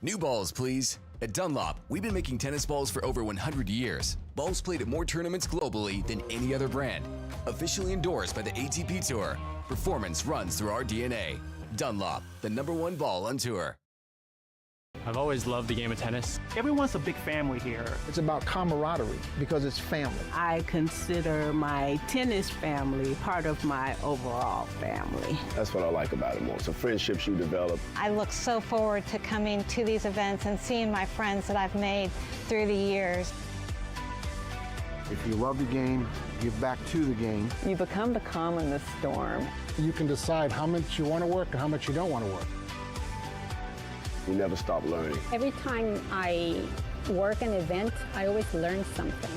New balls, please. At Dunlop, we've been making tennis balls for over 100 years. Balls played at more tournaments globally than any other brand. Officially endorsed by the ATP Tour. Performance runs through our DNA. Dunlop, the #1 ball on tour. I've always loved the game of tennis. Everyone's a big family here. It's about camaraderie because it's family. I consider my tennis family part of my overall family. That's what I like about it most, the friendships you develop. I look so forward to coming to these events and seeing my friends that I've made through the years. If you love the game, give back to the game. You become the calm in the storm. You can decide how much you want to work and how much you don't want to work. You never stop learning. Every time I work an event, I always learn something.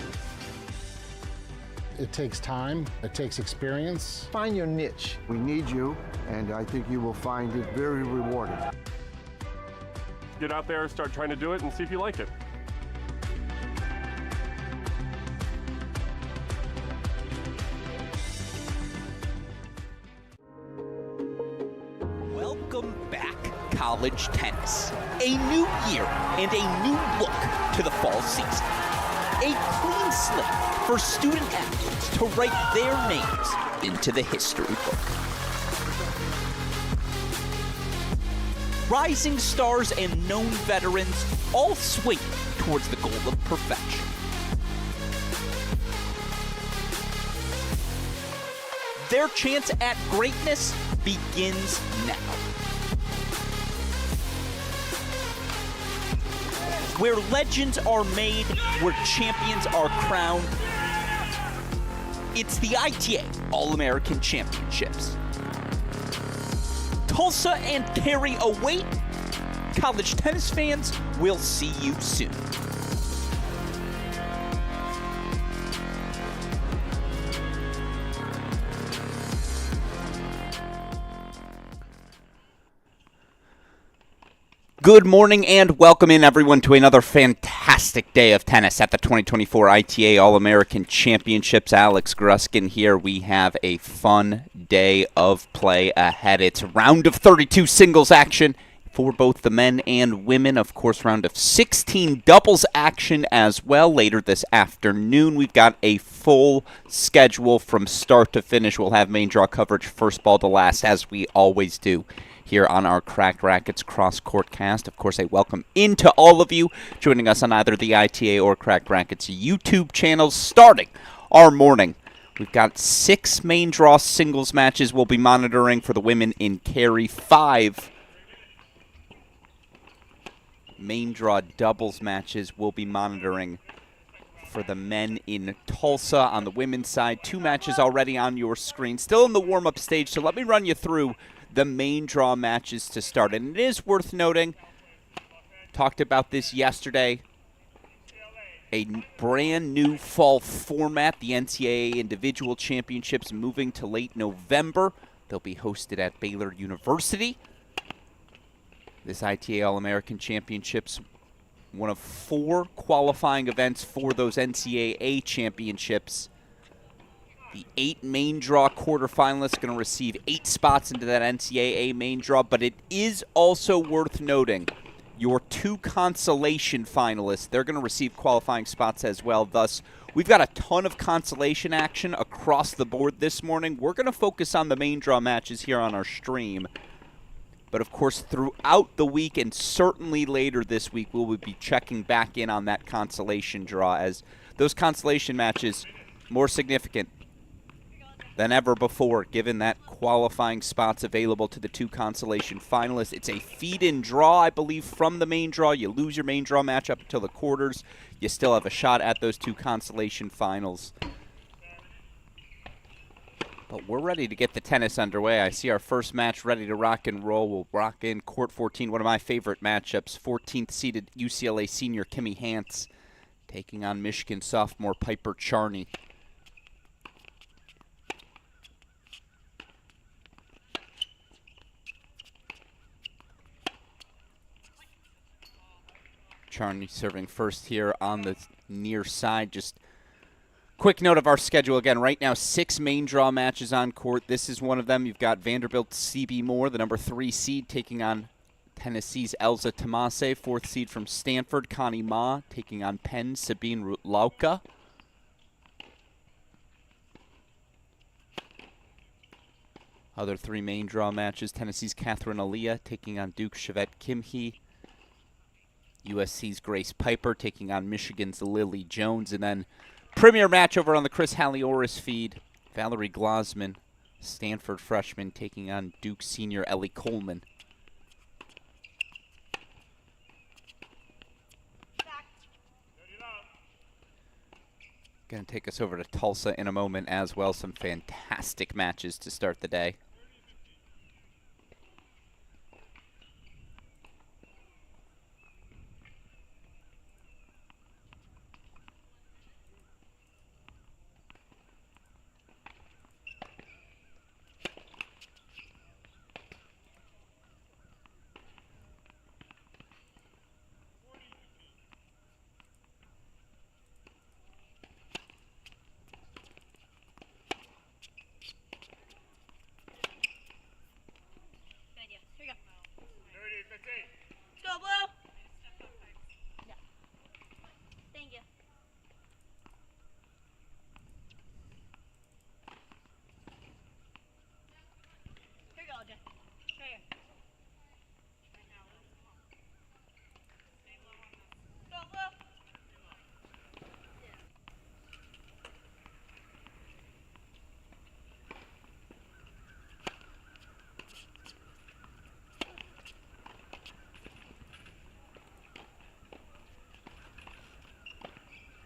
It takes time, it takes experience. Find your niche. We need you, and I think you will find it very rewarding. Get out there, start trying to do it, and see if you like it. Welcome back, college tennis. A new year and a new look to the fall season. A clean slate for student athletes to write their names into the history book. Rising stars and known veterans all swing towards the goal of perfection. Their chance at greatness begins now. Where legends are made, where champions are crowned, it's the ITA All-American Championships. Tulsa and Cary await. College tennis fans, we'll see you soon. Good morning and welcome in everyone to another fantastic day of tennis at the 2024 ITA All-American Championships. Alex Gruskin here. We have a fun day of play ahead. It's round of 32 singles action for both the men and women. Of course, round of 16 doubles action as well later this afternoon. We've got a full schedule from start to finish. We'll have main draw coverage first ball to last as we always do here on our Cracked Racquets Cross-Court Cast. Of course, a welcome into all of you joining us on either the ITA or Cracked Racquets YouTube channels. Starting our morning, we've got 6 main draw singles matches we'll be monitoring for the women in Cary, 5 main draw doubles matches we'll be monitoring for the men in Tulsa. On the women's side, 2 matches already on your screen, still in the warm-up stage, so let me run you through the main draw matches to start. And it is worth noting, talked about this yesterday, a brand new fall format, the NCAA Individual Championships moving to late November. They'll be hosted at Baylor University. This ITA All-American Championships, one of 4 qualifying events for those NCAA championships. The 8 main draw quarterfinalists going to receive 8 spots into that NCAA main draw, but it is also worth noting your 2 consolation finalists, they're going to receive qualifying spots as well. Thus, we've got a ton of consolation action across the board this morning. We're going to focus on the main draw matches here on our stream. But of course, throughout the week and certainly later this week, we will be checking back in on that consolation draw as those consolation matches more significant than ever before, given that qualifying spots available to the 2 consolation finalists. It's a feed-in draw, I believe, from the main draw. You lose your main draw match up until the quarters. You still have a shot at those 2 consolation finals. But we're ready to get the tennis underway. I see our first match ready to rock and roll. We'll rock in court 14, one of my favorite matchups. 14th-seeded UCLA senior Kimmy Hance taking on Michigan sophomore Piper Charney. Charney serving first here on the near side. Just quick note of our schedule again. Right now, 6 main draw matches on court. This is one of them. You've got Vanderbilt's C.B. Moore, the number 3 seed, taking on Tennessee's Elza Tomase, 4th seed from Stanford, Connie Ma, taking on Penn, Sabine Lauka. Other 3 main draw matches, Tennessee's Catherine Aaliyah taking on Duke Chevette Kimhi. USC's Grace Piper taking on Michigan's Lily Jones. And then premier match over on the Chris Halioris feed, Valerie Glosman, Stanford freshman, taking on Duke senior Ellie Coleman. Going to take us over to Tulsa in a moment as well. Some fantastic matches to start the day.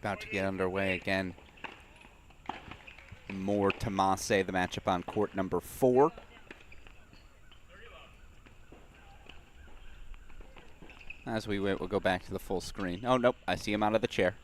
About to get underway again. More Tomase, the matchup on court number 4. As we wait, we'll go back to the full screen. Oh, nope, I see him out of the chair.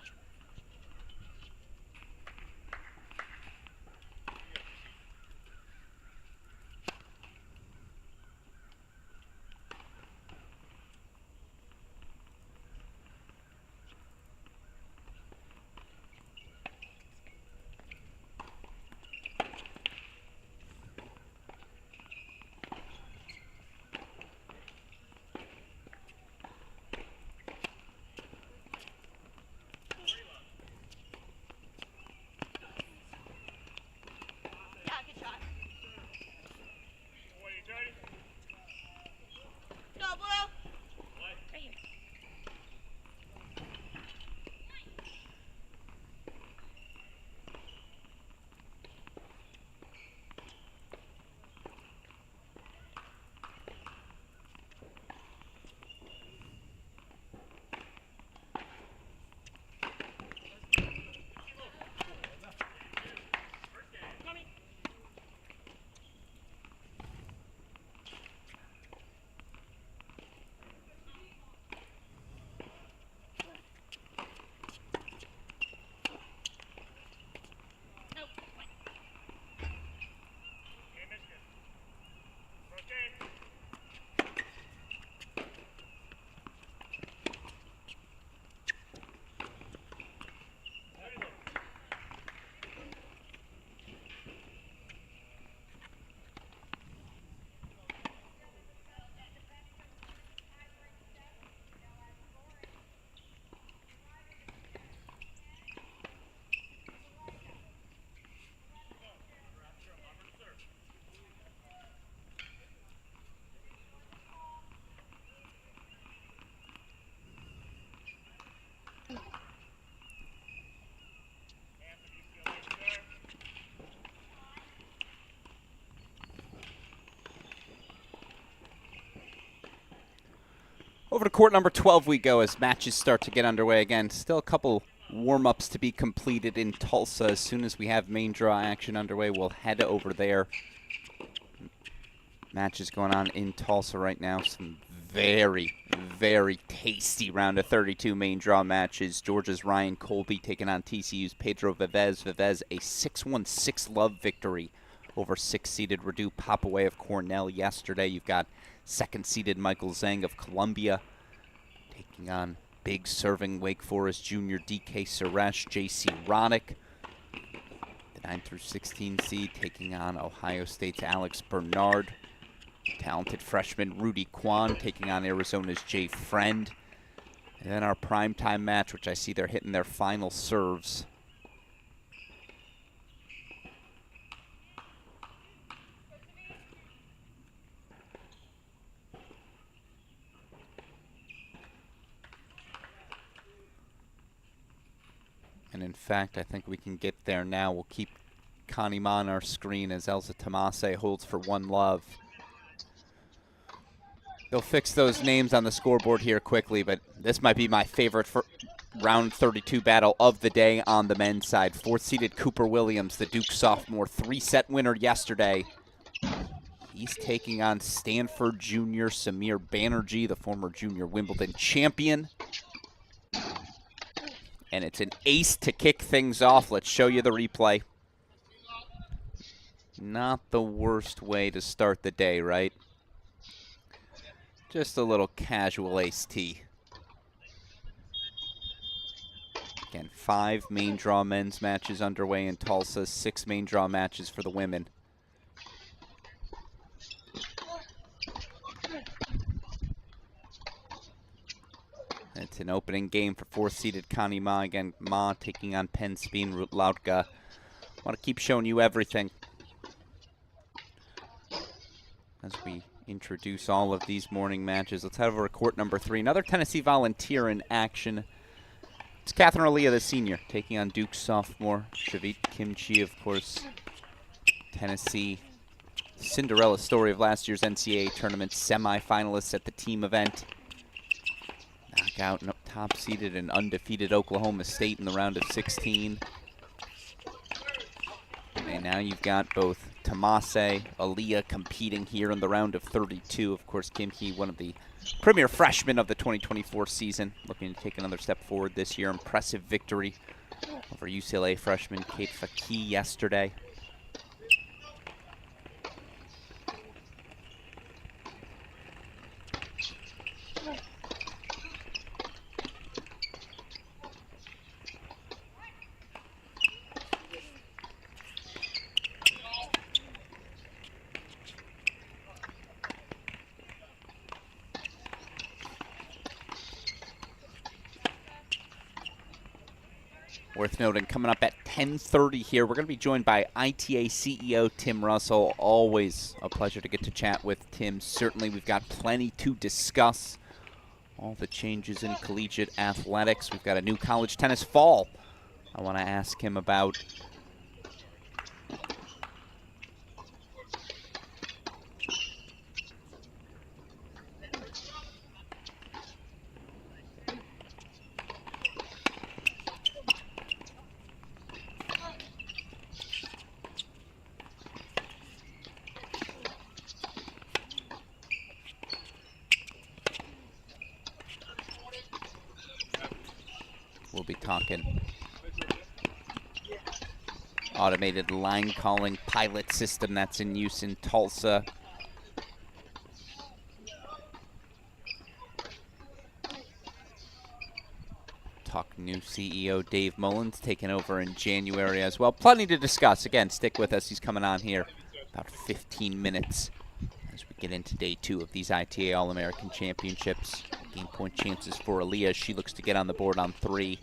Over to court number 12 we go as matches start to get underway again. Still a couple warm-ups to be completed in Tulsa. As soon as we have main draw action underway, we'll head over there. Matches going on in Tulsa right now. Some very, very tasty round of 32 main draw matches. Georgia's Ryan Colby taking on TCU's Pedro Vivez. Vivez a 6-1-6 love victory over 6-seeded Radu Papaway of Cornell yesterday. You've got 2nd-seeded Michael Zhang of Columbia taking on big serving Wake Forest junior DK Suresh. JC Roddick, the 9 through 16 seed, taking on Ohio State's Alex Bernard. Talented freshman Rudy Kwan taking on Arizona's Jay Friend. And then our primetime match, which I see they're hitting their final serves. And in fact, I think we can get there now. We'll keep Connie Ma on our screen as Elsa Tomase holds for One Love. They'll fix those names on the scoreboard here quickly, but this might be my favorite for round 32 battle of the day on the men's side. 4th-seeded Cooper Williams, the Duke sophomore, 3-set winner yesterday. He's taking on Stanford junior Samir Banerjee, the former junior Wimbledon champion. And it's an ace to kick things off. Let's show you the replay. Not the worst way to start the day, right? Just a little casual ace-tee. Again, 5 main draw men's matches underway in Tulsa, 6 main draw matches for the women. It's an opening game for 4th-seeded Connie Ma. Again, Ma taking on Penn Speen Lautka. Want to keep showing you everything as we introduce all of these morning matches. Let's head over to court number 3. Another Tennessee Volunteer in action. It's Catherine Aaliyah, the senior, taking on Duke sophomore Shavit Kimchi, of course. Tennessee Cinderella story of last year's NCAA tournament, semifinalists at the team event. Knockout top-seeded and undefeated Oklahoma State in the round of 16. And now you've got both Tomase, Aaliyah competing here in the round of 32. Of course, Kim Hee, one of the premier freshmen of the 2024 season, looking to take another step forward this year. Impressive victory over UCLA freshman Kate Fakih yesterday. Worth noting, coming up at 10:30 here, we're going to be joined by ITA CEO Tim Russell. Always a pleasure to get to chat with Tim. Certainly, we've got plenty to discuss. All the changes in collegiate athletics. We've got a new college tennis fall I want to ask him about. We'll be talking automated line calling pilot system that's in use in Tulsa. Talk new CEO Dave Mullins taking over in January as well. Plenty to discuss. Again, stick with us. He's coming on here about 15 minutes as we get into day 2 of these ITA All-American Championships. Game point chances for Aaliyah. She looks to get on the board on 3.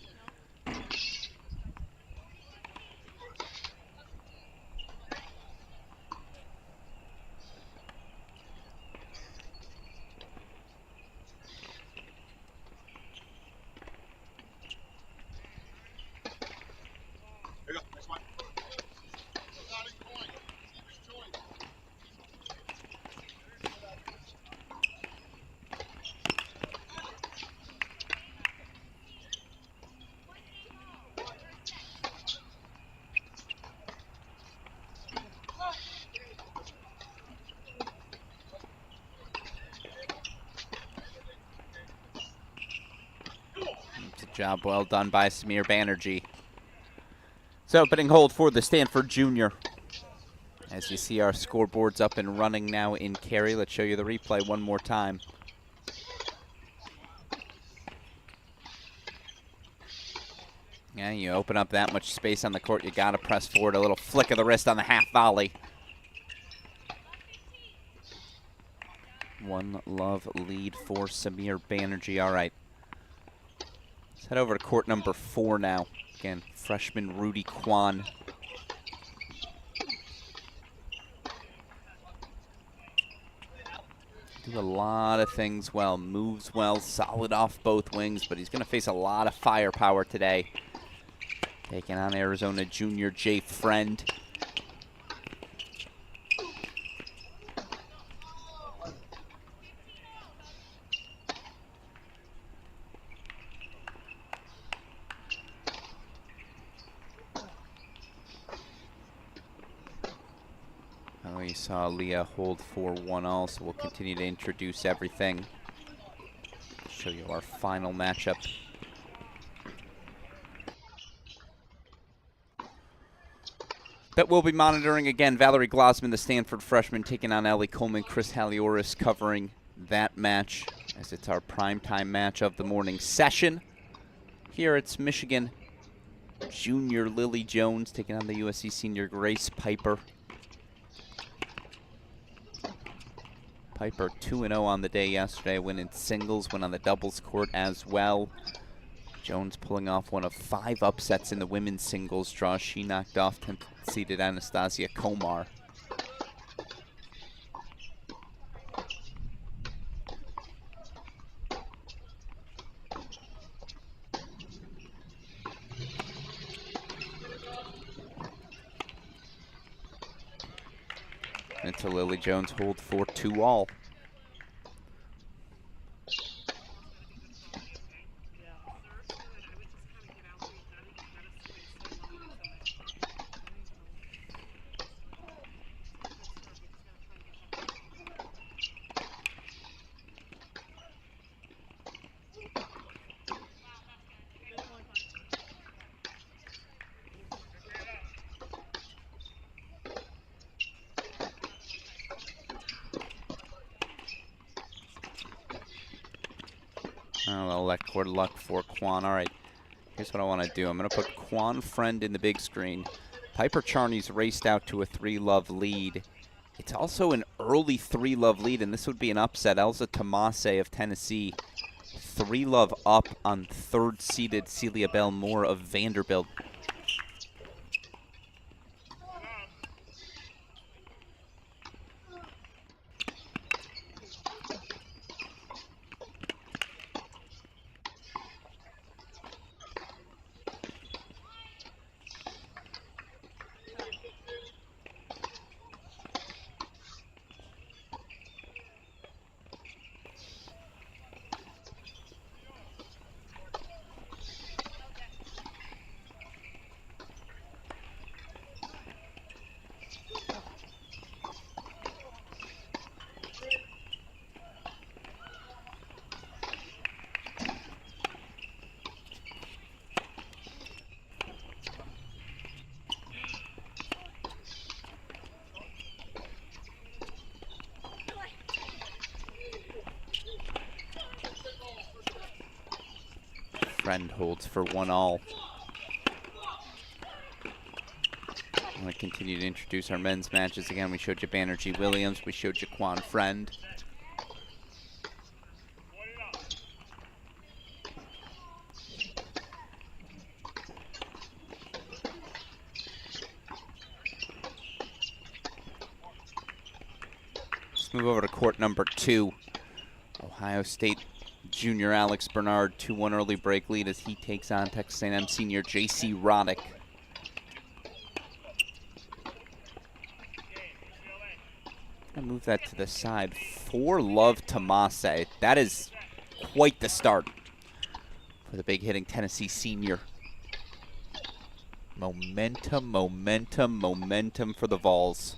Job well done by Samir Banerjee. So opening hold for the Stanford junior. As you see our scoreboards up and running now in Cary. Let's show you the replay one more time. Yeah, you open up that much space on the court, you gotta press forward. A little flick of the wrist on the half volley. 1 love lead for Samir Banerjee. All right. Let's head over to court number 4 now. Again, freshman Rudy Kwan. Do a lot of things well, moves well, solid off both wings, but he's going to face a lot of firepower today. Taking on Arizona junior Jay Friend. Oh, you saw Leah hold 4-1-all, so we'll continue to introduce everything. Show you our final matchup. That we'll be monitoring again. Valerie Glossman, the Stanford freshman, taking on Ellie Coleman. Chris Halioris covering that match as it's our primetime match of the morning session. Here it's Michigan junior Lily Jones taking on the USC senior Grace Piper. Piper 2-0 on the day yesterday, winning singles, went on the doubles court as well. Jones pulling off one of 5 upsets in the women's singles draw. She knocked off 10th-seeded Anastasia Komar. Until Lily Jones hold 4-2-all. I'll let court luck for Kwan. All right, here's what I want to do. I'm going to put Kwan Friend in the big screen. Piper Charney's raced out to a 3-love lead. It's also an early 3-love lead, and this would be an upset. Elza Tomase of Tennessee, 3-love up on 3rd-seeded Celia Bell Moore of Vanderbilt. Friend holds for 1-all. I'm going to continue to introduce our men's matches. Again, we showed you Banerjee Williams. We showed you Kwan Friend. Let's move over to court number 2. Ohio State junior Alex Bernard, 2-1 early break lead as he takes on Texas A&M senior J.C. Roddick. I'll move that to the side. 4-love Tomase. That is quite the start for the big hitting Tennessee senior. Momentum, momentum, momentum for the Vols.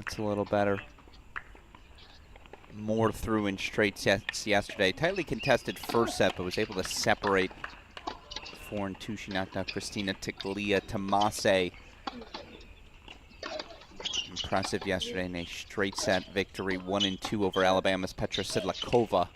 That's a little better. More through in straight sets yesterday. Tightly contested first set, but was able to separate 4-2. She knocked out Christina Tiglia Tomase. Impressive yesterday in a straight set victory, 1-2 over Alabama's Petra Sidlakova.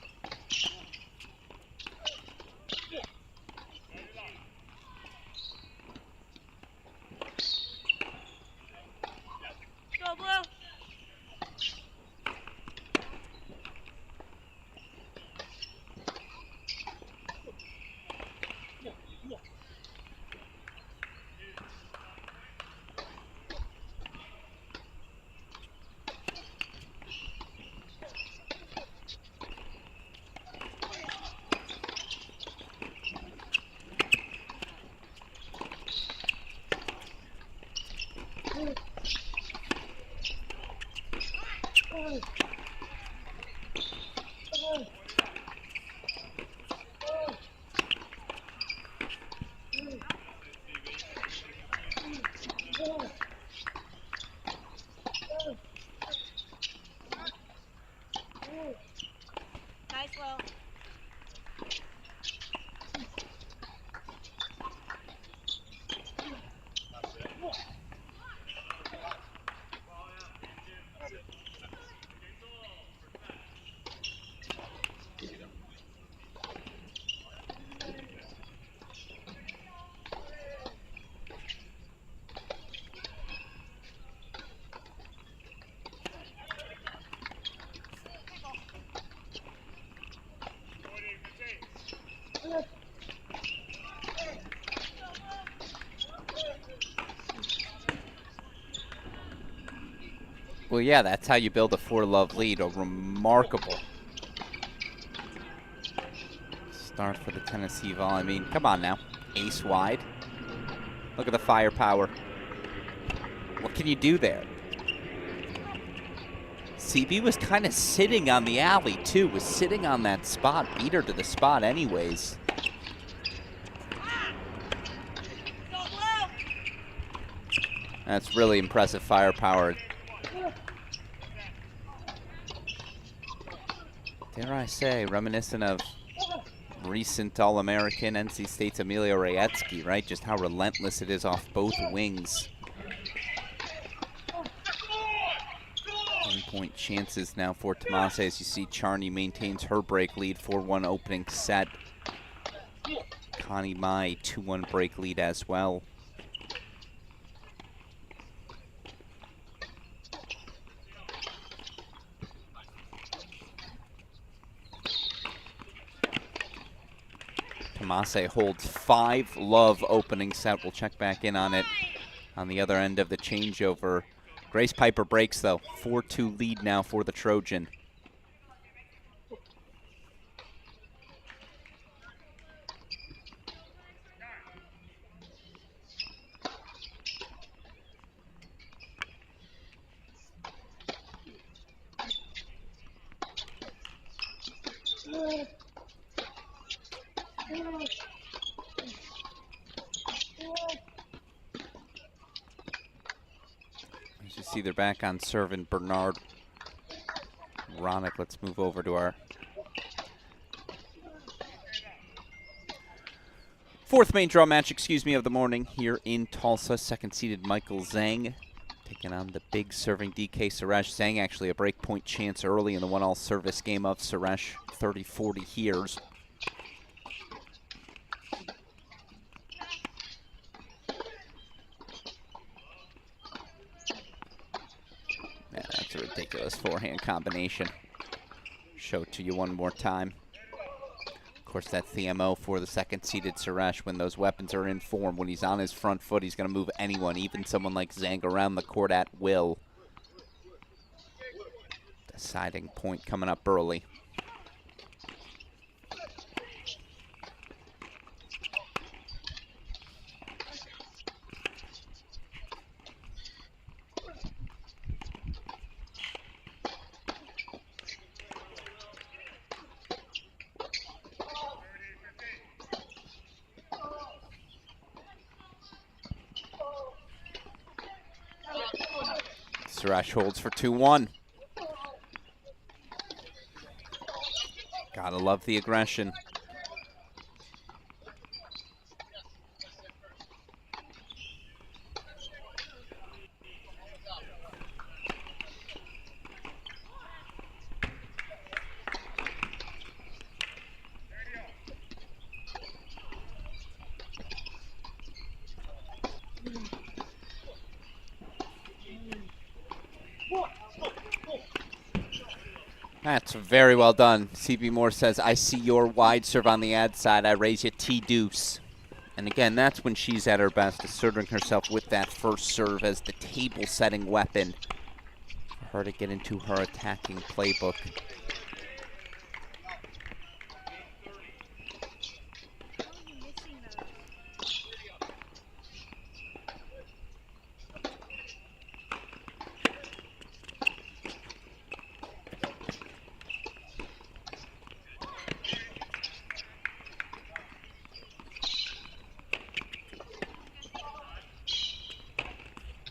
Well, yeah, that's how you build a 4-love lead. A remarkable start for the Tennessee Vol. I mean, come on now. Ace wide. Look at the firepower. What can you do there? CB was kind of sitting on the alley, too. Was sitting on that spot. Beat her to the spot anyways. That's really impressive firepower. Dare I say, reminiscent of recent All-American NC State's Emilio Rayetsky, right? Just how relentless it is off both wings. 1-point chances now for Tomase as you see Charney maintains her break lead, 4-1 opening set. Connie Mai, 2-1 break lead as well. Tomase holds 5-love opening set. We'll check back in on it on the other end of the changeover. Grace Piper breaks, though. 4-2 lead now for the Trojan. As you see, they're back on serve and Bernard Ronick. Let's move over to our fourth main draw match, of the morning here in Tulsa. Second-seeded Michael Zhang taking on the big serving DK Suresh. Zhang actually a break point chance early in the 1-all service game of Suresh. 30-40 heres. Yeah, that's a ridiculous forehand combination. Show it to you one more time. Of course, that's the MO for the second-seeded Suresh. When those weapons are in form, when he's on his front foot, he's going to move anyone, even someone like Zhang, around the court at will. Deciding point coming up early. thresholds for 2-1. Gotta love the aggression. That's very well done. CB Moore says, I see your wide serve on the ad side. I raise you T-deuce. And again, that's when she's at her best, asserting herself with that first serve as the table-setting weapon for her to get into her attacking playbook.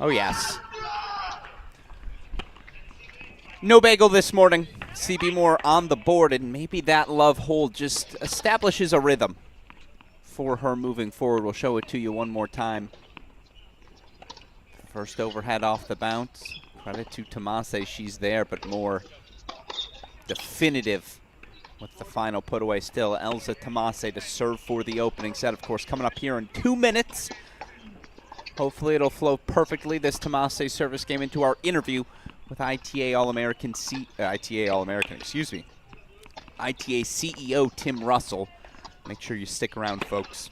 Oh, yes. No bagel this morning. CB Moore on the board, and maybe that love hold just establishes a rhythm for her moving forward. We'll show it to you one more time. First overhead off the bounce. Credit to Tomase, she's there, but more definitive with the final put away still. Elsa Tomase to serve for the opening set, of course, coming up here in 2 minutes. Hopefully it'll flow perfectly, this Tomase service game, into our interview with ITA All-American ITA CEO Tim Russell. Make sure you stick around, folks.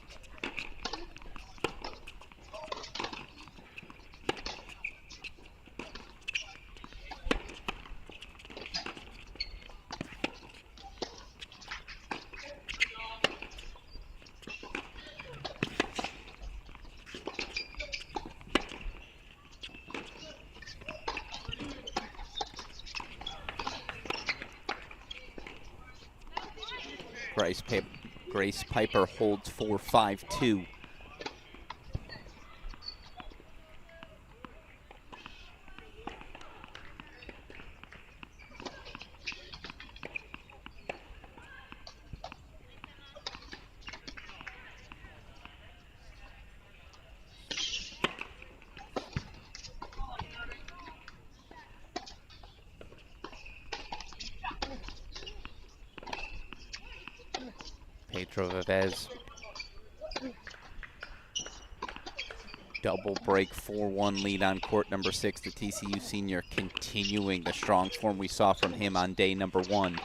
Grace Piper holds 4-5-2. Vivez. Double break, 4-1 lead on court number 6. The TCU senior continuing the strong form we saw from him on day number 1.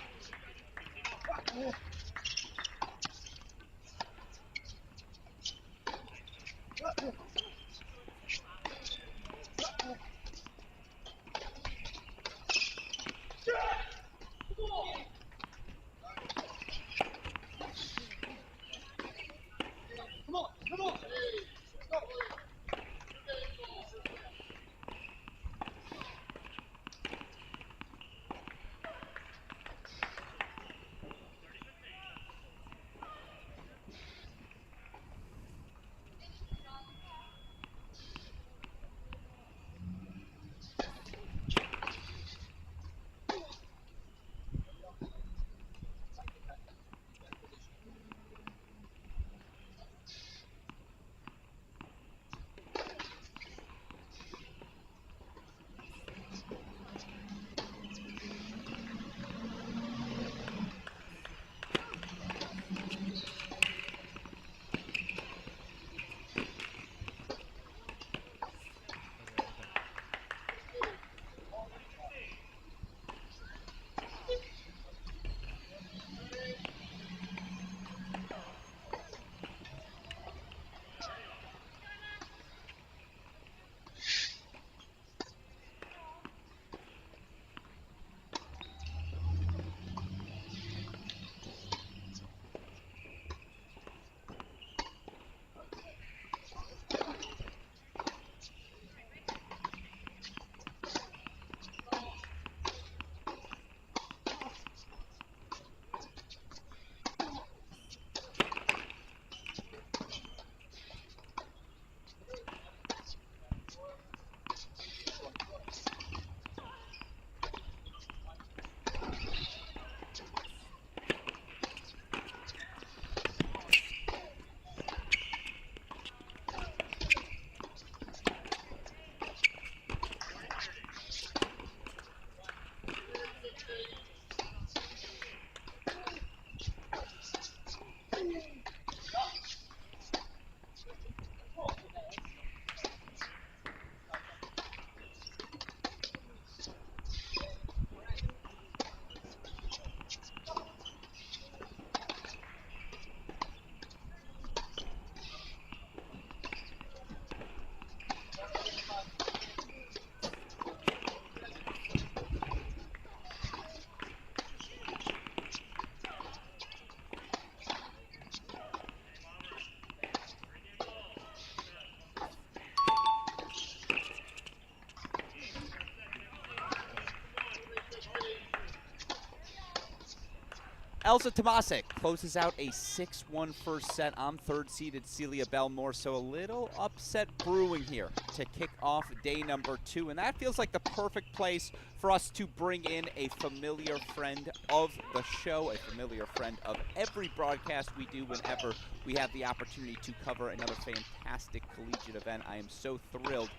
Elsa Tomasic closes out a 6-1 first set on third-seeded Celia Belmore, so a little upset brewing here to kick off day number 2, and that feels like the perfect place for us to bring in a familiar friend of the show, a familiar friend of every broadcast we do whenever we have the opportunity to cover another fantastic collegiate event. I am so thrilled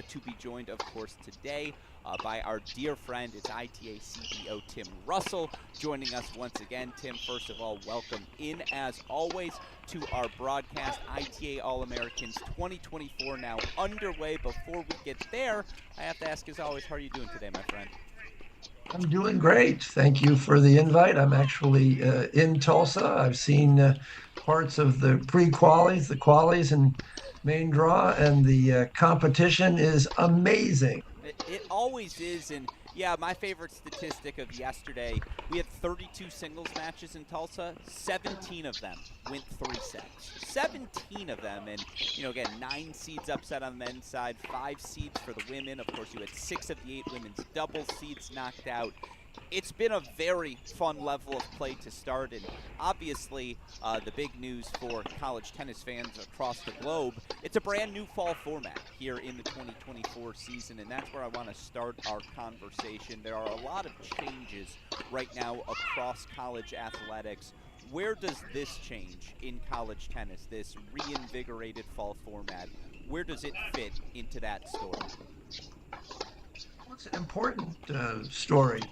to be joined, of course, today by our dear friend, it's ITA CEO Tim Russell, joining us once again. Tim, first of all, welcome in, as always, to our broadcast. ITA All-Americans 2024 now underway. Before we get there, I have to ask, as always, how are you doing today, my friend? I'm doing great. Thank you for the invite. I'm actually in Tulsa. I've seen parts of the pre-qualies, the qualies, and main draw, and the competition is amazing. It always is, and yeah, my favorite statistic of yesterday, we had 32 singles matches in Tulsa. 17 of them went 3 sets. 17 of them, and, you know, again, 9 seeds upset on the men's side, 5 seeds for the women. Of course, you had 6 of the 8 women's doubles seeds knocked out. It's been a very fun level of play to start, and obviously the big news for college tennis fans across the globe, it's a brand new fall format here in the 2024 season, and that's where I want to start our conversation. There are a lot of changes right now across college athletics. Where does this change in college tennis, this reinvigorated fall format, where does it fit into that story? It's an important story.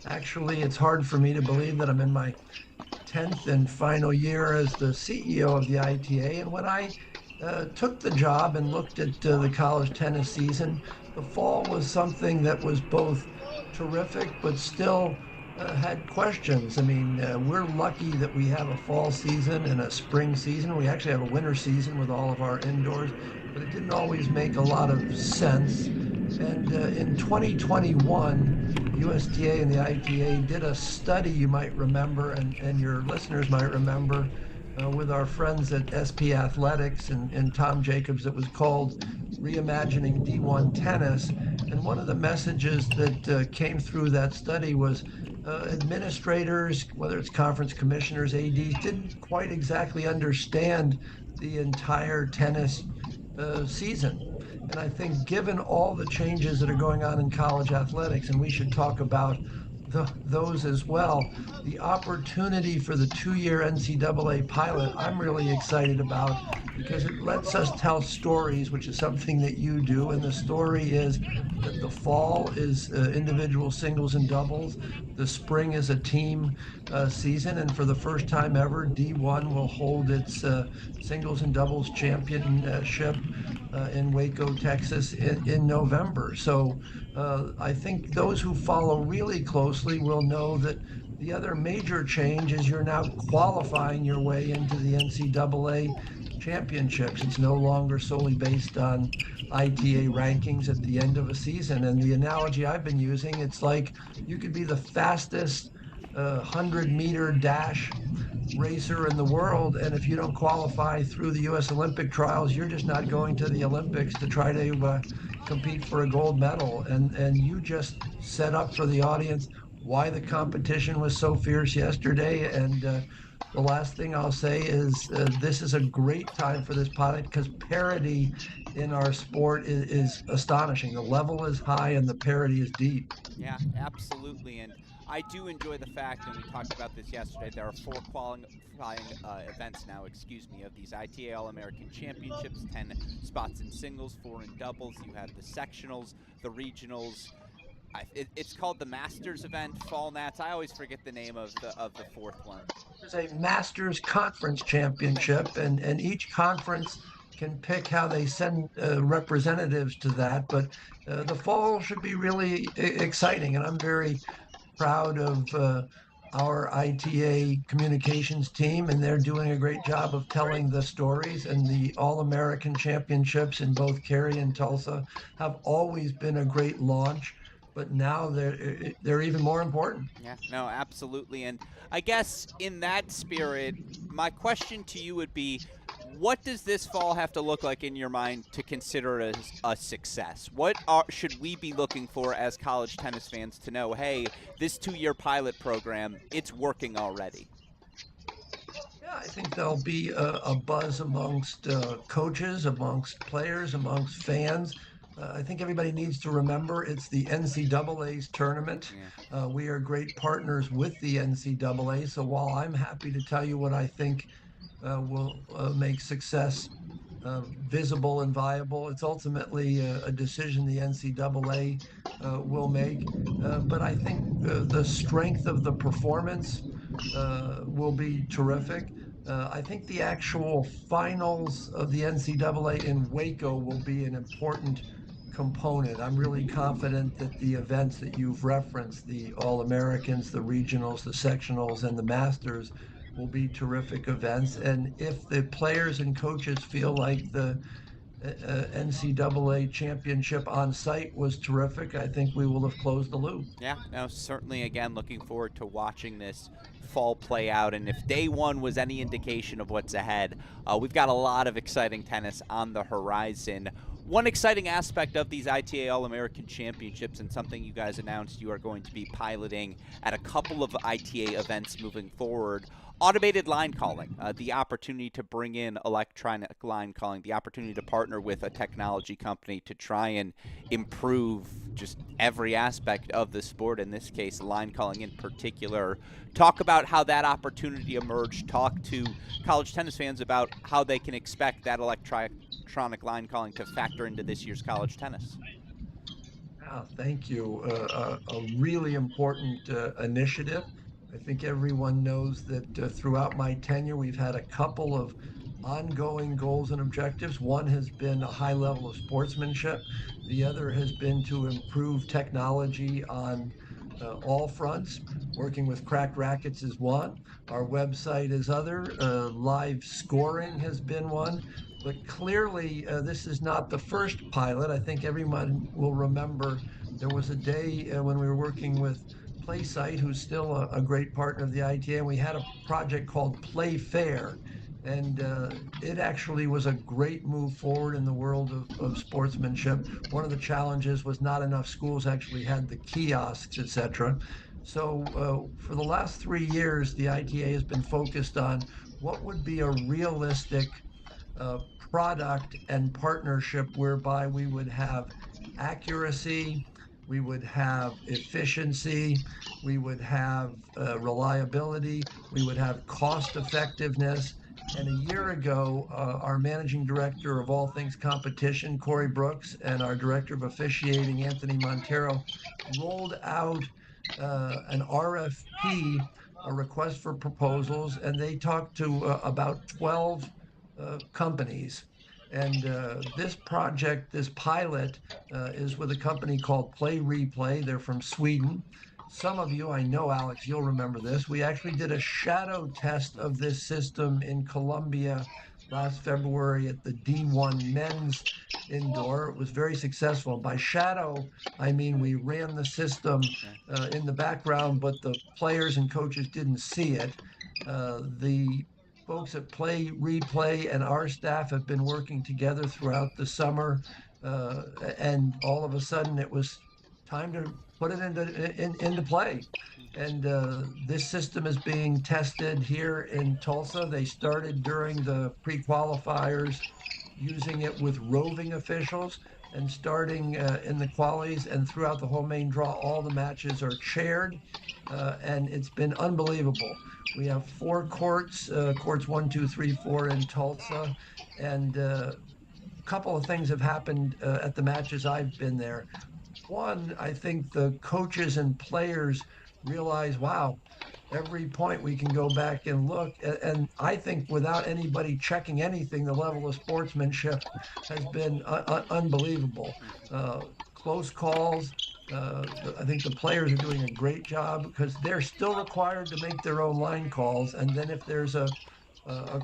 Actually, it's hard for me to believe that I'm in my 10th and final year as the CEO of the ITA. And when I took the job and looked at the college tennis season, the fall was something that was both terrific, but still had questions. I mean, we're lucky that we have a fall season and a spring season. We actually have a winter season with all of our indoors, but it didn't always make a lot of sense. And in 2021, USTA and the ITA did a study, you might remember, and your listeners might remember, with our friends at SP Athletics and Tom Jacobs. It was called Reimagining D1 Tennis. And one of the messages that came through that study was administrators, whether it's conference commissioners, ADs, didn't quite exactly understand the entire tennis season. And I think given all the changes that are going on in college athletics, and we should talk about those as well, the opportunity for the 2-year NCAA pilot, I'm really excited about, because it lets us tell stories, which is something that you do. And the story is that the fall is individual singles and doubles. The spring is a team season. And for the first time ever, D1 will hold its singles and doubles championship in Waco, Texas in November. So I think those who follow really closely will know that the other major change is you're now qualifying your way into the NCAA championships. It's no longer solely based on ITA rankings at the end of a season. And the analogy I've been using, it's like you could be the fastest 100-meter dash racer in the world, and if you don't qualify through the U.S. Olympic trials, you're just not going to the Olympics to try to compete for a gold medal. And you just set up for the audience why the competition was so fierce yesterday. And the last thing I'll say is this is a great time for this pilot, because parity in our sport is astonishing. The level is high and the parity is deep. Yeah, absolutely. And I do enjoy the fact, and we talked about this yesterday, there are 4 qualifying events now, of these ITA All-American Championships, 10 spots in singles, 4 in doubles. You have the sectionals, the regionals. It's called the Masters event, Fall Nats. I always forget the name of the 4th one. There's a Masters Conference Championship, and each conference can pick how they send representatives to that. But the fall should be really exciting, and I'm very proud of our ITA communications team, and they're doing a great job of telling the stories. And the All-American Championships in both Cary and Tulsa have always been a great launch, but now they're even more important. Yeah, no, absolutely. And I guess in that spirit, my question to you would be, what does this fall have to look like in your mind to consider it as a success? What should we be looking for as college tennis fans to know, hey, this 2-year pilot program, it's working already? Yeah, I think there'll be a buzz amongst coaches, amongst players, amongst fans. I think everybody needs to remember it's the NCAA's tournament. We are great partners with the NCAA. So while I'm happy to tell you what I think will make success visible and viable, it's ultimately a decision the NCAA will make. But I think the strength of the performance will be terrific. I think the actual finals of the NCAA in Waco will be an important component. I'm really confident that the events that you've referenced, the All-Americans, the regionals, the sectionals, and the Masters, will be terrific events. And if the players and coaches feel like the NCAA championship on site was terrific, I think we will have closed the loop. Yeah, no, certainly, again, looking forward to watching this fall play out. And if day one was any indication of what's ahead, we've got a lot of exciting tennis on the horizon. One exciting aspect of these ITA All-American Championships, and something you guys announced you are going to be piloting at a couple of ITA events moving forward, automated line calling, the opportunity to bring in electronic line calling, the opportunity to partner with a technology company to try and improve just every aspect of the sport, in this case line calling in particular. Talk about how that opportunity emerged. Talk to college tennis fans about how they can expect that electronic line calling to factor into this year's college tennis. Thank you. A really important initiative. I think everyone knows that throughout my tenure, we've had a couple of ongoing goals and objectives. One has been a high level of sportsmanship. The other has been to improve technology on all fronts. Working with cracked rackets is one. Our website is other. Live scoring has been one. But clearly, this is not the first pilot. I think everyone will remember there was a day when we were working with PlaySite, who's still a great partner of the ITA, and we had a project called Play Fair. And it actually was a great move forward in the world of sportsmanship. One of the challenges was not enough schools actually had the kiosks, etc. So for the last 3 years, the ITA has been focused on what would be a realistic product and partnership whereby we would have accuracy, we would have efficiency, we would have reliability, we would have cost effectiveness. And a year ago, our managing director of all things competition, Corey Brooks, and our director of officiating, Anthony Montero, rolled out an RFP, a request for proposals, and they talked to about 12 companies. And this project, this pilot, is with a company called Play Replay. They're from Sweden. Some of you, I know, Alex, you'll remember this. We actually did a shadow test of this system in Colombia last February at the D1 men's indoor. It was very successful. By shadow, I mean we ran the system in the background, but the players and coaches didn't see it. The folks at Play Replay and our staff have been working together throughout the summer, and all of a sudden it was time to put it into play. And this system is being tested here in Tulsa. They started during the pre-qualifiers using it with roving officials, and starting in the qualies and throughout the whole main draw, all the matches are chaired, and it's been unbelievable. We have 4 courts, courts 1, 2, 3, 4 in Tulsa, and a couple of things have happened at the matches I've been there. One, I think the coaches and players realize, wow, every point we can go back and look. And I think without anybody checking anything, the level of sportsmanship has been unbelievable. Close calls. I think the players are doing a great job because they're still required to make their own line calls. And then if there's a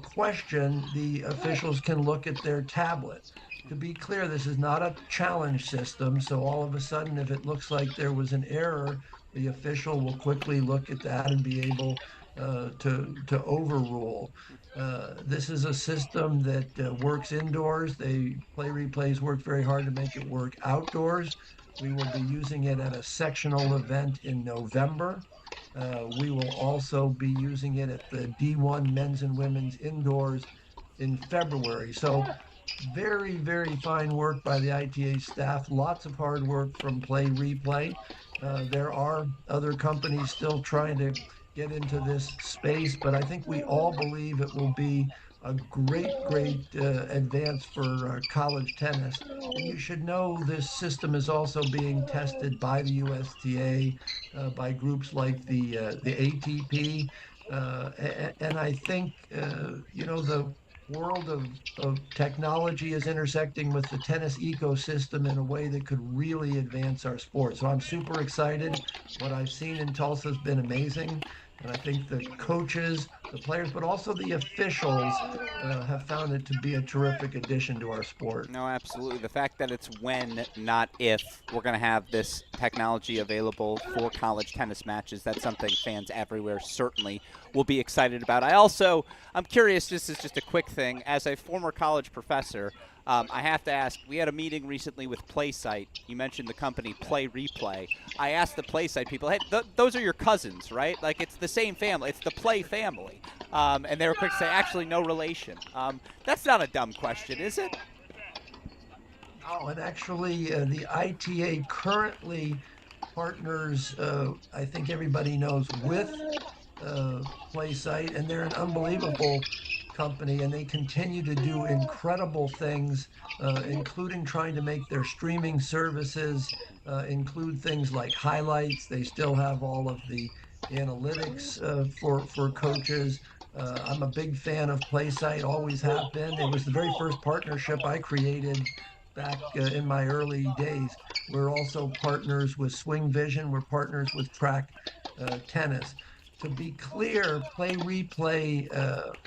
question, the officials can look at their tablet. To be clear, this is not a challenge system. So all of a sudden, if it looks like there was an error, the official will quickly look at that and be able to overrule. This is a system that works indoors. Play Replays work very hard to make it work outdoors. We will be using it at a sectional event in November. We will also be using it at the D1 men's and women's indoors in February. So very, very fine work by the ITA staff. Lots of hard work from Play Replay. There are other companies still trying to get into this space, but I think we all believe it will be a great, great advance for college tennis. And you should know this system is also being tested by the USTA, by groups like the ATP. And I think, the world of technology is intersecting with the tennis ecosystem in a way that could really advance our sport. So I'm super excited. What I've seen in Tulsa has been amazing. And I think the coaches, the players, but also the officials have found it to be a terrific addition to our sport. No, absolutely. The fact that it's when, not if, we're going to have this technology available for college tennis matches, that's something fans everywhere certainly will be excited about. I'm curious, this is just a quick thing, as a former college professor, I have to ask, we had a meeting recently with PlaySite. You mentioned the company Play Replay. I asked the PlaySite people, hey, those are your cousins, right? Like, it's the same family. It's the Play family. And they were quick to say, actually, no relation. That's not a dumb question, is it? Oh, and actually, the ITA currently partners, I think everybody knows, with PlaySite, and they're an unbelievable company, and they continue to do incredible things, including trying to make their streaming services include things like highlights. They still have all of the analytics for coaches. I'm a big fan of PlaySite, always have been. It was the very first partnership I created back in my early days. We're also partners with Swing Vision. We're partners with Track Tennis. To be clear, Play Replay,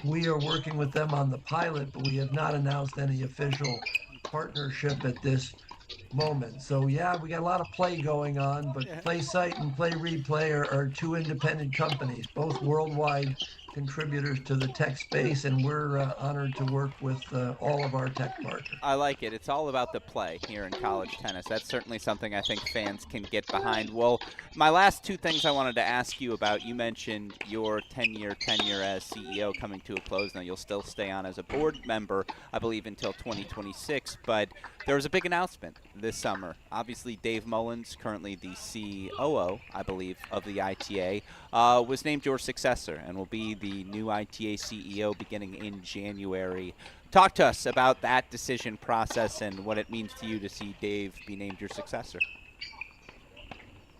we are working with them on the pilot, but we have not announced any official partnership at this moment. So yeah, we got a lot of play going on, but PlaySite and Play Replay are two independent companies, both worldwide contributors to the tech space, and we're honored to work with all of our tech partners. I like it. It's all about the play here in college tennis. That's certainly something I think fans can get behind. Well, my last two things I wanted to ask you about, you mentioned your 10-year tenure as CEO coming to a close. Now, you'll still stay on as a board member, I believe, until 2026, but there was a big announcement this summer. Obviously, Dave Mullins, currently the COO, I believe, of the ITA, was named your successor and will be the new ITA CEO beginning in January. Talk to us about that decision process and what it means to you to see Dave be named your successor.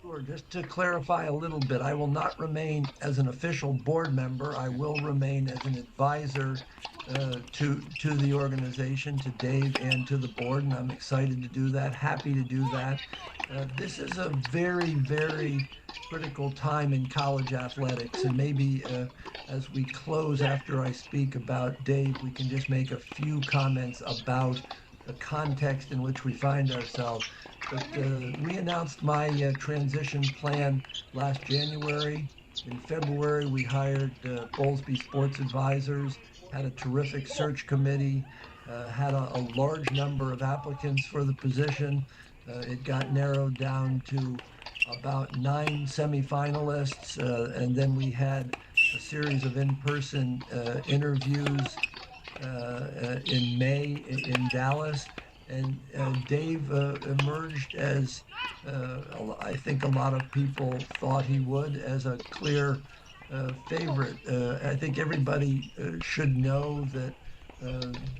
Sure. Just to clarify a little bit, I will not remain as an official board member. I will remain as an advisor to the organization, to Dave and to the board, and I'm excited to do that, happy to do that. This is a very, very critical time in college athletics, and maybe as we close after I speak about Dave, we can just make a few comments about the context in which we find ourselves. But we announced my transition plan last January. In February, we hired Bowlesby Sports Advisors, had a terrific search committee, had a large number of applicants for the position. It got narrowed down to about 9 semifinalists, and then we had a series of in-person interviews in May in Dallas. And Dave emerged as, I think a lot of people thought he would, as a clear favorite. I think everybody should know that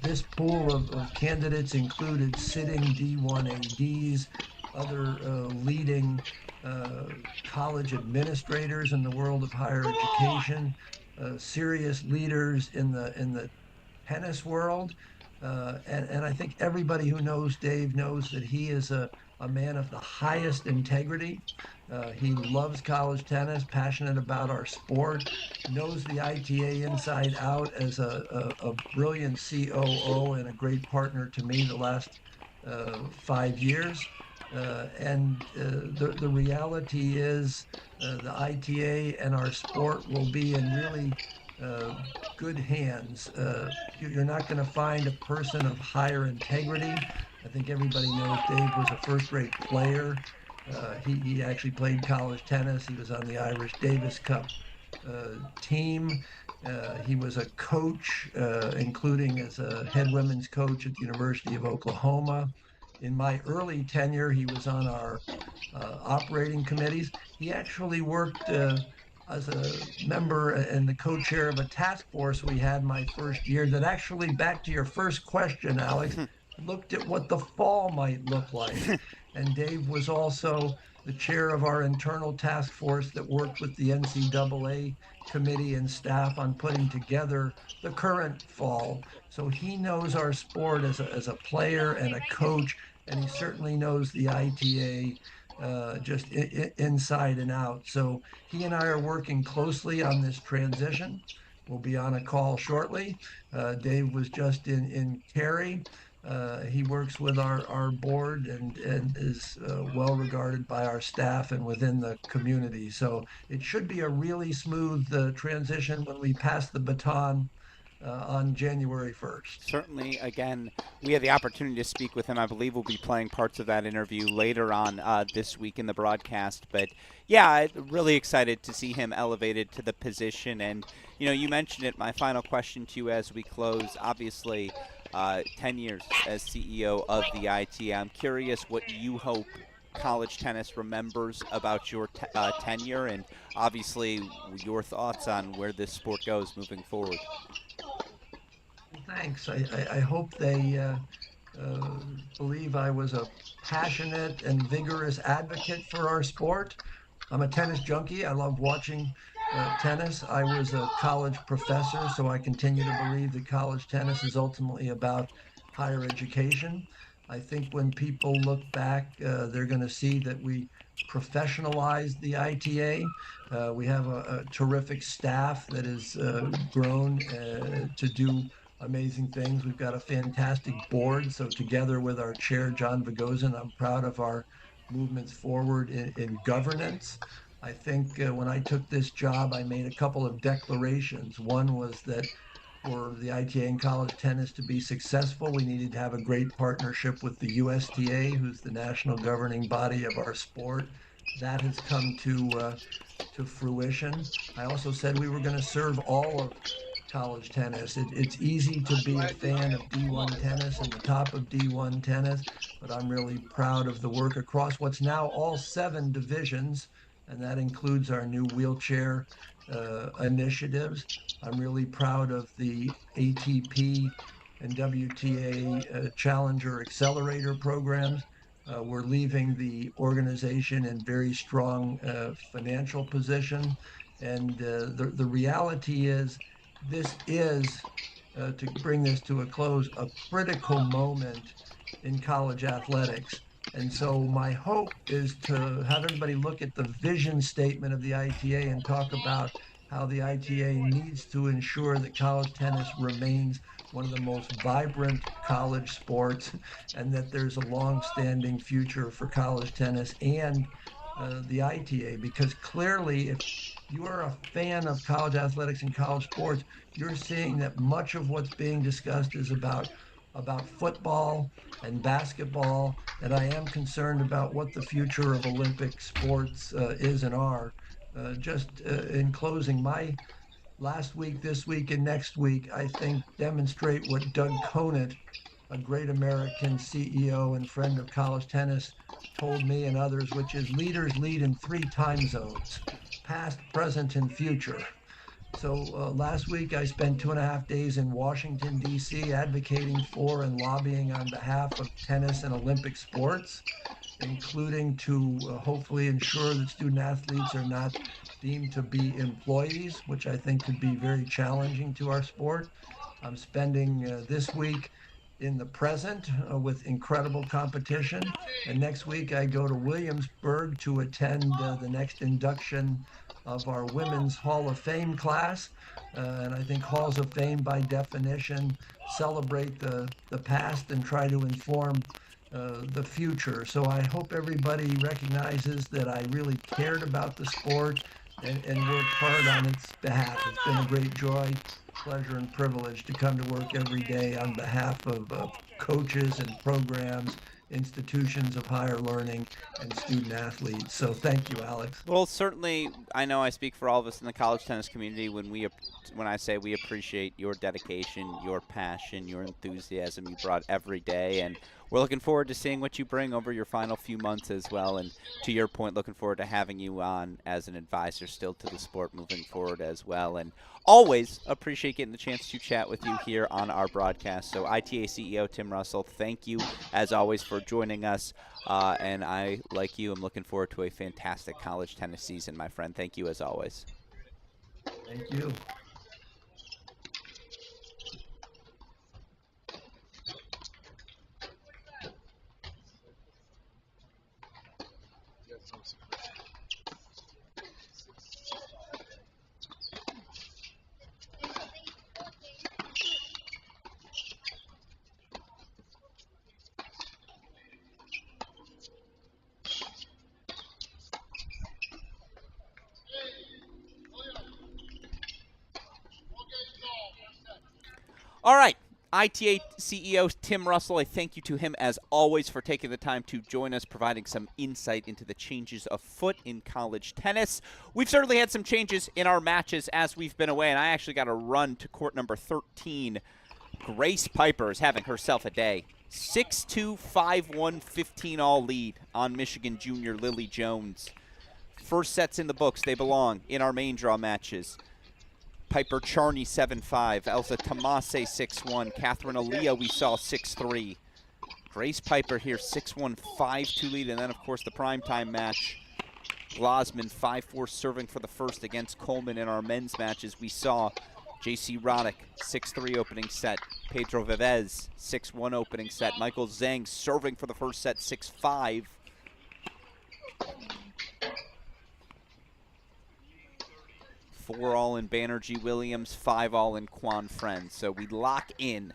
this pool of candidates included sitting D1 ADs, other leading college administrators in the world of higher education, serious leaders in the tennis world. And I think everybody who knows Dave knows that he is a man of the highest integrity. He loves college tennis, passionate about our sport, knows the ITA inside out as a brilliant COO and a great partner to me the last 5 years. And the reality is the ITA and our sport will be in really good hands. You're not going to find a person of higher integrity. I think everybody knows Dave was a first-rate player. He actually played college tennis. He was on the Irish Davis Cup team. He was a coach, including as a head women's coach at the University of Oklahoma. In my early tenure, he was on our operating committees. He actually worked as a member and the co-chair of a task force we had my first year that actually, back to your first question, Alex, looked at what the fall might look like. And Dave was also the chair of our internal task force that worked with the NCAA committee and staff on putting together the current fall. So he knows our sport as a player and a coach, and he certainly knows the ITA just inside and out. So he and I are working closely on this transition. We'll be on a call shortly. Dave was just in Cary. He works with our board and is well regarded by our staff and within the community. So it should be a really smooth transition when we pass the baton on January 1st. Certainly, again, we had the opportunity to speak with him. I believe we'll be playing parts of that interview later on this week in the broadcast. But, yeah, really excited to see him elevated to the position. And, you know, you mentioned it. My final question to you as we close, obviously, 10 years as CEO of the ITA. I'm curious what you hope college tennis remembers about your tenure, and obviously your thoughts on where this sport goes moving forward. Thanks. I hope they believe I was a passionate and vigorous advocate for our sport. I'm a tennis junkie. I love watching tennis. I was a college professor, so I continue to believe that college tennis is ultimately about higher education. I think when people look back, they're going to see that we professionalized the ITA. We have a terrific staff that has grown to do amazing things. We've got a fantastic board. So together with our chair, John Vigozin, I'm proud of our movements forward in governance. I think when I took this job, I made a couple of declarations. One was that for the ITA and college tennis to be successful, we needed to have a great partnership with the USTA, who's the national governing body of our sport. That has come to fruition. I also said we were going to serve all of college tennis. It's easy to be a fan of D1 tennis and the top of D1 tennis, but I'm really proud of the work across what's now all 7 divisions, and that includes our new wheelchair initiatives. I'm really proud of the ATP and WTA Challenger Accelerator programs. We're leaving the organization in very strong financial position, and the reality is this is, to bring this to a close, a critical moment in college athletics. And so my hope is to have everybody look at the vision statement of the ITA and talk about how the ITA needs to ensure that college tennis remains one of the most vibrant college sports, and that there's a long-standing future for college tennis and the ITA, because clearly if you are a fan of college athletics and college sports, you're seeing that much of what's being discussed is about football and basketball, and I am concerned about what the future of Olympic sports is and are. Just in closing, my last week, this week, and next week, I think demonstrate what Doug Conant, a great American CEO and friend of college tennis, told me and others, which is leaders lead in 3 time zones: past, present, and future. So last week I spent 2.5 days in Washington, D.C. advocating for and lobbying on behalf of tennis and Olympic sports, including to hopefully ensure that student athletes are not deemed to be employees, which I think could be very challenging to our sport. I'm spending this week in the present with incredible competition. And next week I go to Williamsburg to attend the next induction of our Women's Hall of Fame class. And I think Halls of Fame, by definition, celebrate the past and try to inform the future. So I hope everybody recognizes that I really cared about the sport and worked hard on its behalf. It's been a great joy, pleasure, and privilege to come to work every day on behalf of coaches and programs institutions of higher learning and student athletes. So thank you, Alex. Well, certainly, I know I speak for all of us in the college tennis community when I say we appreciate your dedication, your passion, your enthusiasm you brought every day, and we're looking forward to seeing what you bring over your final few months as well. And to your point, looking forward to having you on as an advisor still to the sport moving forward as well. And always appreciate getting the chance to chat with you here on our broadcast. So ITA CEO Tim Russell, thank you as always for joining us. And I, like you, am looking forward to a fantastic college tennis season, my friend. Thank you as always. Thank you. All right, ITA CEO Tim Russell, I thank you to him as always for taking the time to join us, providing some insight into the changes afoot in college tennis. We've certainly had some changes in our matches as we've been away, and I actually got a run to court number 13. Grace Piper is having herself a day. 6-2, 5-1, 15-all lead on Michigan junior Lily Jones. First sets in the books. They belong in our main draw matches. Piper Charney 7-5, Elsa Tomase 6-1, Catherine Aaliyah we saw 6-3. Grace Piper here 6-1, 5-2 lead, and then of course the primetime match. Glosman 5-4 serving for the first against Coleman in our men's matches. We saw J.C. Roddick 6-3 opening set, Pedro Vivez 6-1 opening set, Michael Zhang serving for the first set 6-5. Four all in Banerjee Williams, 5 all in Quan Friend. So we lock in.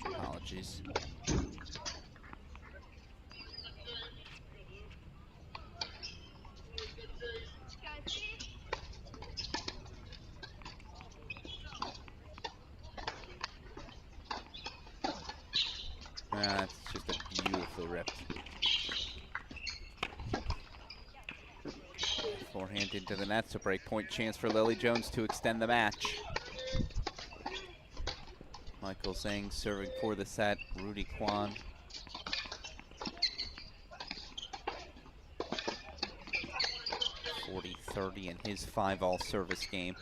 Apologies. That's just a beautifully ripped. Forehand into the net, so break point chance for Lily Jones to extend the match. Michael Zhang serving for the set, Rudy Kwan. .40-30 in his 5-all service game.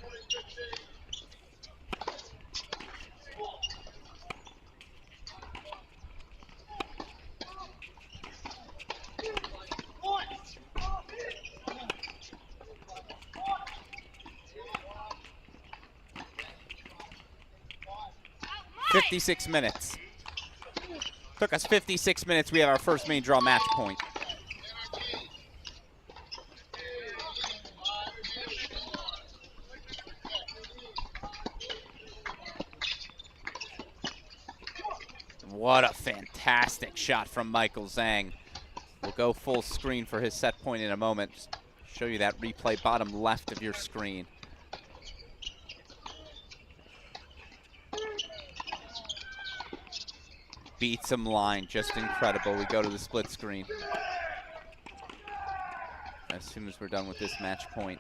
.56 minutes. Took us 56 minutes. We have our first main draw match point. What a fantastic shot from Michael Zhang. We'll go full screen for his set point in a moment. Just show you that replay bottom left of your screen. Beats him line, just incredible. We go to the split screen as soon as we're done with this match point.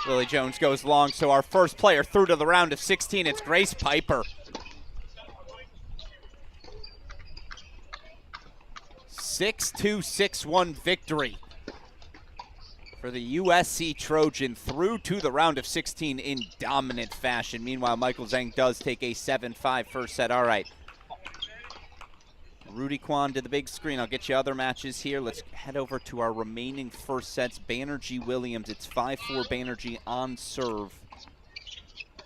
Lily Jones goes long, so our first player through to the round of 16, it's Grace Piper. 6-2, 6-1 victory for the USC Trojan through to the round of 16 in dominant fashion. Meanwhile, Michael Zhang does take a 7-5 first set. All right. Rudy Kwan to the big screen. I'll get you other matches here. Let's head over to our remaining first sets. Banerjee Williams. It's 5-4 Banerjee on serve.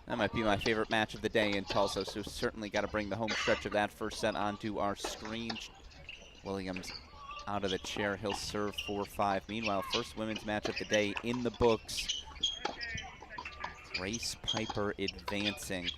That might be my favorite match of the day in Tulsa, so certainly got to bring the home stretch of that first set onto our screen. Williams out of the chair. He'll serve 4-5. Meanwhile, first women's match of the day in the books. Grace Piper advancing.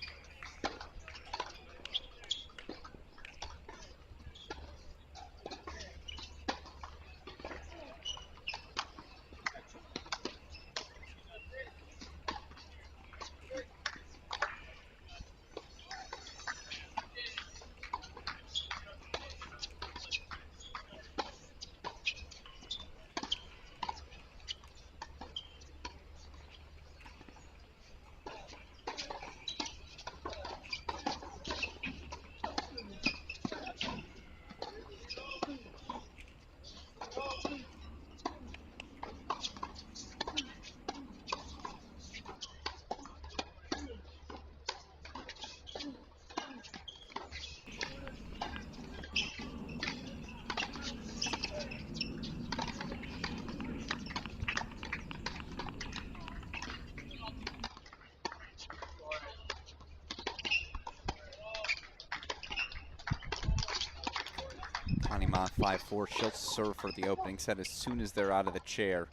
Ma 5-4. She'll serve for the opening set as soon as they're out of the chair.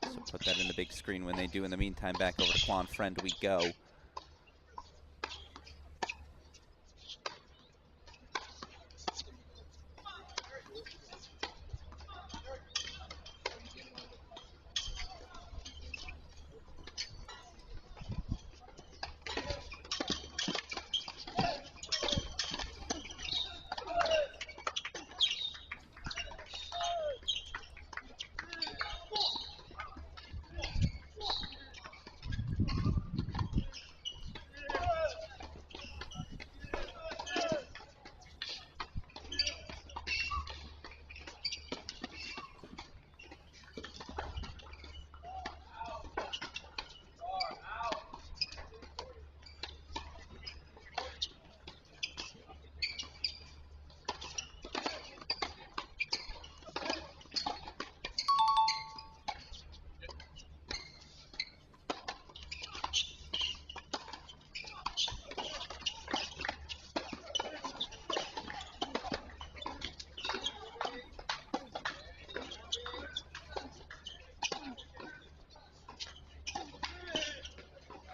So put that in the big screen when they do. In the meantime, back over to Quan Friend we go.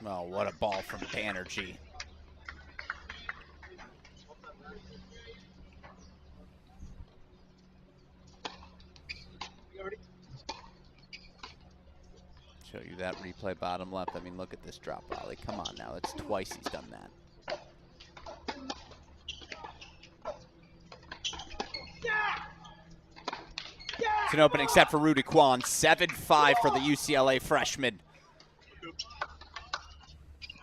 Oh, what a ball from Banerjee. Show you that replay bottom left. I mean, look at this drop volley. Come on now. It's twice he's done that. It's an opening set for Rudy Kwan. 7-5 for the UCLA freshman.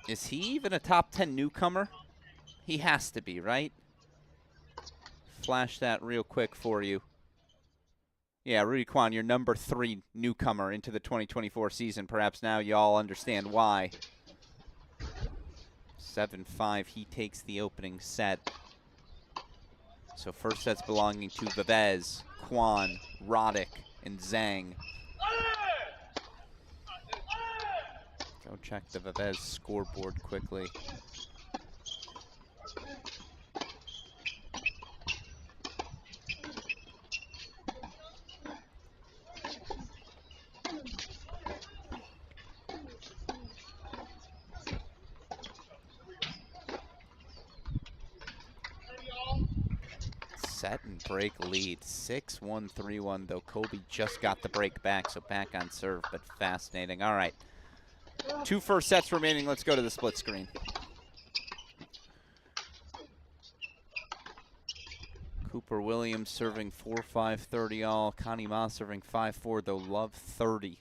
Is he even a top 10 newcomer? He has to be, right? Flash that real quick for you. Yeah, Rudy Kwan, your number 3 newcomer into the 2024 season. Perhaps now you all understand why. 7-5, he takes the opening set. So first set's belonging to Vivez, Kwan, Roddick, and Zhang. Go check the Vivez scoreboard quickly. Set and break lead, 6-1, 3-1, though Kobe just got the break back, so back on serve, but fascinating. All right, 2 first sets remaining. Let's go to the split screen. Cooper Williams serving 4-5, 30 all. Connie Ma serving 5-4, though Love 30.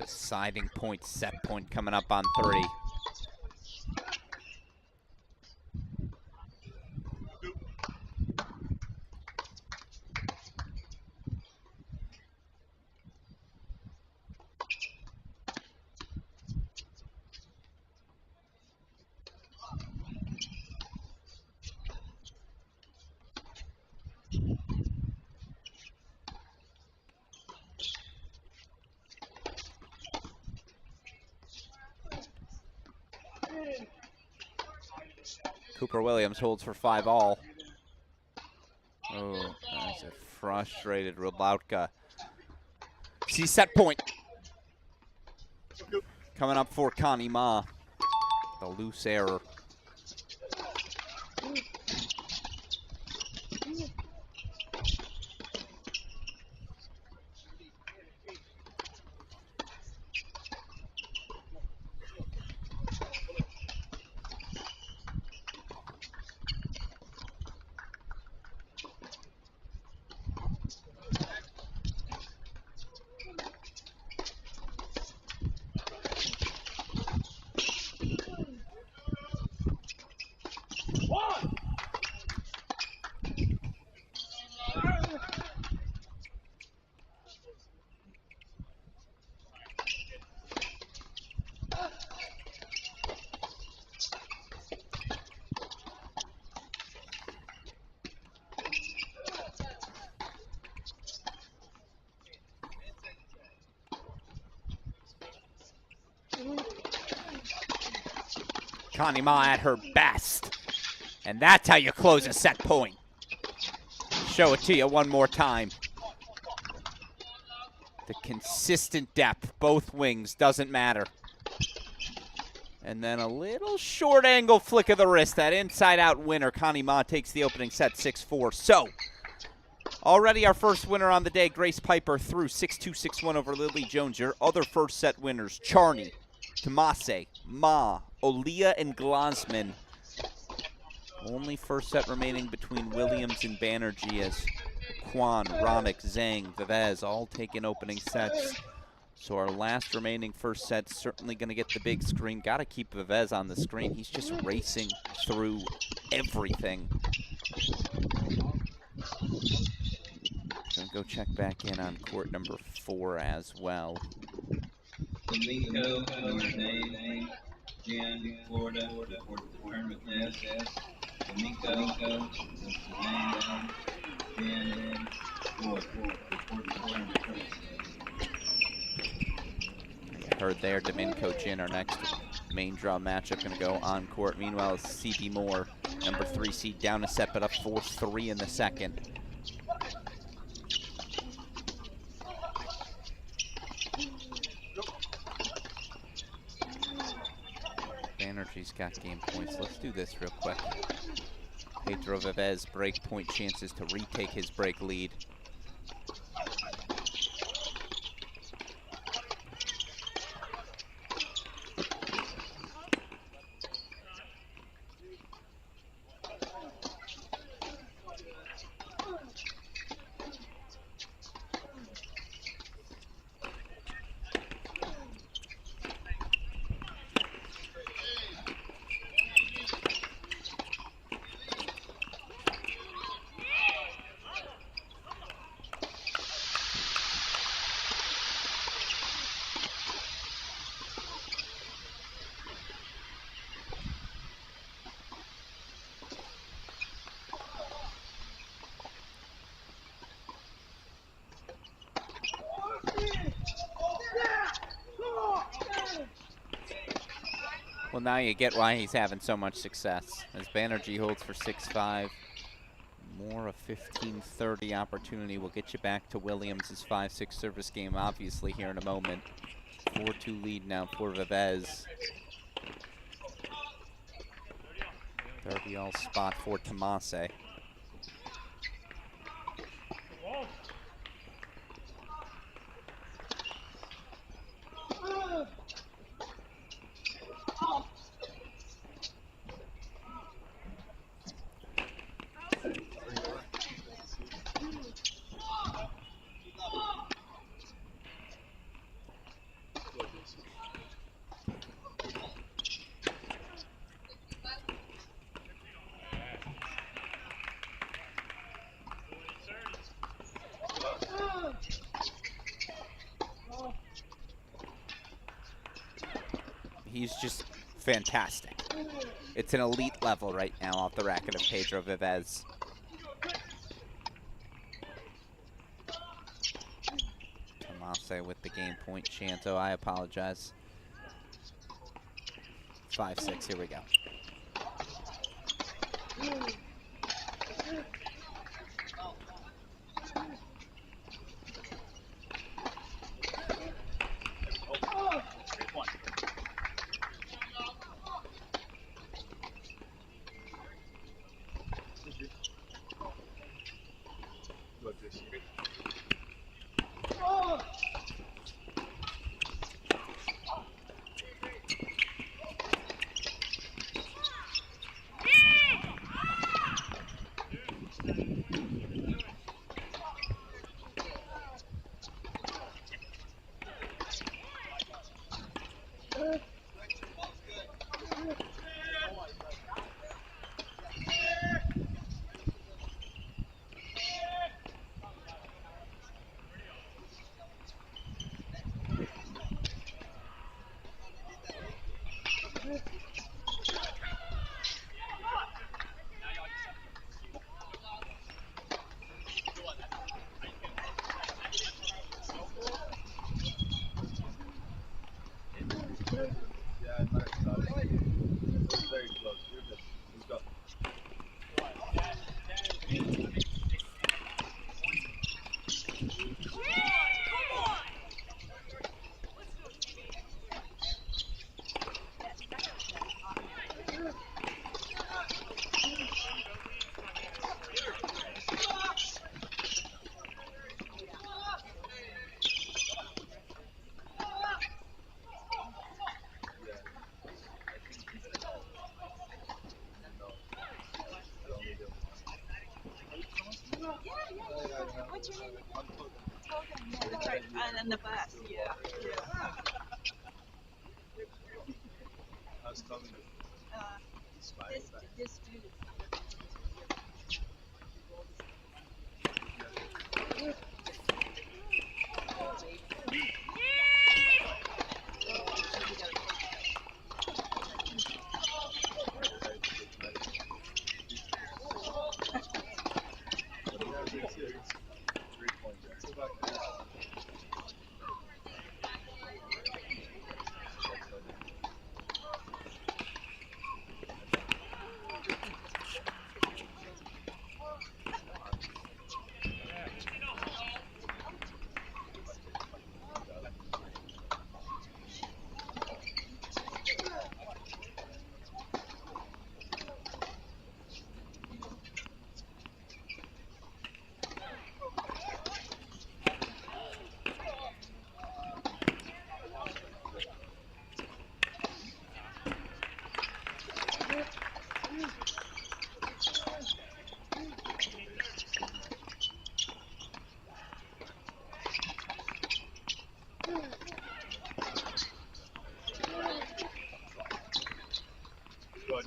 Deciding point, set point coming up on 3. Cooper Williams holds for 5-all. Oh, that's a frustrated Rybautka. See set point. Coming up for Connie Ma. The loose error. Connie Ma at her best. And that's how you close a set point. Show it to you one more time. The consistent depth, both wings, doesn't matter. And then a little short angle flick of the wrist, that inside out winner. Connie Ma takes the opening set 6-4. So, already our first winner on the day, Grace Piper through 6-2, 6-1 over Lily Jones. Your other first set winners, Charney, Tomase, Ma, Olia, and Glasman. Only first set remaining between Williams and Banerjee as Kwan, Ronick, Zhang, Vivez all taking opening sets. So our last remaining first set's certainly going to get the big screen. Got to keep Vivez on the screen. He's just racing through everything. Gonna go check back in on court number 4 as well. Domingo, Zhang, Jan, Florida, for the tournament S. Domingo, Zhang, Jan, Florida, for the tournament Heard there, Domenico Jin, our next main draw matchup, going to go on court. Meanwhile, CB Moore, number 3 seed, down a set, but up 4-3 in the second. Banerjee's got game points. Let's do this real quick. Pedro Vivez, break point chances to retake his break lead. Well, now you get why he's having so much success. As Banerjee holds for 6-5. More a 15-30 opportunity will get you back to Williams' 5-6 service game, obviously, here in a moment. 4-2 lead now for Vivez. 30-all spot for Tomase. He's just fantastic. It's an elite level right now off the racket of Pedro Vivez. Tomase with the game point. Shanto, I apologize. 5-6, here we go. What's your name? That's right, on the bus, yeah. This student.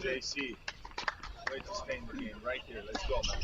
JC, way to stay in the game right here. Let's go, man.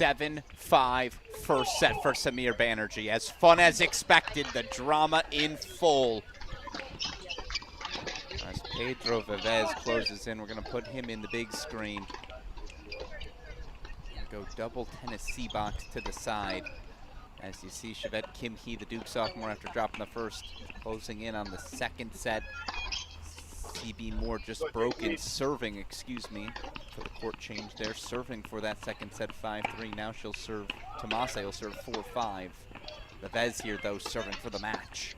7-5 first set for Samir Banerjee. As fun as expected, the drama in full. As Pedro Vivez closes in, we're going to put him in the big screen. Go double Tennessee box to the side. As you see, Chevette Kim Hee, the Duke sophomore, after dropping the first, closing in on the second set. CB Moore just broken, serving, excuse me, for the court change there, serving for that second set, 5-3. Now she'll serve, Tomase will serve 4-5. Vivez here, though, serving for the match.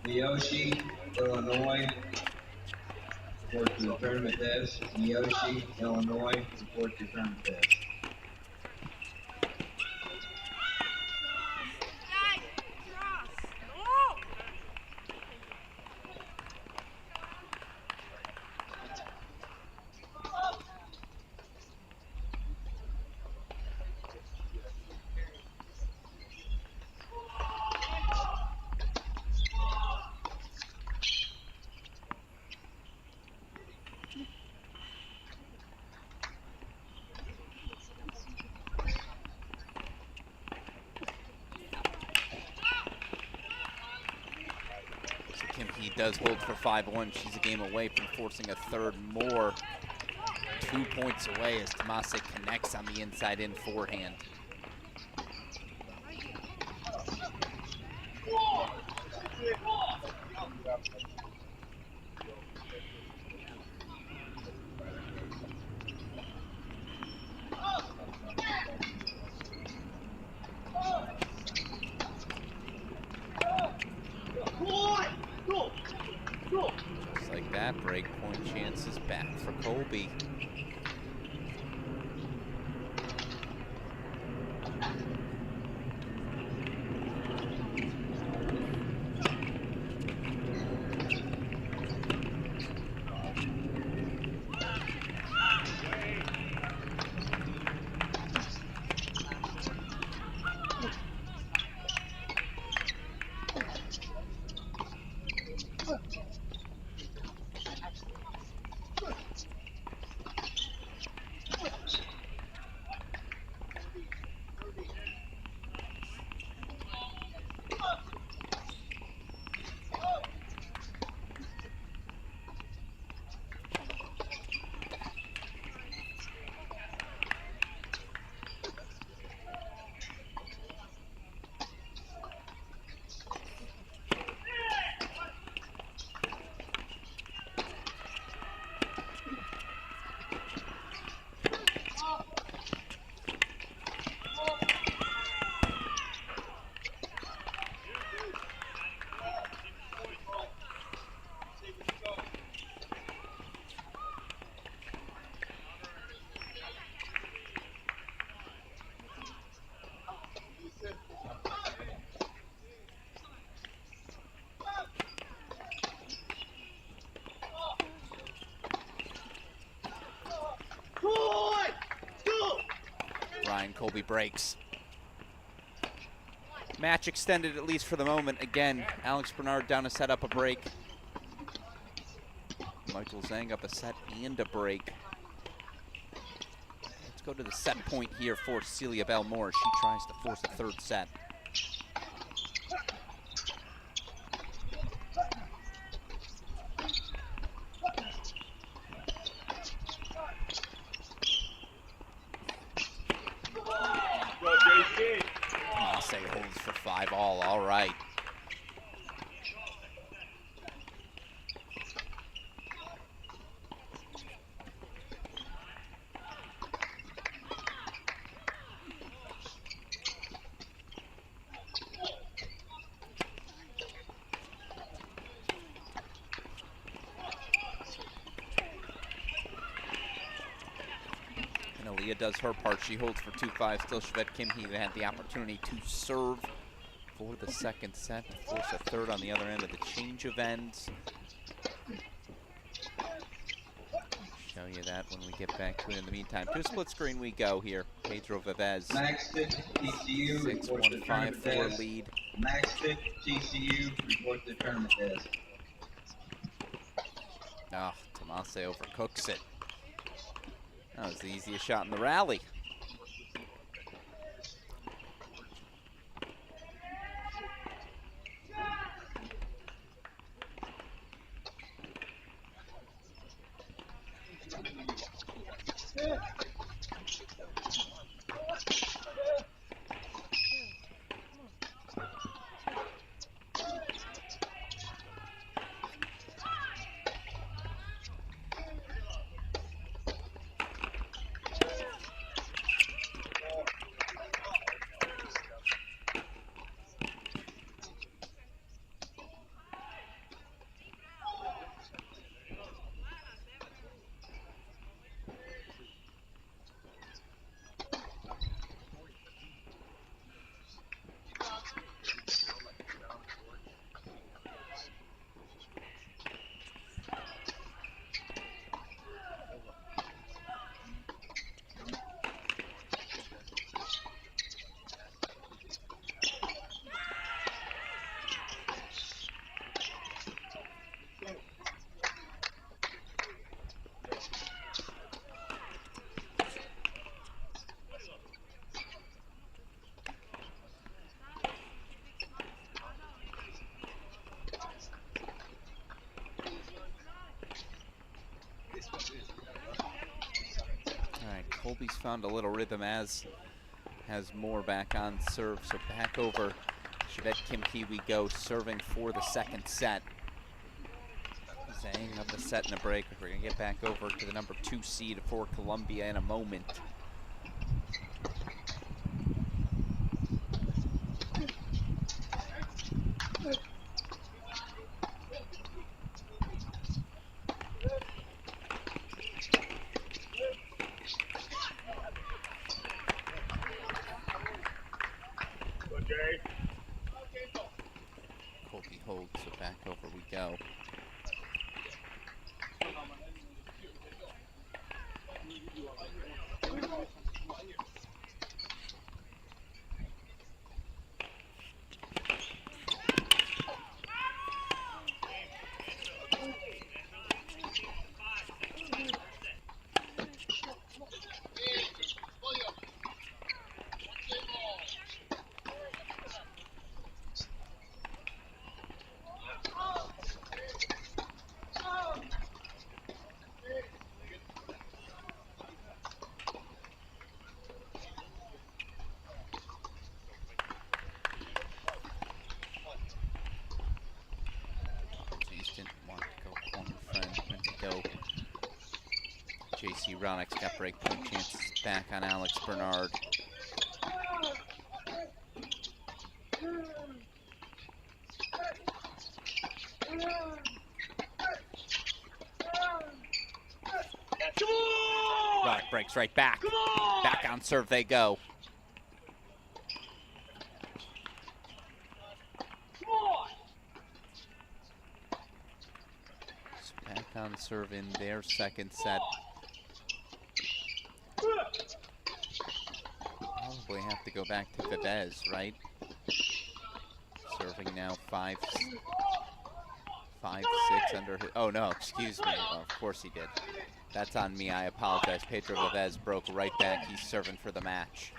Miyoshi, Illinois, report to the tournament desk. Miyoshi, Illinois, report to the tournament desk. He does hold for 5-1. She's a game away from forcing a third more. 2 points away as Tomase connects on the inside-in forehand. Just like that, break point chances back for Colby. Ryan Colby breaks. Match extended, at least for the moment. Again, Alex Bernard down to set up a break. Michael Zhang up a set and a break. Let's go to the set point here for Celia Bell Moore. She tries to force a third set. 5 all right. Leah does her part. She holds for 2-5. Still, Shvet Kimhi had the opportunity to serve for the second set, force a third on the other end of the change of ends. Show you that when we get back to it. In the meantime, to a split screen we go here. Pedro Vivez, 6-1-5-4 lead. Max Fit, TCU, report the tournament desk. Oh, Tomase overcooks it. That was the easiest shot in the rally. Colby's found a little rhythm, as has Moore back on serve. So back over Shvet Kimhi we go, serving for the second set. Zhang of the set in a break. We're going to get back over to the number 2 seed for Columbia in a moment. Colby holds, so back over we go. JC Ronnick's got break point chances back on Alex Bernard. Ronnick breaks right back. Back on serve they go. So back on serve in their second set. Probably have to go back to Vivez, right? Serving now 5-6 under his, oh no, excuse me. Oh, of course he did. That's on me, I apologize. Pedro Vivez broke right back. He's serving for the match.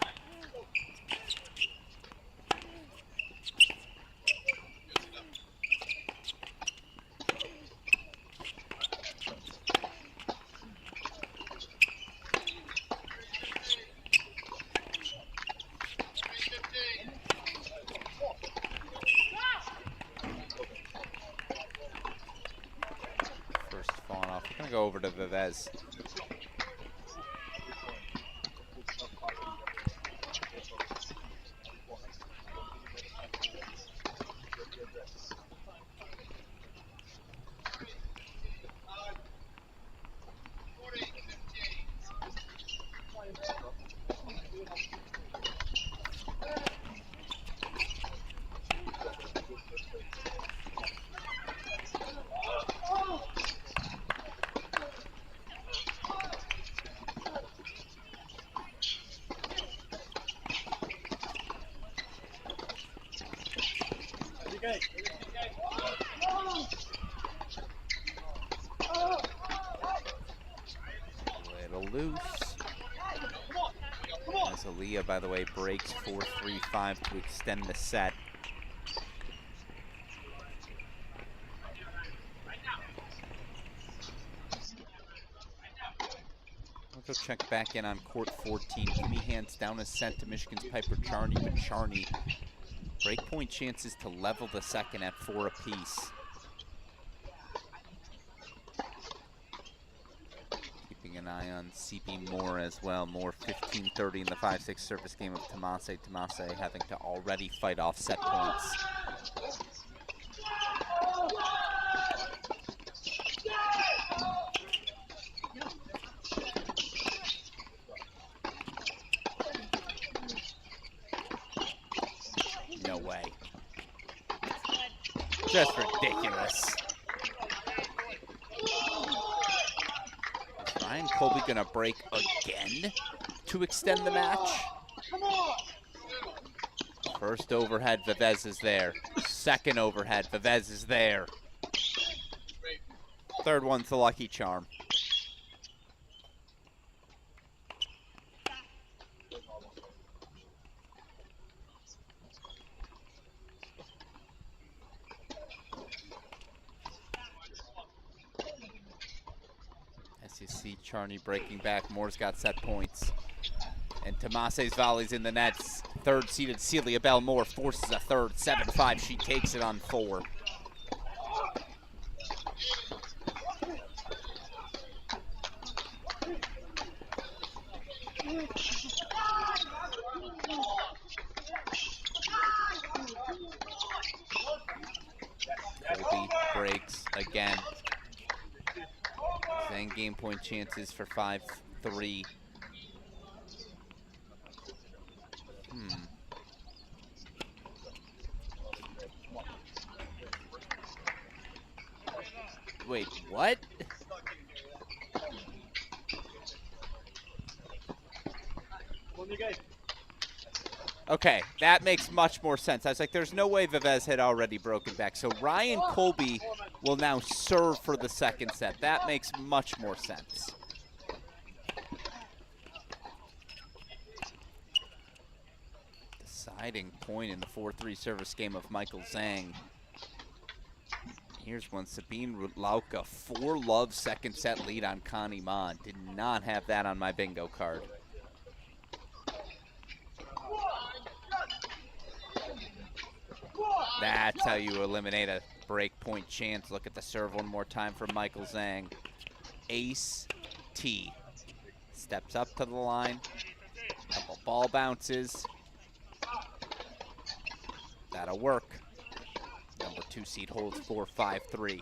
to Vivez. Little loose. As Aaliyah, by the way, breaks 4-3-5 to extend the set. We'll go check back in on court 14. Kimmy hands down a set to Michigan's Piper Charney, but Charney breakpoint chances to level the second at 4 apiece. Keeping an eye on CB Moore as well. Moore 15-30 in the 5-6 service game of Tomase. Tomase having to already fight off set points. No way. Just ridiculous. Is Ryan Colby gonna break again to extend the match? First overhead, Vivez is there. Second overhead, Vivez is there. Third one's the lucky charm. As you see Charney breaking back, Moore's got set points. And Tomase's volley's in the nets. Third-seeded Celia Bell Moore forces a third, 7-5. She takes it on 4. Colby breaks again. Then game point chances for 5-3. Wait, what? Okay, that makes much more sense. I was like, there's no way Vivez had already broken back. So Ryan Colby will now serve for the second set. That makes much more sense. Deciding point in the 4-3 service game of Michael Zhang. Here's one, Sabine Rudlauka, 4-love second set lead on Connie Ma. Did not have that on my bingo card. That's how you eliminate a break point chance. Look at the serve one more time from Michael Zhang. Ace T. Steps up to the line. Couple ball bounces. That'll work. Number 2 seed holds 4-5-3.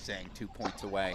Zhang 2 points away.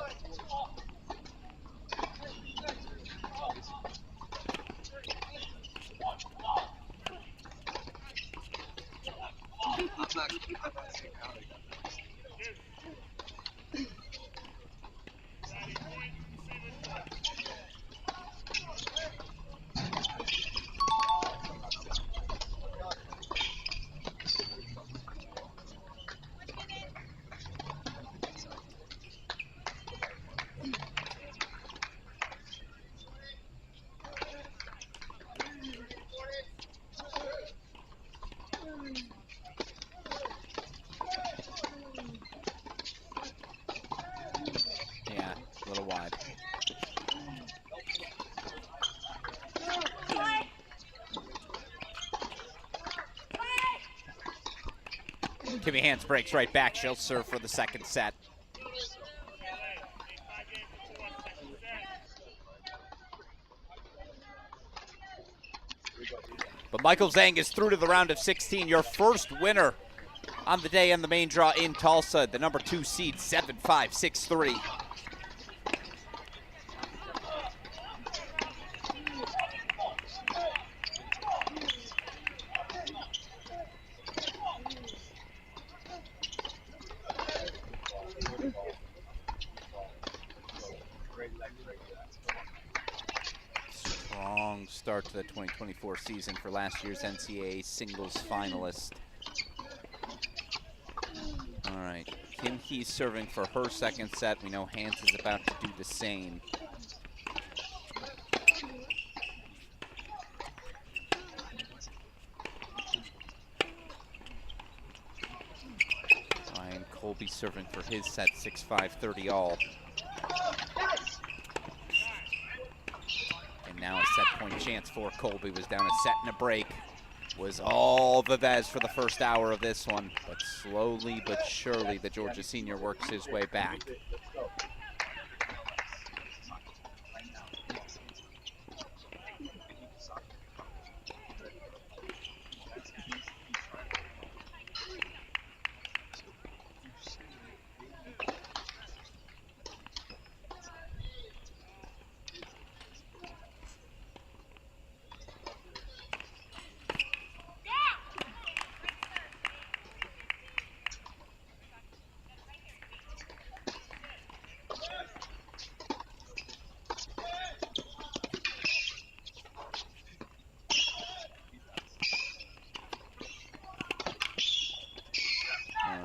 Yeah, a little wide. Kimmy Hans breaks right back. She'll serve for the second set. But Michael Zhang is through to the round of 16. Your first winner on the day on the main draw in Tulsa, the number 2 seed, 7-5-6-3. Strong start to the 2024 season for last year's NCAA singles finalist. All right, Kim He's serving for her second set. We know Hans is about to do the same. Ryan Colby serving for his set, 6-5-30 all. And now a set point chance for Colby. Was down a set and a break. Was all Vivez for the first hour of this one, but slowly but surely the Georgia senior works his way back.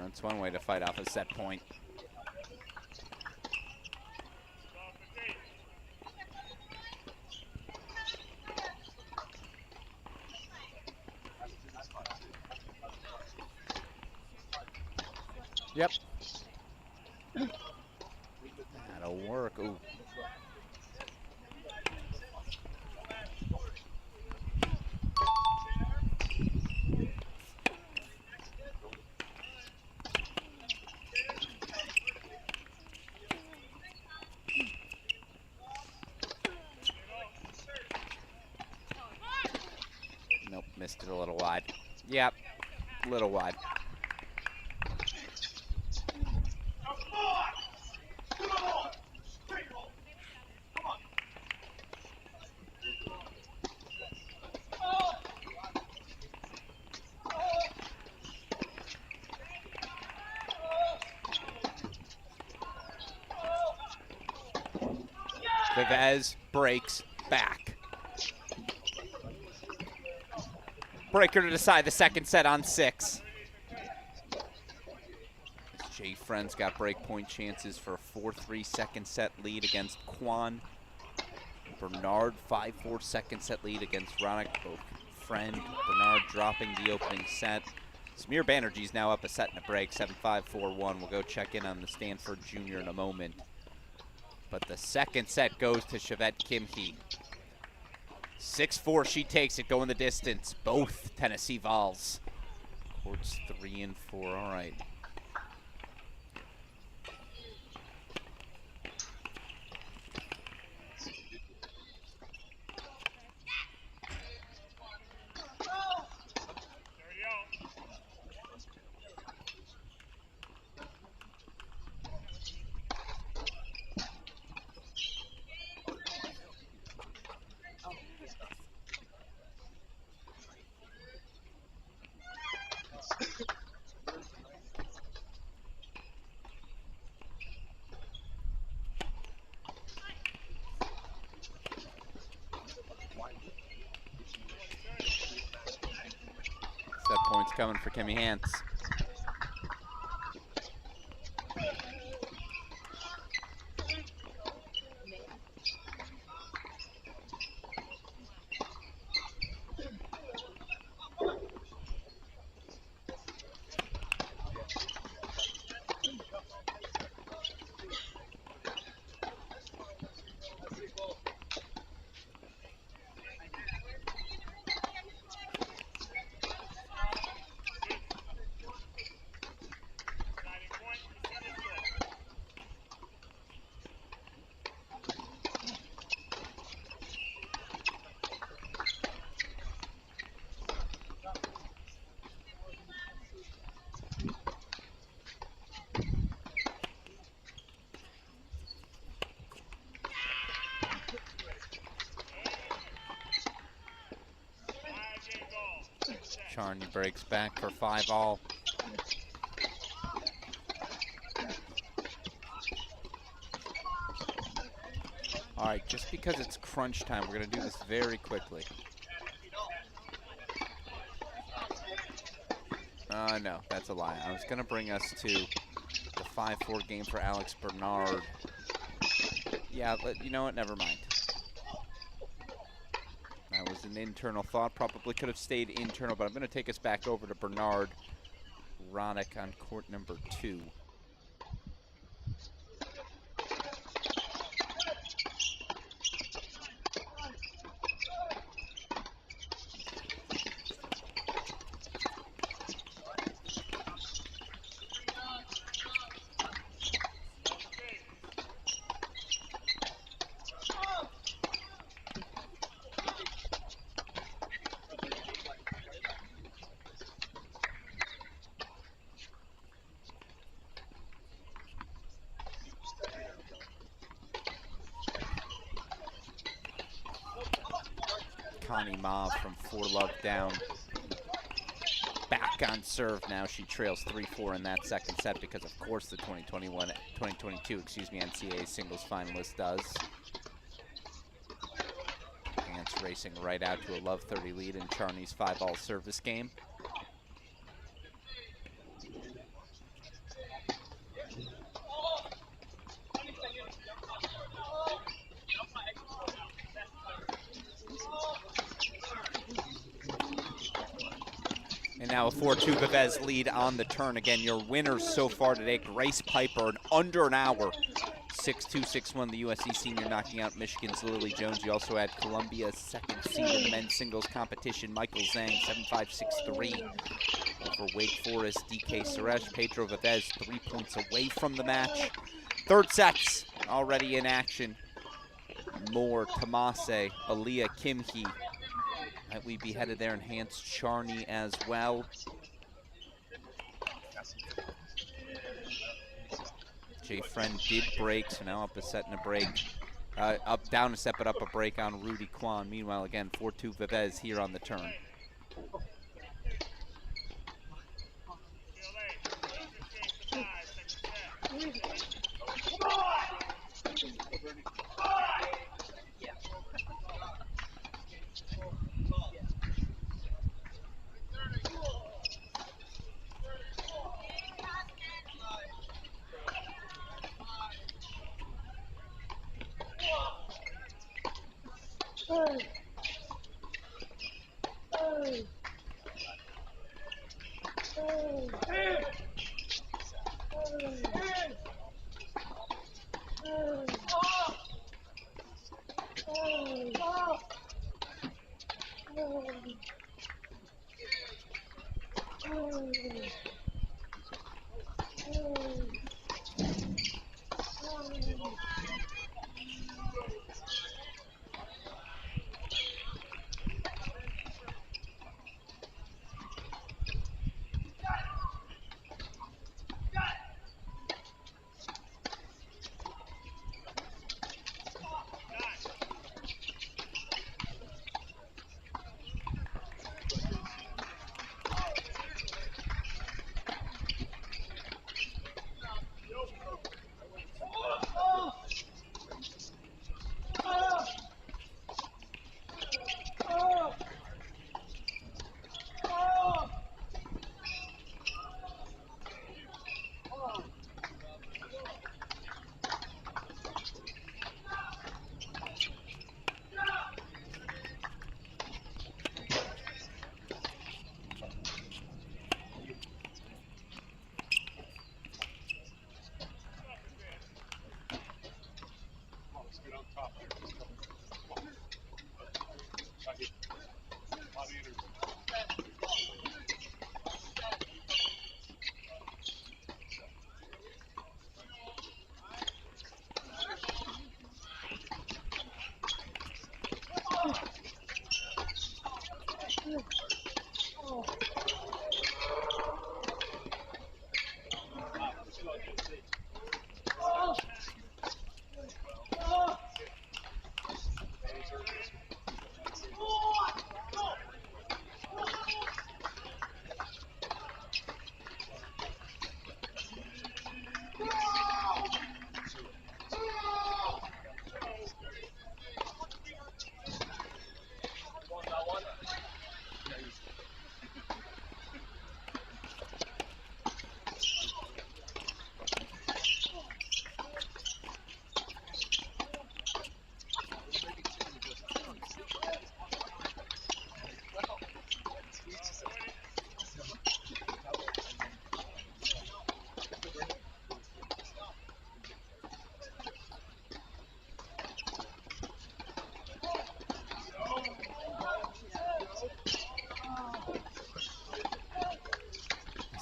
That's one way to fight off a set point. Yep. That'll work. Ooh. Nope, missed it a little wide. Yep, a little wide. Vivez breaks back. Breaker to decide the second set on 6. Jay Friend's got break point chances for a 4-3 second set lead against Quan. Bernard, 5-4 second set lead against Ronick. Both Friend, Bernard dropping the opening set. Samir Banerjee's now up a set and a break, 7-5, 4-1. We'll go check in on the Stanford junior in a moment. But the second set goes to Chevette Kim Hee. 6-4, she takes it, going the distance. Both Tennessee Vols. Courts 3 and 4, all right. coming for Kimmy Hance. Charney breaks back for 5-all. All right, just because it's crunch time, we're going to do this very quickly. No, that's a lie. I was going to bring us to the 5-4 game for Alex Bernard. Yeah, you know what? Never mind. That was an internal thought. Probably could have stayed internal, but I'm going to take us back over to Bernard Roddick on court number 2. Connie Ma from 4-love down. Back on serve now. She trails 3-4 in that second set because, of course, the 2022 NCAA singles finalist does. Hance racing right out to a Love 30 lead in Charney's 5-all service game. And now a 4-2 Vivez lead on the turn. Again, your winners so far today, Grace Piper in under an hour. 6-2, 6-1, the USC senior knocking out Michigan's Lily Jones. You also had Columbia's second seed in the men's singles competition, Michael Zhang, 7-5, 6-3. Over Wake Forest, DK Suresh. Pedro Vivez 3 points away from the match. Third sets already in action. Moore, Tomase, Aaliyah Kimhi. Might we be headed there, and Hance Charney as well. Jay Friend did break, so now up a set and a break. Down a set, but up a break on Rudy Kwan. Meanwhile, again, 4-2 Vivez here on the turn.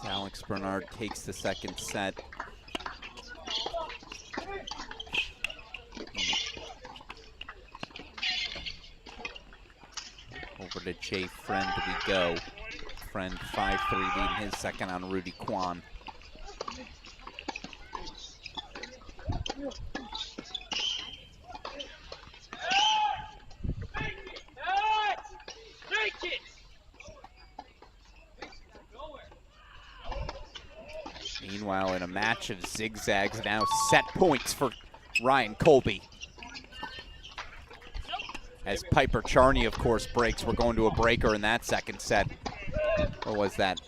Alex Bernard takes the second set. Over to Jay Friend we go. Friend 5-3 leading his second on Rudy Kwan. Meanwhile, in a match of zigzags, now set points for Ryan Colby. As Piper Charney, of course, breaks. We're going to a breaker in that second set. What was that?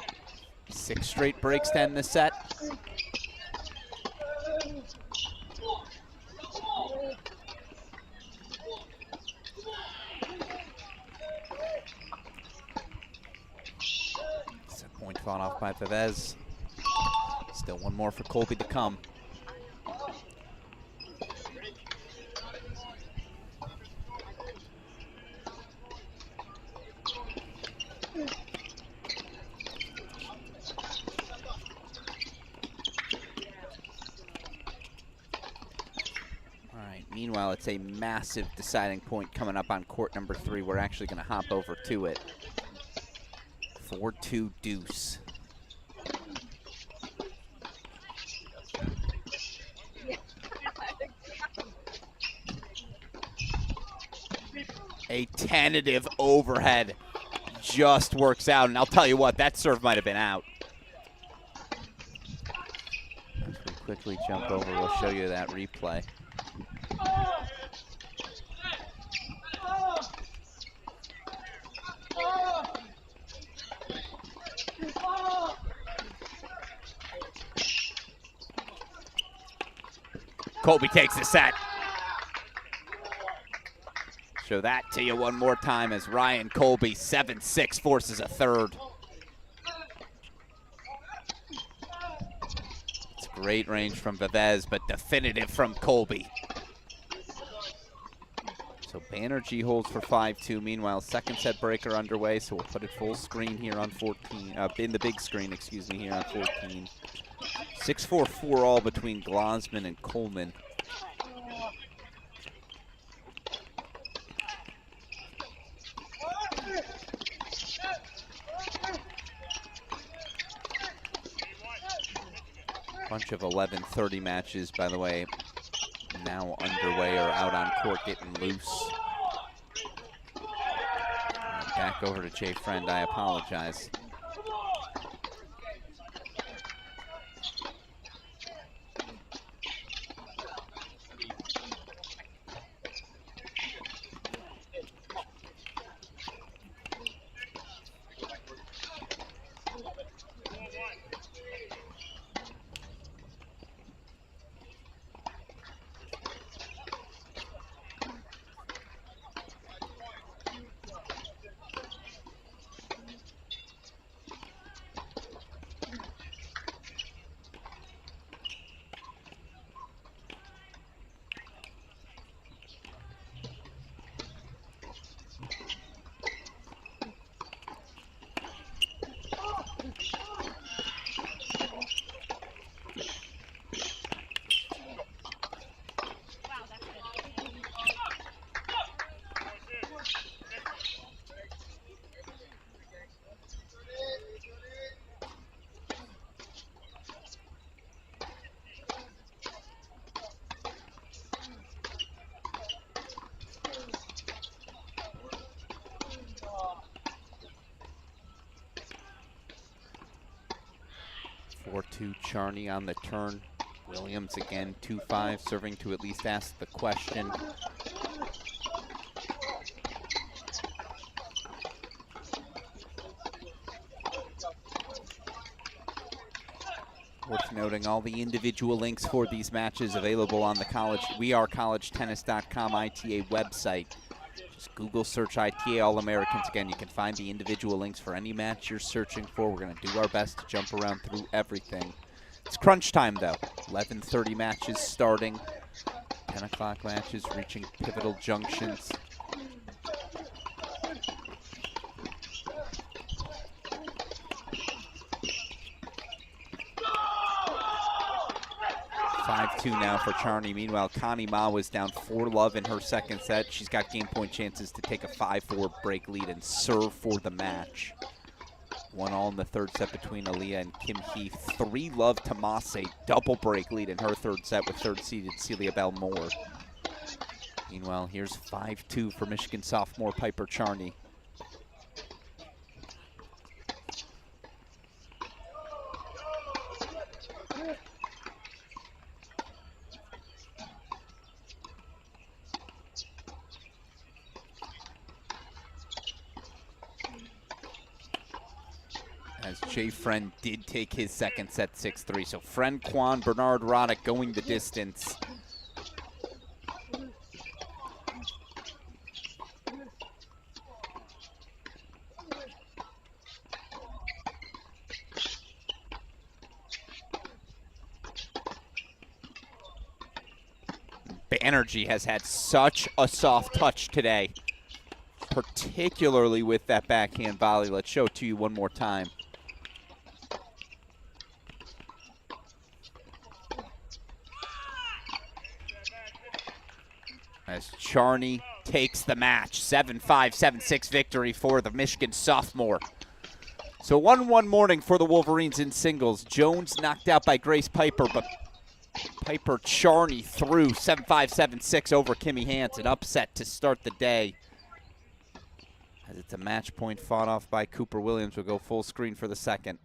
6 straight breaks to end the set? Set point fought off by Vivez. Still one more for Colby to come. All right, meanwhile, it's a massive deciding point coming up on court number 3. We're actually going to hop over to it. 4-2 deuce. A tentative overhead just works out, and I'll tell you what, that serve might have been out. As we quickly jump over, we'll show you that replay. Colby takes the set. Show that to you one more time as Ryan Colby, 7-6, forces a third. It's great range from Vivez, but definitive from Colby. So Banerjee holds for 5-2. Meanwhile, second set breaker underway, so we'll put it full screen here on 14, in the big screen, excuse me, here on 14. 6-4 all between Glosman and Coleman. Bunch of 11:30 matches, by the way, now underway or out on court getting loose. Back over to Jay Friend, I apologize. 5-2 Charney on the turn. Williams again 2-5, serving to at least ask the question. Worth noting, all the individual links for these matches available on the wearecollegetennis.com ITA website. Just Google search ITA All-Americans. Again, you can find the individual links for any match you're searching for. We're going to do our best to jump around through everything. It's crunch time, though. 11:30 matches starting. 10 o'clock matches reaching pivotal junctions. Two now for Charney. Meanwhile, Connie Ma was down 4-love in her second set. She's got game point chances to take a 5-4 break lead and serve for the match. 1-all in the third set between Aaliyah and Kim Hee. 3-love to Masse, double break lead in her third set with third-seeded Celia Bell-Moore. Meanwhile, here's 5-2 for Michigan sophomore Piper Charney. Jay Friend did take his second set 6-3. So Friend, Kwan, Bernard Roddick going the distance. Banerjee has had such a soft touch today, particularly with that backhand volley. Let's show it to you one more time. As Charney takes the match. 7-5, 7-6 victory for the Michigan sophomore. So 1-1 morning for the Wolverines in singles. Jones knocked out by Grace Piper, but Piper Charney through 7-5, 7-6 over Kimmy Hans. An upset to start the day. As it's a match point fought off by Cooper Williams. We'll go full screen for the second.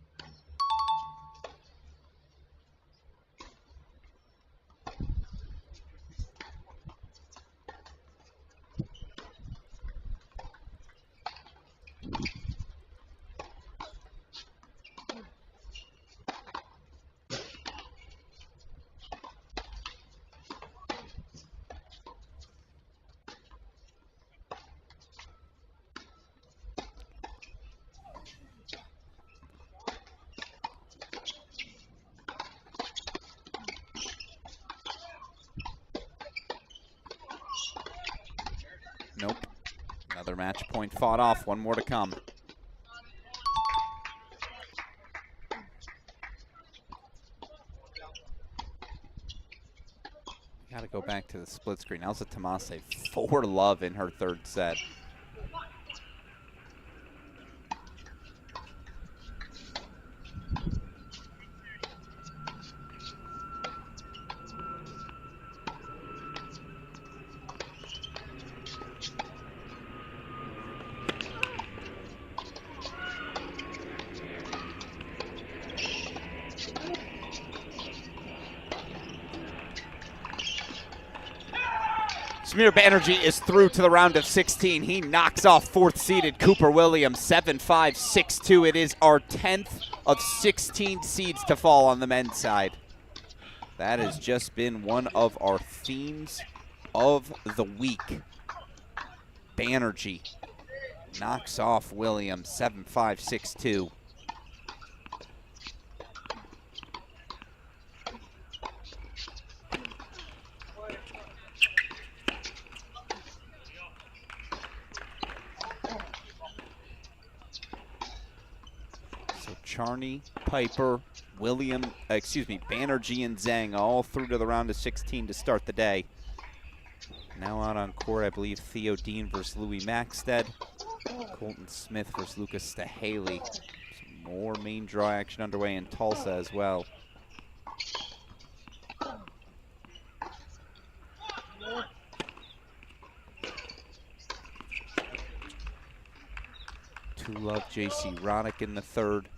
Nope. Another match point fought off. One more to come. Got to go back to the split screen. Elsa Tomase, 4-love in her third set. Samir Banerjee is through to the round of 16. He knocks off fourth-seeded Cooper Williams, 7-5, 6-2. It is our 10th of 16 seeds to fall on the men's side. That has just been one of our themes of the week. Banerjee knocks off Williams, 7-5, 6-2. Charney, Piper, Banerjee and Zhang all through to the round of 16 to start the day. Now out on court, I believe Theo Dean versus Louis Maxted. Colton Smith versus Lucas Stahaley. Some more main draw action underway in Tulsa as well. Two-love JC Roddick in the third.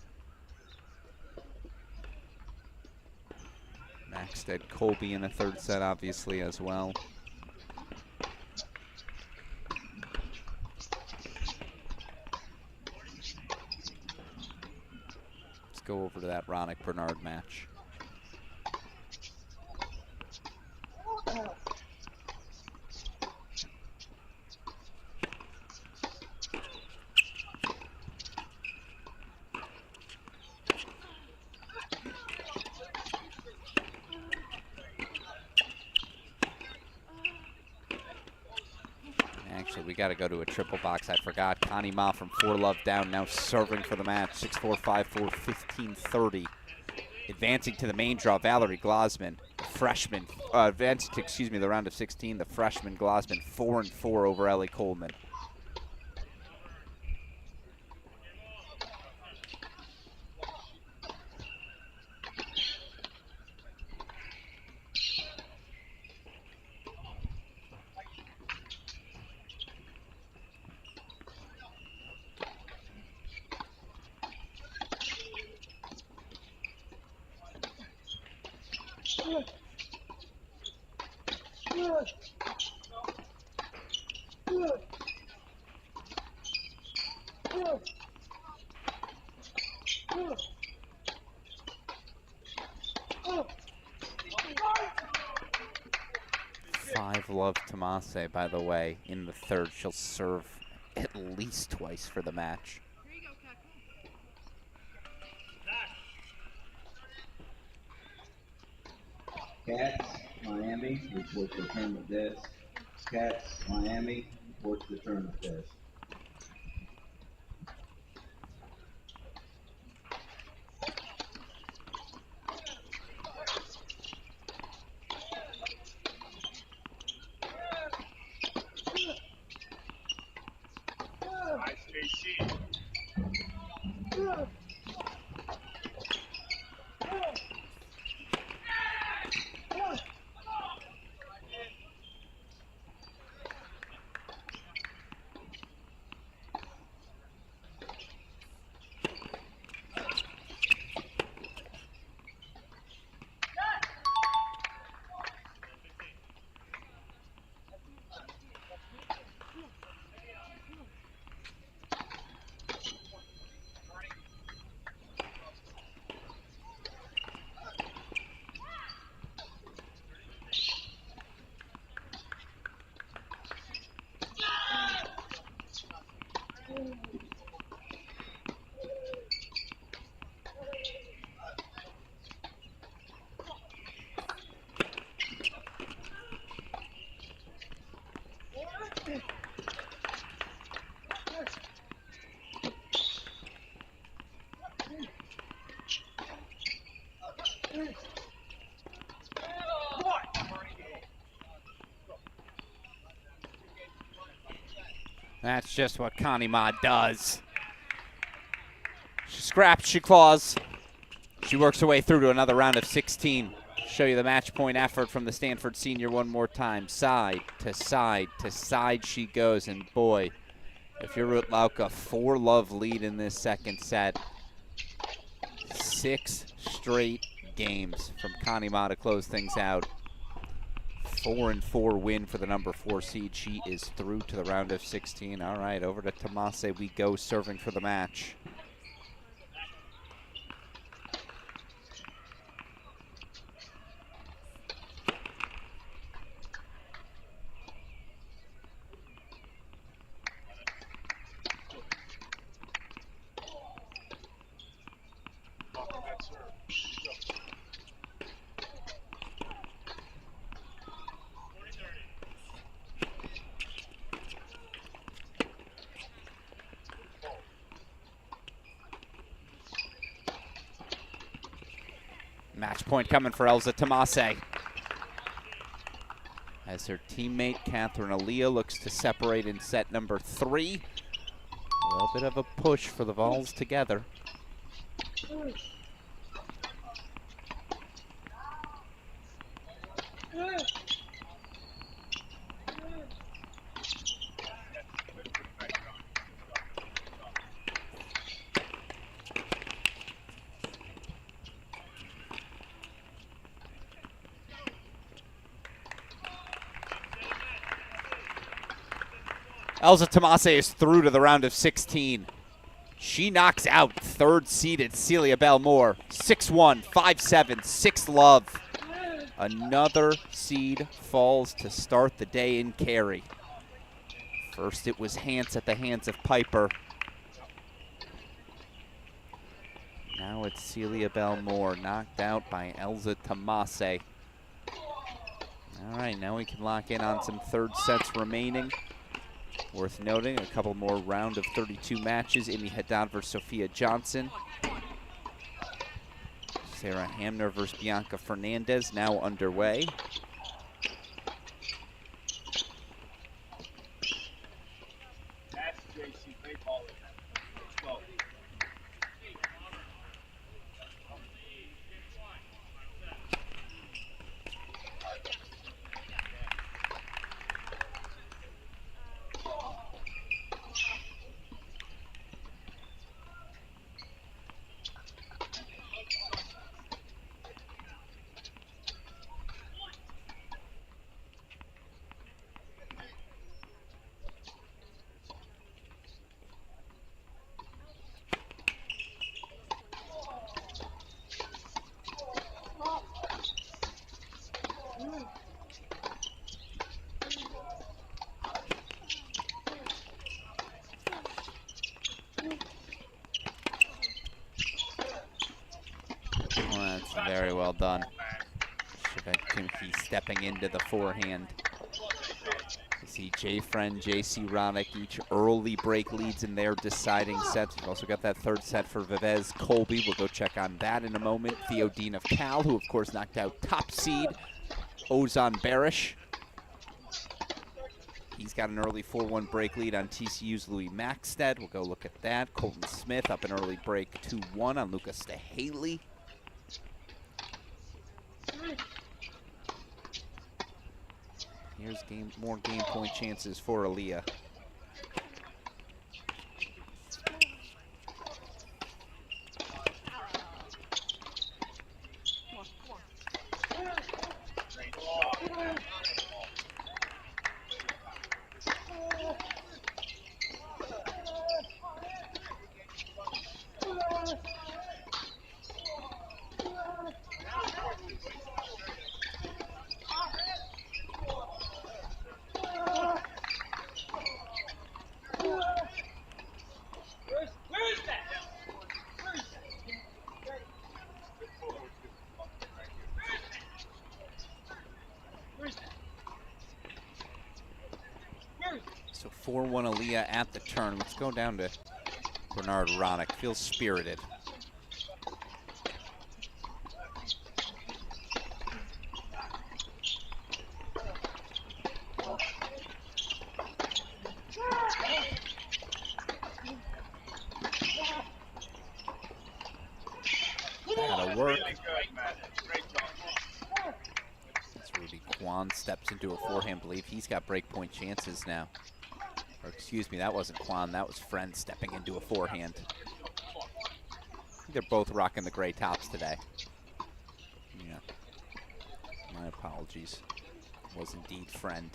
Instead, Colby in a third set, obviously, as well. Let's go over to that Ronick-Bernard match. Actually, we got to go to a triple box. I forgot. Connie Ma from 4-love down, now serving for the match. 6-4, 5-4, 15-30. Advancing to the main draw, Valerie Glosman, the freshman. Advancing to, excuse me, the round of 16, the freshman Glosman, 4-4 over Ellie Coleman. Love Tomase, by the way, in the third. She'll serve at least twice for the match. Cats, Miami, reports the tournament desk. Cats, Miami, reports the tournament desk. That's just what Connie Ma does. She scraps, she claws. She works her way through to another round of 16. Show you the match point effort from the Stanford senior one more time. Side to side to side she goes. And boy, if you're Ruth Lauka, 4-love lead in this second set. 6 straight games from Connie Ma to close things out. 4-4 win for the number 4 seed. She is through to the round of 16. All right, over to Tomase we go, serving for the match. Match point coming for Elza Tomase. As her teammate, Catherine Aaliyah, looks to separate in set number 3. A little bit of a push for the Vols together. Elza Tomase is through to the round of 16. She knocks out third-seeded Celia Belmore. 6-1, 5-7, 6-love. Another seed falls to start the day in Cary. First it was Hance at the hands of Piper. Now it's Celia Belmore, knocked out by Elza Tomase. All right, now we can lock in on some third sets remaining. Worth noting, a couple more round of 32 matches. Amy Haddad versus Sophia Johnson. Sarah Hamner versus Bianca Fernandez now underway. Very well done. Chevette Kimke stepping into the forehand. You see Jay Friend, JC Roddick, each early break leads in their deciding sets. We've also got that third set for Vivez Colby. We'll go check on that in a moment. Theo Dean of Cal, who of course knocked out top seed Ozan Barish. He's got an early 4-1 break lead on TCU's Louis Maxted. We'll go look at that. Colton Smith up an early break 2-1 on Lucas DeHaley. Here's more game point chances for Aaliyah. So 4-1 Aaliyah at the turn. Let's go down to Bernard Roddick. Feels spirited. That'll work. As Rudy Kwan steps into a forehand. Believe he's got break point chances now. Or excuse me, that wasn't Kwan, that was Friend stepping into a forehand. I think they're both rocking the gray tops today. Yeah. My apologies. It was indeed Friend.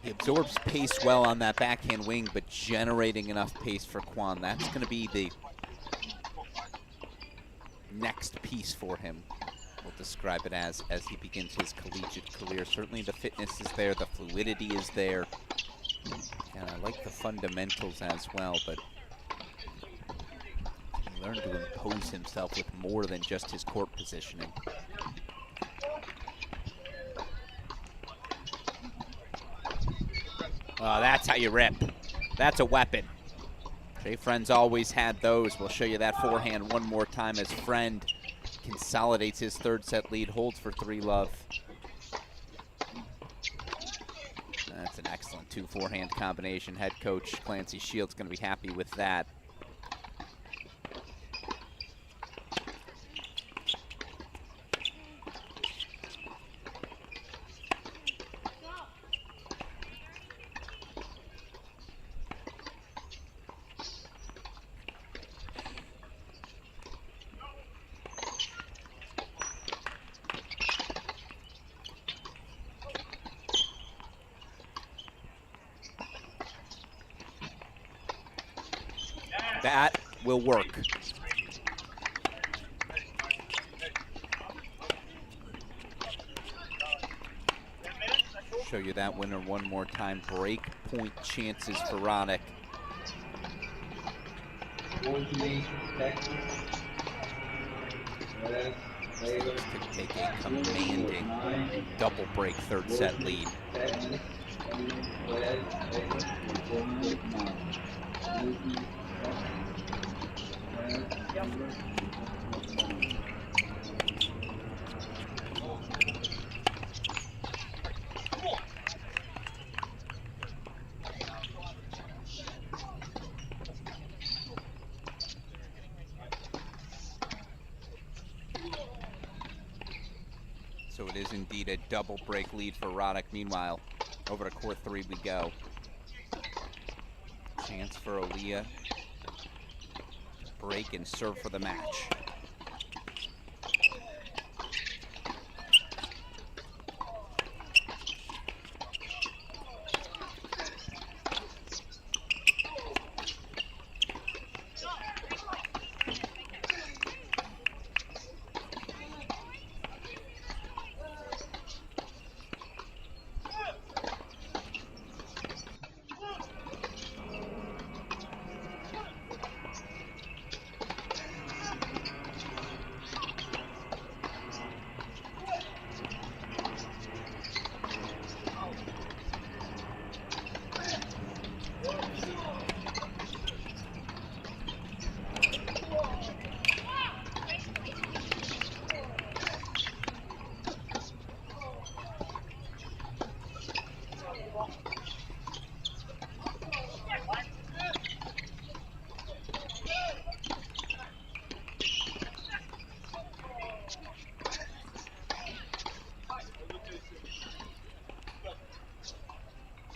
Absorbs pace well on that backhand wing, but generating enough pace for Kwan. That's going to be the next piece for him. We'll describe it as he begins his collegiate career. Certainly the fitness is there, the fluidity is there. And I like the fundamentals as well, but he learned to impose himself with more than just his court positioning. That's how you rip. That's a weapon. Jay Friend's always had those. We'll show you that forehand one more time as Friend consolidates his third set lead, holds for 3-love. That's an excellent 2 forehand combination. Head coach Clancy Shields going to be happy with that. That will work. Show you that winner one more time. Break point chances for Roddick. Could take a commanding double break third set lead. So it is indeed a double break lead for Roddick. Meanwhile, over to court 3 we go. Chance for Aaliyah. Break and serve for the match.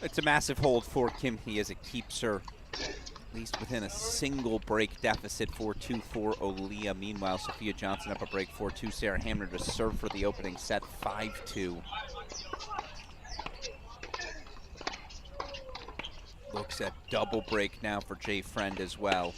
It's a massive hold for Kimhi as it keeps her at least within a single break deficit. 4-2 for Aaliyah. Meanwhile, Sophia Johnson up a break 4-2. Sarah Hamner to serve for the opening set 5-2. Looks at double break now for Jay Friend as well.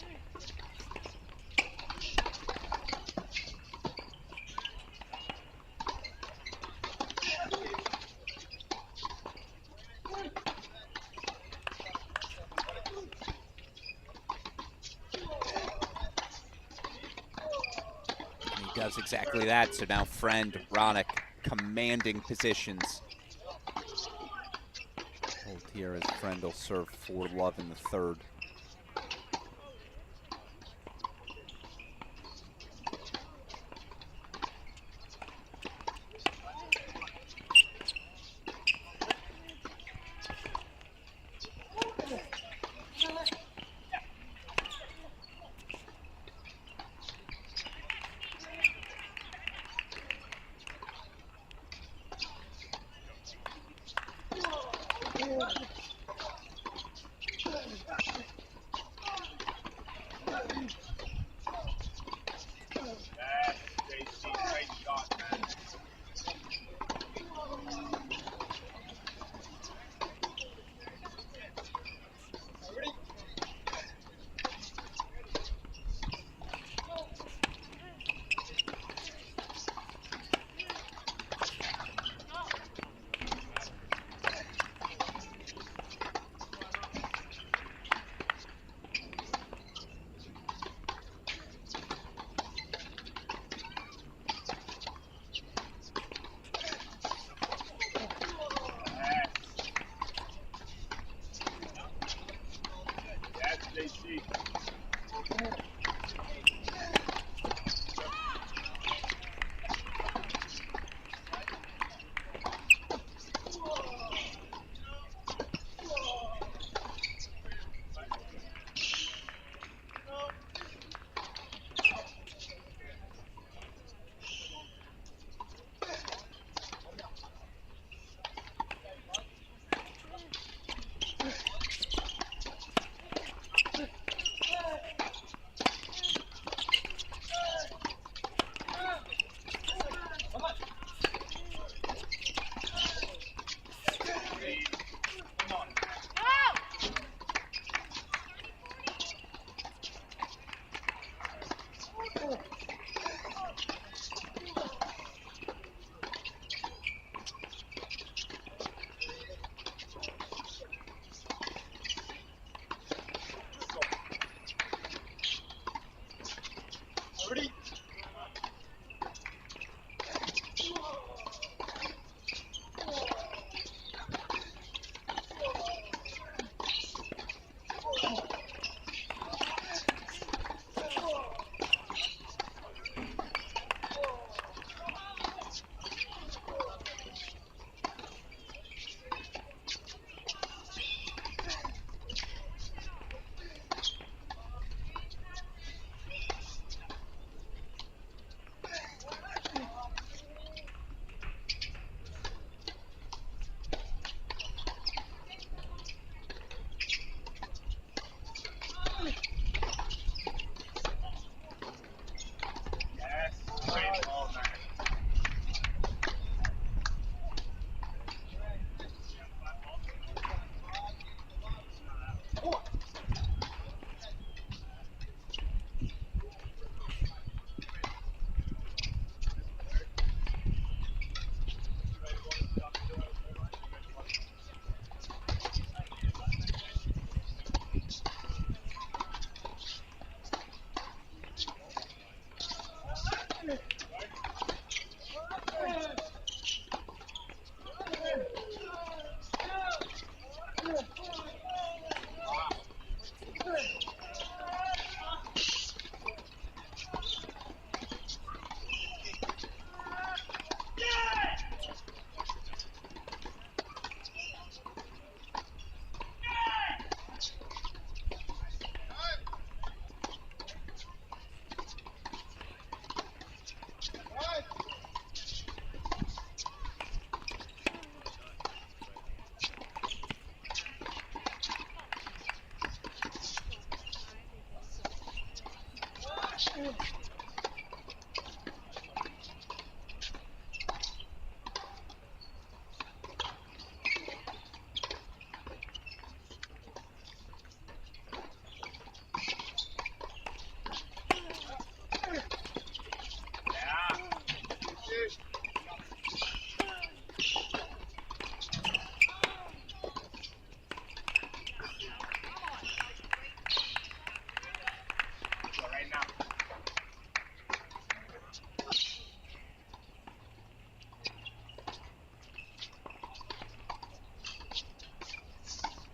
Does exactly that. So now Friend, Roddick, commanding positions. Hold here as Friend will serve for love in the third.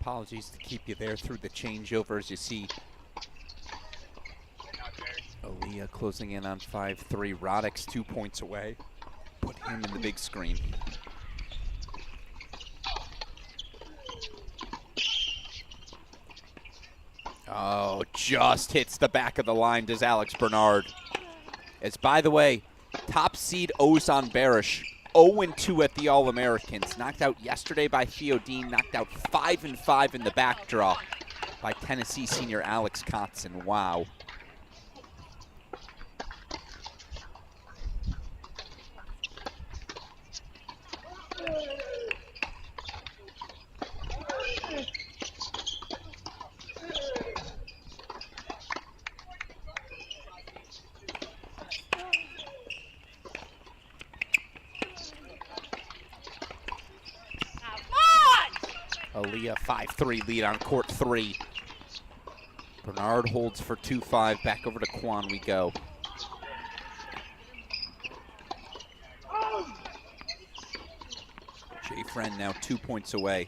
Apologies to keep you there through the changeover as you see Aaliyah closing in on 5-3. Roddick's 2 points away. Put him in the big screen. Oh, just hits the back of the line, does Alex Bernard. As, by the way, top seed Ozan Barish, 0-2 at the All-Americans. Knocked out yesterday by Theo Dean, knocked out 5-5 in the back draw by Tennessee senior Alex Kotzen. Wow. Aaliyah 5-3 lead on court 3. Bernard holds for 2-5. Back over to Quan we go. Jay Friend now 2 points away.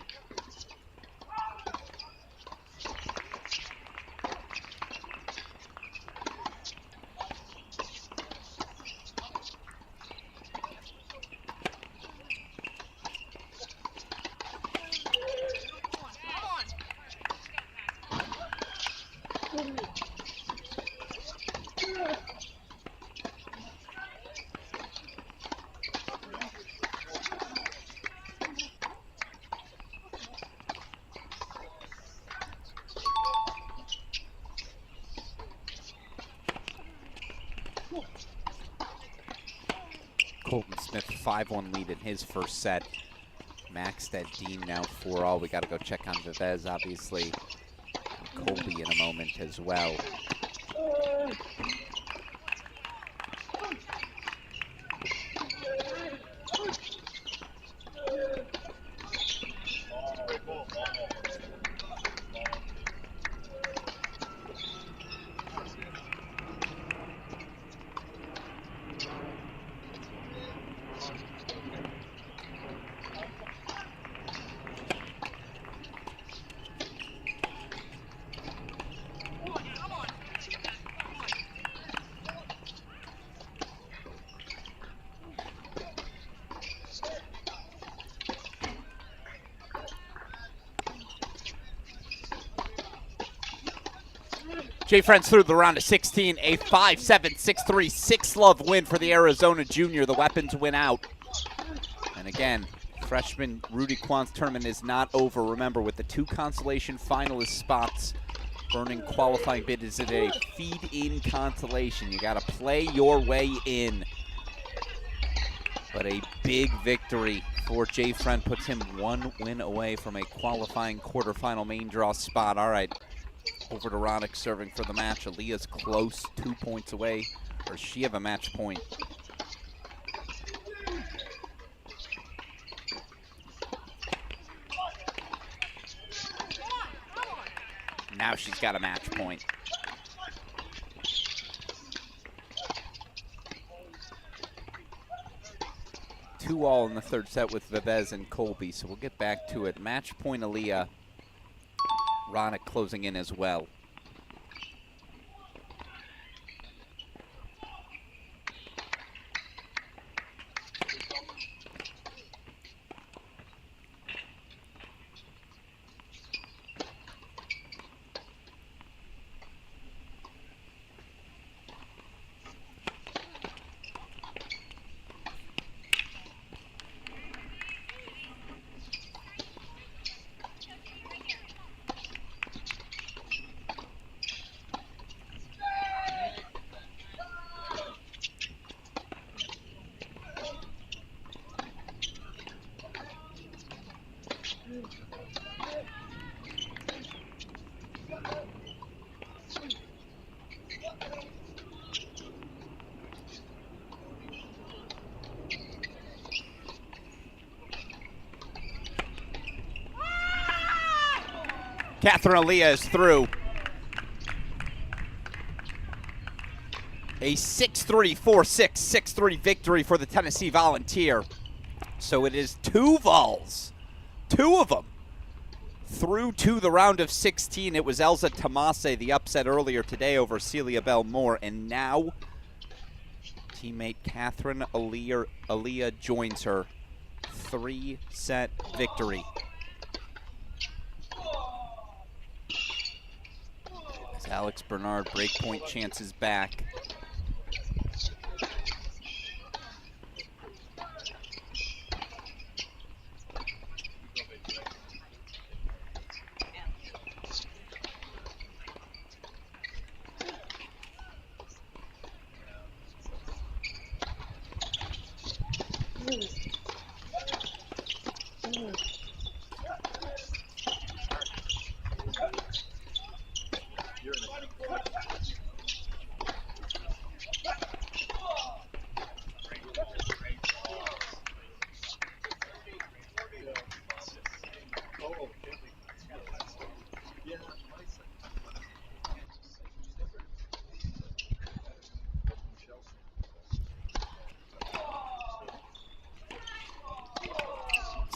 Colton Smith 5-1 lead in his first set. Maxted Dean now 4-all. We got to go check on Vivez, obviously. And Colby in a moment as well. Jay Friends through the round of 16, a 5-7, 6-3, 6-love win for the Arizona junior. The weapons win out. And again, freshman Rudy Kwan's tournament is not over. Remember, with the 2 consolation finalist spots, burning qualifying bid is a feed-in consolation. You got to play your way in. But a big victory for Jay Friend puts him 1 win away from a qualifying quarterfinal main draw spot. All right. Over to Roddick serving for the match. Aaliyah's close, 2 points away. Or does she have a match point? Now she's got a match point. Two all in the third set with Vivez and Colby, so we'll get back to it. Match point Aaliyah. Roddick closing in as well. Catherine Aaliyah is through. A 6-3, 4-6, 6-3 victory for the Tennessee Volunteer. So it is 2 vols, 2 of them. through to the round of 16. It was Elza Tomase, the upset earlier today over Celia Bell Moore, and now teammate Catherine Aaliyah joins her. 3-set victory. As Alex Bernard breakpoint chances back.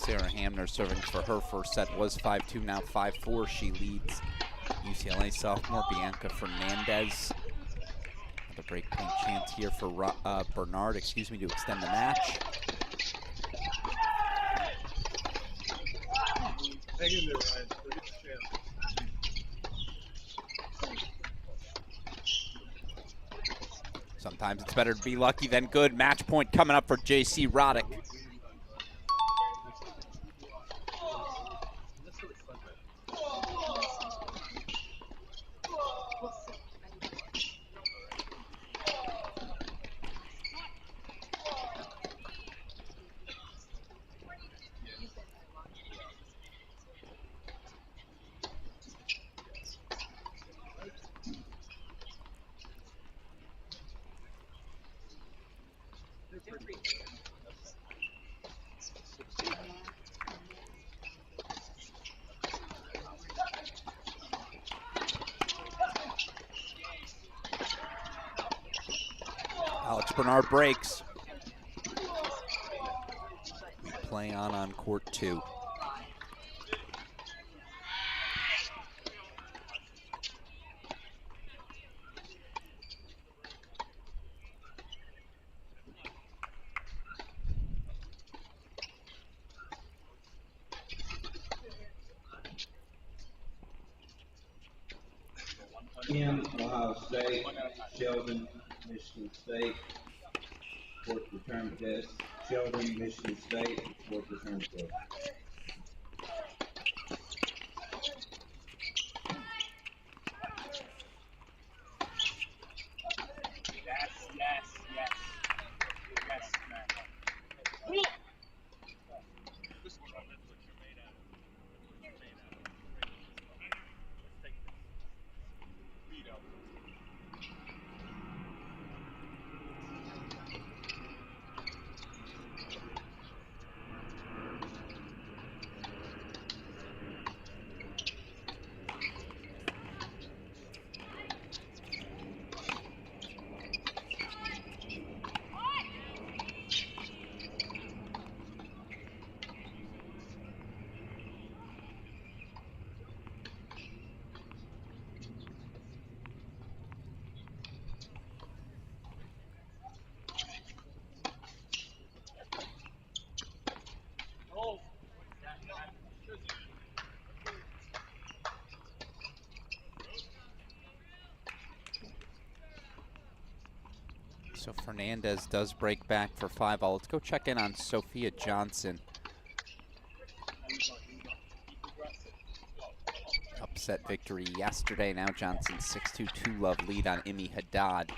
Sarah Hamner serving for her first set was 5-2, now 5-4. She leads UCLA sophomore Bianca Fernandez. The breakpoint chance here for Bernard, to extend the match. Hang in there, Ryan. We'll get the chance. Sometimes it's better to be lucky than good. Match point coming up for JC Roddick. Alex Bernard breaks. We play on court 2. Kim, Ohio State. Sheldon, Michigan State. Fourth return test. Sheldon, Michigan State. Fourth return test. So Fernandez does break back for 5-all. Let's go check in on Sophia Johnson. Upset victory yesterday. Now Johnson's 6-2 2-love lead on Imi Haddad.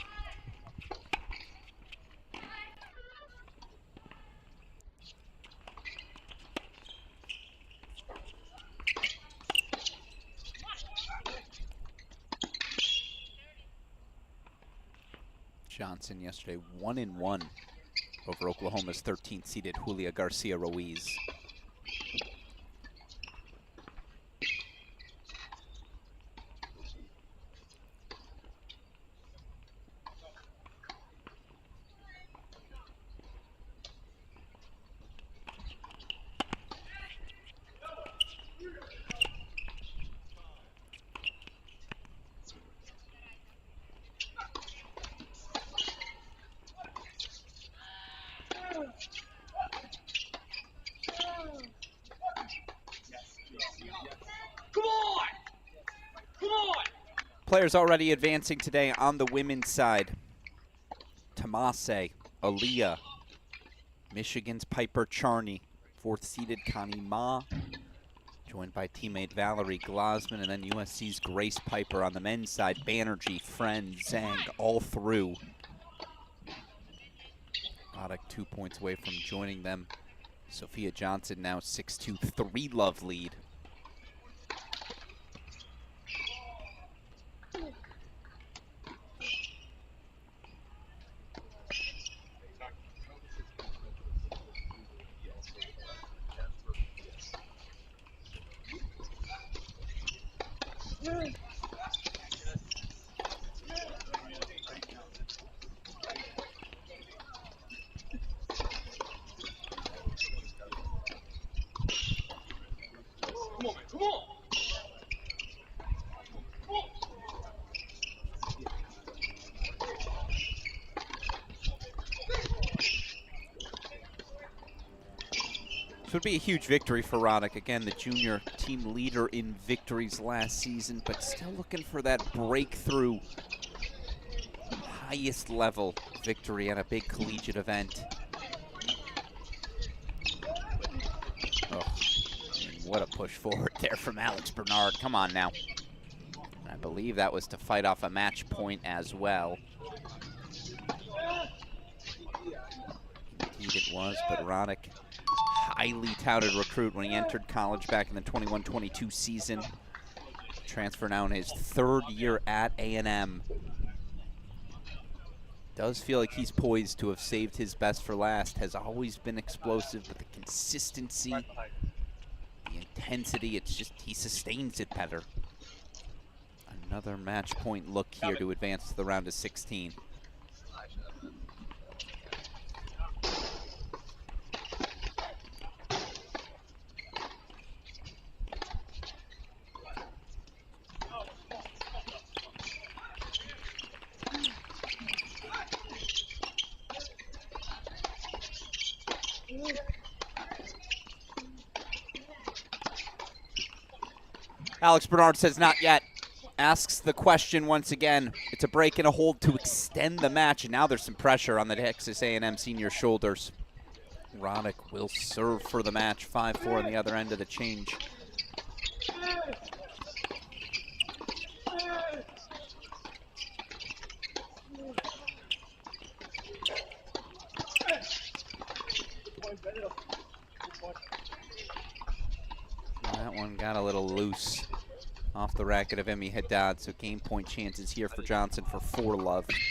Johnson yesterday 1-1 over Oklahoma's 13th seeded Julia Garcia Ruiz. players already advancing today on the women's side. Tomase, Aaliyah, Michigan's Piper Charney, 4th-seeded Connie Ma, joined by teammate Valerie Glasman, and then USC's Grace Piper on the men's side. Banerjee, Friend, Zhang, all through. Roddick 2 points away from joining them. Sophia Johnson now 6-2, 3-love lead. This would be a huge victory for Roddick. Again, the junior team leader in victories last season, but still looking for that breakthrough, highest level victory at a big collegiate event. Oh, what a push forward there from Alex Bernard. Come on now. I believe that was to fight off a match point as well. Indeed it was, but Roddick, highly touted recruit when he entered college back in the 21-22 season. Transfer now in his 3rd year at A&M. Does feel like he's poised to have saved his best for last. Has always been explosive, but the consistency, the intensity, it's just, he sustains it better. Another match point look here to advance to the round of 16. Alex Bernard says not yet. Asks the question once again. It's a break and a hold to extend the match, and now there's some pressure on the Texas A&M senior shoulders. Roddick will serve for the match. 5-4 on the other end of the change. That one got a little loose off the racket of Emmy Haddad, so game point chances here for Johnson for 4-love. Here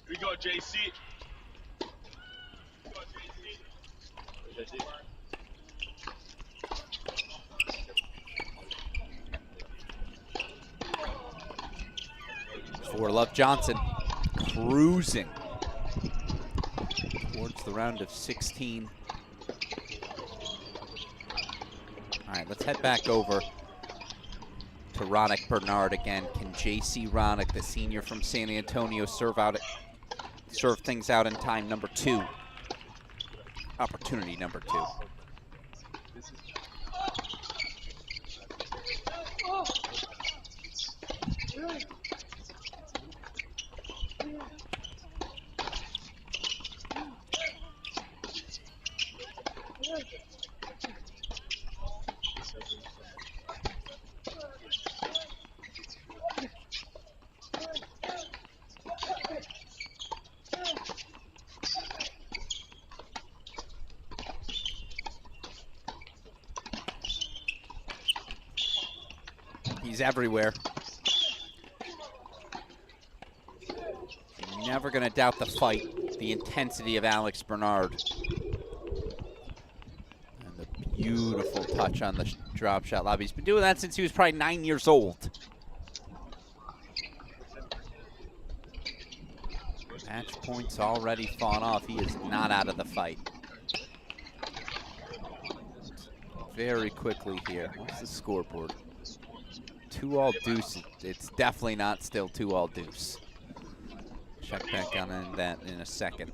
we go, JC. Love Johnson cruising towards the round of 16. All right, let's head back over to Roddick Bernard again. Can JC Roddick, the senior from San Antonio, serve things out in time number 2? Opportunity number 2. He's everywhere. Never going to doubt the fight, the intensity of Alex Bernard. And the beautiful touch on the drop shot lob. He's been doing that since he was probably 9 years old. Match points already fought off. He is not out of the fight. Very quickly here. What's the scoreboard? 2-all deuce. It's definitely not still 2-all deuce. Check back on that in a second.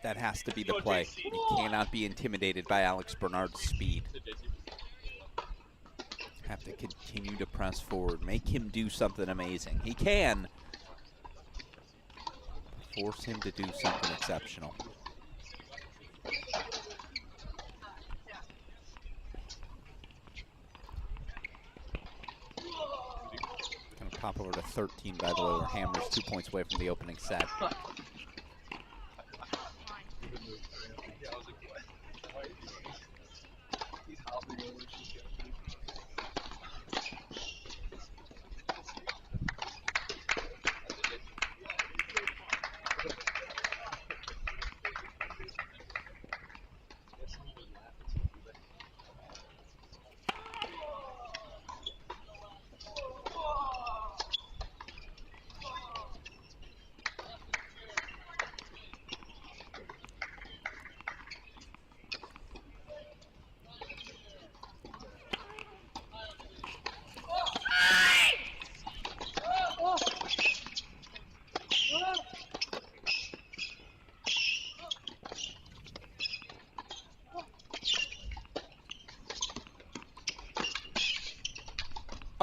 That has to be the play. He cannot be intimidated by Alex Bernard's speed. Have to continue to press forward. Make him do something amazing. He can. Force him to do something exceptional. Going to pop over to 13, by the way, where Hammer's 2 points away from the opening set.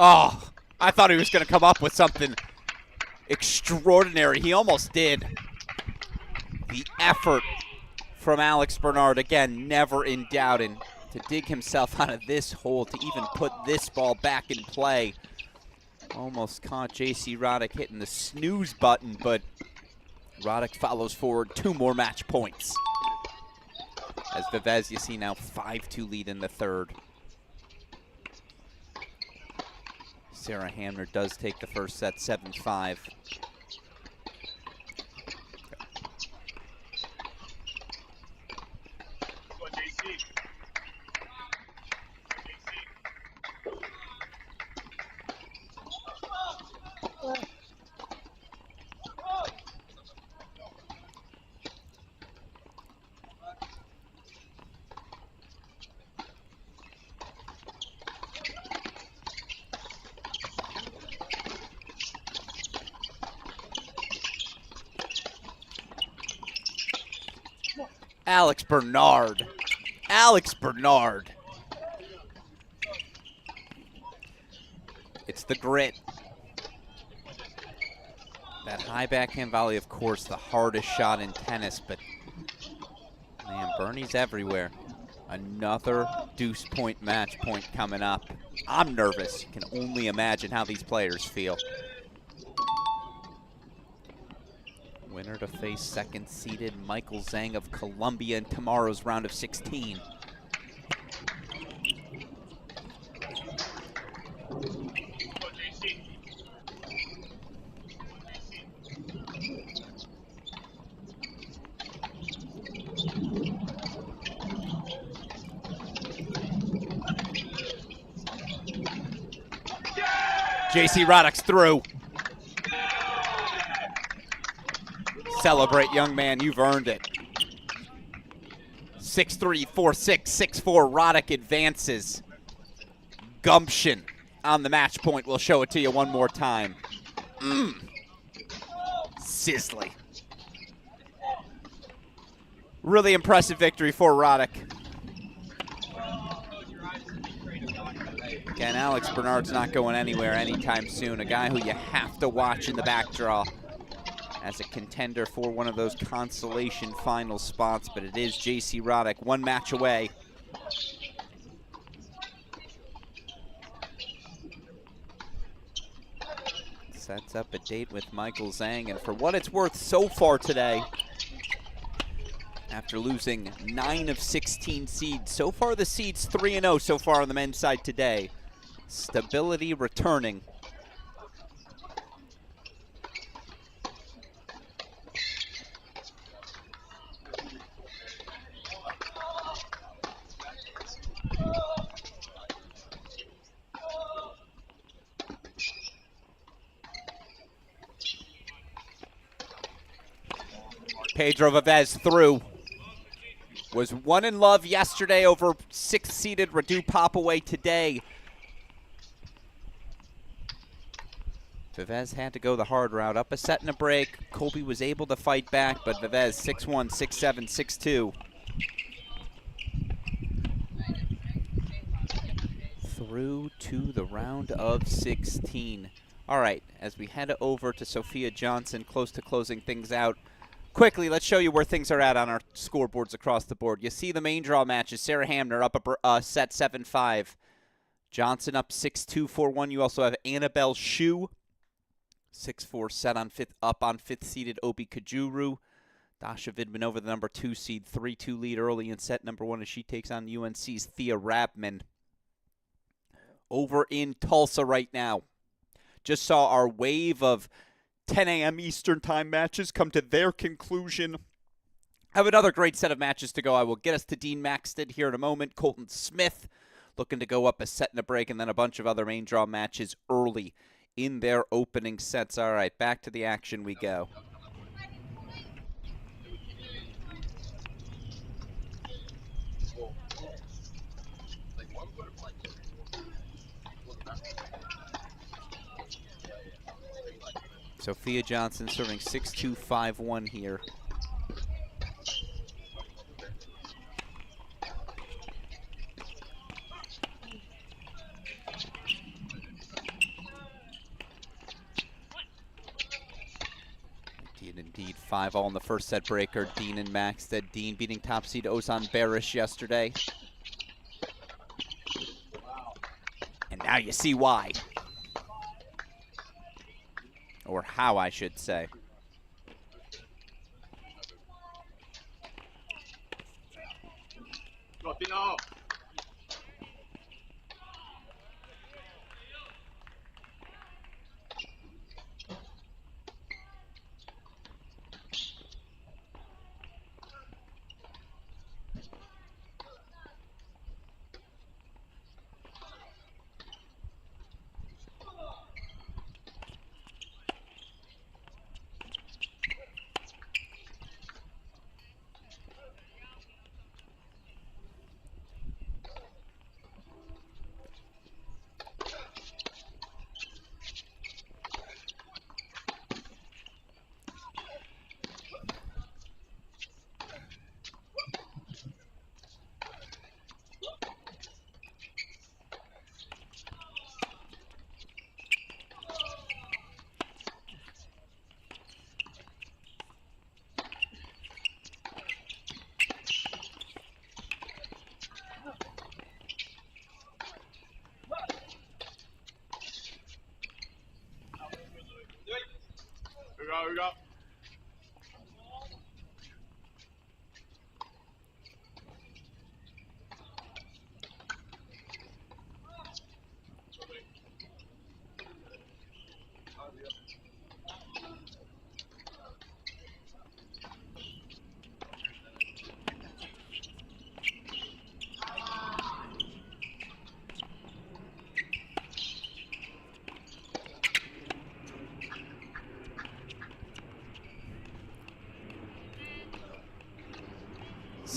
Oh, I thought he was going to come up with something extraordinary. He almost did. The effort from Alex Bernard, again, never in doubt, and to dig himself out of this hole, to even put this ball back in play. Almost caught J.C. Roddick hitting the snooze button, but Roddick follows forward 2 more match points. As Vivez, you see now 5-2 lead in the third. Sarah Hamner does take the first set, 7-5. Alex Bernard. Alex Bernard. It's the grit. That high backhand volley, of course, the hardest shot in tennis, but man, Bernie's everywhere. Another deuce point match point coming up. I'm nervous. Can only imagine how these players feel. Winner to face second-seeded Michael Zhang of Colombia in tomorrow's round of 16. J.C. Roddick's through. Celebrate, young man. You've earned it. 6-3, 4-6, 6-4. Roddick advances. Gumption on the match point. We'll show it to you one more time. Sizzly. Really impressive victory for Roddick. Again, Alex Bernard's not going anywhere anytime soon. A guy who you have to watch in the back draw as a contender for one of those consolation final spots, but it is J.C. Roddick, one match away. Sets up a date with Michael Zhang, and for what it's worth so far today, after losing 9 of 16 seeds, so far the seeds 3-0 so far on the men's side today. Stability returning. Pedro Vivez through. Was one in love yesterday over 6th-seeded Radu Popaway today. Vivez had to go the hard route. Up a set and a break. Colby was able to fight back, but Vivez 6-1, 6-7, 6-2. Through to the round of 16. All right, as we head over to Sophia Johnson, close to closing things out. Quickly, let's show you where things are at on our scoreboards across the board. You see the main draw matches. Sarah Hamner up a set 7-5. Johnson up 6-2, 4-1. You also have Annabelle Shu, 6-4 set on up on 5th-seeded Obi Kajuru. Dasha Vidman over the number 2 seed, 3-2 lead early in set number 1 as she takes on UNC's Thea Rabman. Over in Tulsa right now. Just saw our wave of 10 a.m. Eastern time matches come to their conclusion. I have another great set of matches to go. I will get us to Dean Maxted here in a moment. Colton Smith looking to go up a set and a break, and then a bunch of other main draw matches early in their opening sets. All right, back to the action we go. Sophia Johnson serving 6-2, 5-1 here. Indeed, 5-all in the first set breaker. Dean and Maxted. Dean beating top seed Ozan Barish yesterday. And now you see why. Or how, I should say. Here we go.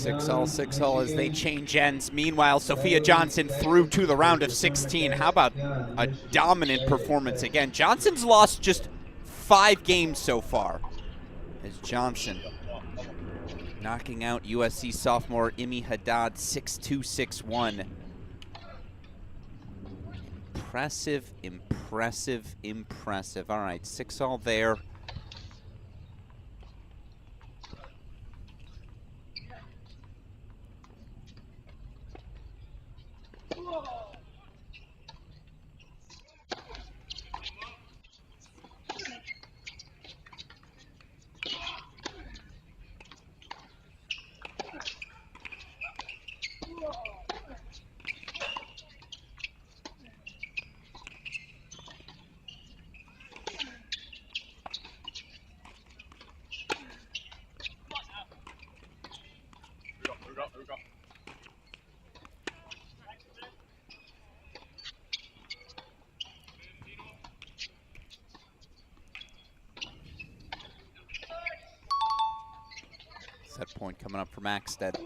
6 all as they change ends. Meanwhile, Sophia Johnson through to the round of 16. How about a dominant performance again? Johnson's lost just 5 games so far. As Johnson knocking out USC sophomore Imi Haddad 6-2, 6-1. Impressive, impressive, impressive. All right, 6 all there. Set point coming up for Maxted.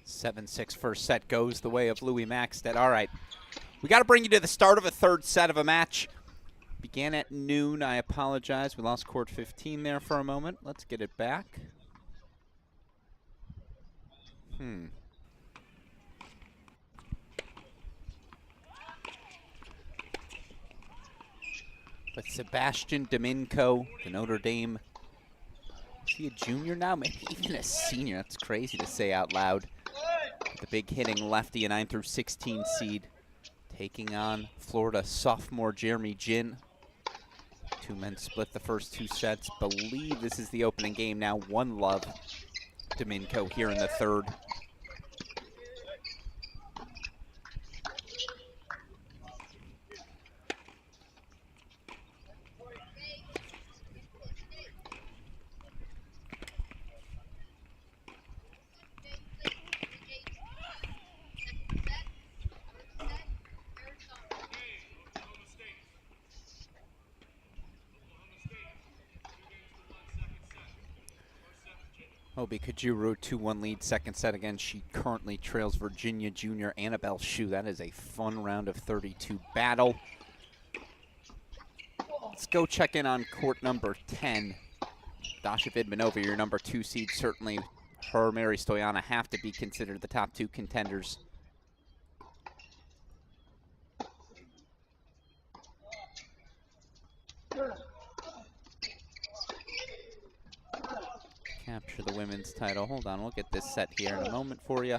Seven, 6 first set goes the way of Louis Maxted. All right, we got to bring you to the start of a third set of a match. Began at noon. I apologize. We lost court 15 there for a moment. Let's get it back. But Sebastian Domingo, the Notre Dame. Is he a junior now? Maybe even a senior. That's crazy to say out loud. The big hitting lefty, a 9 through 16 seed, taking on Florida sophomore Jeremy Jin. 2 men split the first 2 sets. Believe this is the opening game now. 1-love Domingo here in the third. Obi Kajuru, 2-1 lead, second set again. She currently trails Virginia junior Annabelle Shu. That is a fun round of 32 battle. Let's go check in on court number 10. Dasha Vidmanova, your number 2 seed. Certainly her, Mary Stoyana, have to be considered the top 2 contenders. Capture the women's title. Hold on, we'll get this set here in a moment for you.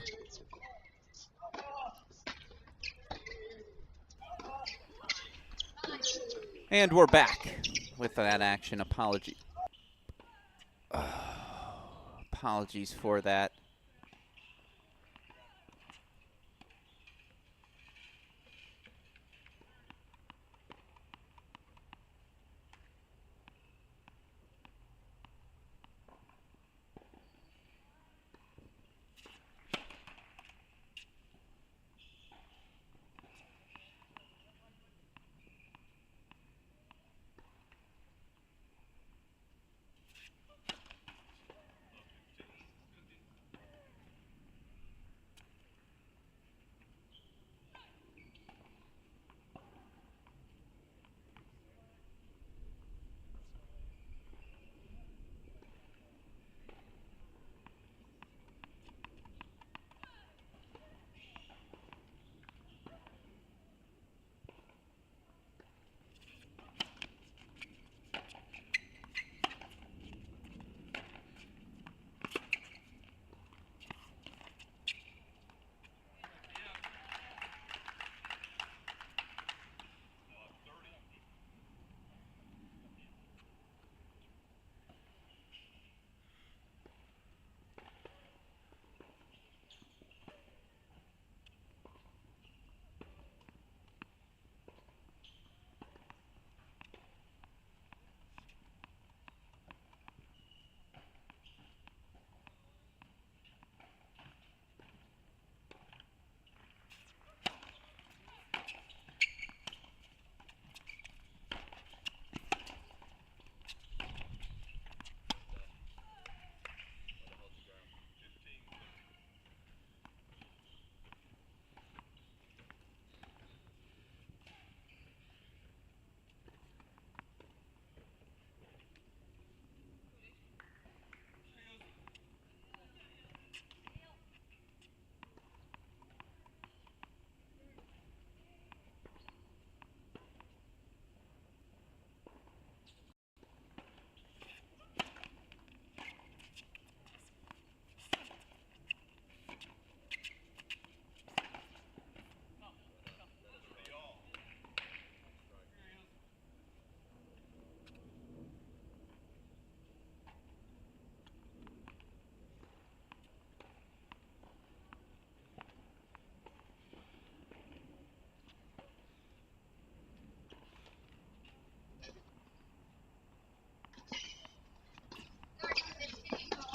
And we're back with that action. Apologies for that.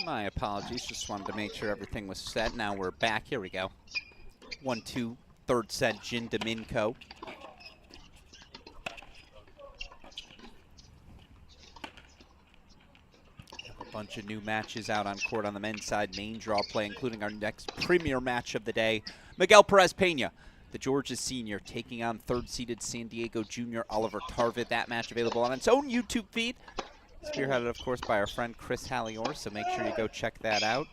My apologies. Just wanted to make sure everything was set. Now we're back. Here we go. 1-2, third set, Jin Domingo. A bunch of new matches out on court on the men's side. Main draw play, including our next premier match of the day. Miguel Perez-Peña, the Georgia senior, taking on third-seeded San Diego junior Oliver Tarvid. That match available on its own YouTube feed. Spearheaded, of course, by our friend Chris Hallior, so make sure you go check that out.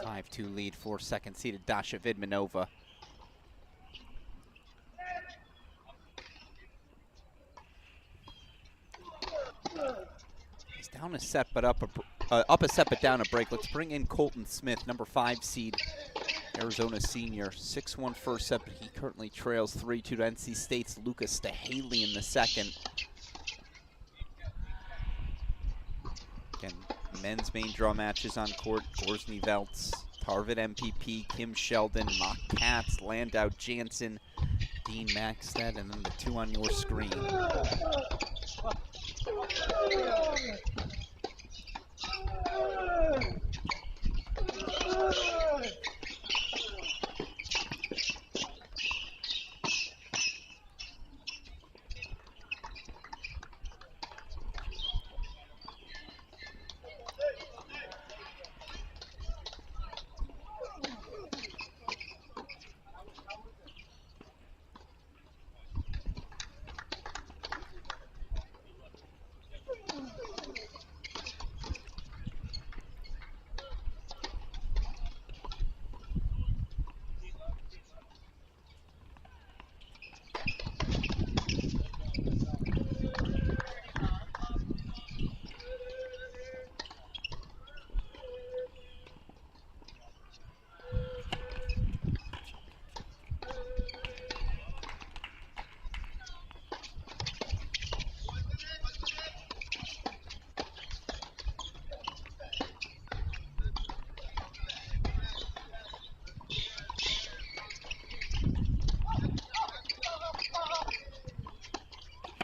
5-2 lead for second-seeded Dasha Vidmanova. He's down a set, but up a set, but down a break. Let's bring in Colton Smith, number 5 seed, Arizona senior. 6-1 first set, but he currently trails 3-2 to NC State's Lucas Stahaley in the second. Again, men's main draw matches on court. Gorsny Veltz, Tarvid MPP, Kim Sheldon, Mock Katz, Landau Jansen, Dean Maxted, and then the two on your screen.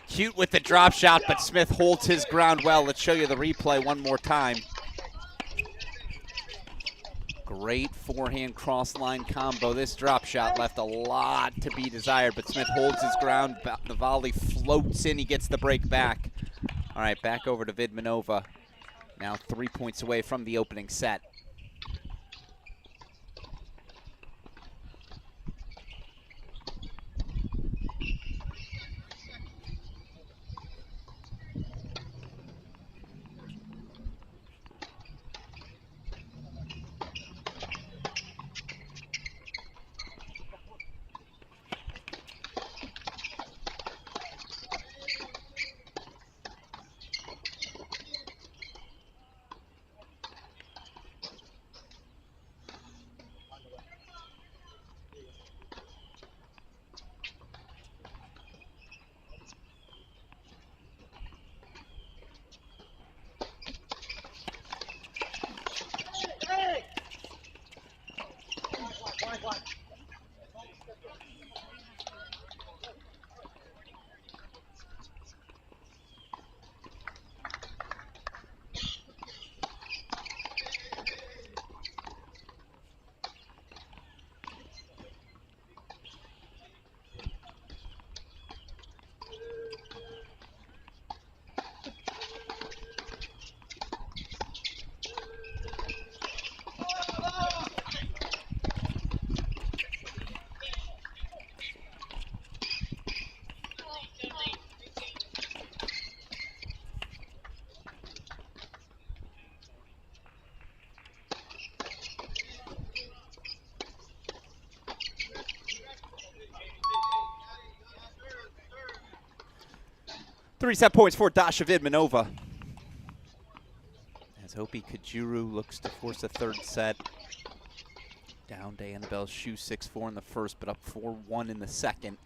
Cute with the drop shot, but Smith holds his ground well. Let's show you the replay one more time. Great forehand cross-line combo. This drop shot left a lot to be desired, but Smith holds his ground. The volley floats in. He gets the break back. All right, back over to Vidmanova. Now 3 points away from the opening set. 3-set points for Dasha Vidmanova. As Hopi Kajuru looks to force a third set. Down to Annabelle Shu 6-4 in the first, but up 4-1 in the second.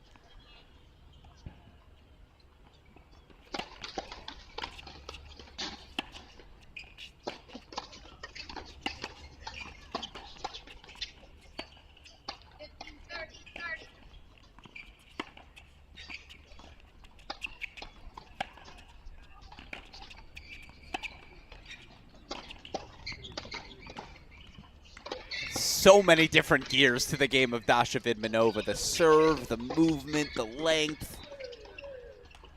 So many different gears to the game of Dasha Vidmanova. The serve, the movement, the length.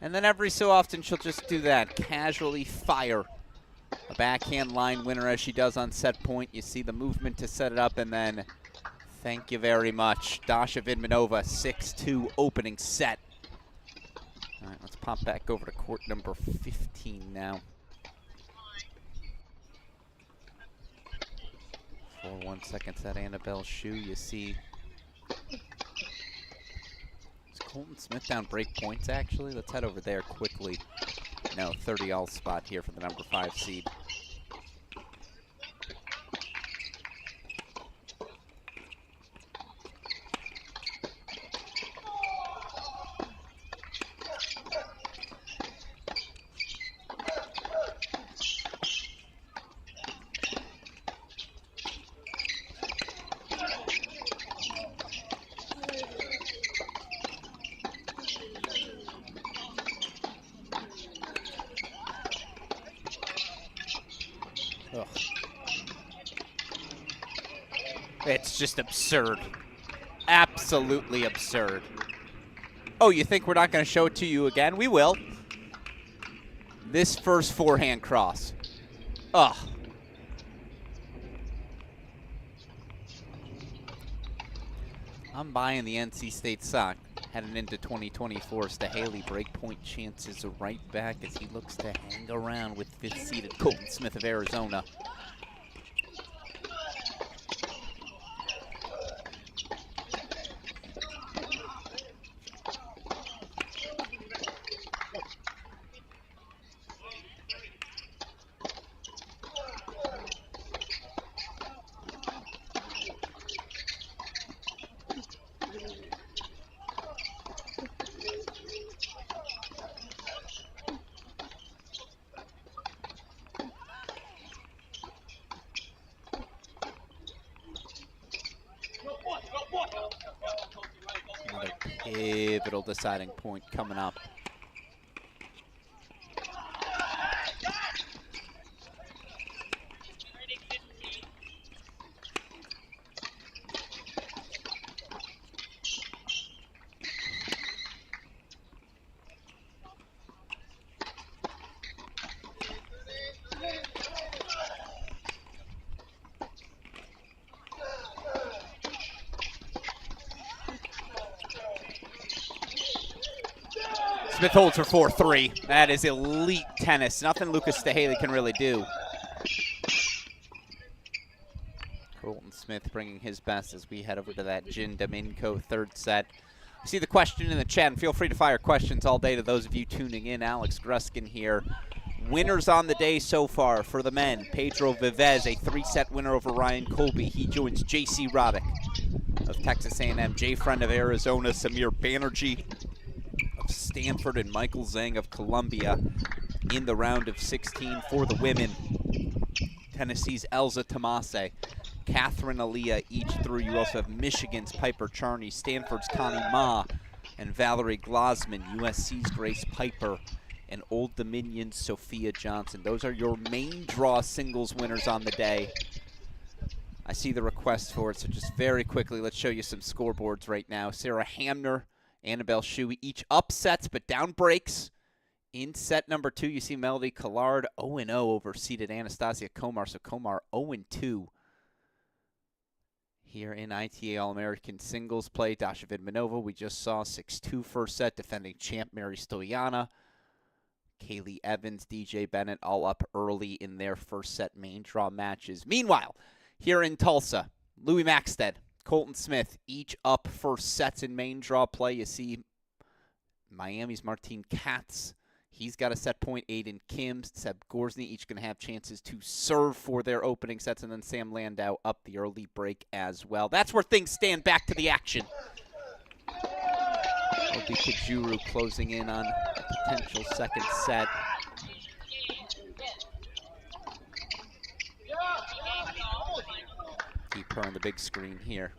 And then every so often she'll just do that, casually fire a backhand line winner as she does on set point. You see the movement to set it up, and then thank you very much. Dasha Vidmanova, 6-2 opening set. All right, let's pop back over to court number 15 now. 4-1 second set, Annabelle Shu. You see, is Colton Smith down break points, actually? Let's head over there quickly. No, 30-all spot here for the number 5 seed. Ugh. It's just absurd. Absolutely absurd. Oh, you think we're not going to show it to you again? We will. This first forehand cross. Ugh. I'm buying the NC State sock heading into 2024. Stahaley breakpoint chances are right back as he looks to hang around with 5th-seeded Colton Smith of Arizona. Another pivotal deciding point coming up. Smith holds for 4-3. That is elite tennis. Nothing Lucas Stahaley can really do. Colton Smith bringing his best as we head over to that Jin Domingo third set. See the question in the chat, and feel free to fire questions all day to those of you tuning in. Alex Gruskin here. Winners on the day so far for the men. Pedro Vivez, a 3-set winner over Ryan Colby. He joins J.C. Roddick of Texas A&M, Jay Friend of Arizona, Samir Banerjee of Stanford, and Michael Zhang of Columbia in the round of 16 for the women. Tennessee's Elza Tomase, Catherine Aaliyah each through. You also have Michigan's Piper Charney, Stanford's Connie Ma, and Valerie Glosman, USC's Grace Piper, and Old Dominion's Sophia Johnson. Those are your main draw singles winners on the day. I see the request for it, so just very quickly, let's show you some scoreboards right now. Sarah Hamner, Annabelle Shu, each upsets but down breaks. In set number 2, you see Melody Collard 0-0 over seeded Anastasia Komar. So Komar 0-2 here in ITA All-American singles play. Dasha Vidmanova, we just saw 6-2 first set, defending champ Mary Stoyana. Kaylee Evans, DJ Bennett, all up early in their first set main draw matches. Meanwhile, here in Tulsa, Louis Maxted, Colton Smith, each up first sets in main draw play. You see Miami's Martine Katz. He's got a set point. Aiden Kim, Seb Gorsny, each going to have chances to serve for their opening sets, and then Sam Landau up the early break as well. That's where things stand. Back to the action. Obi Kajuru closing in on a potential second set. Keep her on the big screen here.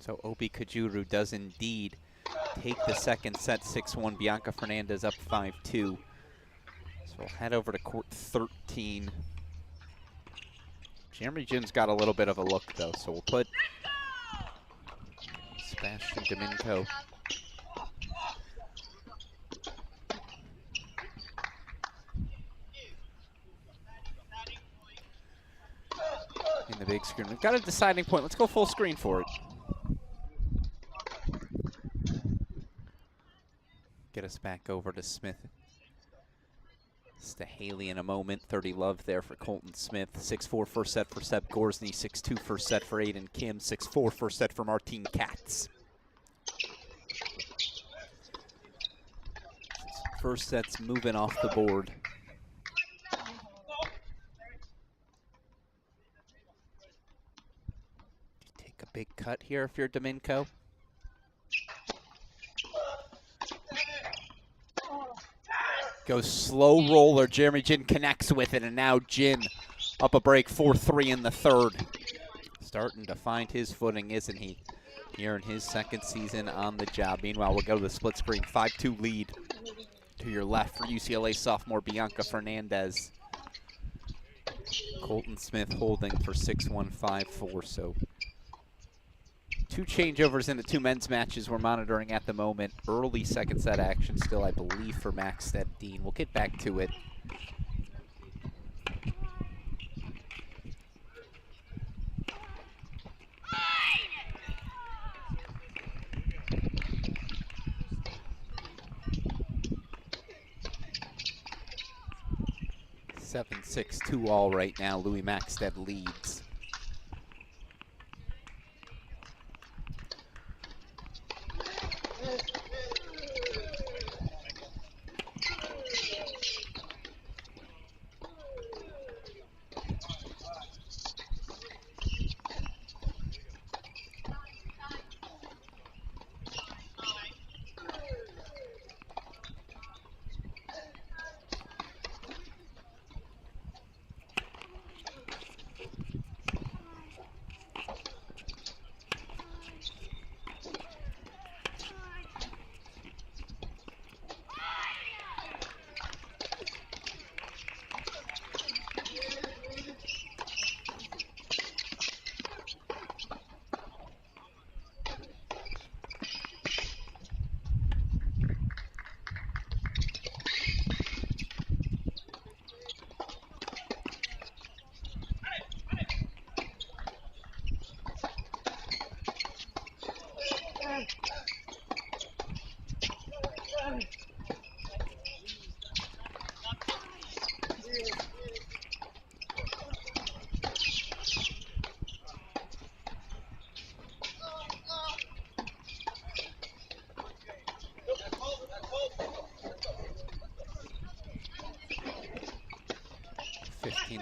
So Obi Kajuru does indeed take the second set 6-1. Bianca Fernandez up 5-2. So we'll head over to court 13. Jeremy Jin's got a little bit of a look though, so we'll put Sebastian Domingo in the big screen. We've got a deciding point. Let's go full screen for it. Get us back over to Smith. To Haley in a moment. 30 love there for Colton Smith. 6-4 first set for Seb Gorsny. 6-2 first set for Aiden Kim. 6-4 first set for Martine Katz. First set's moving off the board. Take a big cut here if you're Domingo. Goes slow roller. Jeremy Jin connects with it, and now Jin up a break 4-3 in the third. Starting to find his footing, isn't he? here in his second season on the job. Meanwhile, we'll go to the split screen. 5-2 lead to your left for UCLA sophomore Bianca Fernandez. Colton Smith holding for 6-1, 5-4. So 2 changeovers in the 2 men's matches we're monitoring at the moment. Early second set action still, I believe, for Max Dean. We'll get back to it. Seven, 6, 2 all right now. Louis Maxted leads.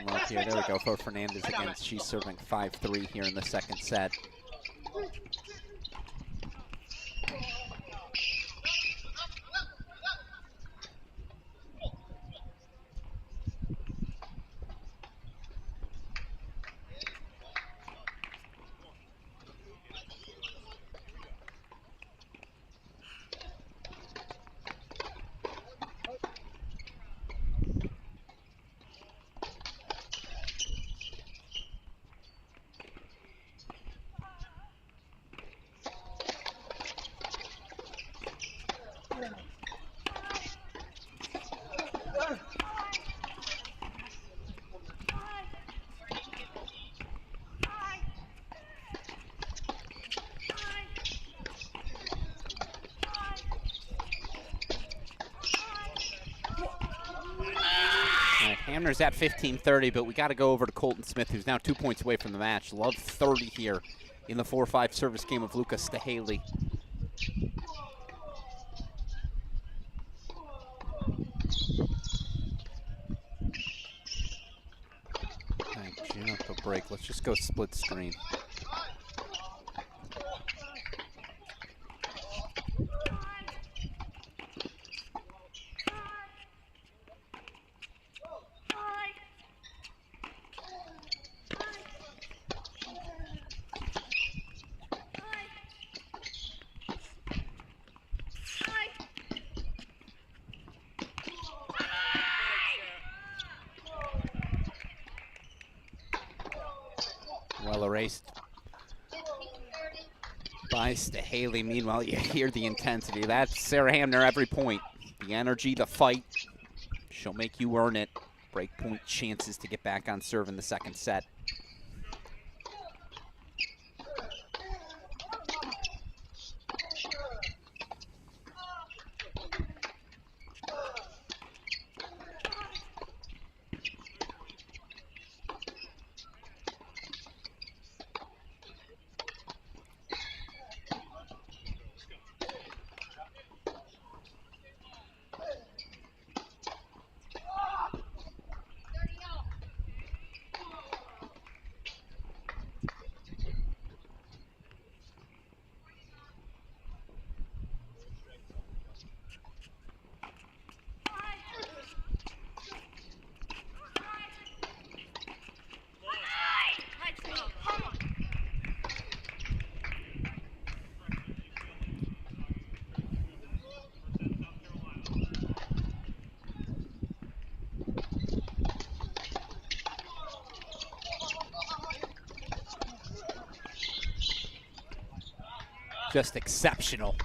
Left here. There we go for Fernandez again. She's serving 5-3 here in the second set. Hamner's at 15-30, but we got to go over to Colton Smith, who's now 2 points away from the match. Love 30 here in the 4-5 service game of Lucas Stahaley. June up a break. Let's just go split screen. Well erased by Stahaley. Meanwhile, you hear the intensity. That's Sarah Hamner every point. The energy, the fight. She'll make you earn it. Breakpoint chances to get back on serve in the second set. just exceptional.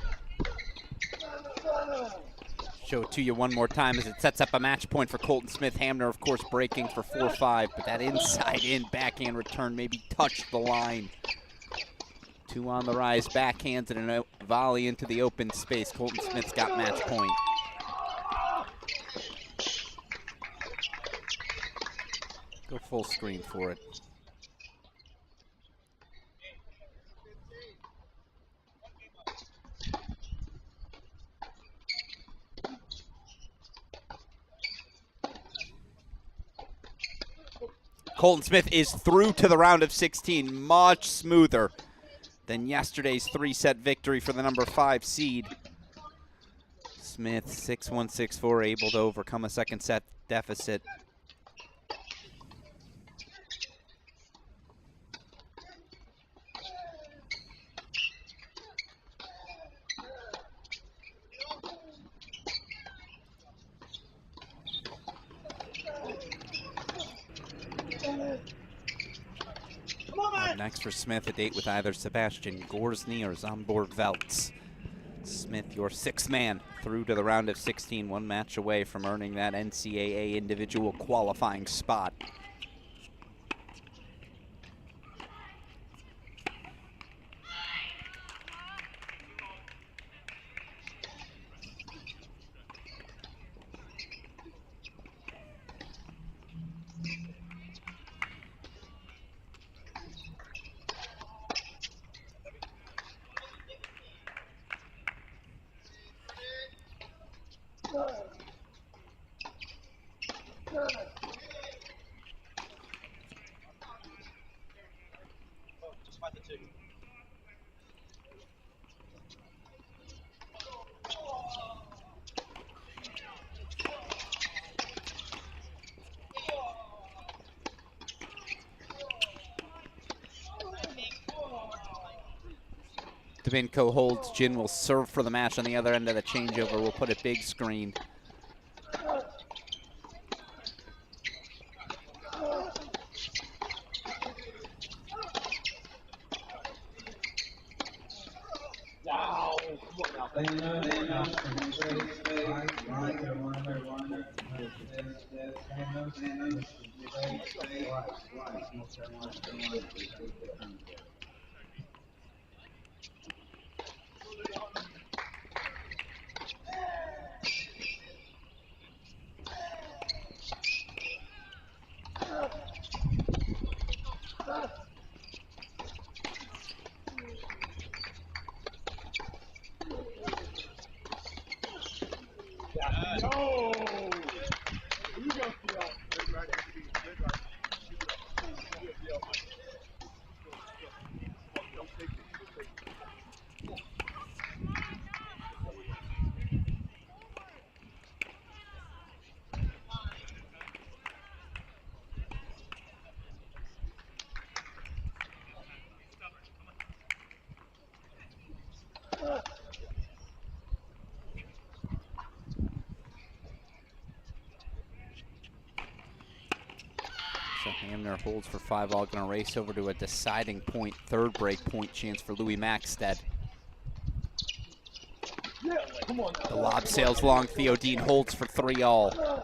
Show it to you one more time as it sets up a match point for Colton Smith. Hamner, of course, breaking for 4-5, but that inside-in backhand return maybe touched the line. 2 on the rise, backhands and a volley into the open space. Colton Smith's got match point. Go full screen for it. Colton Smith is through to the round of 16, much smoother than yesterday's 3-set victory for the number 5 seed. Smith, 6-1, 6-4, able to overcome a second set deficit. Next for Smith, a date with either Sebastian Gorsny or Zambor Veltz. Smith, your 6th man, through to the round of 16, 1 match away from earning that NCAA individual qualifying spot. Dominko holds. Jin will serve for the match on the other end of the changeover. We'll put it big screen. So Hamner holds for 5-all, going to race over to a deciding point, 3rd break point chance for Louis Maxted. The lob sails long, Theodine holds for 3-all.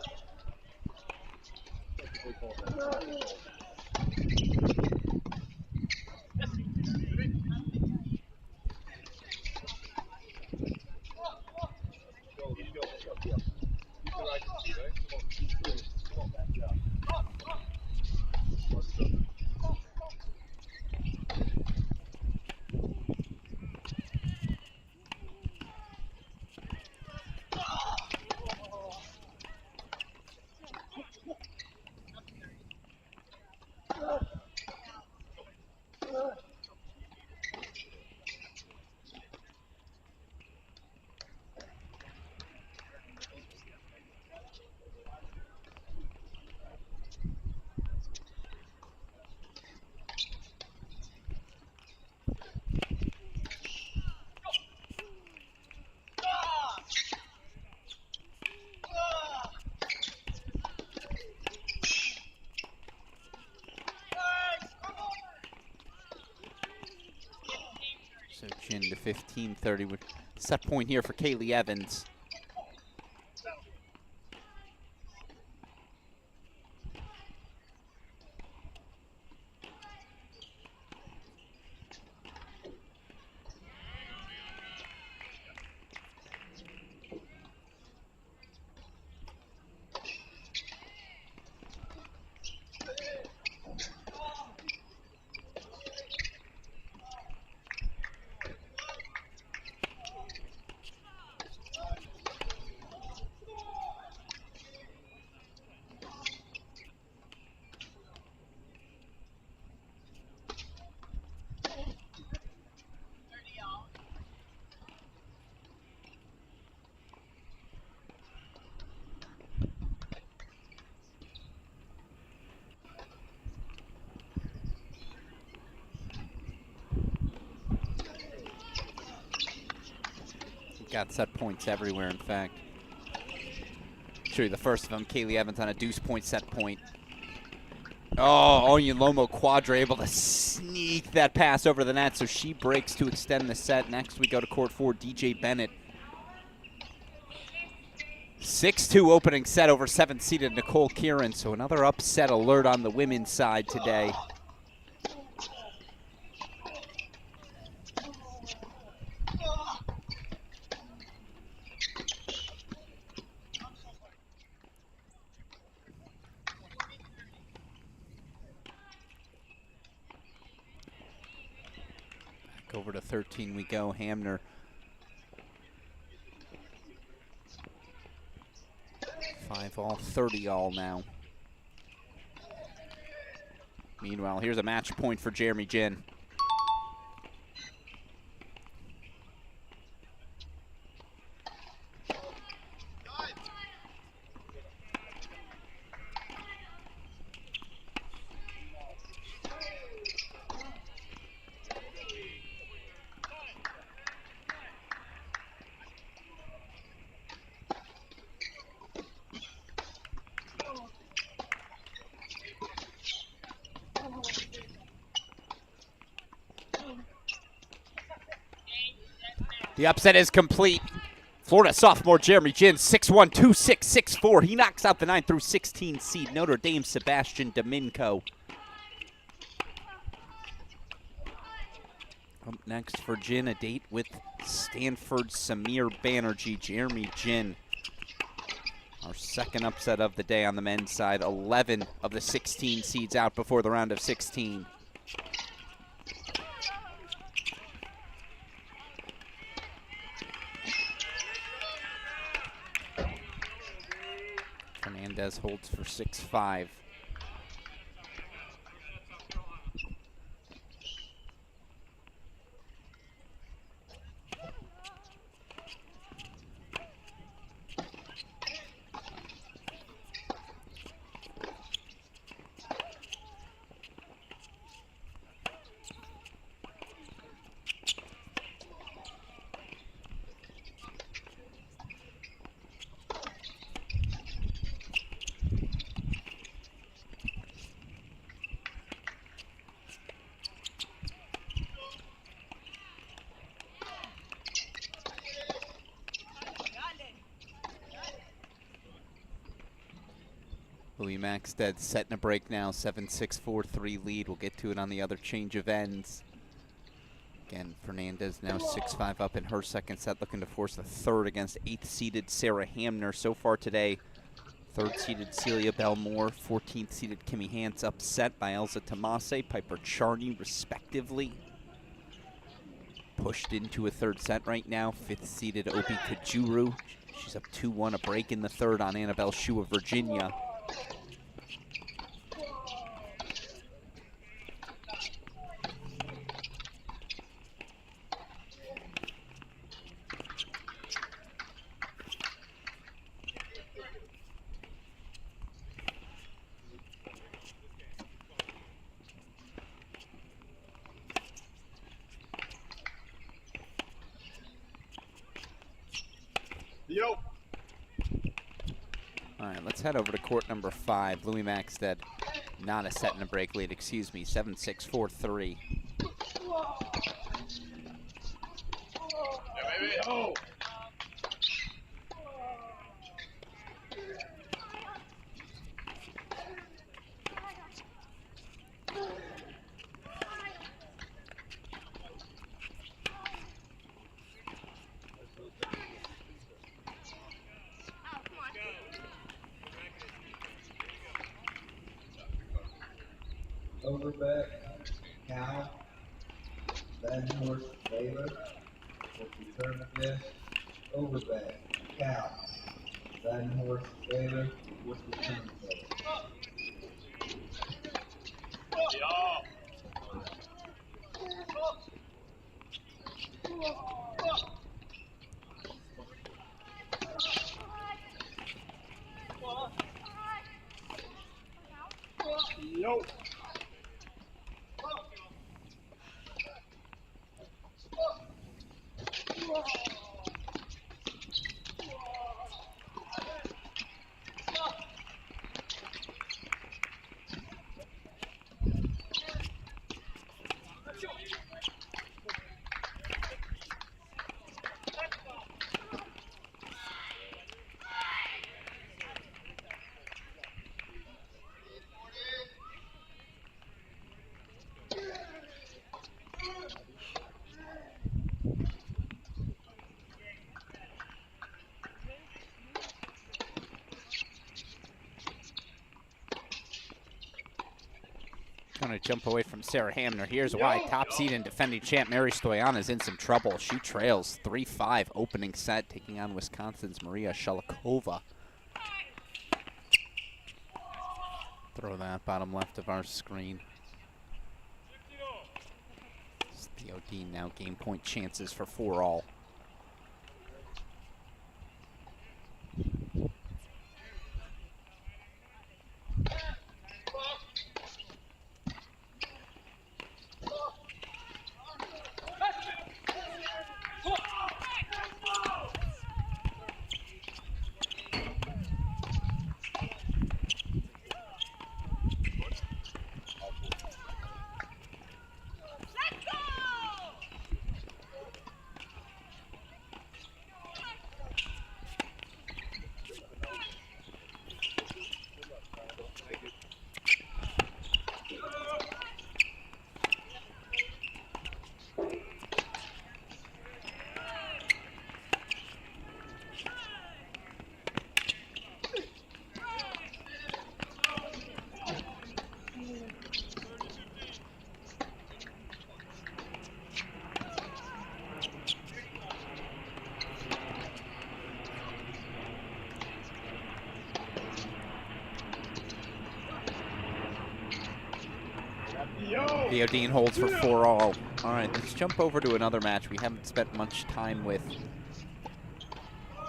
Jin to 15-30 with set point here for Kaylee Evans. Got set points everywhere, in fact. Show you the first of them. Kaylee Evans on a deuce point set point. Oh, Onyolomo Quadra able to sneak that pass over the net, so she breaks to extend the set. Next we go to court 4, DJ Bennett. 6-2 opening set over 7th-seeded Nicole Kieran, so another upset alert on the women's side today. Over to 13 we go. Hamner. Five all, 30 all now. Meanwhile, here's a match point for Jeremy Jin. The upset is complete. Florida sophomore Jeremy Jin, 6'1", 2'6", 6'4". He knocks out the 9 through 16 seed Notre Dame Sebastian Domingo. Up next for Jin, a date with Stanford Samir Banerjee. Jeremy Jin, our second upset of the day on the men's side. 11 of the 16 seeds out before the round of 16. Fernandez holds for 6-5. Louis Maxted setting a break now, 7-6, 4-3 lead. We'll get to it on the other change of ends. Again, Fernandez now 6-5 up in her second set, looking to force the third against 8th-seeded Sarah Hamner. So far today, 3rd-seeded Celia Belmore, 14th-seeded Kimmy Hance upset by Elsa Tomase, Piper Charney, respectively. Pushed into a third set right now, 5th-seeded Obi Kajuru. She's up 2-1, a break in the third on Annabelle Shu of Virginia. Yo. All right, let's head over to court number 5. Louis Maxted, not a set and a break lead, excuse me, 7-6, 4-3. Yo! Overback, Cal, Van Horse, Baylor, for return guest. Overback, Cal, Van Horse, Baylor, with return guest. Yo! Trying to jump away from Sarah Hamner. Here's why. Top seed and defending champ Mary Stoyan is in some trouble. She trails 3-5 opening set, taking on Wisconsin's Maria Shelikova. Throw that bottom left of our screen. Theodine now game point chances for 4-all. Theodine holds for 4-all. All right, let's jump over to another match we haven't spent much time with.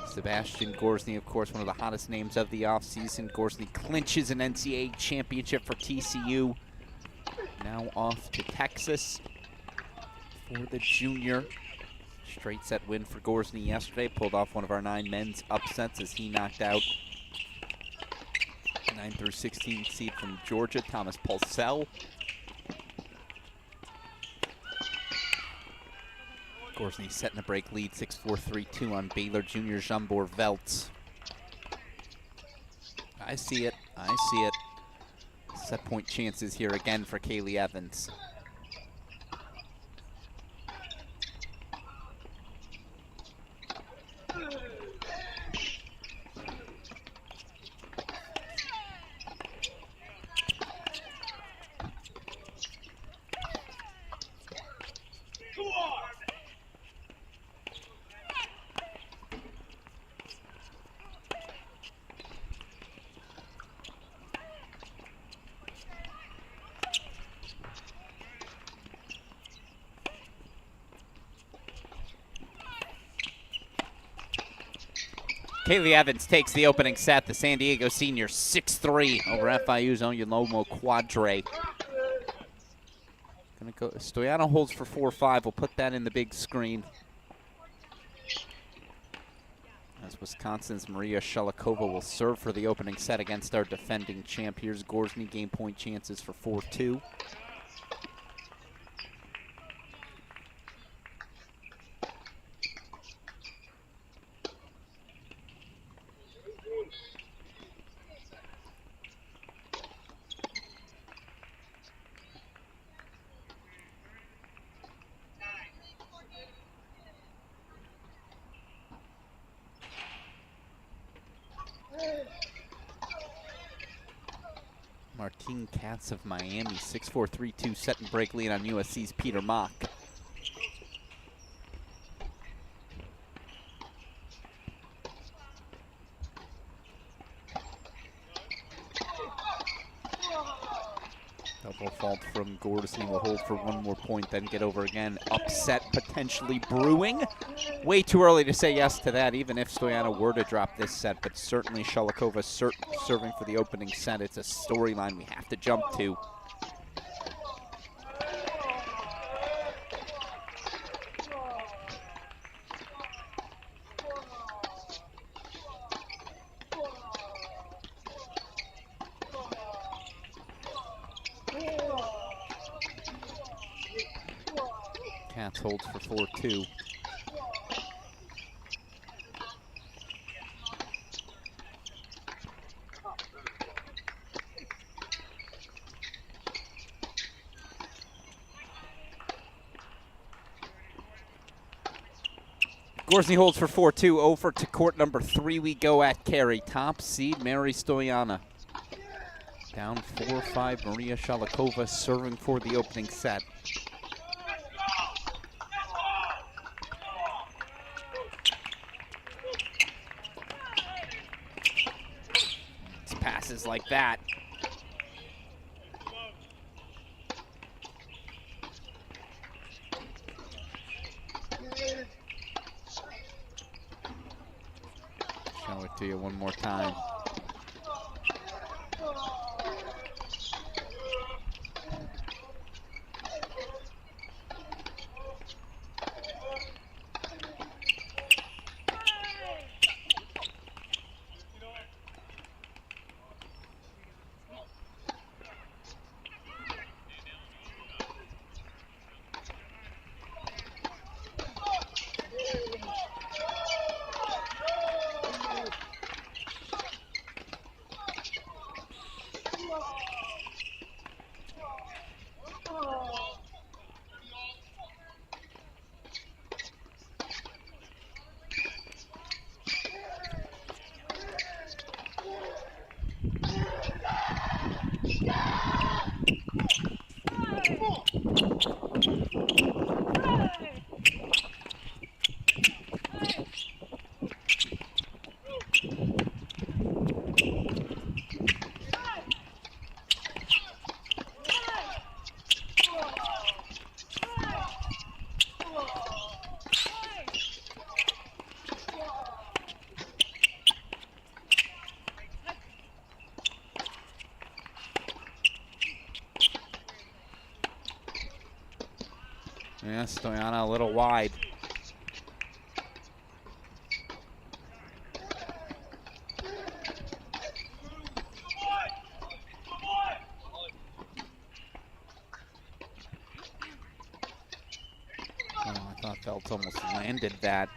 Sebastian Gorsny, of course, one of the hottest names of the offseason. Gorsny clinches an NCAA championship for TCU. Now off to Texas for the junior. Straight set win for Gorsny yesterday. Pulled off one of our 9 men's upsets as he knocked out 9 through 16 seed from Georgia, Thomas Pulsell. Gorsny setting a break lead, 6-4, 3-2 on Baylor junior Jambor Veltz. I see it. I see it. Set point chances here again for Kaylee Evans. Kaylee Evans takes the opening set. The San Diego senior 6-3 over FIU's Onyolomo Quadre. Gonna go. Stoyano holds for 4-5. We'll put that in the big screen. As Wisconsin's Maria Shelikova will serve for the opening set against our defending champ. Here's Gorsny, game point chances for 4-2. Martine Katz of Miami, 6-4, 3-2 set and break lead on USC's Peter Mock. Double fault from Gruskin, will hold for one more point, then get over again. Upset potentially brewing. Way too early to say yes to that, even if Stoyanova were to drop this set, but certainly Shalikova serving for the opening set. It's a storyline we have to jump to. Katz holds for 4-2. Gruskin holds for 4-2. Over to court number 3 we go at carry. Top seed Mary Stoyanova. Down 4-5. Maria Shalikova serving for the opening set. It's passes like that. Show it to you one more time. Yeah, Stoyanova a little wide. Oh, I thought Feltz almost landed that.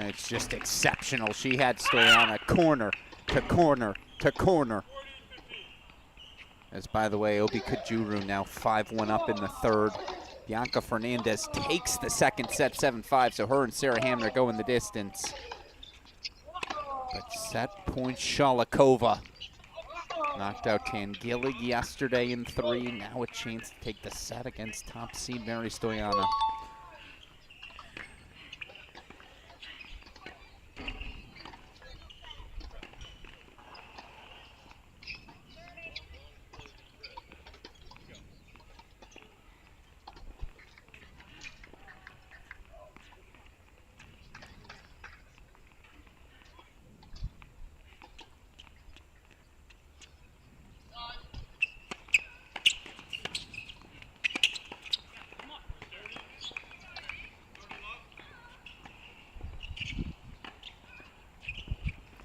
It's just exceptional. She had Stoyanova corner to corner to corner. As, by the way, Obi Kajuru now 5-1 up in the third. Bianca Fernandez takes the second set 7-5, so her and Sarah Hamner go in the distance. But set point Shalikova. Knocked out Tangillig yesterday in 3. Now a chance to take the set against top seed Mary Stoyanova.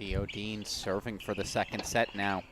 Theo Dean serving for the second set now.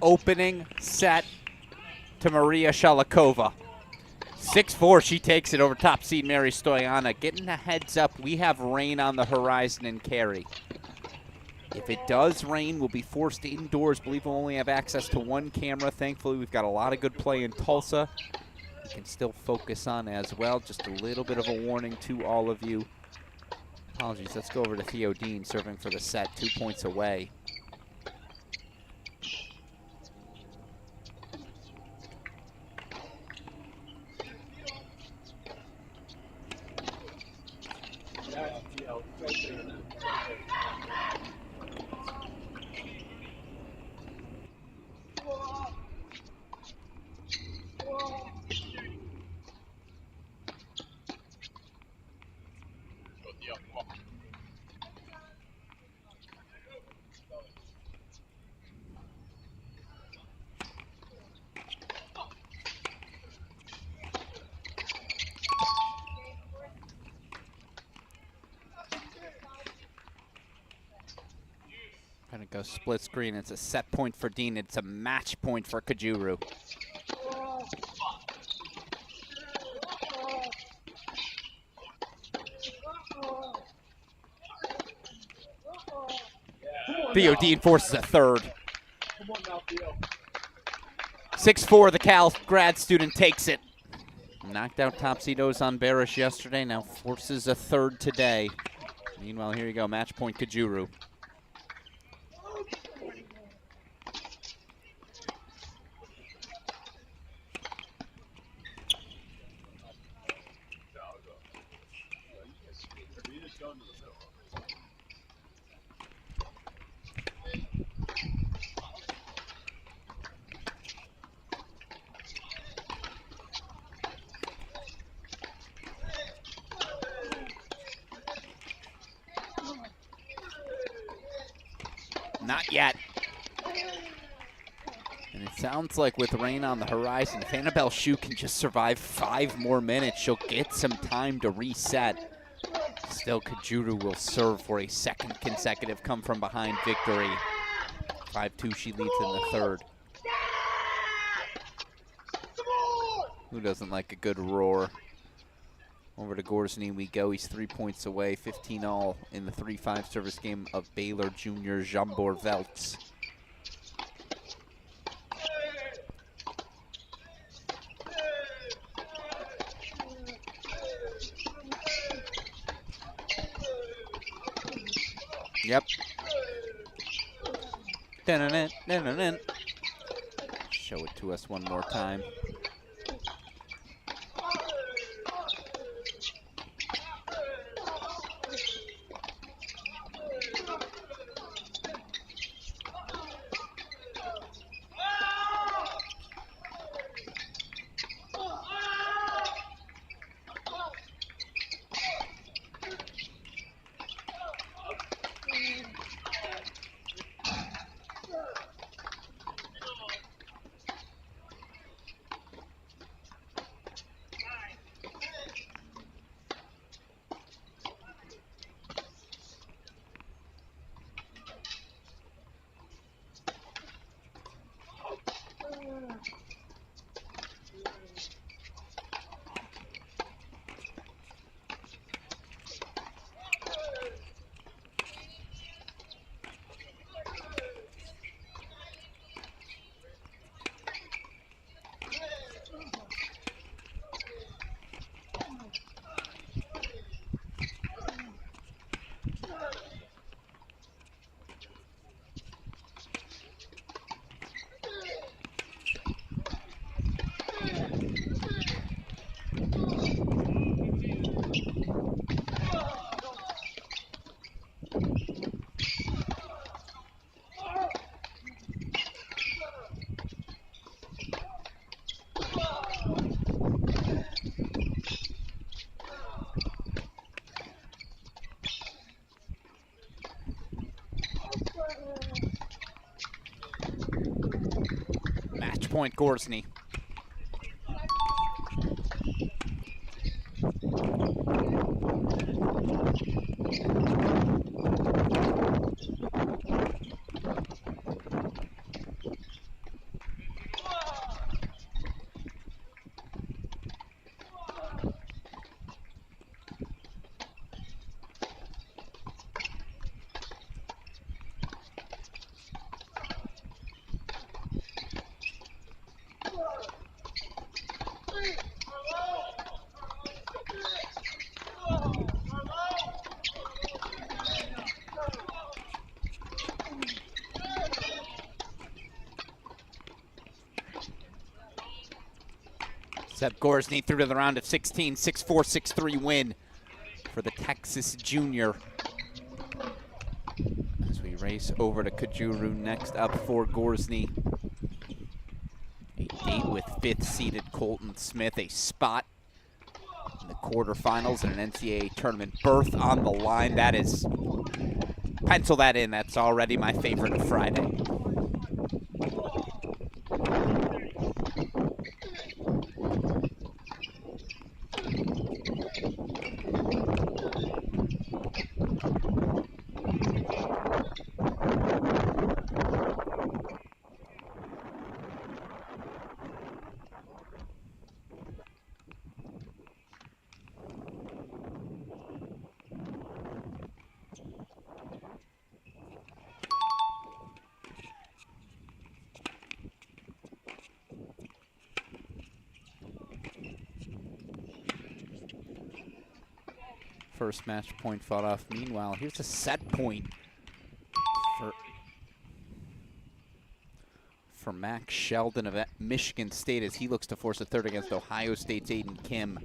Opening set to Maria Shalikova. 6-4, she takes it over top seed Mary Stoyana. Getting a heads up, we have rain on the horizon in Cary. If it does rain, we'll be forced indoors. Believe we'll only have access to one camera. Thankfully, we've got a lot of good play in Tulsa. We can still focus on as well. Just a little bit of a warning to all of you. Apologies, let's go over to Theo Dean serving for the set, 2 points away. Gonna go split screen. It's a set point for Dean. It's a match point for Kajuru. Theo Dean forces a third. 6-4, the Cal grad student takes it. Knocked out top seed Ozan Barish yesterday, now forces a third today. Meanwhile, here you go, match point Kajuru. Not yet. And it sounds like with rain on the horizon, if Annabelle Shue can just survive 5 more minutes, she'll get some time to reset. Still, Kajuru will serve for a second consecutive come-from-behind victory. 5-2, she leads in the third. Who doesn't like a good roar? Over to Gorsny we go. He's 3 points away, 15-all in the 3-5 service game of Baylor junior Jambor Veltz. Yep. Dun-dun-dun, dun-dun-dun. Show it to us one more time. point, Gorsny. Seb Gorsny through to the round of 16, 6-4, 6-3 win for the Texas junior. As we race over to Kajuru, next up for Gorsny. A date with 5th seeded Colton Smith, a spot in the quarterfinals and an NCAA tournament berth on the line. That is, pencil that in, that's already my favorite of Friday. First match point fought off. Meanwhile, here's a set point for Max Sheldon of Michigan State as he looks to force a third against Ohio State's Aiden Kim.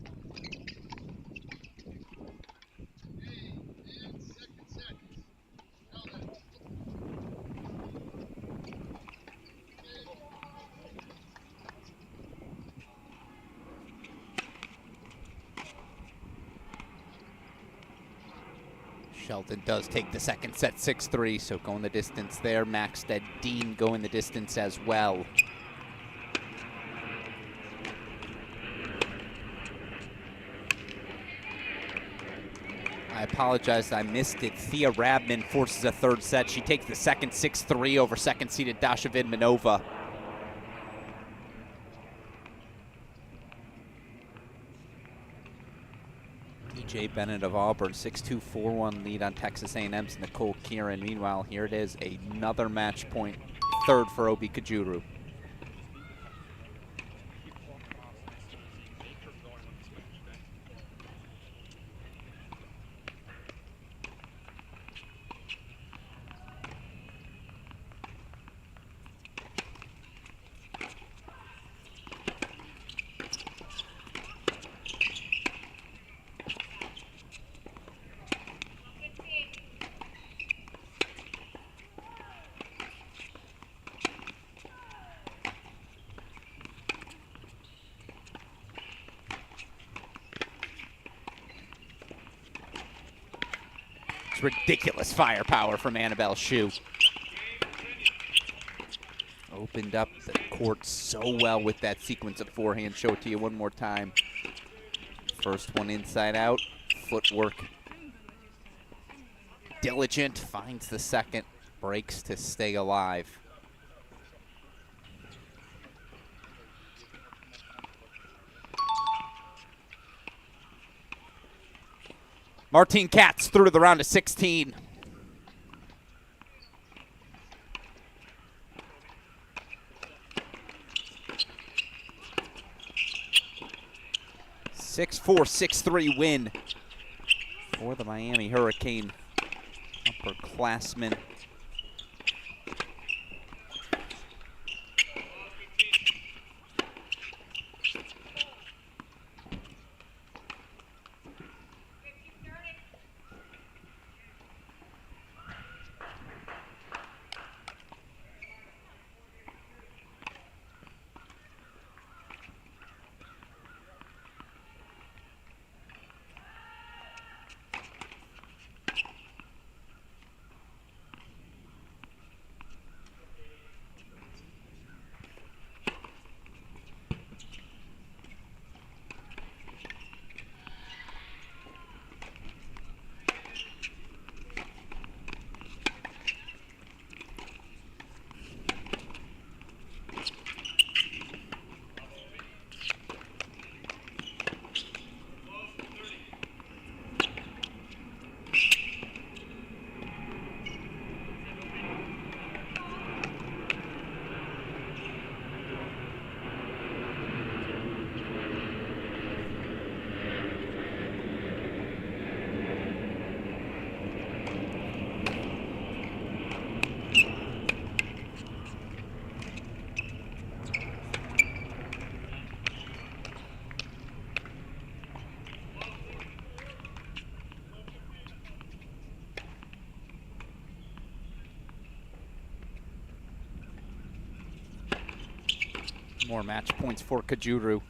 Shelton does take the second set 6-3, so going the distance there. Maxted Dean going the distance as well. I apologize, I missed it. Thea Rabman forces a third set. She takes the second 6-3 over second-seeded Dasha Vidmanova. Jay Bennett of Auburn, 6-2, 4-1 lead on Texas A&M's Nicole Kieran. Meanwhile, here it is, another match point, third for Obi Kajuru. Ridiculous firepower from Annabelle Shu. Opened up the court so well with that sequence of forehand. Show it to you one more time. First one inside out, footwork diligent, finds the second, breaks to stay alive. Martine Katz through to the round of 16. (6-4, 6-3) win for the Miami Hurricane upperclassmen. More match points for Kajuru.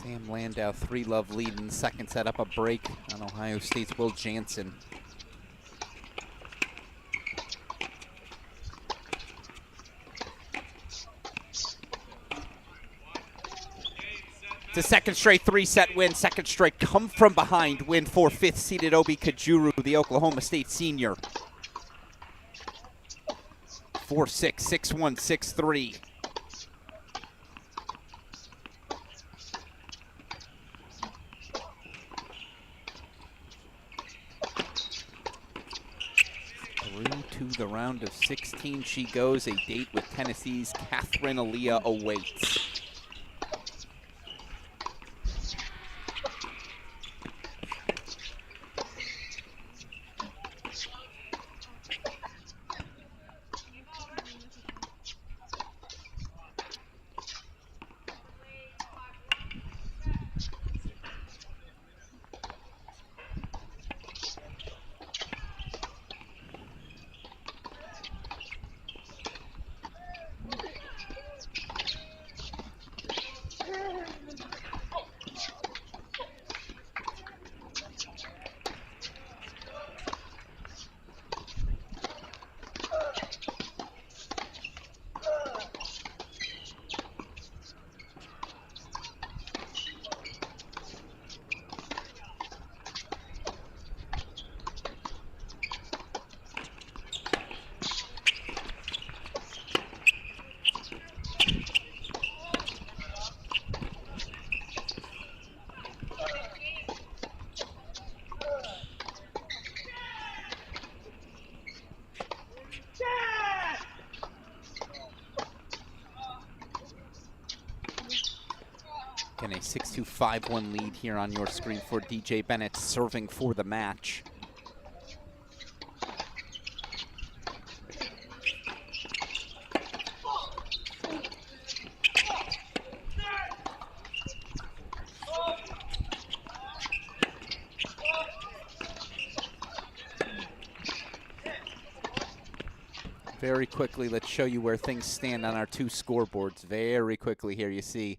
Sam Landau, 3-love lead in the second, set up a break on Ohio State's Will Jansen. It's a second straight 3-set win, second straight come from behind win for 5th-seeded Obi Kajuru, the Oklahoma State senior. 4-6, 6-1, 6-3. Through to the round of 16 she goes. A date with Tennessee's Catherine Aaliyah awaits. Again, a 6-2, 5-1 lead here on your screen for DJ Bennett, serving for the match. Very quickly, let's show you where things stand on our two scoreboards. Very quickly here, you see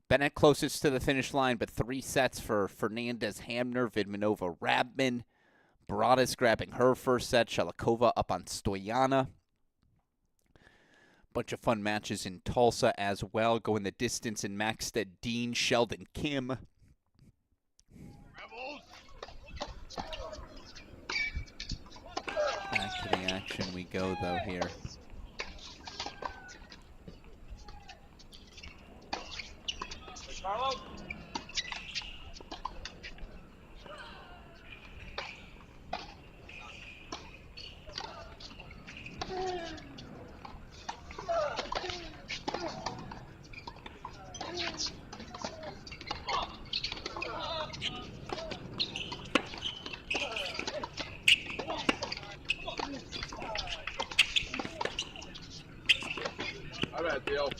Bennett closest to the finish line, but 3 sets for Fernandez, Hamner, Vidmanova, Rabman. Broadus grabbing her first set. Shalikova up on Stoyana. Bunch of fun matches in Tulsa as well. Going the distance in Maxted, Dean, Sheldon, Kim. Back to the action we go, though, here. Carlo? All right, Bill.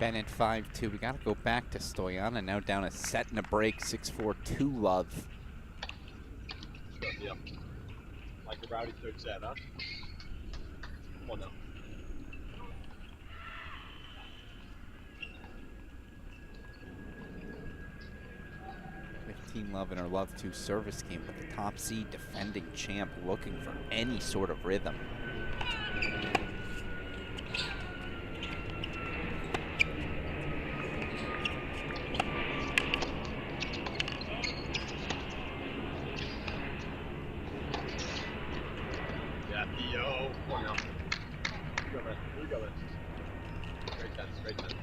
Bennett 5-2. We got to go back to Stoyana. Now down a set and a break. 6-4, 2-love. Yep. Like a rowdy third set, huh? Come on now. Love in her Love 2 service game, but the top seed defending champ looking for any sort of rhythm. Yeah, yo. Come on now. Here we go, man. Great tennis, great tennis.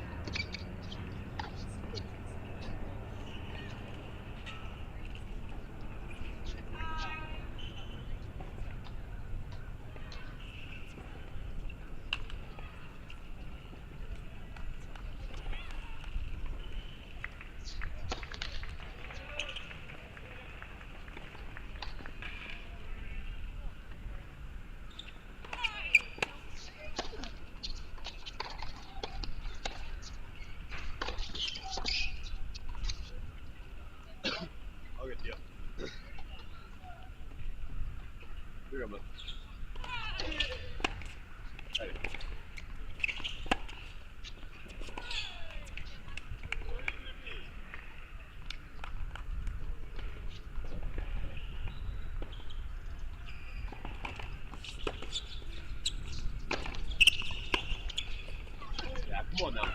I'll get to you. Here we go, man. Ready. Yeah, come on now.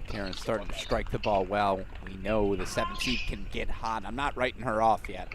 Karen's starting to strike the ball well. We know the 7th seed can get hot. I'm not writing her off yet.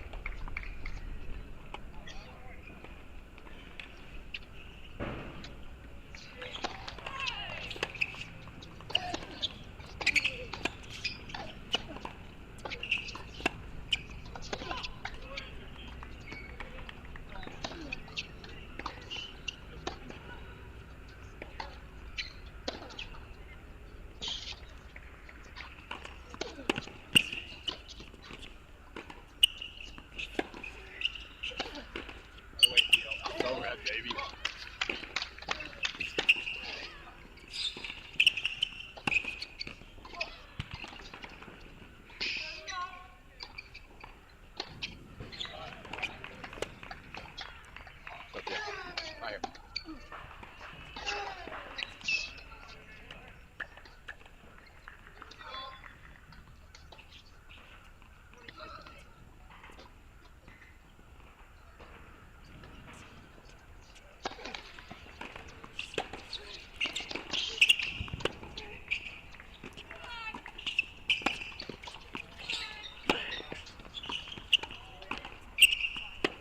Baby.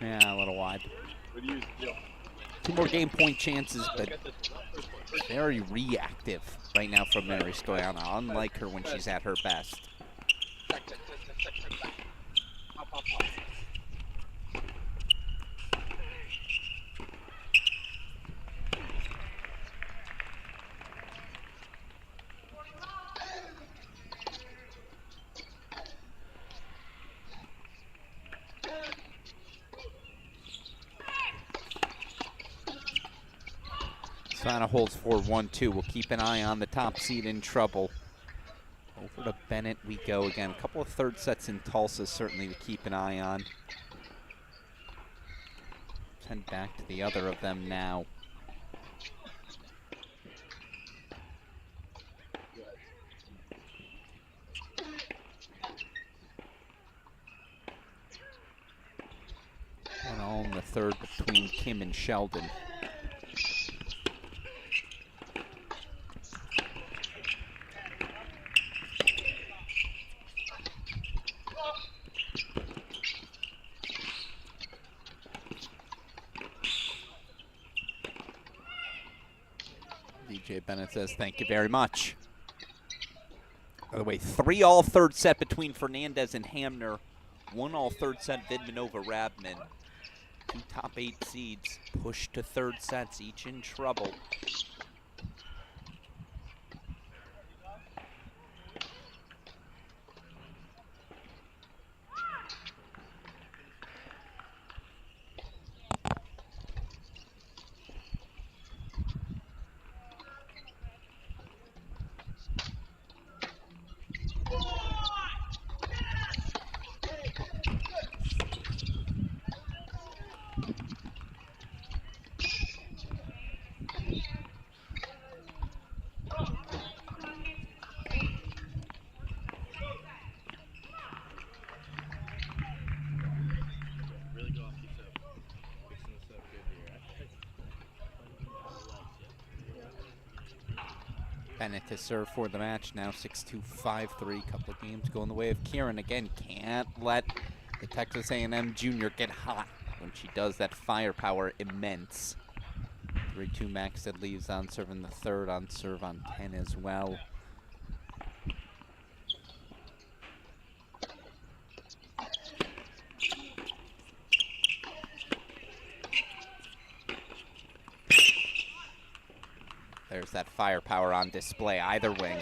Yeah, a little wide. Two more game point chances, but very reactive right now from Mary Stoyana, unlike her when she's at her best. Stoyana holds 4-1-2. We'll keep an eye on the top seed in trouble. Over to Bennett we go again. A couple of third sets in Tulsa certainly to keep an eye on. Let's head back to the other of them now. And all in the third between Kim and Sheldon. DJ Bennett says thank you very much. By the way, 3-all third set between Fernandez and Hamner. 1-all third set Vidmanova-Rabman. Two top 8 seeds push to third sets, each in trouble. Bennett to serve for the match, now 6-2, 5-3. Couple of games going the way of Kieran. Again, can't let the Texas A&M junior get hot. When she does, that firepower immense. 3-2 Maxted leaves on serve in the third, on serve on 10 as well. There's that firepower on display, either wing.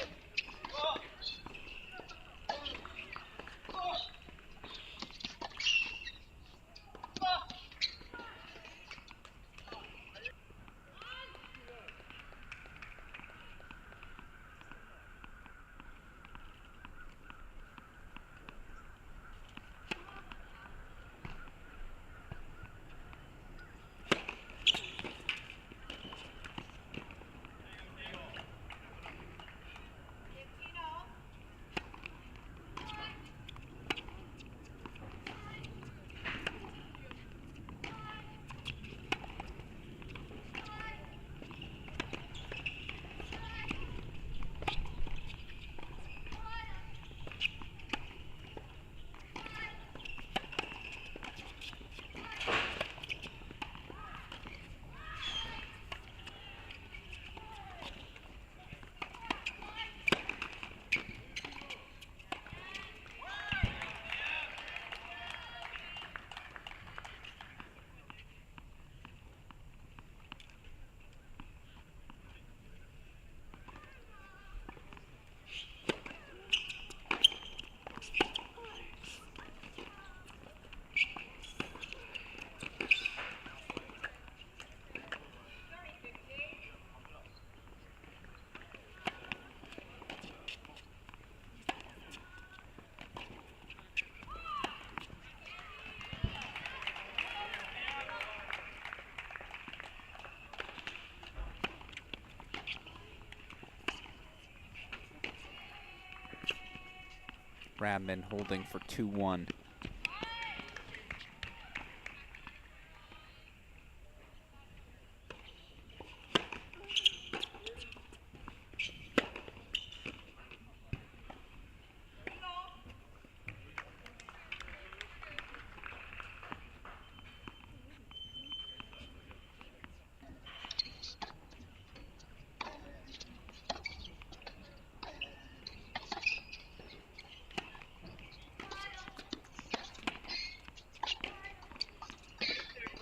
Radman holding for 2-1.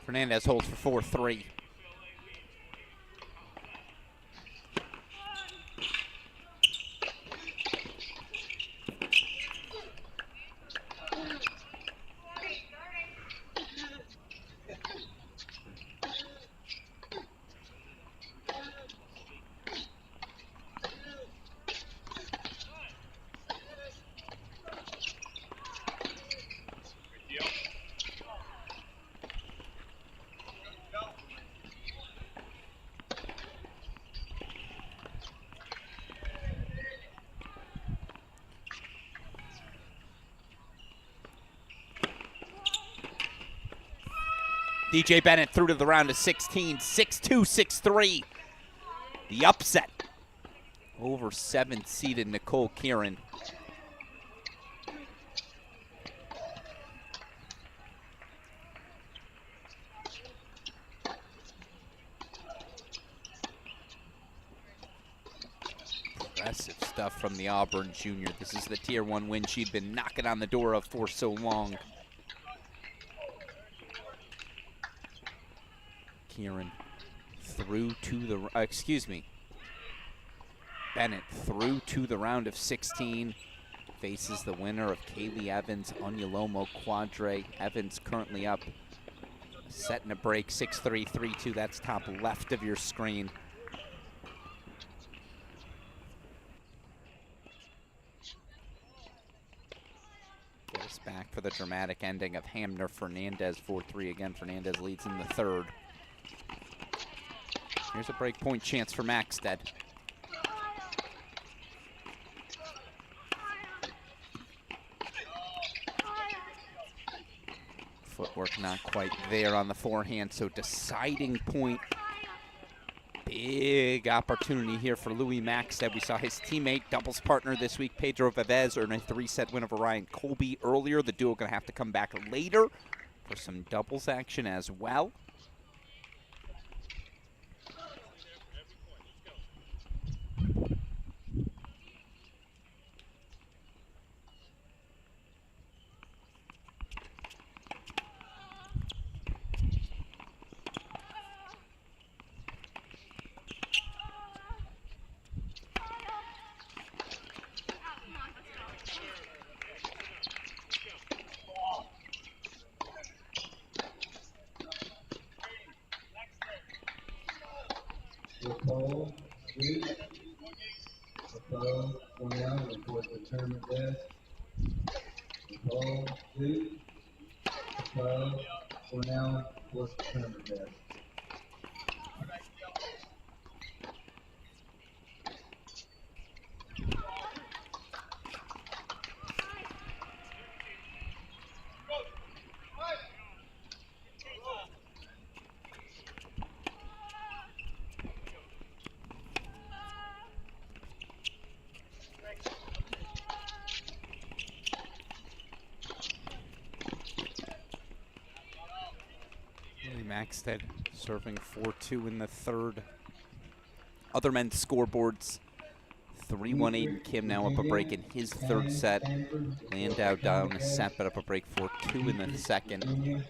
Fernandez holds for 4-3. DJ Bennett through to the round of 16, 6-2, 6-3. The upset over 7th-seeded Nicole Kieran. Impressive stuff from the Auburn junior. This is the Tier 1 win she'd been knocking on the door of for so long. Kieran through to the, Bennett through to the round of 16. Faces the winner of Kaylee Evans, Onyolomo Quadre. Evans currently up, setting a break, 6-3, 3-2. That's top left of your screen. Get us back for the dramatic ending of Hamner Fernandez, 4-3 again. Fernandez leads in the third. Here's a break point chance for Maxted. Footwork not quite there on the forehand, so deciding point. Big opportunity here for Louis Maxted. We saw his teammate, doubles partner this week, Pedro Vivez, earn a 3-set win over Ryan Colby earlier. The duo going to have to come back later for some doubles action as well. Maxted serving 4-2 in the third. Other men's scoreboards, 3-1 Aiden Kim now up a break in his third set. Landau down a set, but up a break 4-2 in the second.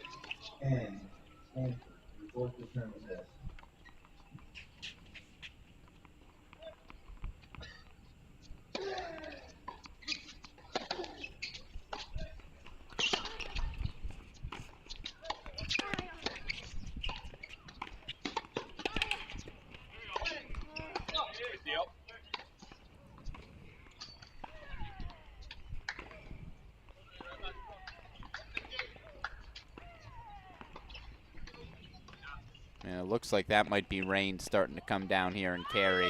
And it looks like that might be rain starting to come down here in Cary.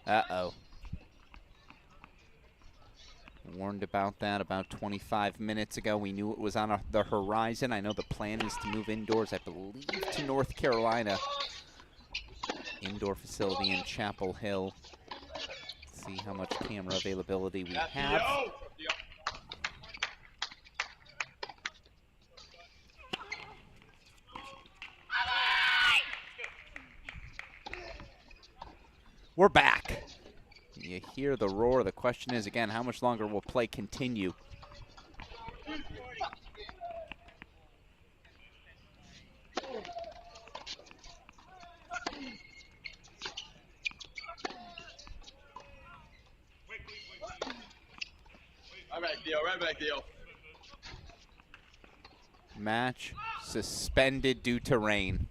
Uh-oh. Warned about that about 25 minutes ago. We knew it was on the horizon. I know the plan is to move indoors, I believe, to North Carolina. Indoor facility in Chapel Hill. Let's see how much camera availability we have. We're back. You hear the roar. The question is, again, how much longer will play continue? Right back, Theo. Match suspended due to rain.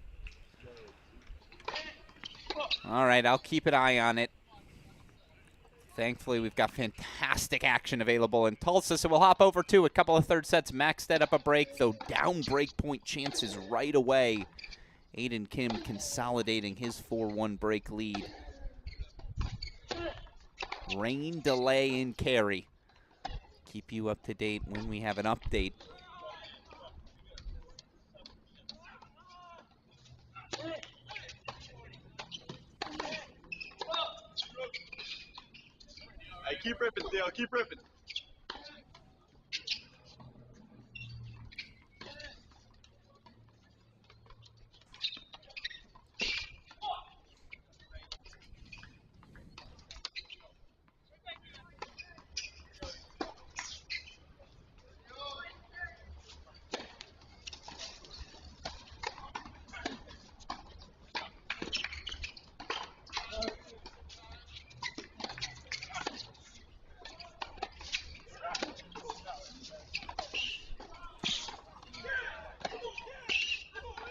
All right, I'll keep an eye on it. Thankfully, we've got fantastic action available in Tulsa, so we'll hop over to a couple of third sets. Maxted up a break, though down break point chances right away. Aiden Kim consolidating his 4-1 break lead. Rain delay in Cary. Keep you up to date when we have an update. Hey, keep ripping, Theo. Keep ripping.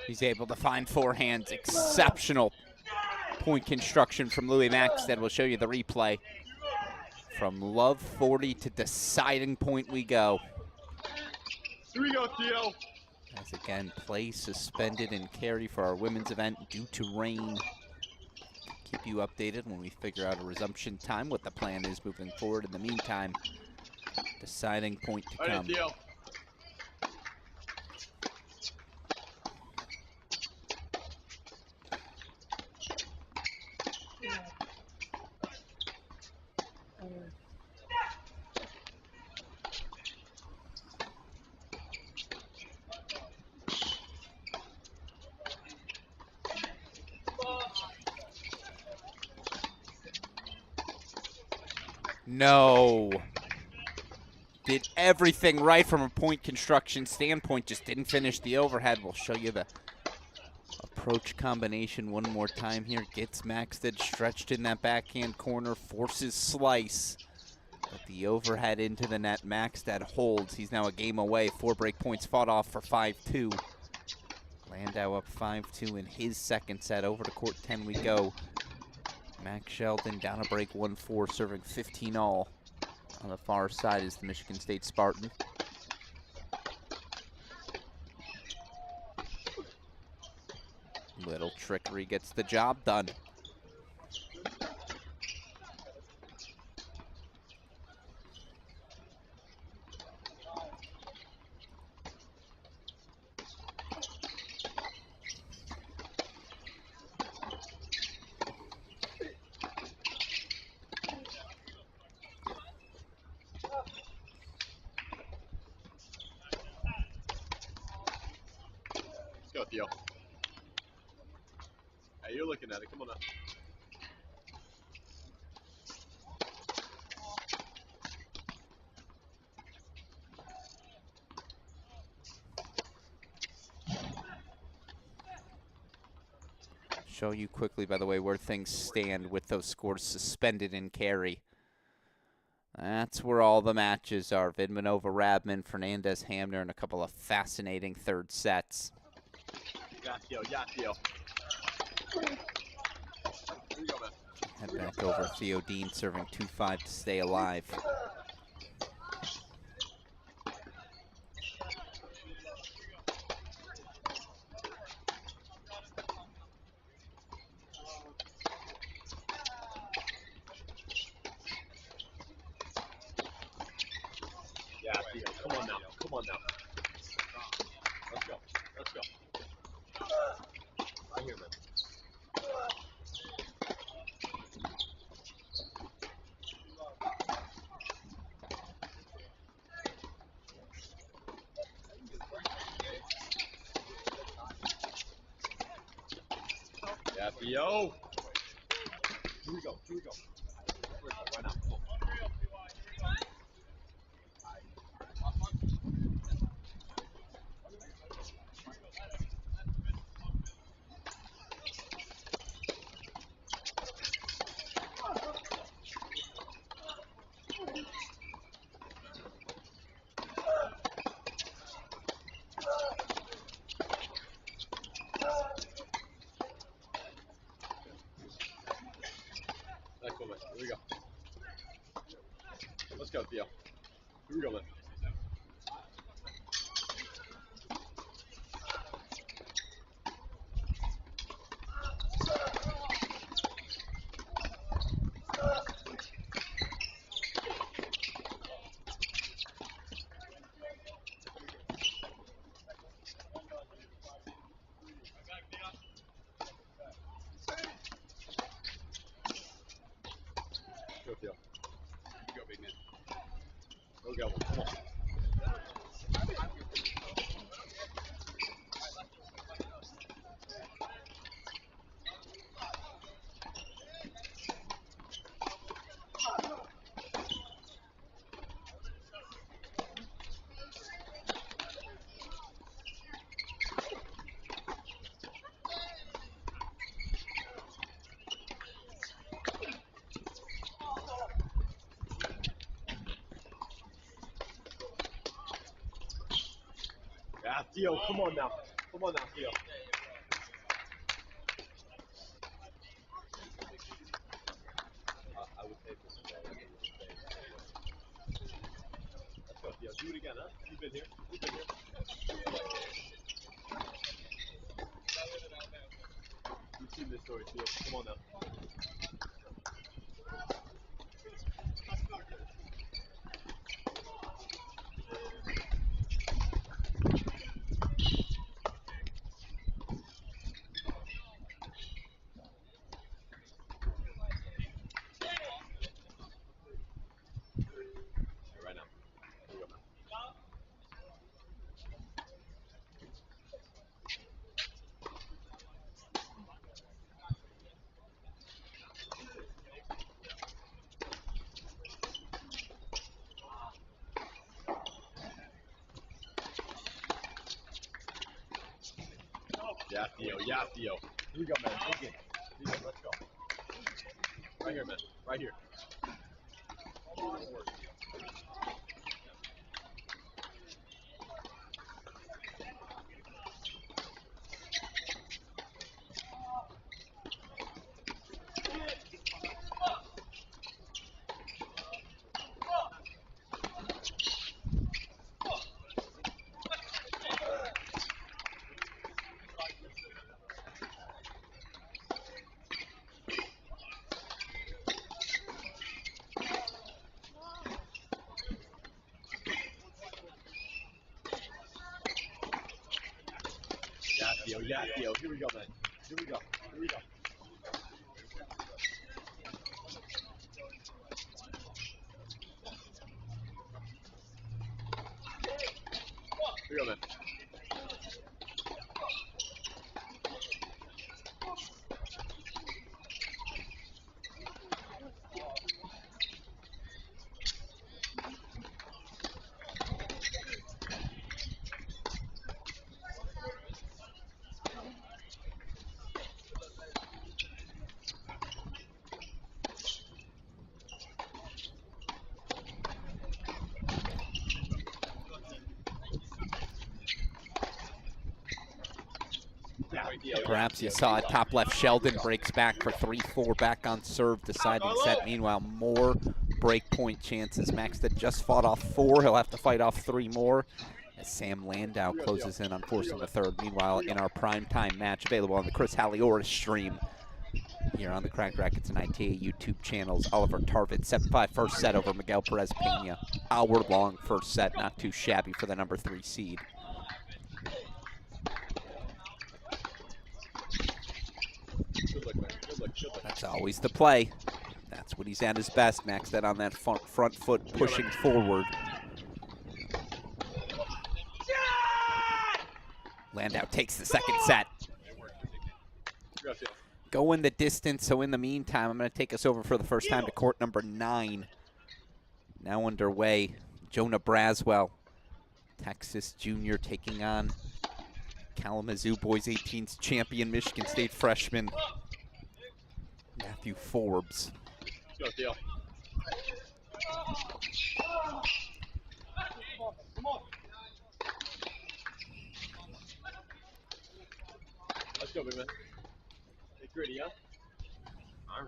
He's able to find forehands. Exceptional point construction from Louis Maxted. We'll show you the replay. From love 40 to deciding point we go. Here we go, Theo. As again, play suspended in Cary for our women's event due to rain. Keep you updated when we figure out a resumption time, what the plan is moving forward. In the meantime, deciding point to come. Theo. No. Did everything right from a point construction standpoint, just didn't finish the overhead. We'll show you the approach combination one more time here. Gets Maxted stretched in that backhand corner, forces slice. But the overhead into the net, Maxted holds. He's now a game away. 4 break points fought off for 5-2. Landau up 5-2 in his second set. Over to court 10 we go. Max Sheldon down a break 1-4, serving 15-all. On the far side is the Michigan State Spartan. Little trickery gets the job done. Let's go, Theo. Hey, you're looking at it. Come on up. Show you quickly, by the way, where things stand with those scores suspended in carry. That's where all the matches are. Vidmanova, Radman, Fernandez, Hamner, and a couple of fascinating third sets. Yeah, Theo. Yeah, Theo. Here you go, man. Head back over. Theo Dean serving 2-5 to stay alive. Yeah, Theo. Come on now. Come on now. Let's go. Let's go. Right here, man. Yeah, Theo. Here we go. Here we go. Right now. Come on. That's cool, man. Here we go. Let's go, Theo. Here we go, man. Go, Theo. Go, big man. Go, go. Come on. Yeah, Theo, come on now. Come on now, Theo. I would take this. Let's go, Theo. Do it again, huh? You've been here. You've been here. You've seen this story, Theo. Come on now. Right now. Here we go, man. Yeah, Theo. Yeah, Theo. Here we go, man. Dig in. Let's go. Right here, man. Right here. Yeah, Theo. Here we go, man. Here we go. Here we go. Here we go, man. Perhaps you saw it, top left, Sheldon breaks back for 3-4, back on serve, deciding set. Meanwhile, more break point chances. Maxted just fought off 4. He'll have to fight off 3 more as Sam Landau closes in on forcing the third. Meanwhile, in our primetime match, available on the Chris Halliora stream here on the Cracked Rackets and ITA YouTube channels, Oliver Tarvin, 7-5 first set over Miguel Perez Pena. Hour-long first set, not too shabby for the number 3 seed. That's always the play. That's when he's at his best. Maxted on that front foot, pushing forward. Landau takes the second set. Going the distance, so in the meantime, I'm going to take us over for the first time to court number 9. Now underway, Jonah Braswell, Texas junior, taking on Kalamazoo Boys 18's champion, Michigan State freshman, Matthew Forbes. Let's go, Theo. Come on. Let's go, big man. Get gritty, huh? Arm.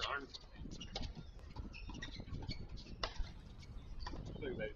Look, baby.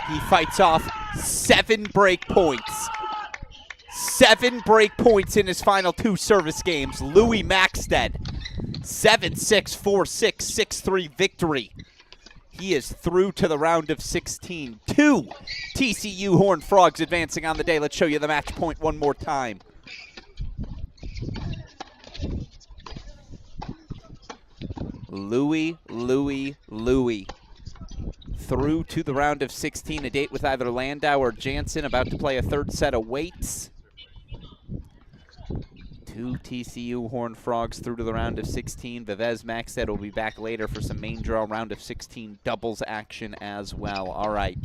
He fights off 7 break points. 7 break points in his final 2 service games. Louis Maxted, 7-6, 4-6, 6-3 victory. He is through to the round of 16. 2 TCU Horned Frogs advancing on the day. Let's show you the match point one more time. Louis. Through to the round of 16, a date with either Landau or Jansen, about to play a third set of weights. 2 TCU Horned Frogs through to the round of 16. Vivez Maxted will be back later for some main draw round of 16 doubles action as well. All right,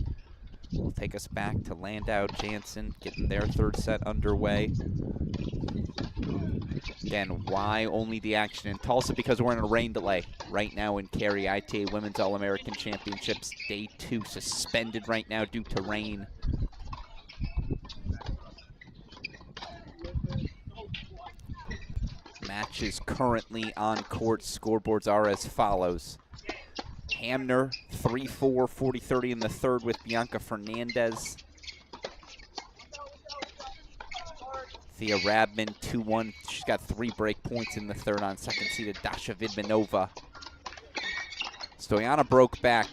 we'll take us back to Landau, Jansen, getting their third set underway. Again, why only the action in Tulsa? Because we're in a rain delay right now in Cary. ITA Women's All-American Championships Day 2 suspended right now due to rain. Matches currently on court. Scoreboards are as follows. Hamner, 3-4, 40-30 in the third with Bianca Fernandez. Thea Rabman, 2-1. She's got 3 break points in the third on second seeded Dasha Vidmanova. Stoyana broke back.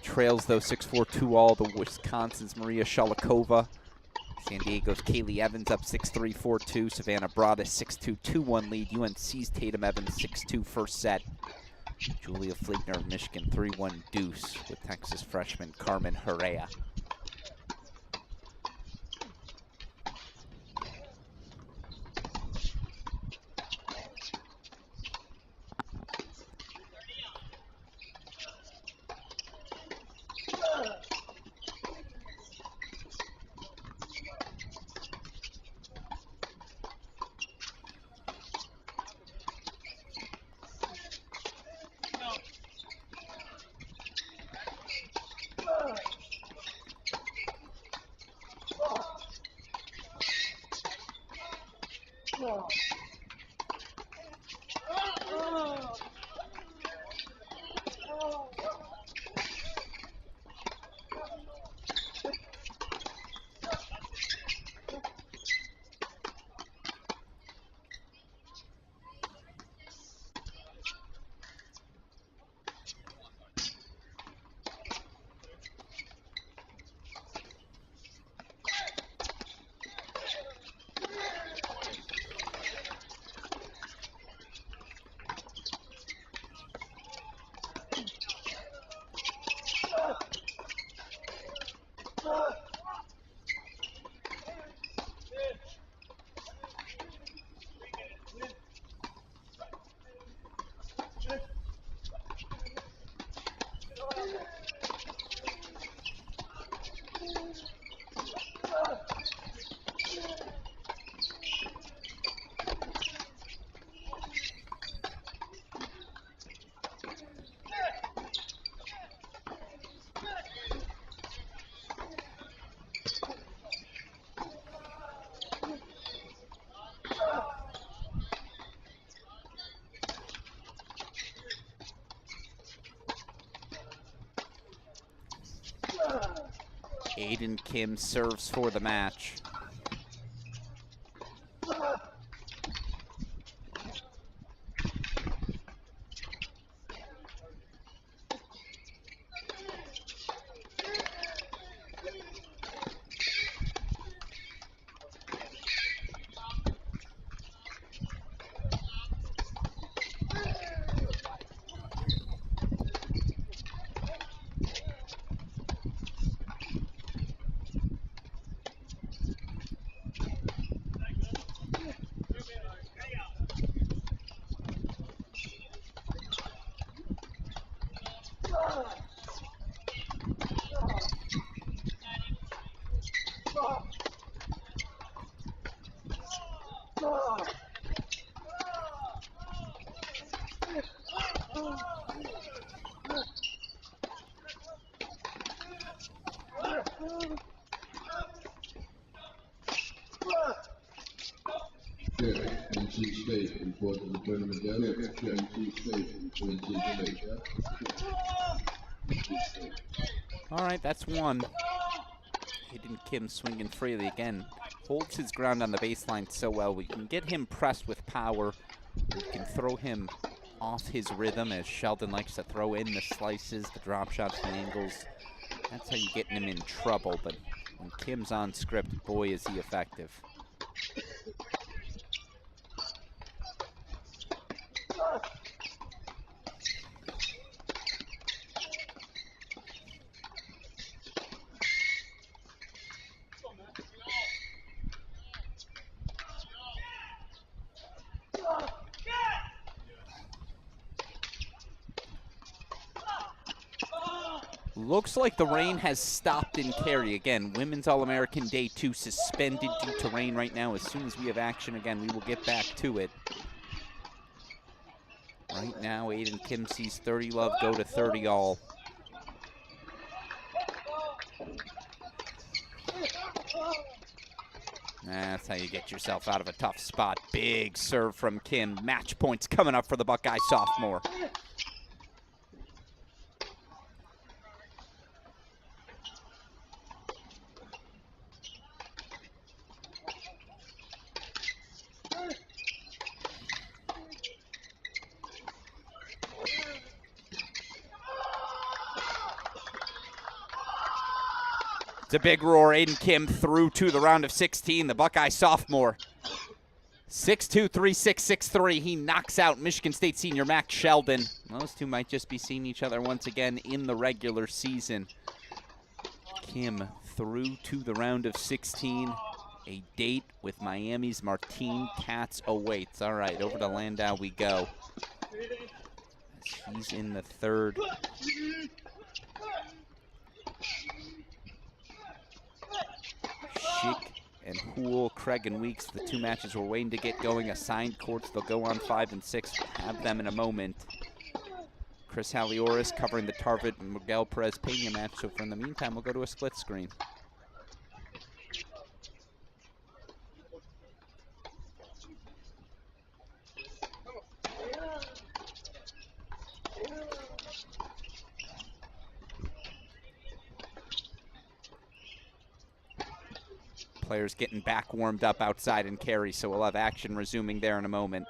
Trails, though, 6-4, 2-all. The Wisconsin's Maria Shalikova. San Diego's Kaylee Evans up 6-3, 4-2. Savannah Broadus 6-2, 2-1 lead. UNC's Tatum Evans 6-2 first set. Julia Fleetner of Michigan 3-1 deuce with Texas freshman Carmen Herrera. Aiden Kim serves for the match. All right, that's one. Aiden Kim swinging freely again. Holds his ground on the baseline so well. We can get him pressed with power. We can throw him off his rhythm, as Sheldon likes to throw in the slices, the drop shots, the angles. That's how you get him in trouble. But when Kim's on script, boy, is he effective. Looks like the rain has stopped in Cary. Again, Women's All-American Day 2 suspended due to rain right now. As soon as we have action again, we will get back to it. Right now, Aiden Kim sees 30 love go to 30 all. That's how you get yourself out of a tough spot. Big serve from Kim. Match points coming up for the Buckeye sophomore. It's a big roar. Aiden Kim through to the round of 16, the Buckeye sophomore. 6'2", 3'6", 6'3". He knocks out Michigan State senior Max Sheldon. Those two might just be seeing each other once again in the regular season. Kim through to the round of 16. A date with Miami's Martine Katz awaits. All right, over to Landau we go. As he's in the third. Schick and Houle, Craig and Weeks, the two matches we're waiting to get going. Assigned courts, they'll go on 5 and 6. Have them in a moment. Chris Halioris covering the Tarvit and Miguel Perez Pena match. So for in the meantime, we'll go to a split screen. Players getting back warmed up outside in Cary, so we'll have action resuming there in a moment.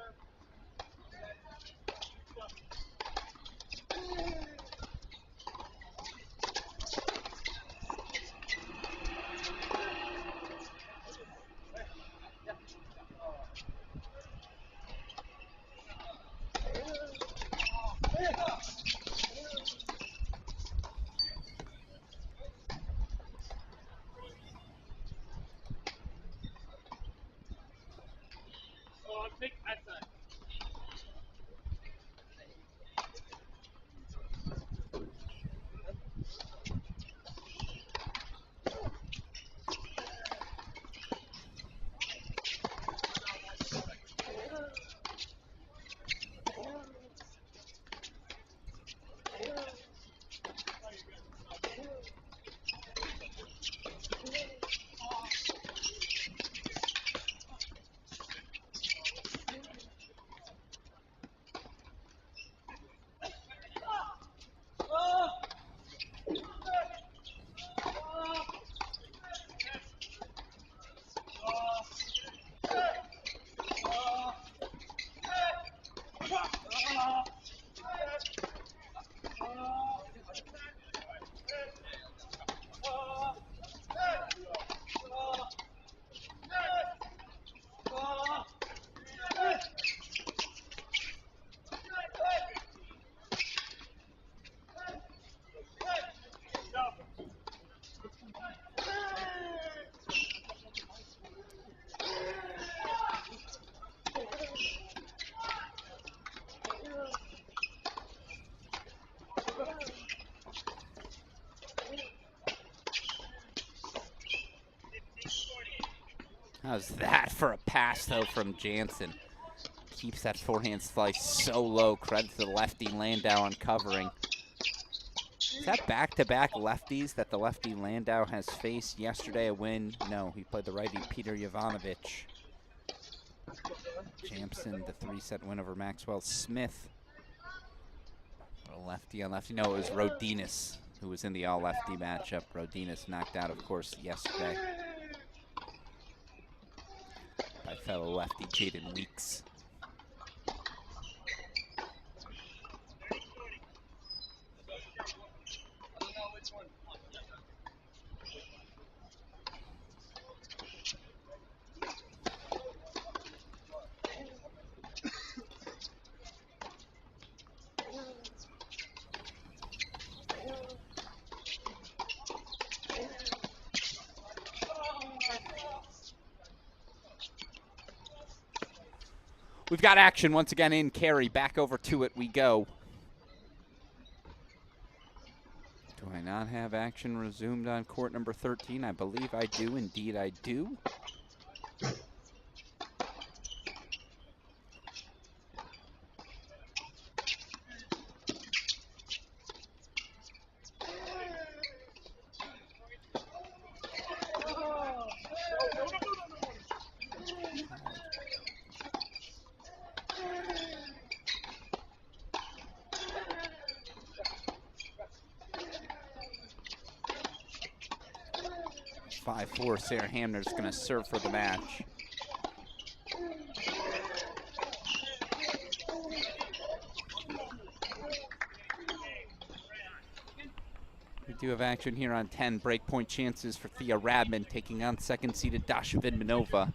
How's that for a pass, though, from Jansen? Keeps that forehand slice so low. Credit to the lefty Landau on covering. Is that back-to-back lefties that the lefty Landau has faced? Yesterday a win. No, he played the righty Peter Jovanovic. Jansen, the 3-set win over Maxwell Smith. A lefty on lefty. No, it was Rodinas who was in the all-lefty matchup. Rodinas knocked out, of course, yesterday by fellow lefty Jaden Weeks. We've got action once again in Cary. Back over to it we go. Do I not have action resumed on court number 13? I believe I do. Indeed, I do. Sarah Hamner's going to serve for the match. We do have action here on 10. Breakpoint chances for Thea Radman taking on second-seeded Dasha Vidmanova.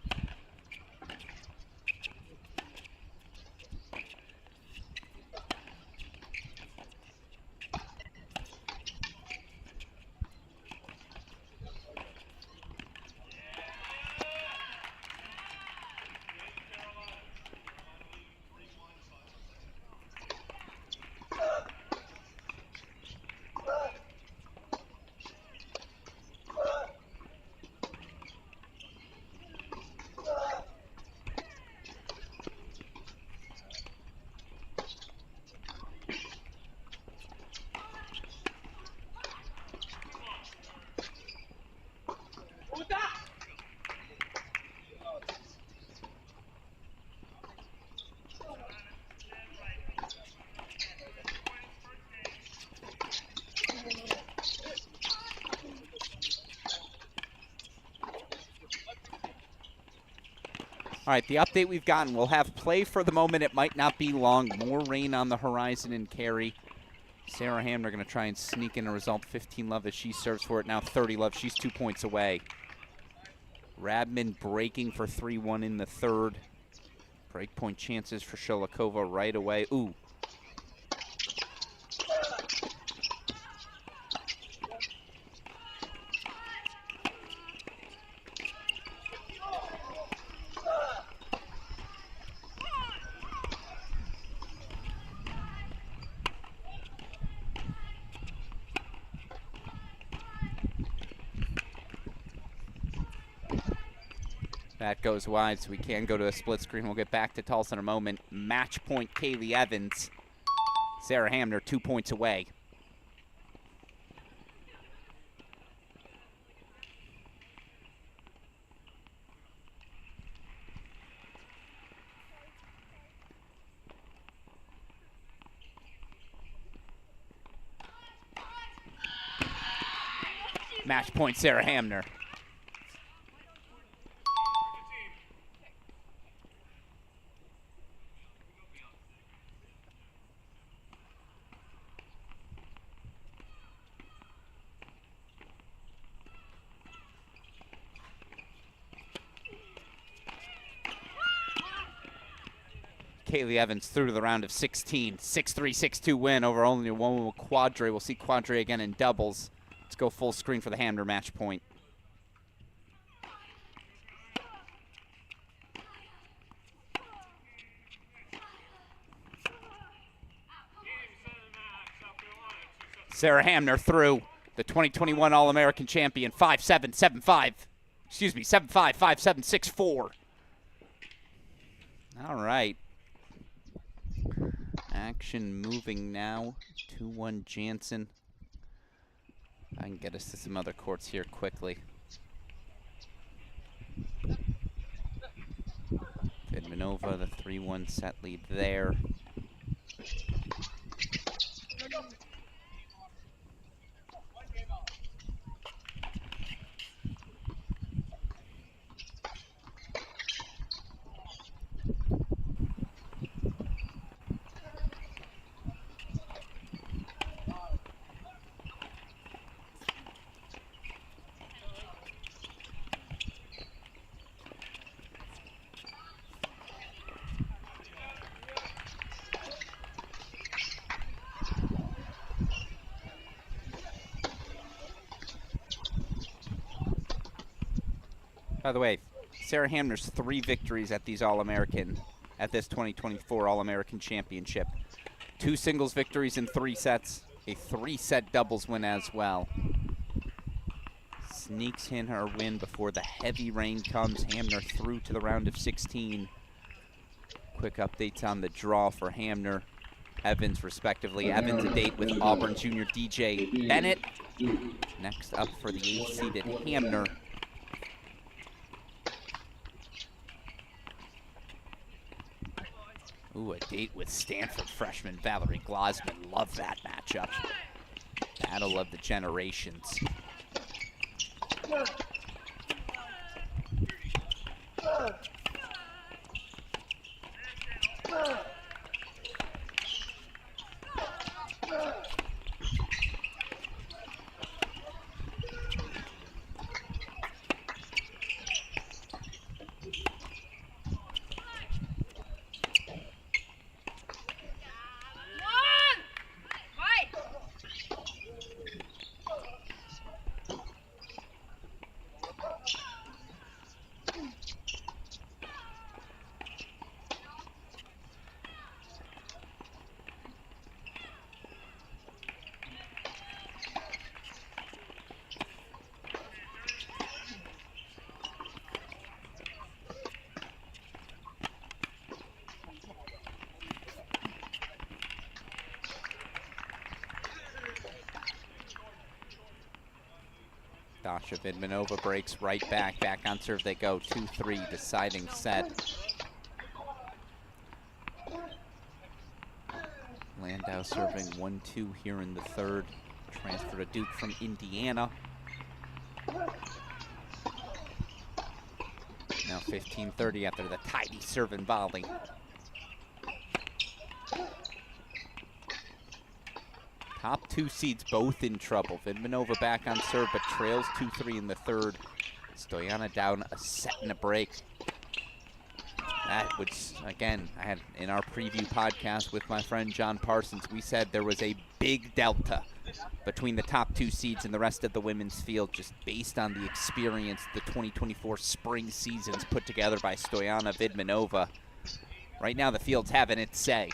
All right, the update we've gotten, we'll have play for the moment. It might not be long. More rain on the horizon in Cary. Sarah Hamner going to try and sneak in a result. 15 love as she serves for it. Now 30 love. She's 2 points away. Radman breaking for 3-1 in the third. Breakpoint chances for Sholakova right away. Ooh. That goes wide, so we can go to a split screen. We'll get back to Tulsa in a moment. Match point, Kaylee Evans. Sarah Hamner, 2 points away. Match point, Sarah Hamner. Kaylee Evans through to the round of 16. 6-3, 6-2 win over only one Quadre. We'll see Quadre again in doubles. Let's go full screen for the Hamner match point. Sarah Hamner through, the 2021 All-American champion, 5-7, 7-5. Excuse me, 7-5, 5-7, 6-4. All right. Action moving now. 2-1 Jansen. I can get us to some other courts here quickly. Vidmanova, the 3-1 set lead there. By the way, Sarah Hamner's 3 victories at these at this 2024 All-American Championship. 2 singles victories in 3 sets, a 3-set doubles win as well. Sneaks in her win before the heavy rain comes. Hamner through to the round of 16. Quick updates on the draw for Hamner, Evans respectively. Evans a date with Auburn junior DJ Bennett. Next up for the 8th-seeded Hamner. Ooh, a date with Stanford freshman Valerie Glosman. Love that matchup. Battle of the generations. Dasha Vidmanova breaks right back. Back on serve they go. 2-3, deciding set. Landau serving 1-2 here in the third. Transfer to Duke from Indiana. Now 15-30 after the tidy serve and volley. Top two seeds both in trouble. Vidmanova back on serve, but trails 2-3 in the third. Stoyana down a set and a break. That was, again, I had in our preview podcast with my friend John Parsons, we said there was a big delta between the top two seeds and the rest of the women's field, just based on the experience the 2024 spring seasons put together by Stoyana Vidmanova. Right now the field's having its say.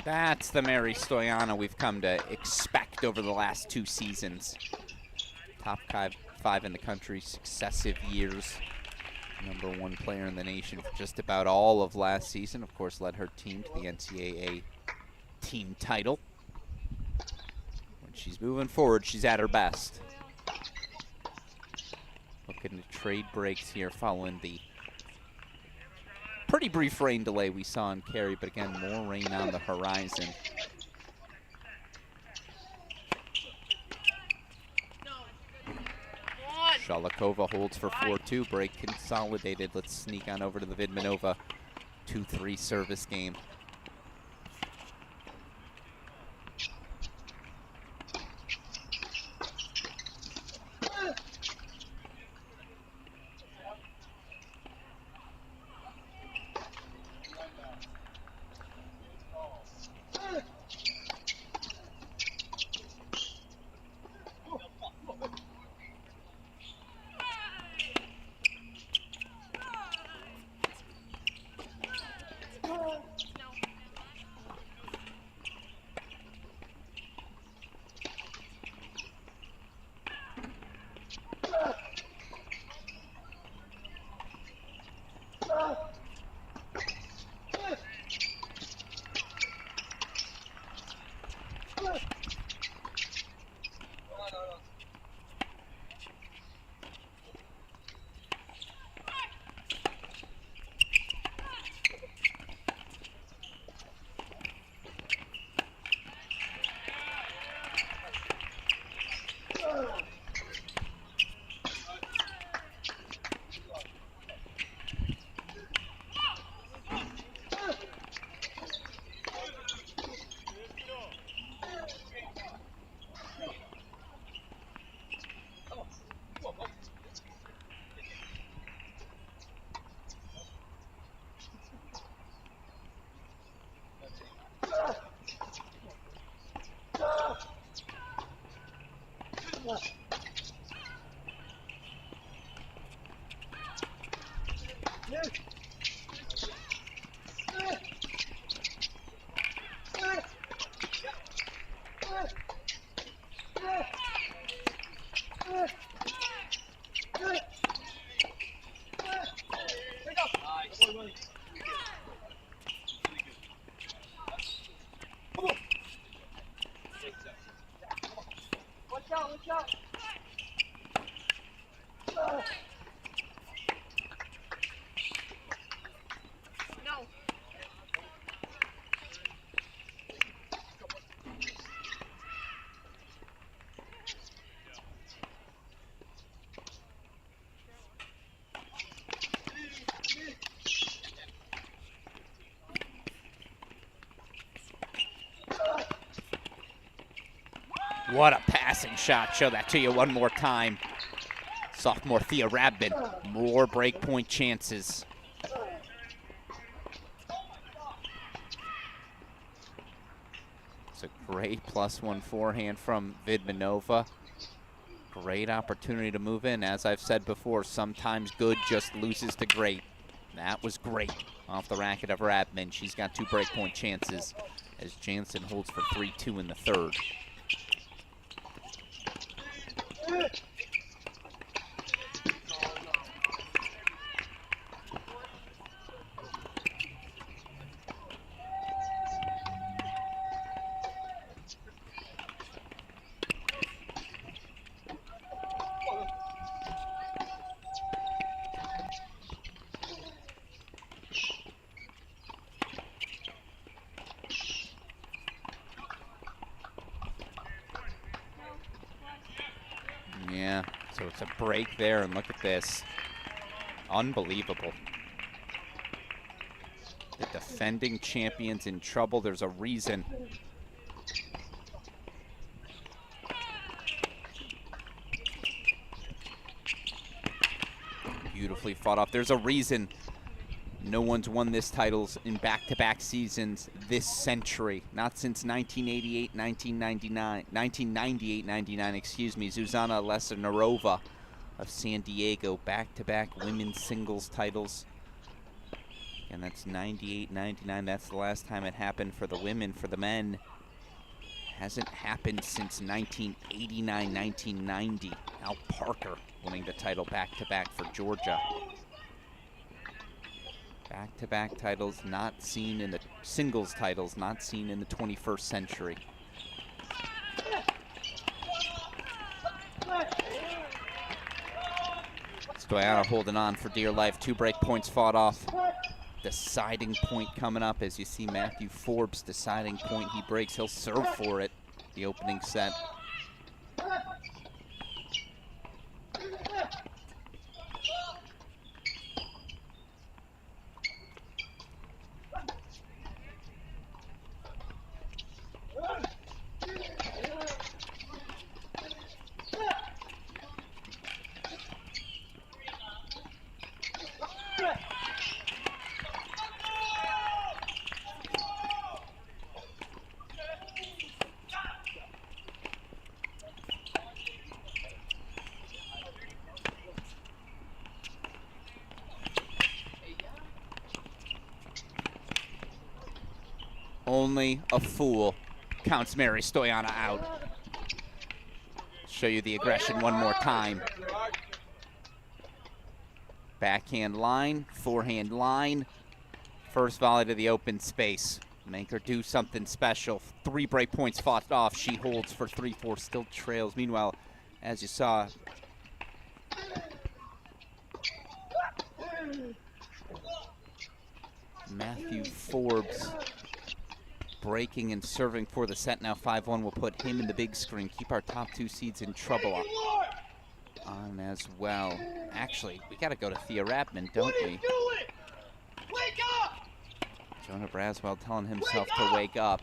That's the Mary Stoyana we've come to expect over the last two seasons. Top five in the country, successive years. #1 player in the nation for just about all of last season. Of course, led her team to the NCAA team title. When she's moving forward, she's at her best. Looking to trade breaks here following the pretty brief rain delay we saw in Cary, but again, more rain on the horizon. Shalikova holds for 4-2, break consolidated. Let's sneak on over to the Vidmanova 2-3 service game. What a passing shot. Show that to you one more time. Sophomore Thea Rabin, more breakpoint chances. It's a great +1 forehand from Vidmanova. Great opportunity to move in. As I've said before, sometimes good just loses to great. That was great off the racket of Rabin. She's got 2 breakpoint chances as Jansen holds for 3-2 in the third. Yeah, so it's a break there, and look at this. Unbelievable. The defending champion's in trouble. There's a reason. Beautifully fought off. There's a reason no one's won this titles in back-to-back seasons this century. Not since 1998-99, excuse me. Zuzana Lesnarova of San Diego, back-to-back women's singles titles. And that's 98-99. That's the last time it happened for the women. For the men, hasn't happened since 1989-1990. Al Parker winning the title back-to-back for Georgia. Back-to-back titles not seen in the singles titles, not seen in the 21st century. Stoyana holding on for dear life. 2 break points fought off. Deciding point coming up as you see Matthew Forbes. Deciding point he breaks. He'll serve for it. The opening set. Only a fool counts Mary Stoyana out. Show you the aggression one more time. Backhand line, forehand line. First volley to the open space. Make her do something special. 3 break points fought off. She holds for 3-4, still trails. Meanwhile, as you saw, Matthew Forbes breaking and serving for the set. Now 5-1 will put him in the big screen. Keep our top 2 seeds in trouble on as well. Actually, we got to go to Thea Rabin, don't we? Wake up! Jonah Braswell telling himself to wake up.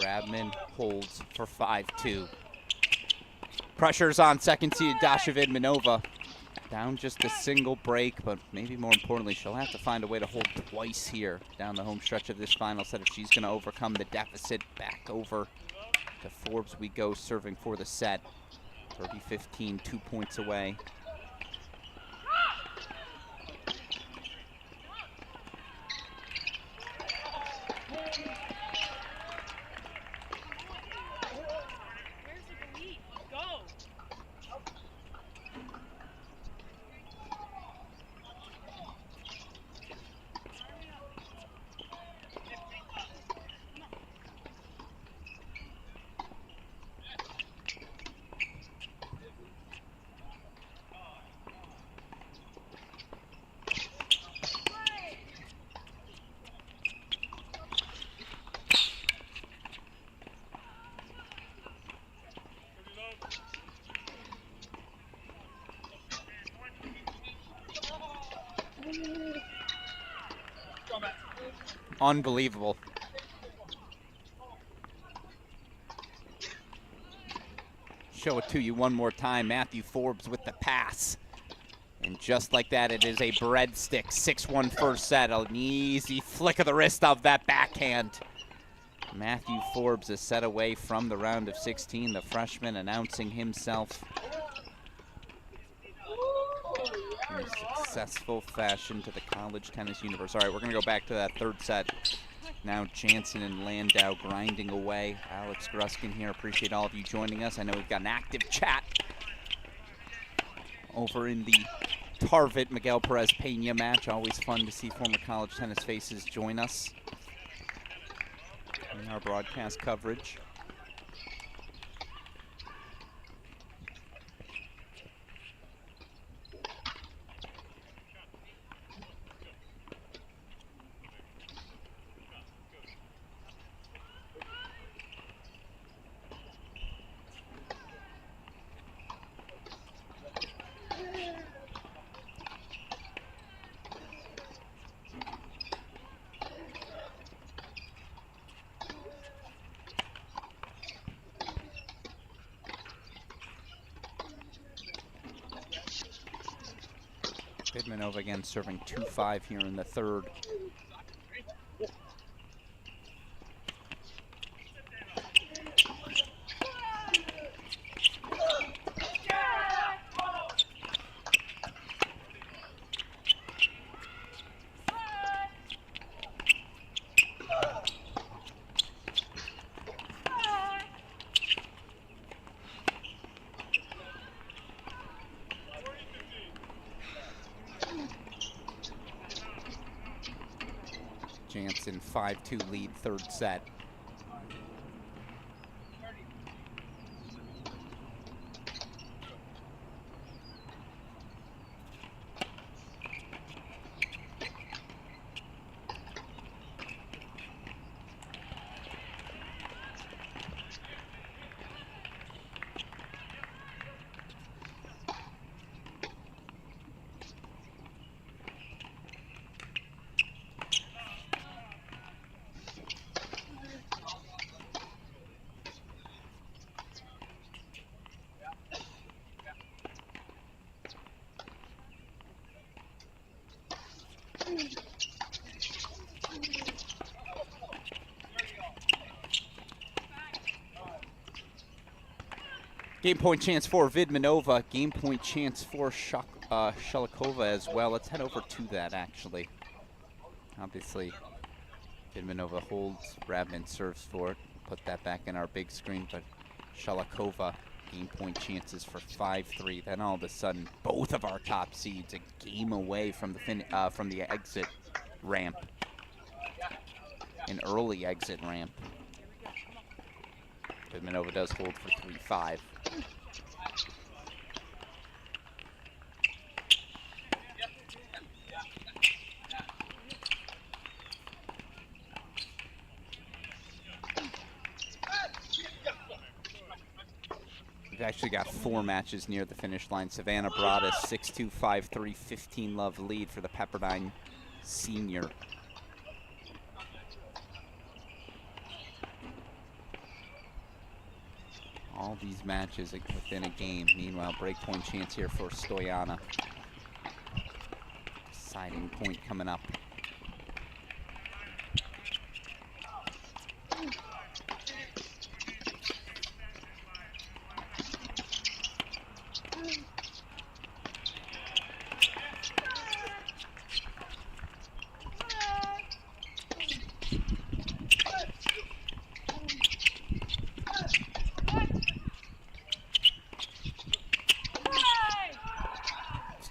Rabin holds for 5-2. Pressure's on second seed Dasha Vidmanova. Down just a single break, but maybe more importantly, she'll have to find a way to hold twice here down the home stretch of this final set if she's going to overcome the deficit. Back over to Forbes we go, serving for the set. 30-15, 2 points away. Unbelievable. Show it to you one more time. Matthew Forbes with the pass. And just like that, it is a breadstick. 6-1 first set. An easy flick of the wrist of that backhand. Matthew Forbes is set away from the round of 16. The freshman announcing himself in a successful fashion to the college tennis universe. All right, we're going to go back to that third set. Now Jansen and Landau grinding away. Alex Gruskin here. Appreciate all of you joining us. I know we've got an active chat over in the Tarvit Miguel Perez Pena match. Always fun to see former college tennis faces join us in our broadcast coverage. Vidmanova again serving 2-5 here in the third. Jansen 5-2 lead third set. Game point chance for Vidmanova. Game point chance for Shalikova as well. Let's head over to that, actually. Obviously, Vidmanova holds, Radman serves for it. Put that back in our big screen, but Shalikova, game point chances for 5-3. Then all of a sudden, both of our top seeds a game away from the exit ramp. An early exit ramp. Vidmanova does hold for 3-5. We've actually got 4 matches near the finish line. Savannah Broadus, 6-2, 5-3, 15-love lead for the Pepperdine senior. All All these matches within a game. Meanwhile, breakpoint chance here for Stoyana. Deciding point coming up.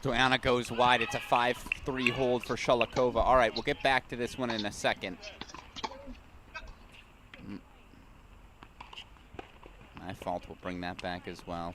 Stoyana goes wide. It's a 5-3 hold for Shalikova. All right, we'll get back to this one in a second. My fault. We'll bring that back as well.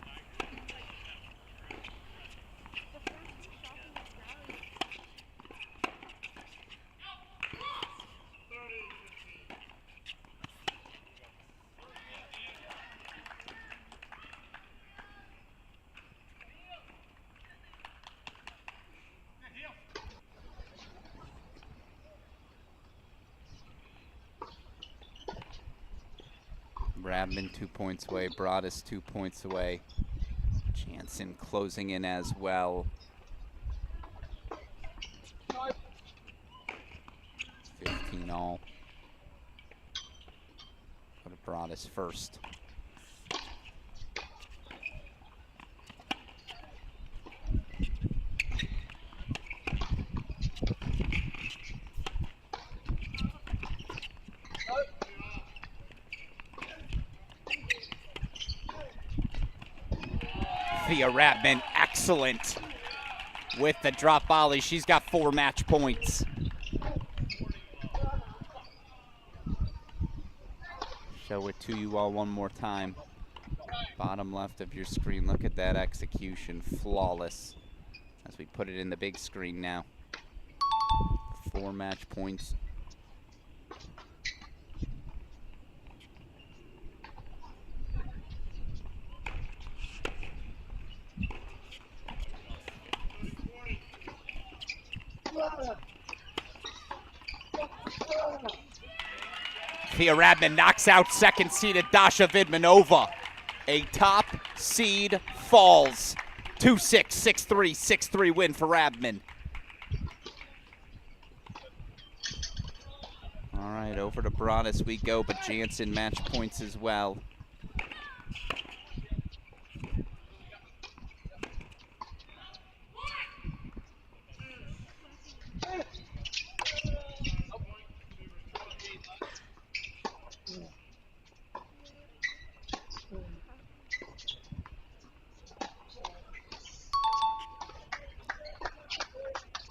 Rabman 2 points away. Broadus 2 points away. Jansen closing in as well. 15 all. Go to Broadus first. Thea Ratman, excellent with the drop volley. She's got 4 match points. Show it to you all one more time. Bottom left of your screen, look at that execution, flawless. As we put it in the big screen now. 4 match points. Thea Radman knocks out second-seeded Dasha Vidmanova. A top seed falls. 2-6, 6-3, 6-3 win for Radman. All right, over to Broadus we go, but Jansen match points as well.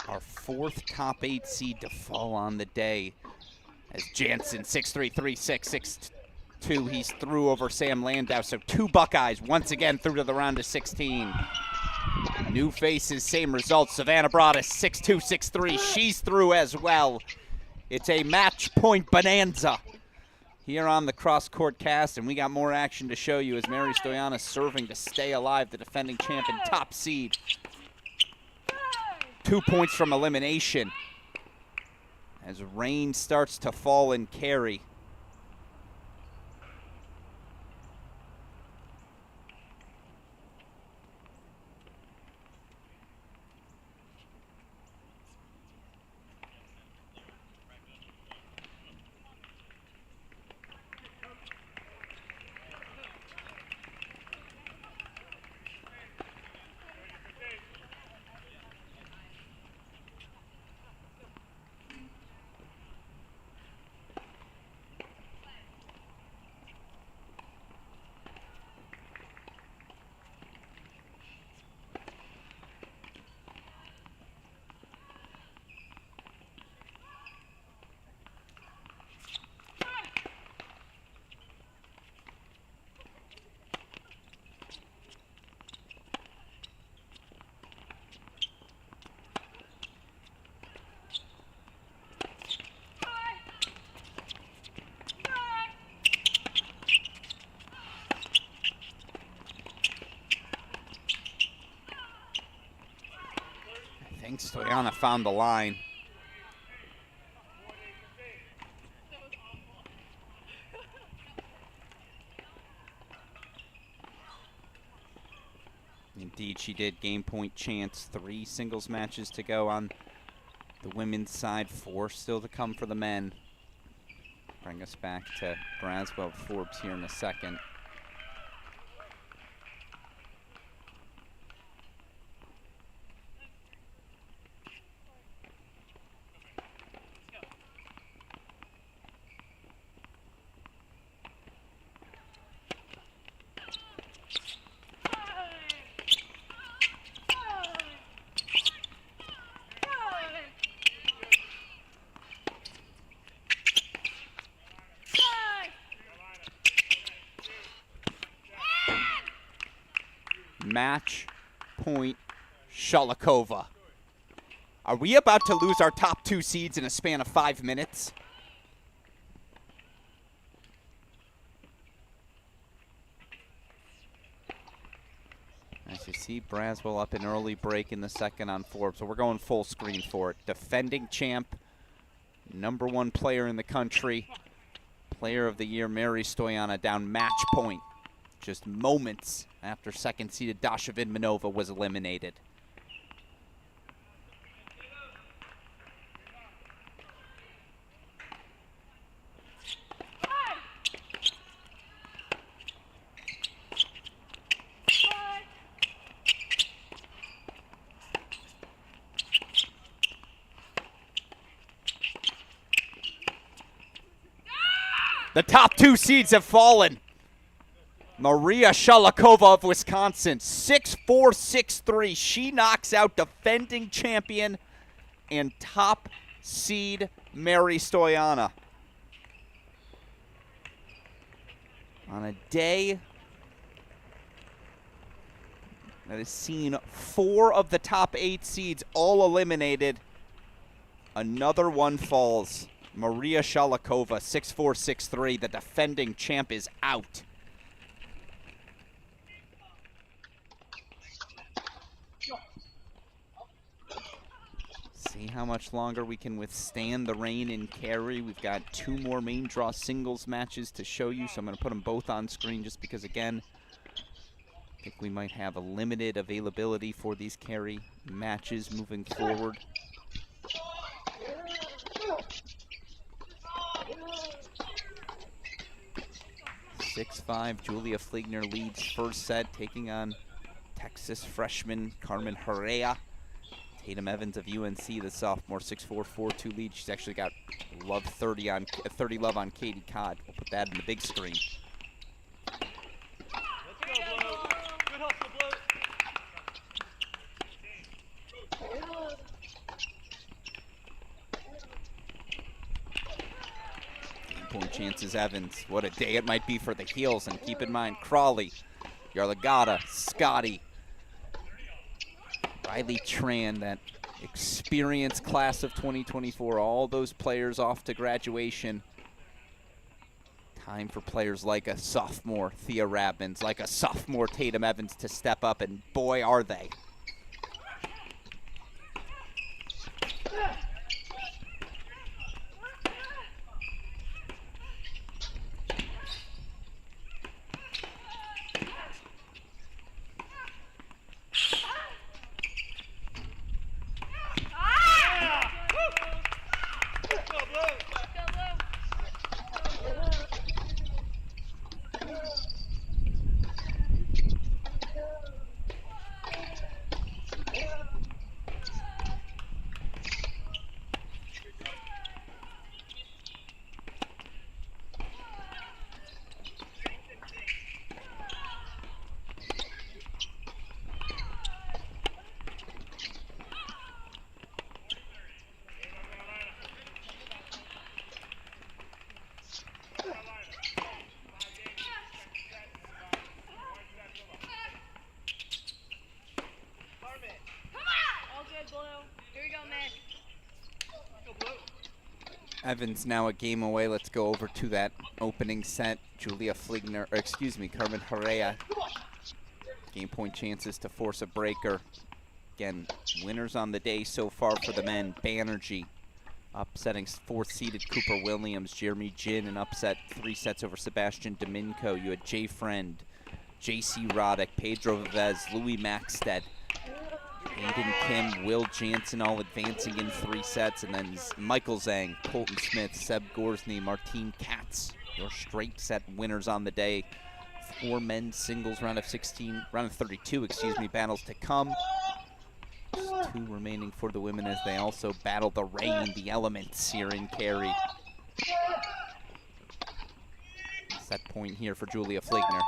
Our 4th top 8 seed to fall on the day as Jansen 6-3, 3-6, 6-2. He's through over Sam Landau. So 2 Buckeyes once again through to the round of 16. New faces, same results. Savannah Broadus 6-2, 6-3. She's through as well. It's a match point bonanza here on the cross-court cast, and we got more action to show you as Mary Stoyana serving to stay alive, the defending champion, top seed. 2 points from elimination as rain starts to fall and carry. I think Stoyana found the line. Indeed, she did. Game point chance. 3 singles matches to go on the women's side. 4 still to come for the men. Bring us back to Braswell Forbes here in a second. Match point Shalikova. Are we about to lose our top 2 seeds in a span of 5 minutes? As you see, Braswell up an early break in the second on Forbes, so we're going full screen for it. Defending champ, #1 player in the country, player of the year, Mary Stoyanova, down match point. Just moments after second-seeded Dasha Vidmanova was eliminated. The top 2 seeds have fallen. Maria Shalikova of Wisconsin, 6'4", 6'3". She knocks out defending champion and top seed Mary Stoyanova. On a day that has seen 4 of the top 8 seeds all eliminated, another one falls. Maria Shalikova, 6'4", 6'3". The defending champ is out. See how much longer we can withstand the rain in Cary. We've got 2 more main draw singles matches to show you, so I'm going to put them both on screen just because, again, I think we might have a limited availability for these Cary matches moving forward. (6-5). Julia Fligner leads first set, taking on Texas freshman Carmen Herrera. Tatum Evans of UNC, the sophomore, 6'4", 4'2" lead. She's actually got 30 love on Katie Codd. We'll put that in the big screen. Point chances Evans. What a day it might be for the heels. And keep in mind, Crawley, Yarlagata, Scotty, Riley Tran, that experienced class of 2024, all those players off to graduation. Time for players like a sophomore Thea Rabins, like a sophomore Tatum Evans to step up, and boy, are they. Evans now a game away. Let's go over to that opening set. Julia Fligner, or excuse me, Carmen Herrera. Game point chances to force a breaker. Again, winners on the day so far for the men. Banerjee upsetting 4th-seeded Cooper Williams. Jeremy Jin an upset 3 sets over Sebastian Domingo. You had Jay Friend, J.C. Roddick, Pedro Vivez, Louis Maxted, Aiden Kim, Will Jansen all advancing in 3 sets, and then Michael Zhang, Colton Smith, Seb Gorsny, Martine Katz, your straight set winners on the day. 4 men's singles round of 32, battles to come. Just 2 remaining for the women as they also battle the rain, the elements here in Cary. Set point here for Julia Fligner.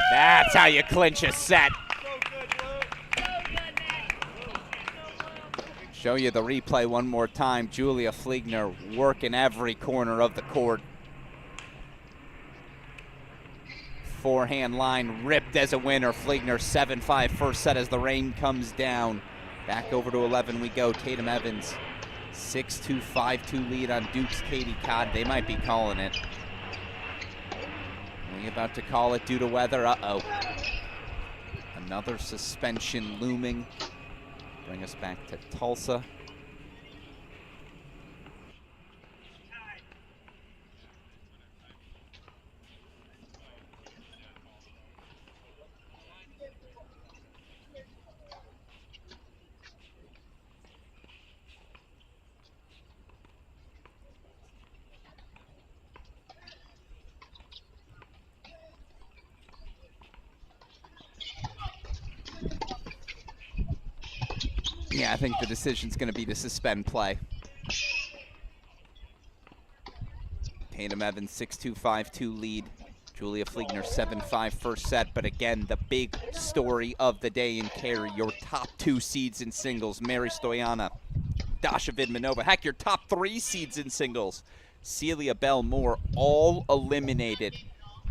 That's how you clinch a set. Show you the replay one more time. Julia Fligner working every corner of the court. Forehand line ripped as a winner. Fligner 7-5 first set as the rain comes down. Back over to 11 we go. Tatum Evans 6-2, 5-2 lead on Duke's Katie Codd. They might be calling it. We about to call it due to weather. Uh-oh. Another suspension looming. Bring us back to Tulsa. Yeah, I think the decision's going to be to suspend play. Tatum Evans 6-2, 5-2 lead. Julia Fligner 7-5 first set. But again, the big story of the day in Cary, your top 2 seeds in singles, Mary Stoyana, Dasha Vidmanova. Heck, your top 3 seeds in singles, Celia Bell Moore, all eliminated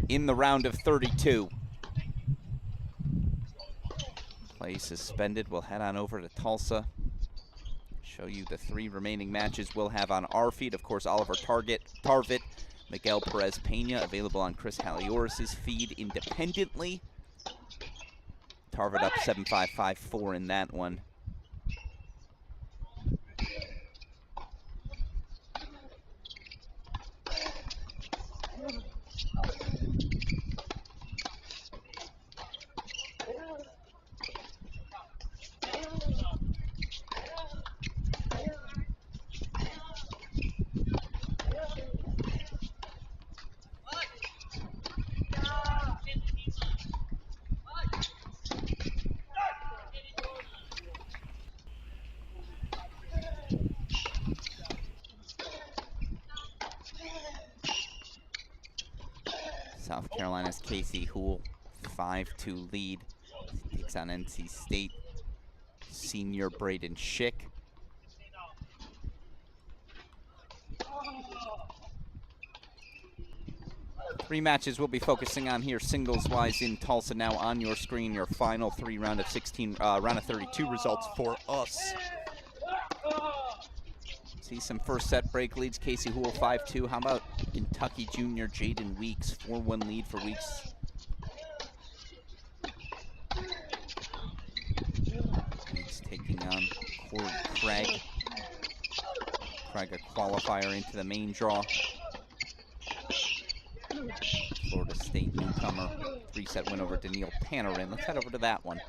in the round of 32. Play suspended. We'll head on over to Tulsa. Show you the 3 remaining matches we'll have on our feed. Of course, Oliver Tarvit, Miguel Perez Pena, available on Chris Halioris' feed independently. Tarvit up 7-5, 5-4 in that one. South Carolina's Casey Houle, 5-2 lead. Takes on NC State senior Braden Schick. Three matches we'll be focusing on here singles-wise in Tulsa. Now on your screen, your final 3 round of 32 results for us. See some first set break leads. Casey Houle 5-2. How about Kentucky junior Jaden Weeks? 4-1 lead for Weeks. Weeks taking on Corey Craig. Craig a qualifier into the main draw. Florida State newcomer. 3-set win over Daniil Panarin. Let's head over to that one.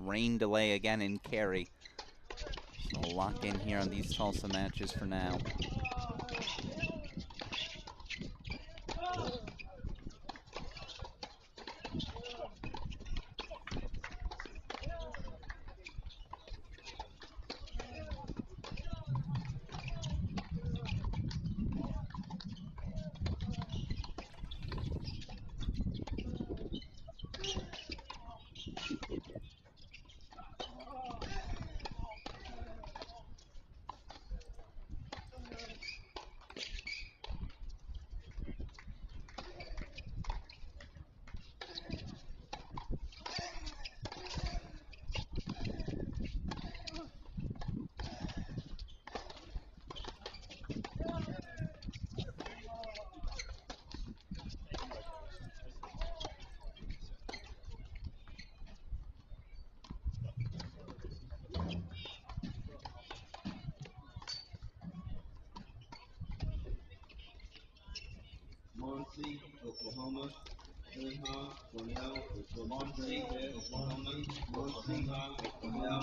rain delay again in Cary. So we'll lock in here on these Tulsa matches for now. Muncie, Oklahoma. Minha, Cornell, Muncie, Oklahoma. Muncie, Oklahoma.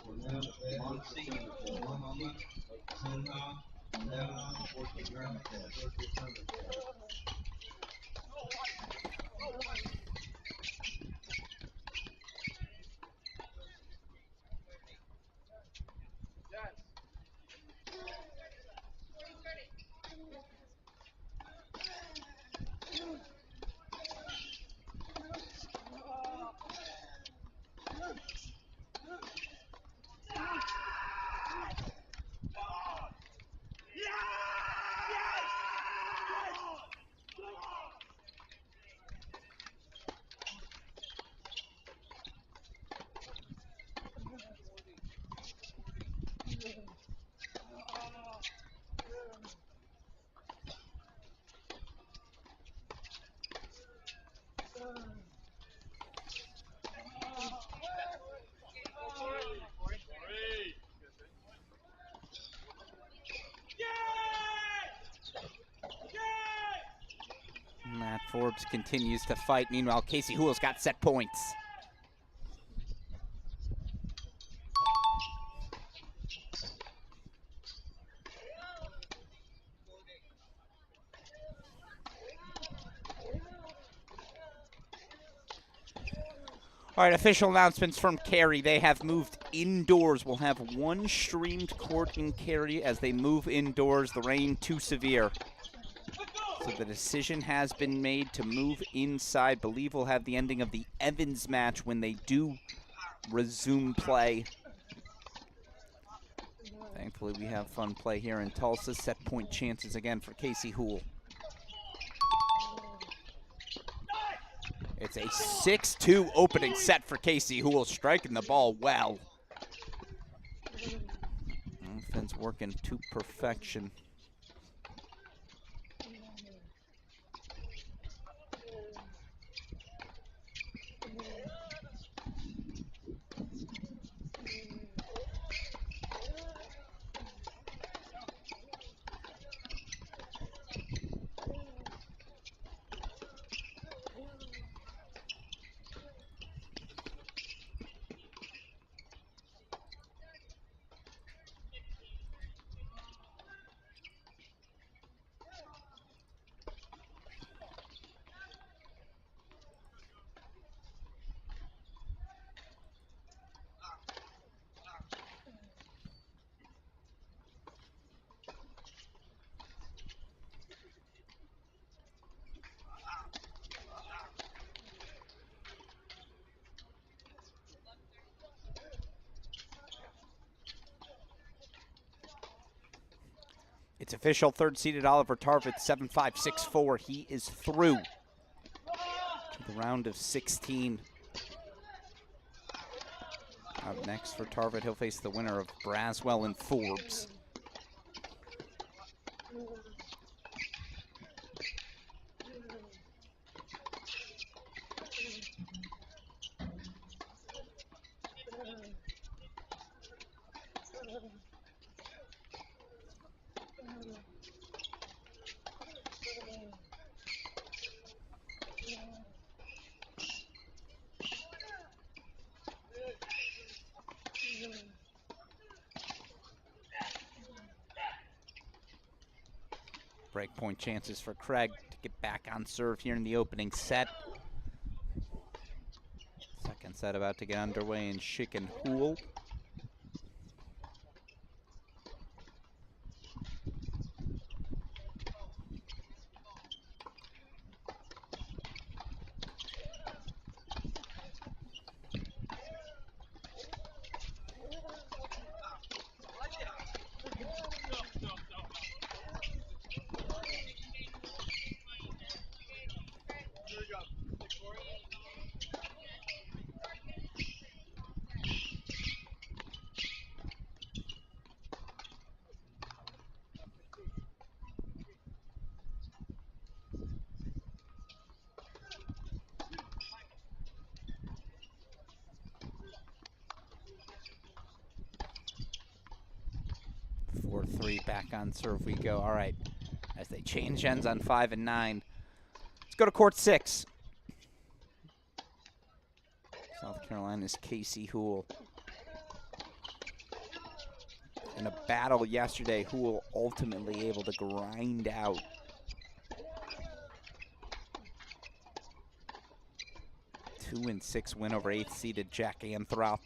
Cornell, Muncie, Oklahoma. Minha, Cornell, Matt Forbes continues to fight. Meanwhile, Casey Houle's got set points. All right, official announcements from Cary. They have moved indoors. We'll have one streamed court in Cary as they move indoors. The rain too severe. So the decision has been made to move inside. Believe we'll have the ending of the Evans match when they do resume play. Thankfully, we have fun play here in Tulsa. Set point chances again for Casey Houle. It's a 6-2 opening set for Casey Houle, striking the ball well. Offense working to perfection. It's official, third-seeded Oliver Tarvith, 7-5, 6-4. He is through to the round of 16. Up next for Tarvith, he'll face the winner of Braswell and Forbes. Breakpoint chances for Craig to get back on serve here in the opening set. Second set about to get underway in Schick and Houle. Back on serve we go. All right, as they change ends on 5 and 9. Let's go to court 6. South Carolina's Casey Houle. In a battle yesterday, Houle ultimately able to grind out 2-6 win over 8th seeded Jack Anthrop.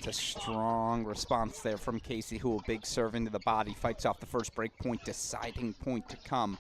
It's a strong response there from Casey Houle. Big serve into the body, fights off the first break point, deciding point to come.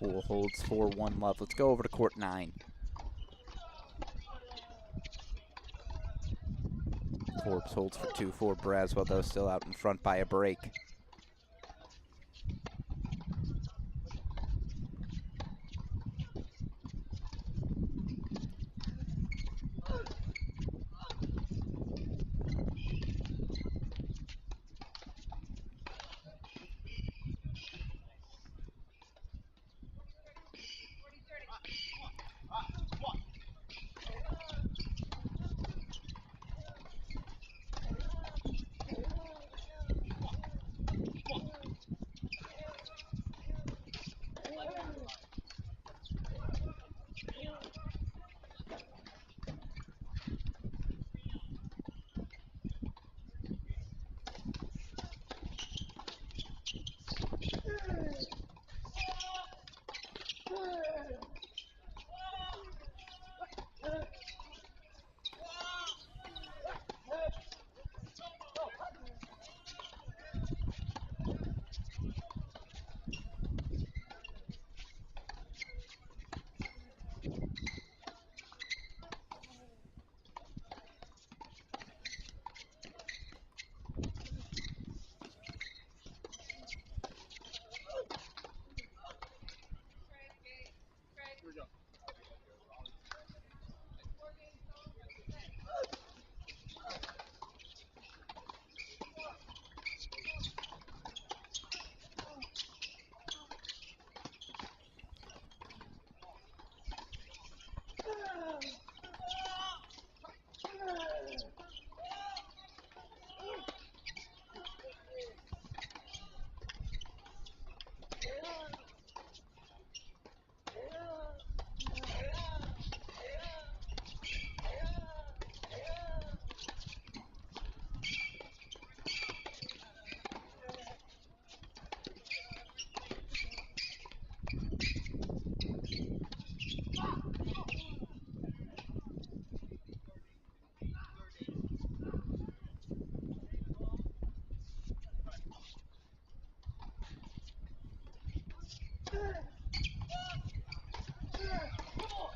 Houle holds 4-1 love. Let's go over to court 9. Forbes holds for 2-4. Braswell, though, still out in front by a break.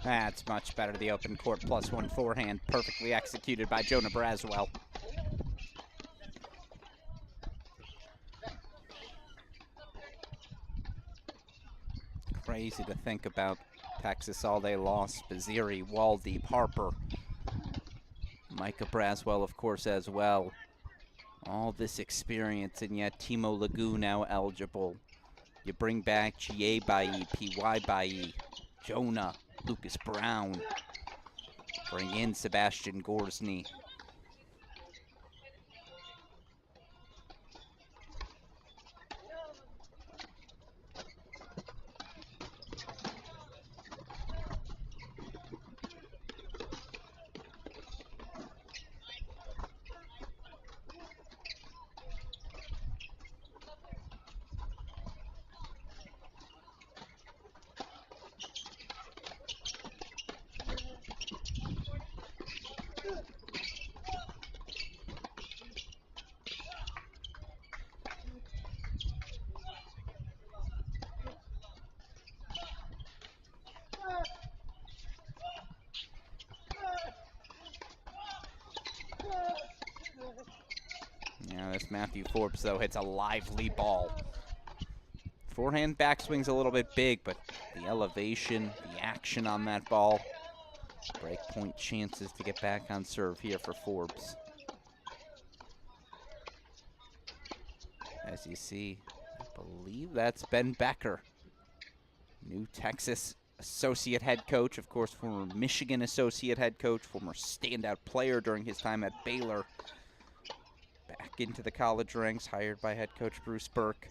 That's much better. The open court +1 forehand, perfectly executed by Jonah Braswell. Crazy to think about. Texas all day lost. Baziri, Waldeep, Harper. Micah Braswell, of course, as well. All this experience, and yet Timo Lagu now eligible. You bring back G.A. Bailly, P.Y. Bailly, Jonah, Lucas Brown. Bring in Sebastian Gorsny. Yeah, this Matthew Forbes, though, hits a lively ball. Forehand backswing's a little bit big, but the elevation, the action on that ball. Break point chances to get back on serve here for Forbes. As you see, I believe that's Ben Becker, new Texas associate head coach, of course, former Michigan associate head coach, former standout player during his time at Baylor. Back into the college ranks, hired by head coach Bruce Burke.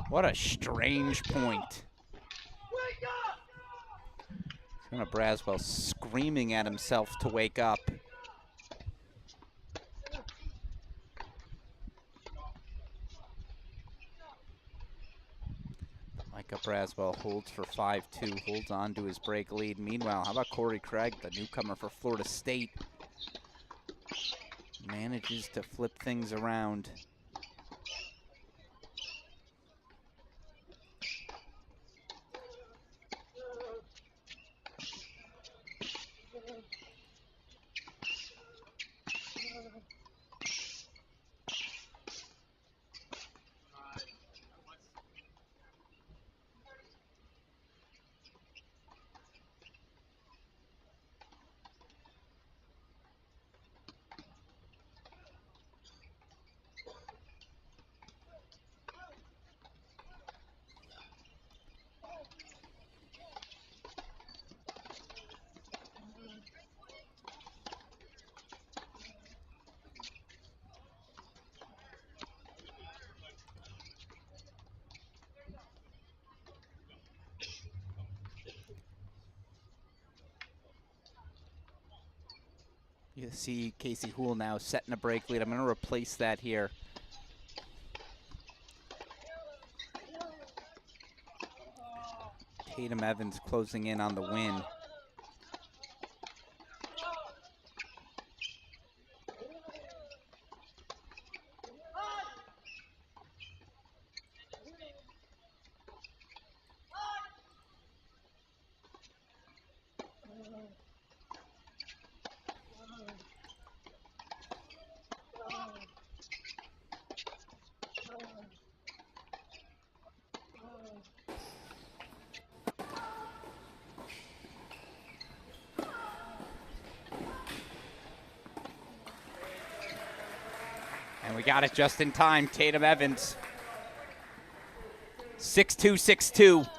What a strange point. Jonah Braswell screaming at himself to wake up. Micah Braswell holds for 5-2, holds on to his break lead. Meanwhile, how about Corey Craig, the newcomer for Florida State? Manages to flip things around. You see Casey Houle now setting a break lead. I'm going to replace that here. Tatum Evans closing in on the win. And we got it just in time. Tatum Evans. 6-2, 6-2.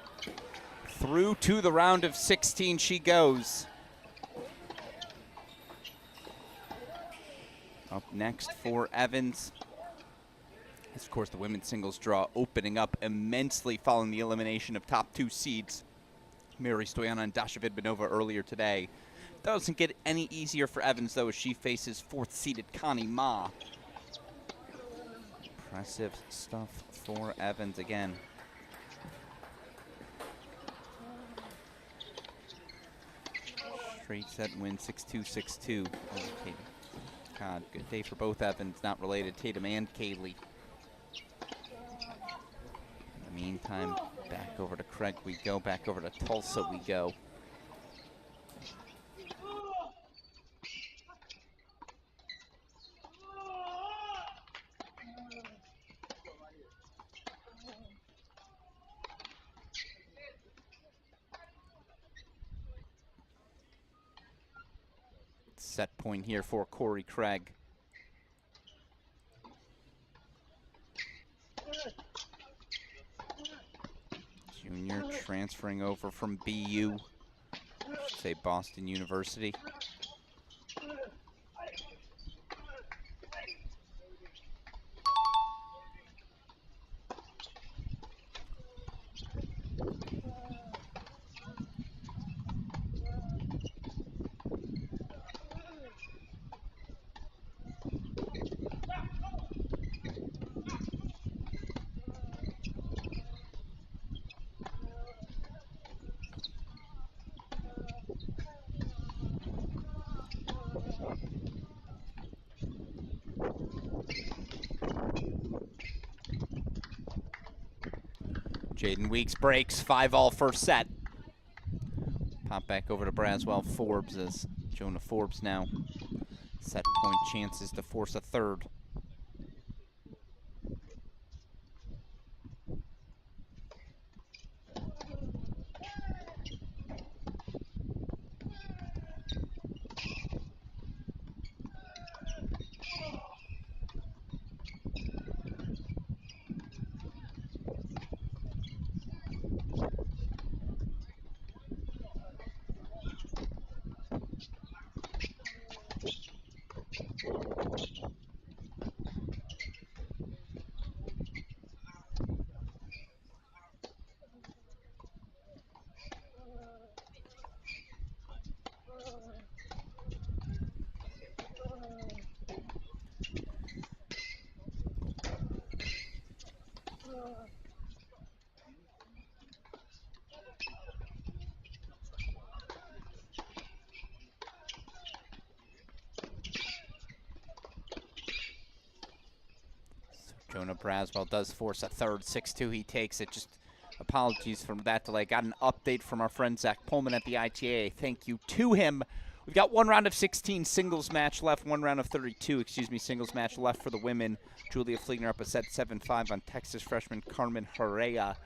Through to the round of 16 she goes. Up next for Evans is, of course, the women's singles draw opening up immensely following the elimination of top 2 seeds Mary Stoyana and Dasha Vidmanova earlier today. Doesn't get any easier for Evans, though, as she faces 4th-seeded Connie Ma. Impressive stuff for Evans again. Straight set win, 6-2, 6-2. Okay. God, good day for both Evans, not related, Tatum and Kaylee. In the meantime, back over to Craig we go, back over to Tulsa we go. Set point here for Corey Craig. Junior transferring over from BU, I should say Boston University. Jaden Weeks breaks, 5-all first set. Pop back over to Braswell Forbes as Jonah Forbes now set point chances to force a third. Jonah Braswell does force a third, 6-2. He takes it. Just apologies for that delay. Got an update from our friend Zach Pullman at the ITA. Thank you to him. We've got one round of 16 singles match left, one round of 32, singles match left for the women. Julia Fliegner up a set 7-5 on Texas freshman Carmen Herrera.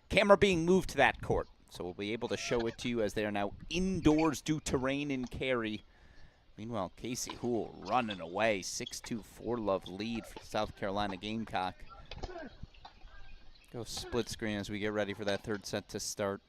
Camera being moved to that court, so we'll be able to show it to you as they are now indoors due to rain in Cary. Meanwhile, Casey Houle running away, 6-2 4-love lead for South Carolina Gamecock. Go split screen as we get ready for that third set to start.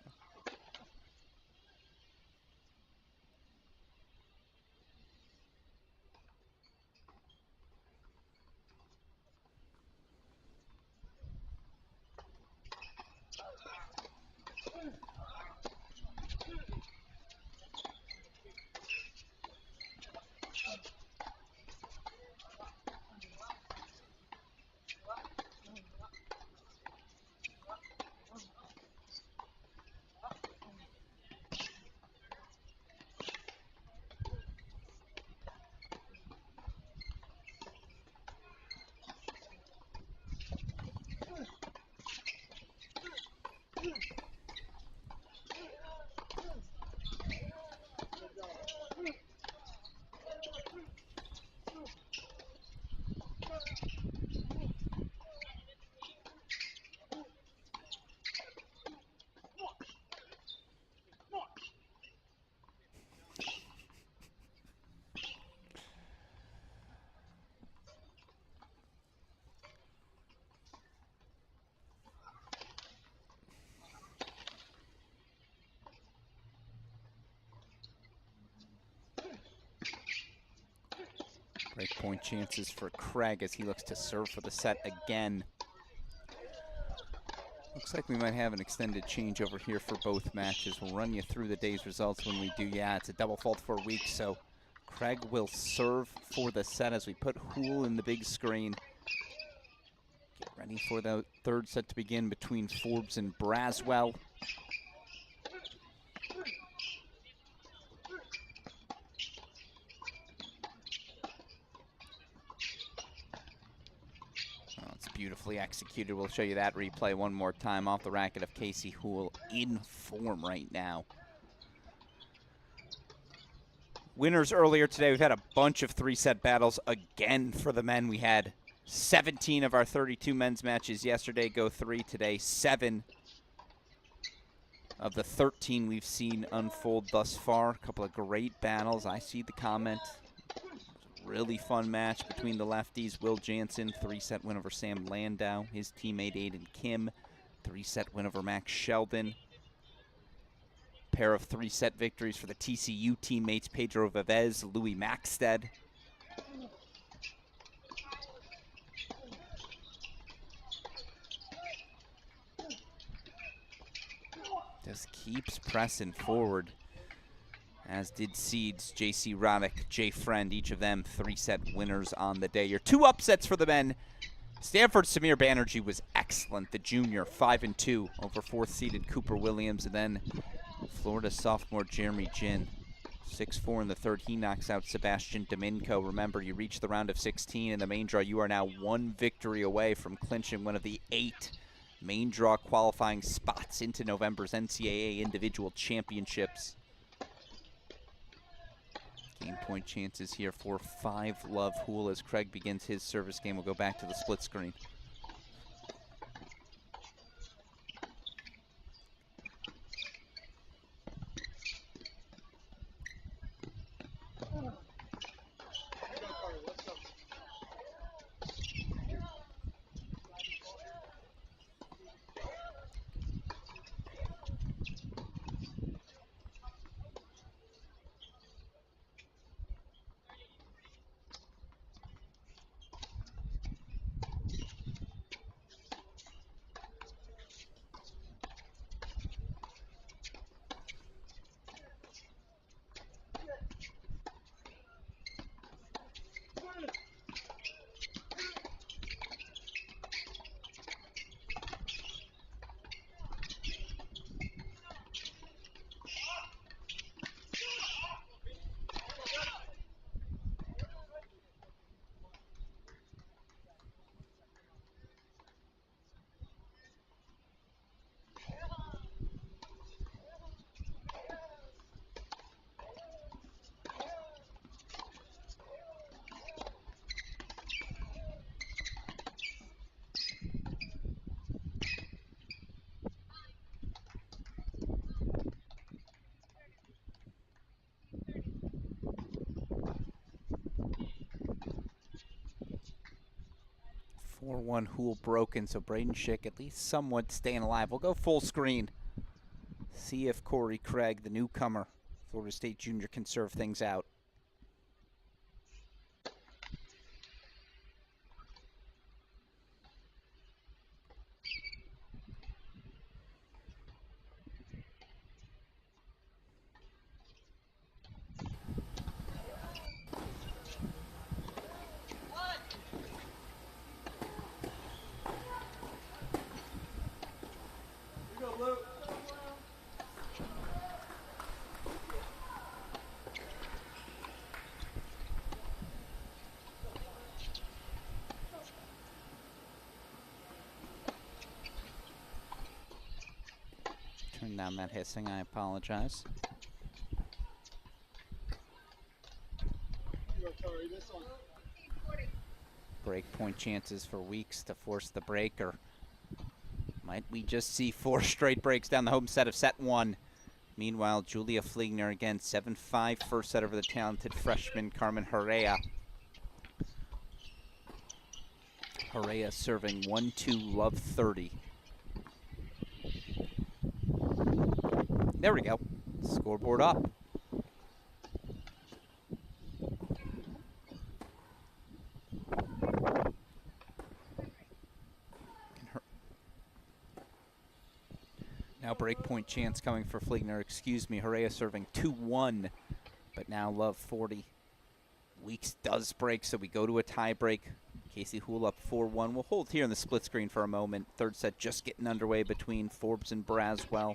Breakpoint chances for Craig as he looks to serve for the set again. Looks like we might have an extended changeover here for both matches. We'll run you through the day's results when we do. Yeah, it's a double fault for a week, so Craig will serve for the set as we put Houle in the big screen. Get ready for the third set to begin between Forbes and Braswell. Beautifully executed. We'll show you that replay one more time off the racket of Casey Houle, in form right now. Winners earlier today. We've had a bunch of three-set battles again for the men. We had 17 of our 32 men's matches yesterday go three. Today, 7 of the 13 we've seen unfold thus far. A couple of great battles. I see the comment. Really fun match between the lefties. Will Jansen, 3-set win over Sam Landau. His teammate Aiden Kim, 3-set win over Max Sheldon. Pair of 3-set victories for the TCU teammates Pedro Vivez, Louis Maxted. Just keeps pressing forward. As did Seeds, J.C. Roddick, Jay Friend, each of them 3-set winners on the day. Your 2 upsets for the men. Stanford's Samir Banerjee was excellent. The junior, 5-2 over 4th-seeded Cooper Williams. And then Florida sophomore Jeremy Jin, 6-4 in the third. He knocks out Sebastian Domingo. Remember, you reach the round of 16 in the main draw. You are now 1 victory away from clinching one of the 8 main draw qualifying spots into November's NCAA Individual Championships. Game point chances here for 5-love Houle as Craig begins his service game. We'll go back to the split screen. 4-1 Hool broken, so Braden Schick at least somewhat staying alive. We'll go full screen. See if Corey Craig, the newcomer, Florida State junior, can serve things out. Turn down that hissing, I apologize. Break point chances for Weeks to force the break, or might we just see 4 straight breaks down the home set of set 1? Meanwhile, Julia Fligner again, 7-5 first set over the talented freshman Carmen Herrera. Herrera serving 1-2, love 30. There we go. Scoreboard up. Now breakpoint chance coming for Fligner. Excuse me, Herrera serving 2-1, but now love 40. Weeks does break, so we go to a tie break. Casey Hool up 4-1. We'll hold here in the split screen for a moment. Third set just getting underway between Forbes and Braswell.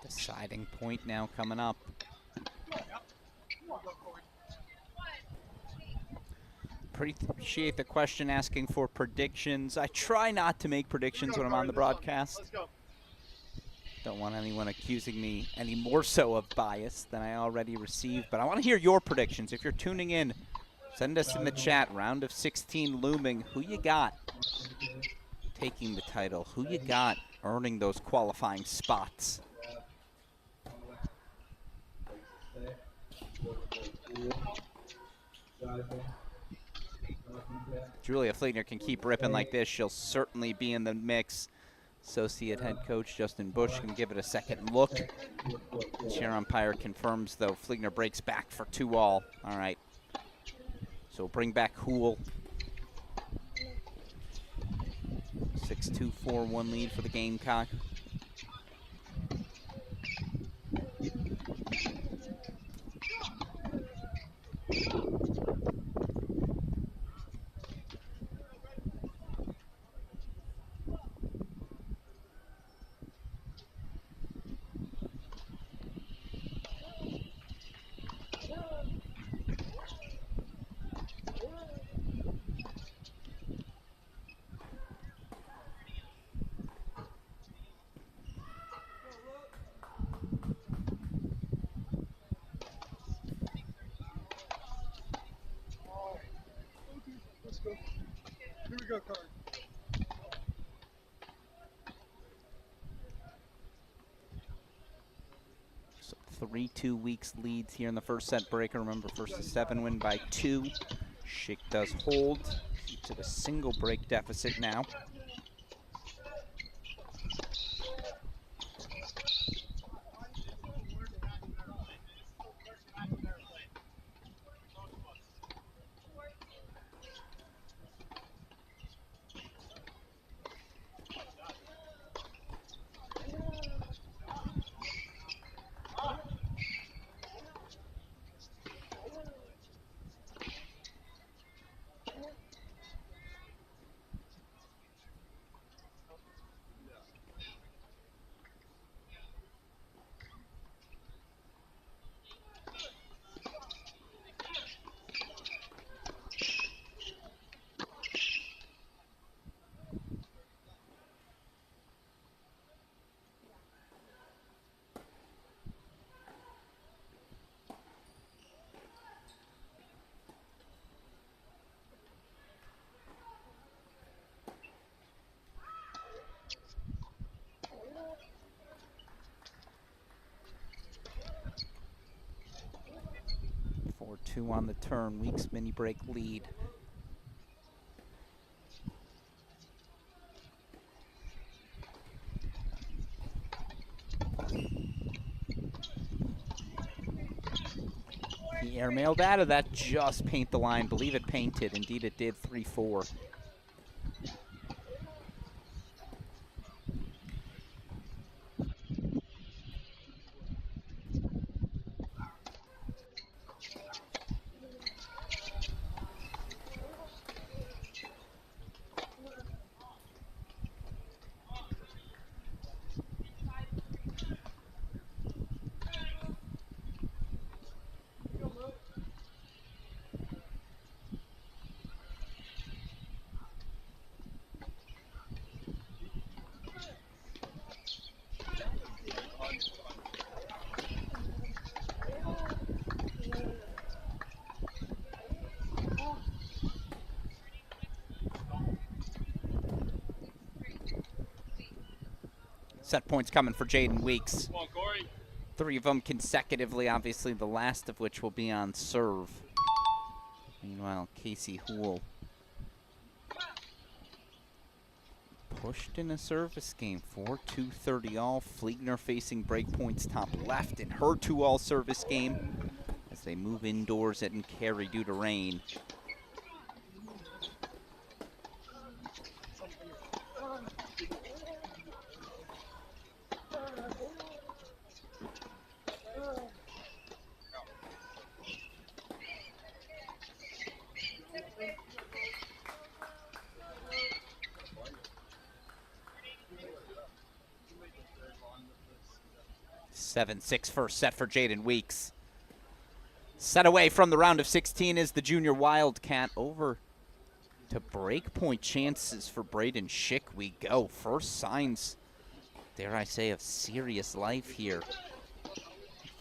Deciding point now coming up. Appreciate the question asking for predictions. I try not to make predictions when I'm on the broadcast. Don't want anyone accusing me any more so of bias than I already received, but I want to hear your predictions. If you're tuning in, send us in the chat. Round of 16 looming. Who you got taking the title? Who you got earning those qualifying spots? Julia Fligner can keep ripping like this. She'll certainly be in the mix. Associate head coach Justin Bush can give it a second look. Chair umpire confirms, though, Fligner breaks back for 2-all. All right. So bring back Hool. 6-2, 4-1 lead for the Gamecock. So 3-2 Weeks leads here in the first set breaker. Remember, first to 7 win by 2. Schick does hold. Keeps it a single break deficit now. Two on the turn. Weeks mini break lead. He airmailed out of that. Just paint the line. Believe it painted. Indeed it did. 3-4. Set points coming for Jaden Weeks. Come on, Corey. 3 of them consecutively, obviously the last of which will be on serve. Meanwhile, Casey Houle pushed in a service game. 4-2-30 all. Fliegner facing break points top left in her 2-all service game as they move indoors at Carey due to rain. Seven-6 first set for Jaden Weeks. Set away from the round of 16 is the junior Wildcat. Over to breakpoint chances for Braden Schick we go. First signs, dare I say, of serious life here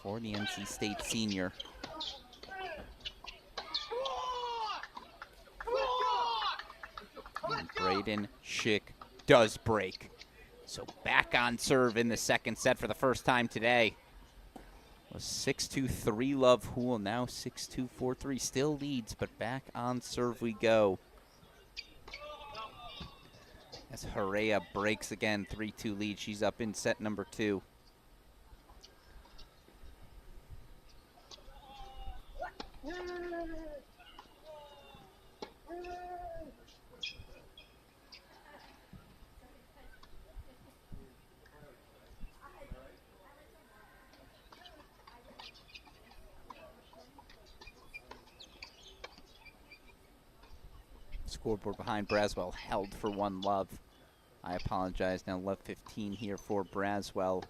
for the NC State senior. And Braden Schick does break. So back on serve in the second set for the first time today. Was 6-2, 3-love Houle, now 6-2, 4-3. Still leads, but back on serve we go. As Herrera breaks again, 3-2 lead. She's up in set number 2. Scoreboard behind Braswell held for 1-love. I apologize. Now love 15 here for Braswell.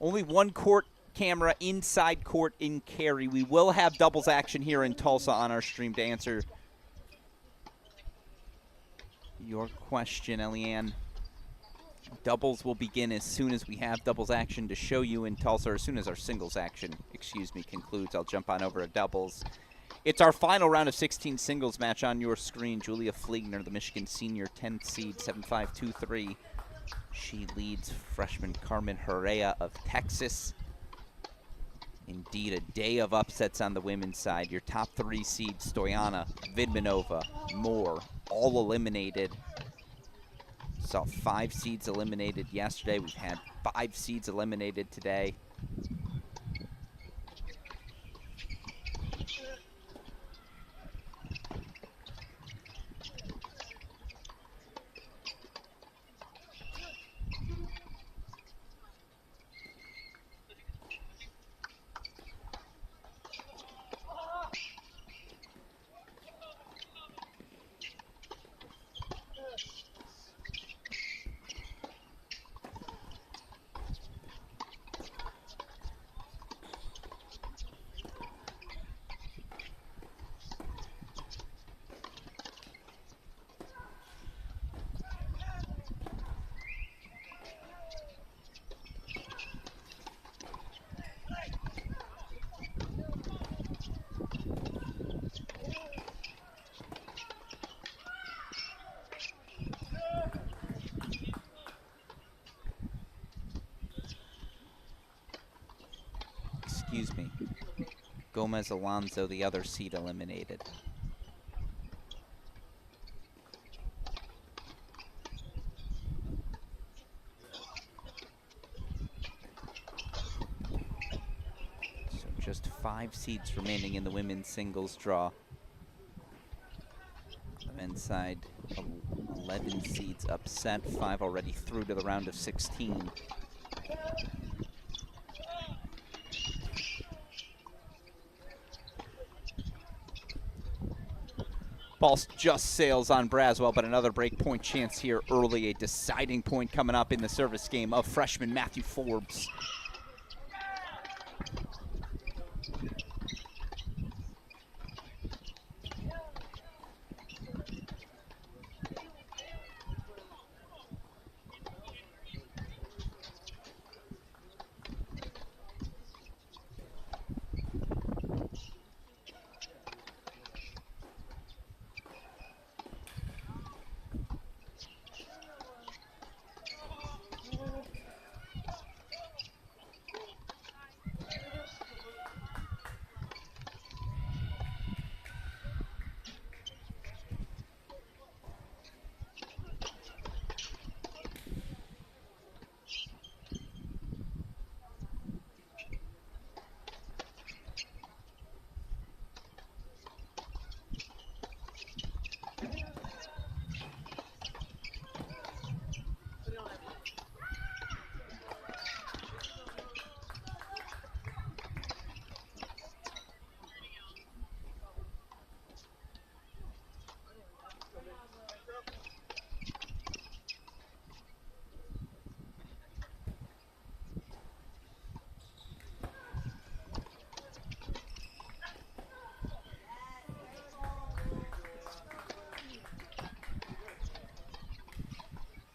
Only one court camera inside court in Carey. We will have doubles action here in Tulsa on our stream to answer your question, Eliane. Doubles will begin as soon as we have doubles action to show you in Tulsa, or as soon as our singles action, concludes. I'll jump on over to doubles. It's our final round of 16 singles match on your screen. Julia Fliegner, the Michigan senior, 10th seed, 7-5-2-3. She leads freshman Carmen Herrera of Texas. Indeed, a day of upsets on the women's side. Your top 3 seeds, Stoyana, Vidmanova, Moore, all eliminated. Saw 5 seeds eliminated yesterday. We've had 5 seeds eliminated today. Excuse me. Gomez Alonso, the other seed eliminated. So just 5 seeds remaining in the women's singles draw. The men's side, 11 seeds upset, 5 already through to the round of 16. Ball just sails on Braswell, but another break point chance here early. A deciding point coming up in the service game of freshman Matthew Forbes.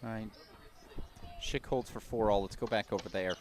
All right. Schick holds for 4-all. Let's go back over there.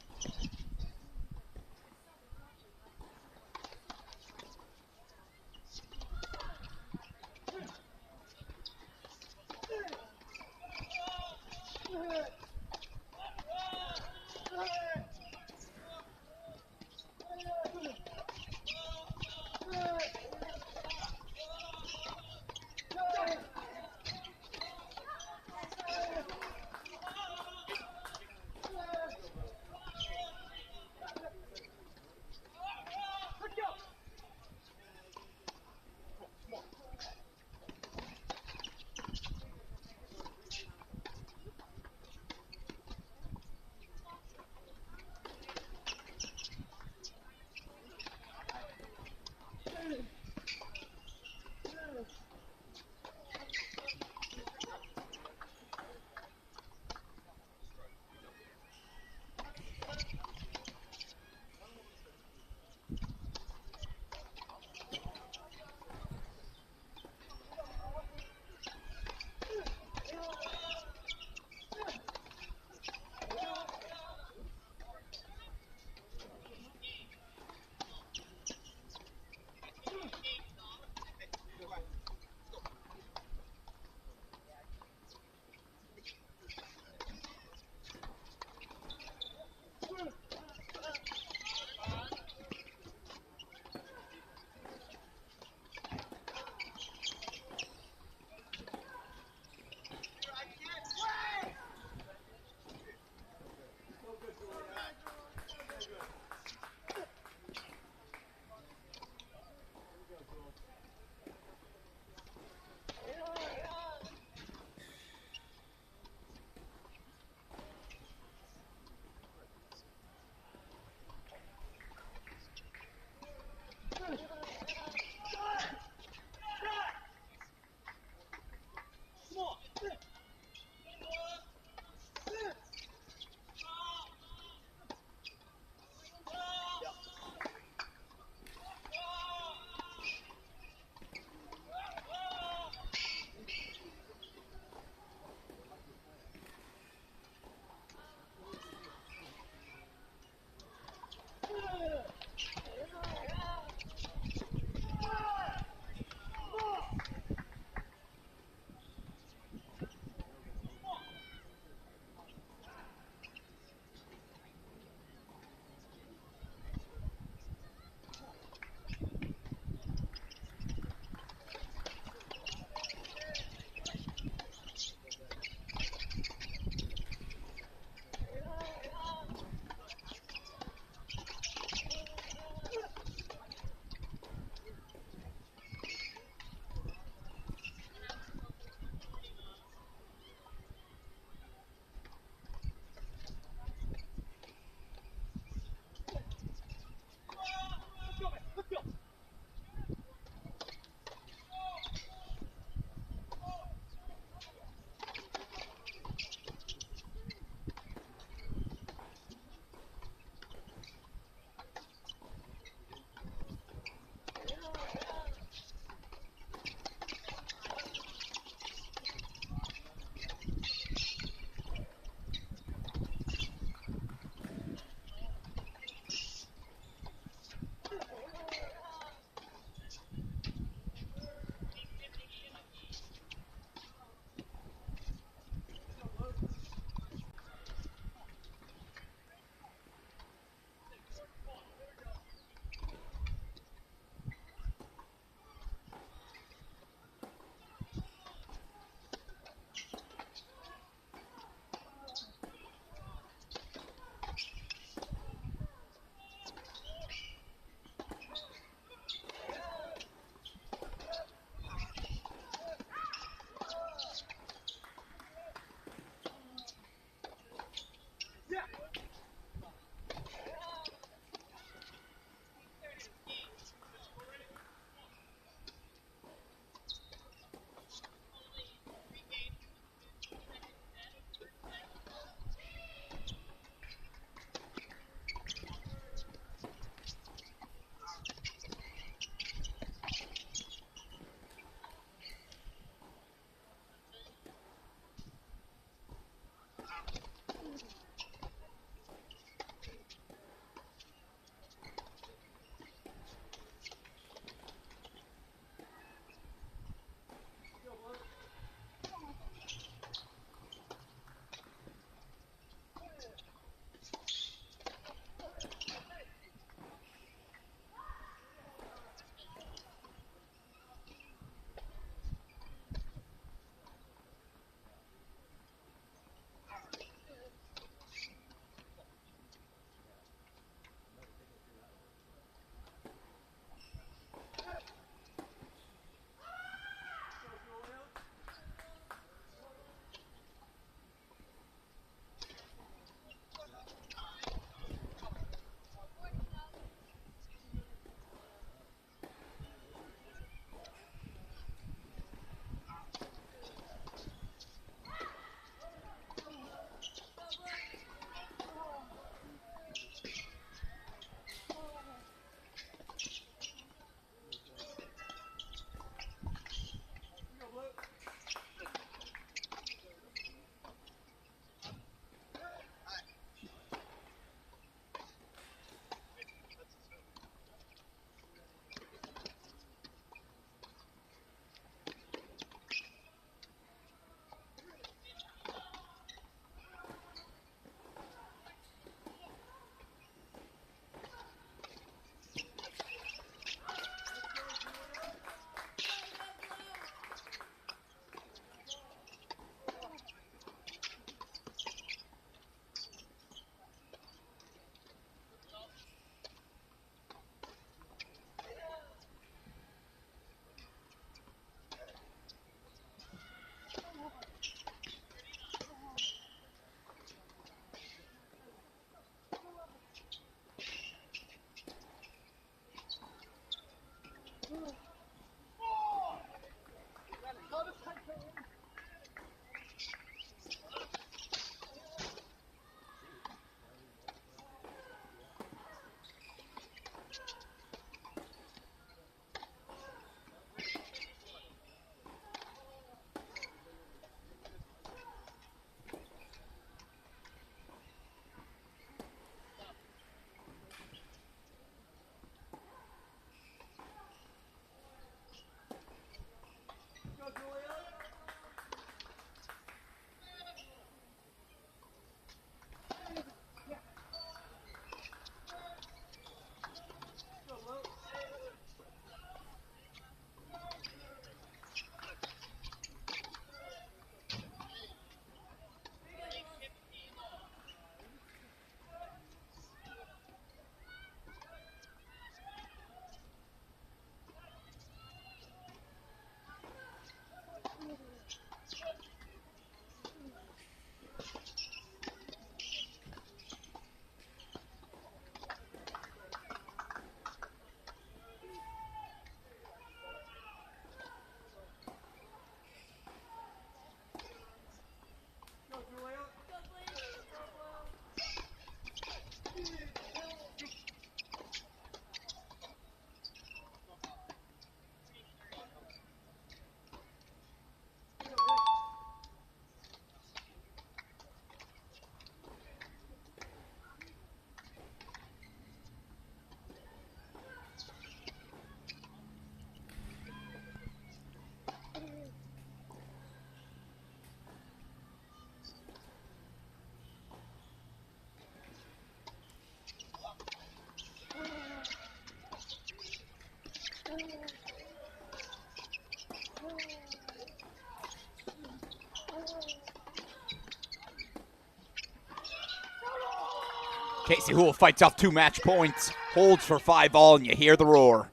Casey Houle fights off 2 match points, holds for 5-all, and you hear the roar.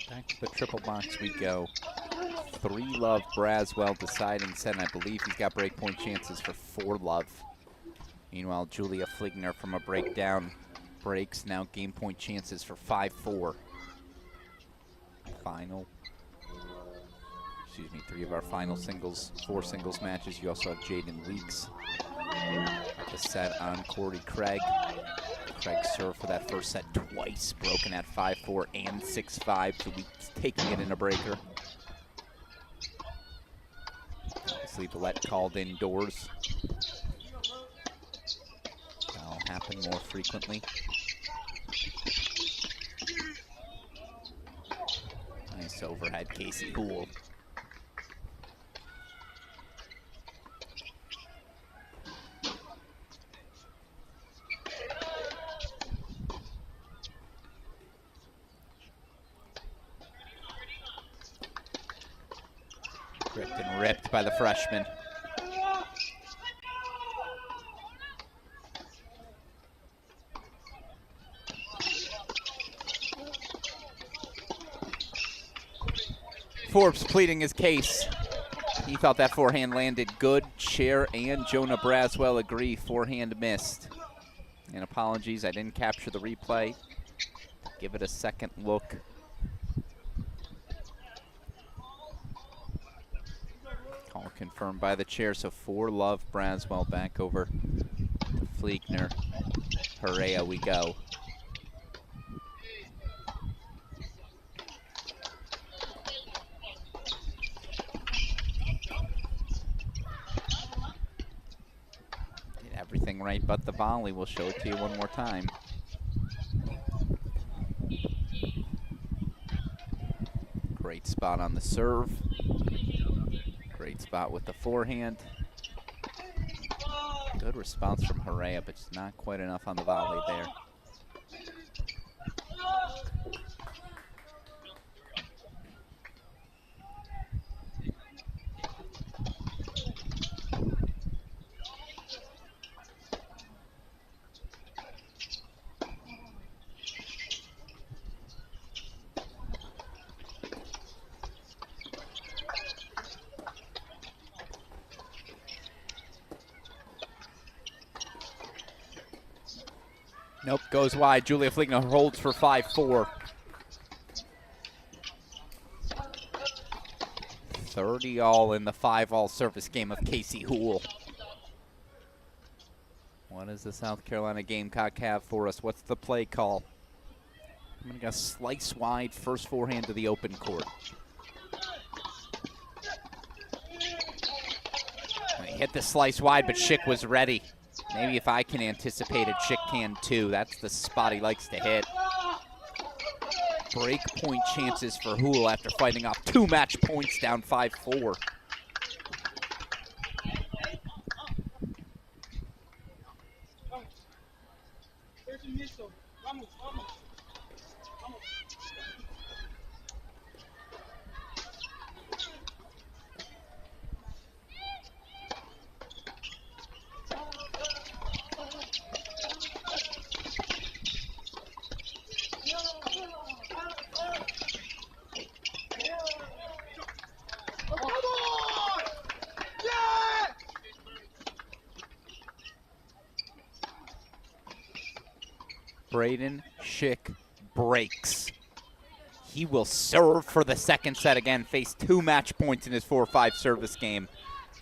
Back to the triple box we go. 3-love Braswell deciding set, and I believe he's got breakpoint chances for 4-love. Meanwhile, Julia Fligner from a breakdown breaks, now game point chances for 5-4. Final. Excuse me, 3 of our final singles, 4 singles matches. You also have Jaden Weeks. The set on Corey Craig. Craig served for that first set twice, broken at 5-4 and 6-5, so Weeks taking it in a breaker. Obviously, Villette called indoors. That'll happen more frequently. Nice overhead, Casey Houle. Gripped and ripped by the freshman. Forbes pleading his case. He thought that forehand landed good. Cher and Jonah Braswell agree forehand missed. And apologies, I didn't capture the replay. Give it a second look. Call confirmed by the chair, so 4-love Braswell back over to Fleekner. Hooray, we go. Did everything right but the volley. We'll show it to you one more time. Great spot on the serve. Great spot with the forehand. Good response from Hooray, but just not quite enough on the volley there. Nope, goes wide. Julia Fligner holds for 5-4. 30-all in the 5-all service game of Casey Houle. What does the South Carolina Gamecock have for us? What's the play call? I'm going to go slice wide, first forehand to the open court. He hit the slice wide, but Schick was ready. Maybe if I can anticipate it, Schick can too. That's the spot he likes to hit. Break point chances for Houle after fighting off 2 match points down 5-4. Braden Schick breaks. He will serve for the second set again, face 2 match points in his 4-5 service game.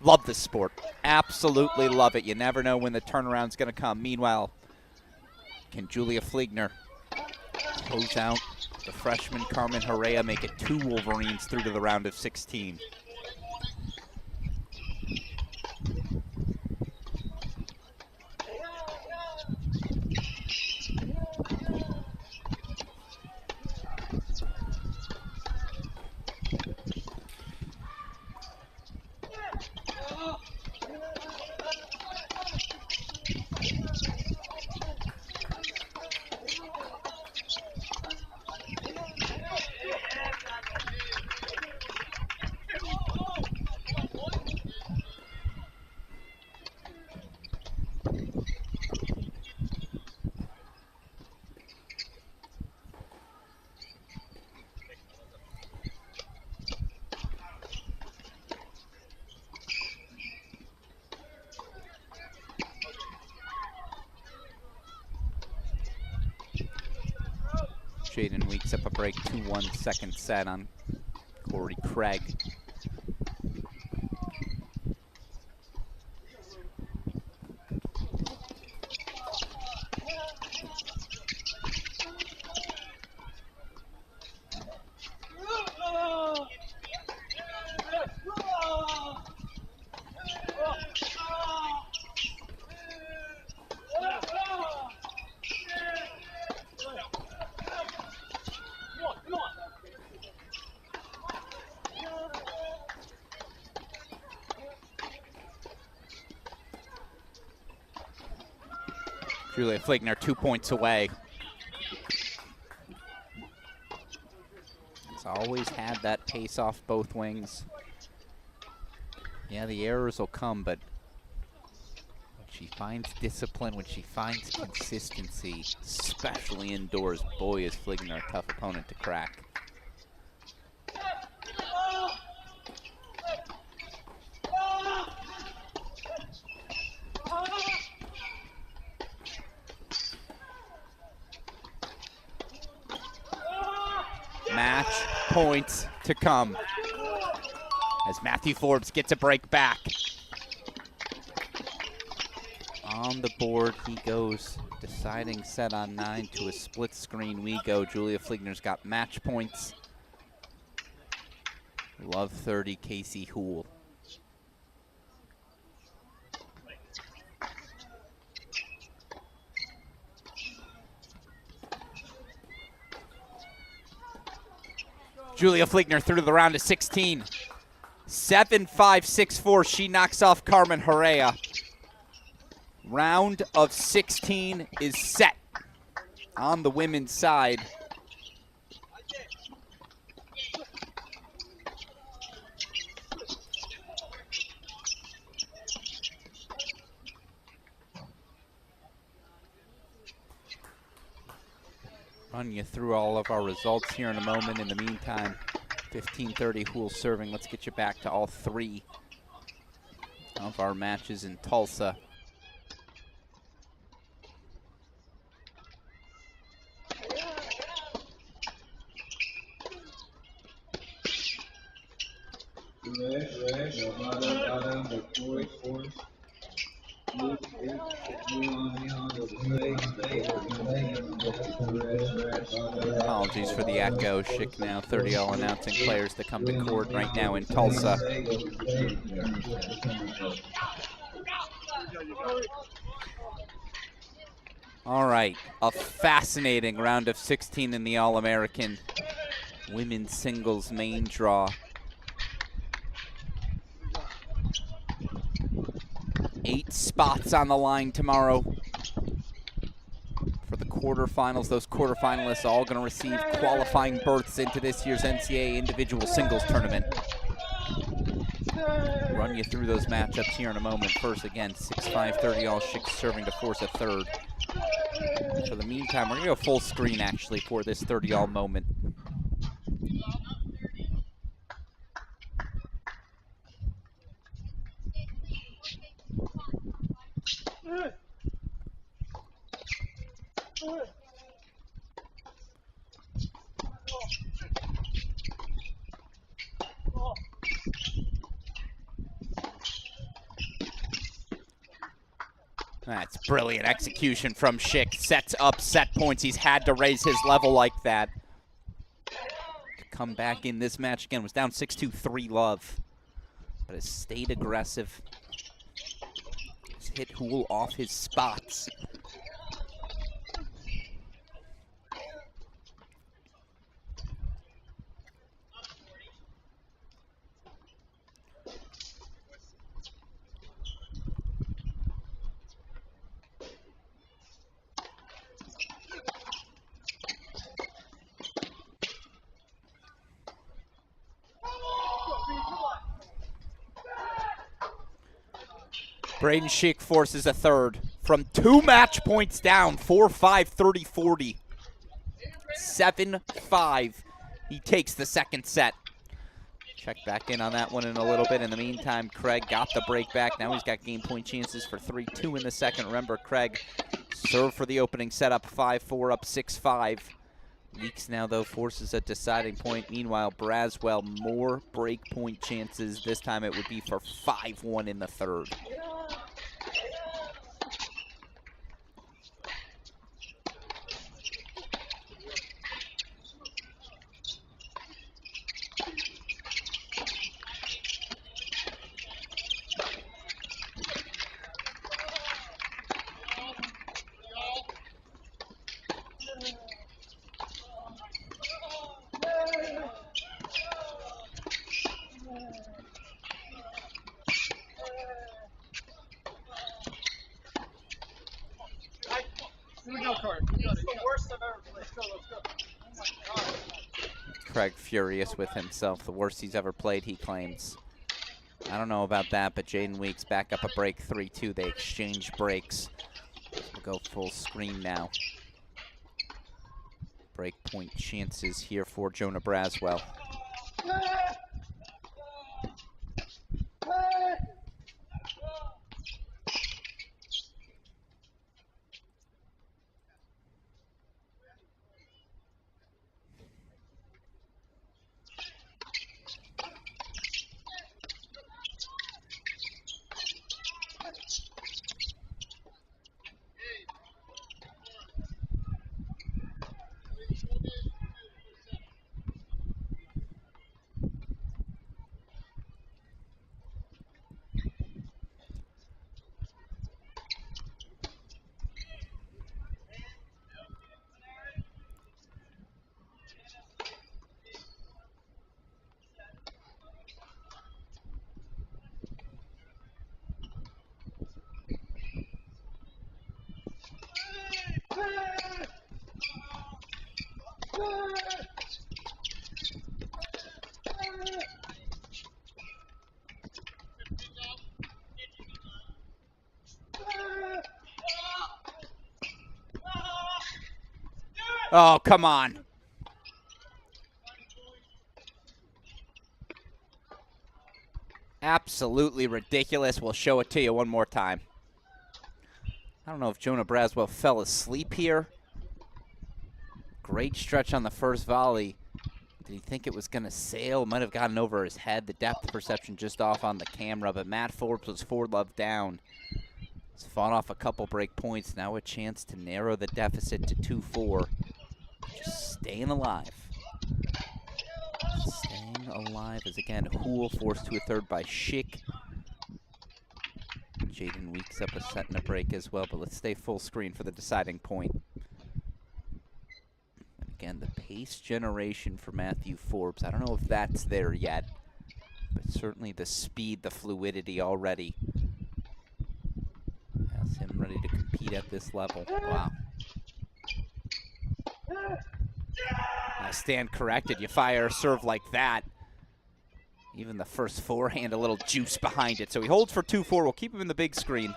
Love this sport. Absolutely love it. You never know when the turnaround's going to come. Meanwhile, can Julia Fligner close out the freshman Carmen Herrera, make it 2 Wolverines through to the round of 16? Jaden Weeks up a break, 2-1 second set on Corey Craig. Julia Fligner 2 points away. Has always had that pace off both wings. Yeah, the errors will come, but when she finds discipline, when she finds consistency, especially indoors, boy, is Fligner a tough opponent to crack. Match points to come as Matthew Forbes gets a break back. On the board he goes, deciding set on 9 to a split screen we go. Julia Fligner's got match points. Love 30, Casey Houle. Julia Fligner through to the round of 16. 7-5, 6-4. She knocks off Carmen Herrera. Round of 16 is set on the women's side. Run you through all of our results here in a moment. In the meantime, 15:30 Houle serving. Let's get you back to all 3 of our matches in Tulsa. Apologies for the echo. Schick now 30-all announcing players to come to court right now in Tulsa. All right, a fascinating round of 16 in the All-American women's singles main draw. 8 spots on the line tomorrow for the quarterfinals. Those quarterfinalists are all going to receive qualifying berths into this year's NCAA individual singles tournament. Run you through those matchups here in a moment. First, again, 6-5, 30-all. Schick serving to force a third. For the meantime, we're going to go full screen, actually, for this 30-all moment. That's brilliant execution from Schick. Sets up set points. He's had to raise his level like that. To come back in this match again, was down 6-2, 3-love. But has stayed aggressive. He's hit Houle off his spots. Braden Schick forces a third from 2 match points down, 4-5, 30-40. 7-5. He takes the second set. Check back in on that one in a little bit. In the meantime, Craig got the break back. Now he's got game point chances for 3-2 in the second. Remember, Craig served for the opening setup, 5-4, up 6-5. Weeks now, though, forces a deciding point. Meanwhile, Braswell, more break point chances. This time it would be for 5-1 in the third. Craig furious with himself. The worst he's ever played, he claims. I don't know about that, but Jaden Weeks back up a break 3-2. They exchange breaks. We'll go full screen now. Break point chances here for Jonah Braswell. Oh, come on. Absolutely ridiculous. We'll show it to you one more time. I don't know if Jonah Braswell fell asleep here. Great stretch on the first volley. Did he think it was going to sail? Might have gotten over his head. The depth perception just off on the camera, but Matt Forbes was 4-love down. He's fought off a couple break points. Now a chance to narrow the deficit to 2-4. Just staying alive. Staying alive as, again, Hool forced to a third by Schick. Jaden Weeks up a set and a break as well, but let's stay full screen for the deciding point. And again, the pace generation for Matthew Forbes. I don't know if that's there yet, but certainly the speed, the fluidity already has him ready to compete at this level. Wow. I stand corrected. You fire a serve like that. Even the first forehand, a little juice behind it. So he holds for 2-4. We'll keep him in the big screen.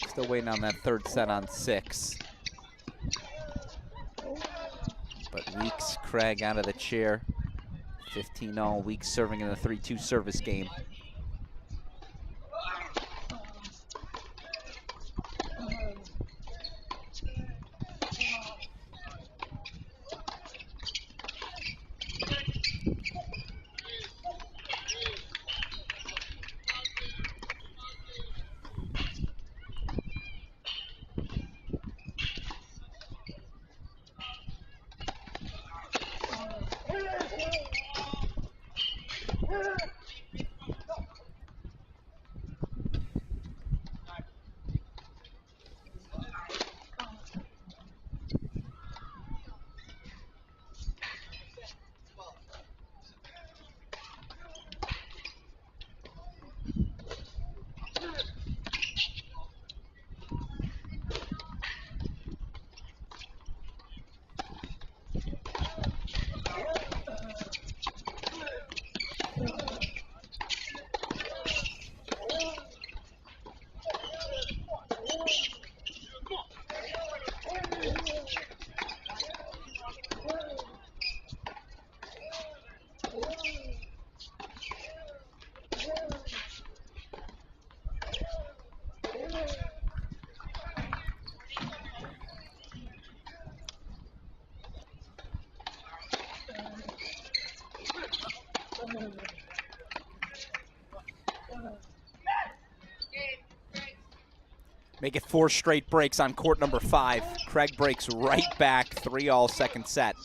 Still waiting on that third set on 6. But Weeks, Craig out of the chair. 15-all. Weeks serving in the 3-2 service game. Make it 4 straight breaks on court number 5. Craig breaks right back, 3-all second set.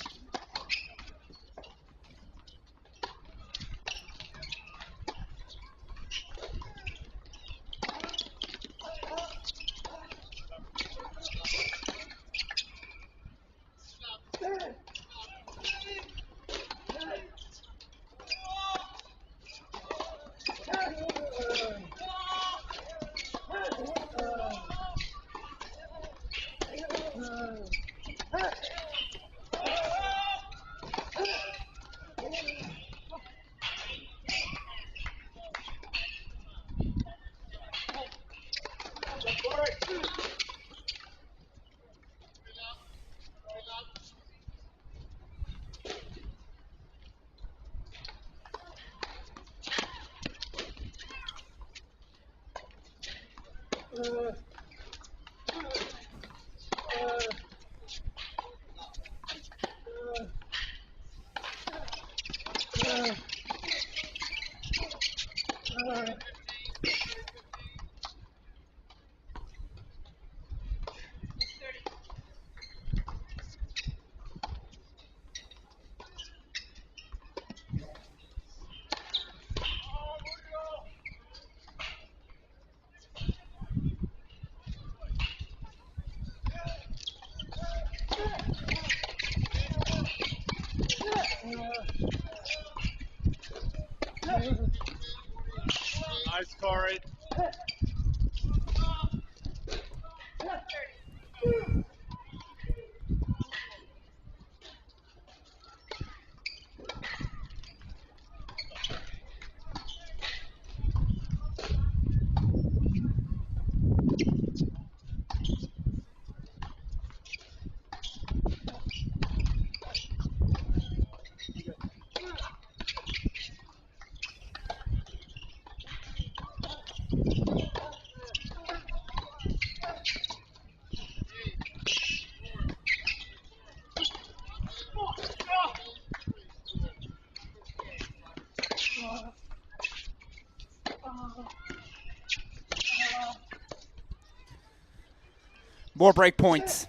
Nice, Corey. More break points.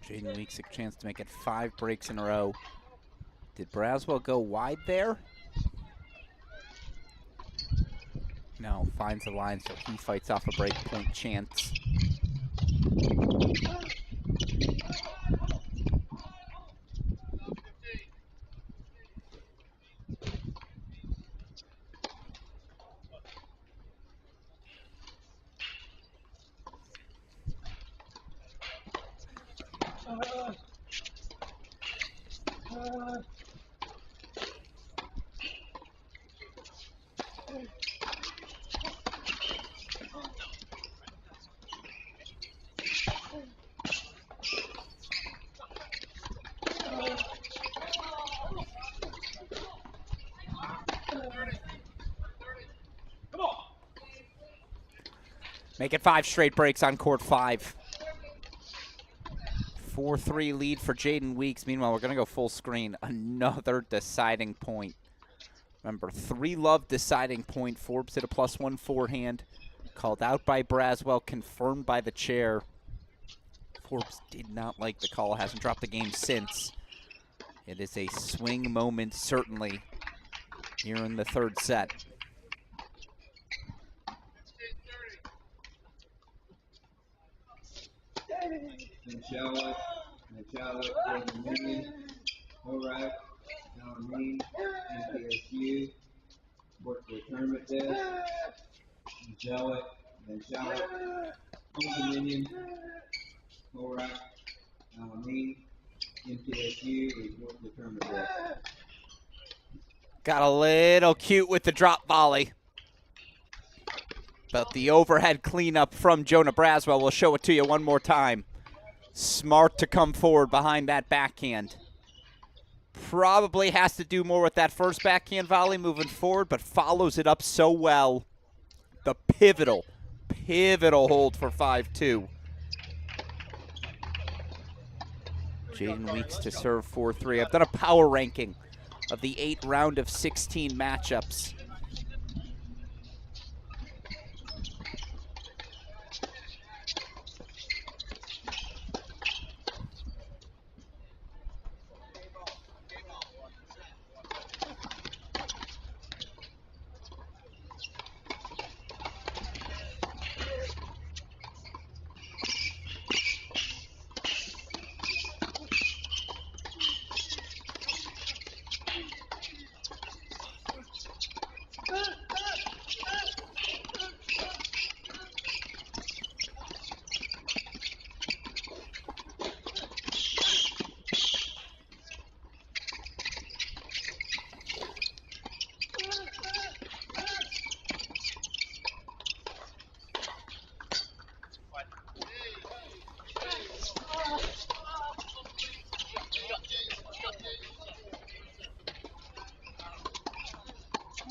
Jaden Weeks a chance to make it 5 breaks in a row. Did Braswell go wide there? No, finds the line, so he fights off a break point chance. Make it 5 straight breaks on court 5. 4-3 lead for Jaden Weeks. Meanwhile, we're going to go full screen. Another deciding point. Remember, 3-love deciding point. Forbes hit a +1 forehand. Called out by Braswell, confirmed by the chair. Forbes did not like the call. Hasn't dropped the game since. It is a swing moment, certainly, here in the 3rd set. Charlotte, Golden Million, Horak, Alameen, MTSU, work for tournament desk, Charlotte, Golden Million, Horak, Alameen, MTSU, work for tournament desk. Got a little cute with the drop volley. But the overhead cleanup from Jonah Braswell, we'll show it to you one more time. Smart to come forward behind that backhand. Probably has to do more with that first backhand volley moving forward, but follows it up so well. The pivotal hold for 5-2. Jaden Weeks to serve 4-3. I've done a power ranking of the 8 round of 16 matchups.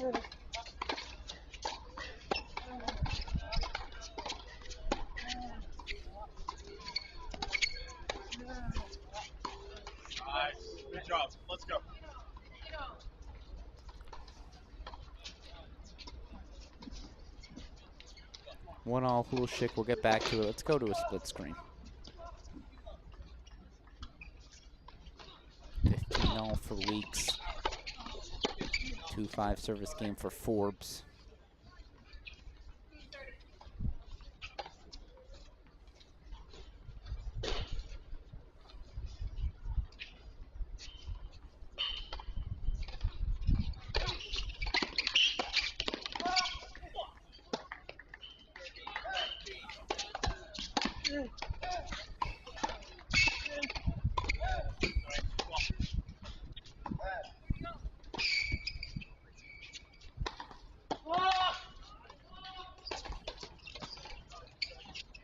Nice. Good job. Let's go. 1-all Hulshik. We'll get back to it. Let's go to a split screen. 15-all for Weeks. 2-5 service game for Forbes.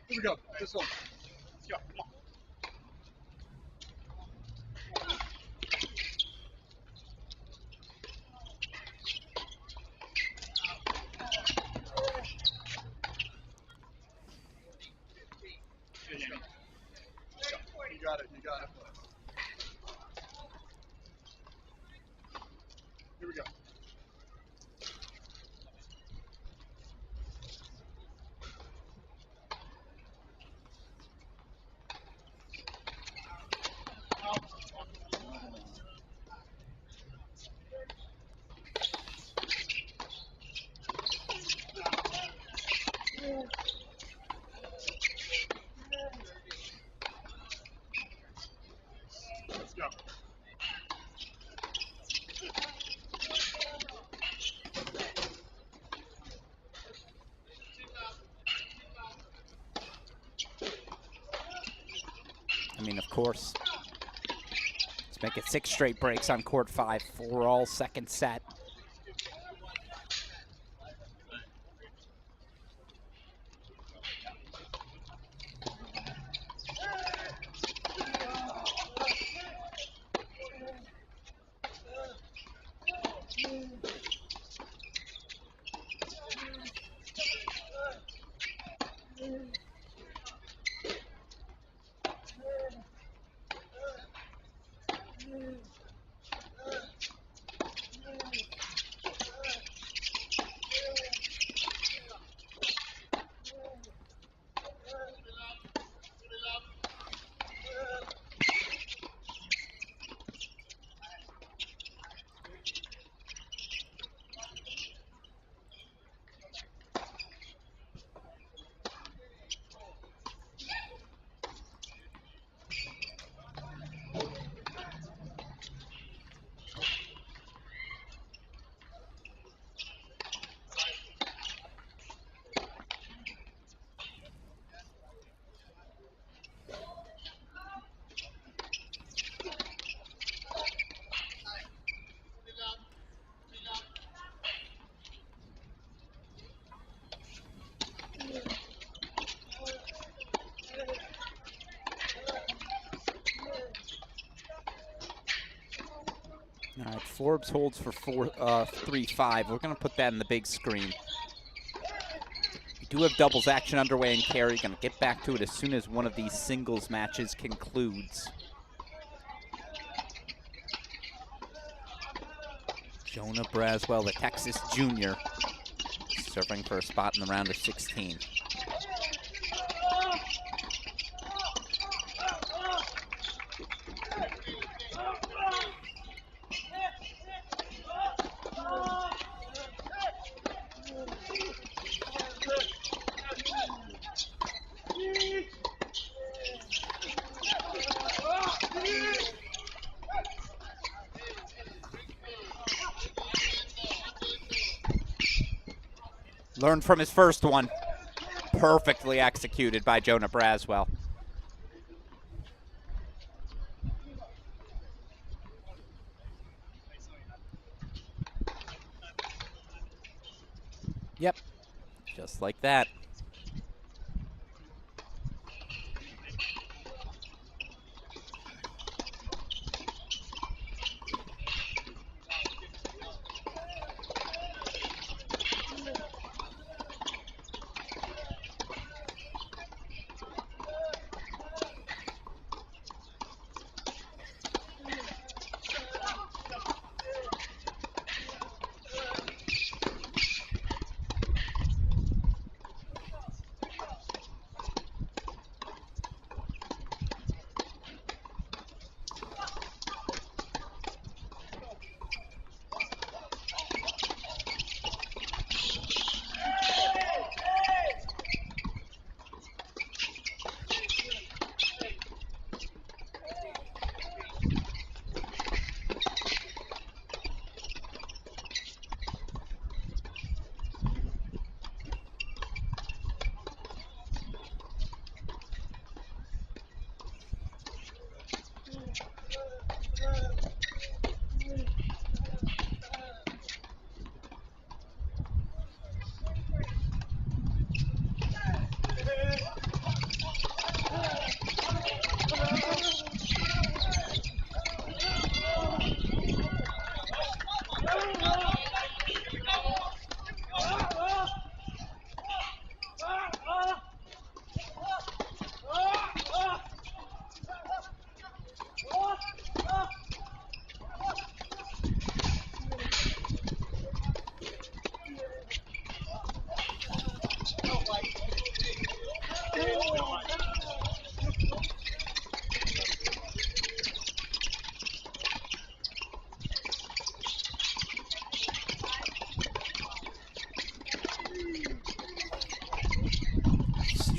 Here we go. This one. Let's go. Come on. You got it. You got it. Here we go. Let's go. I mean, of course. Let's make it 6 straight breaks on court 5. 4-all second set. All right, Forbes holds for 3-5. We're going to put that in the big screen. We do have doubles action underway in Carey. Going to get back to it as soon as one of these singles matches concludes. Jonah Braswell, the Texas junior, serving for a spot in the round of 16. Learned from his first one. Perfectly executed by Jonah Braswell. Yep, just like that.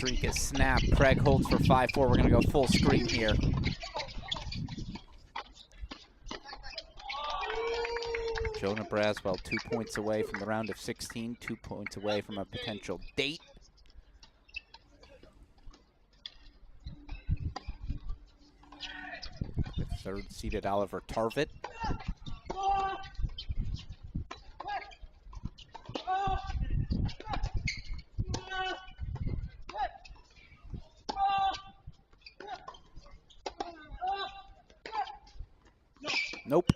streak is snapped. Craig holds for 5-4. We're going to go full screen here. Jonah Braswell 2 points away from the round of 16, 2 points away from a potential date. With third-seeded Oliver Tarvett. Nope.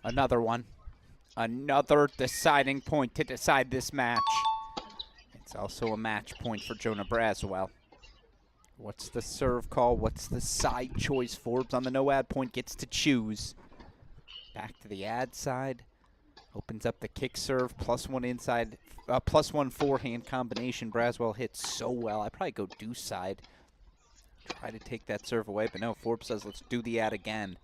Another one. Another deciding point to decide this match. It's also a match point for Jonah Braswell. What's the serve call? What's the side choice? Forbes on the no ad point gets to choose. Back to the ad side. Opens up the kick serve. +1 inside. +1 forehand combination. Braswell hits so well. I'd probably go deuce side. Try to take that serve away. But no, Forbes says let's do the ad again.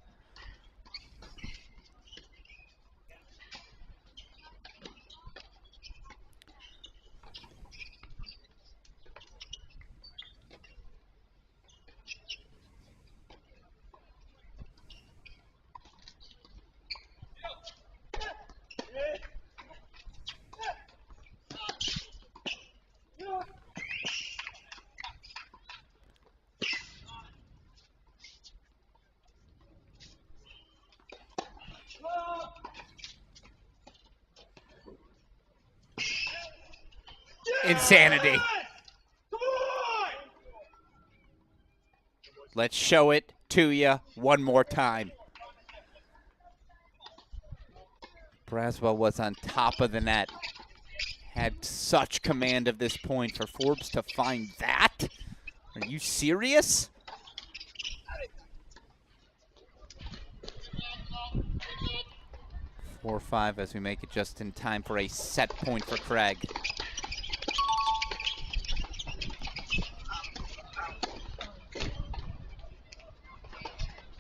Insanity. Let's show it to you one more time. Braswell was on top of the net. Had such command of this point. For Forbes to find that? Are you serious? Four 4-5 as we make it just in time for a set point for Craig.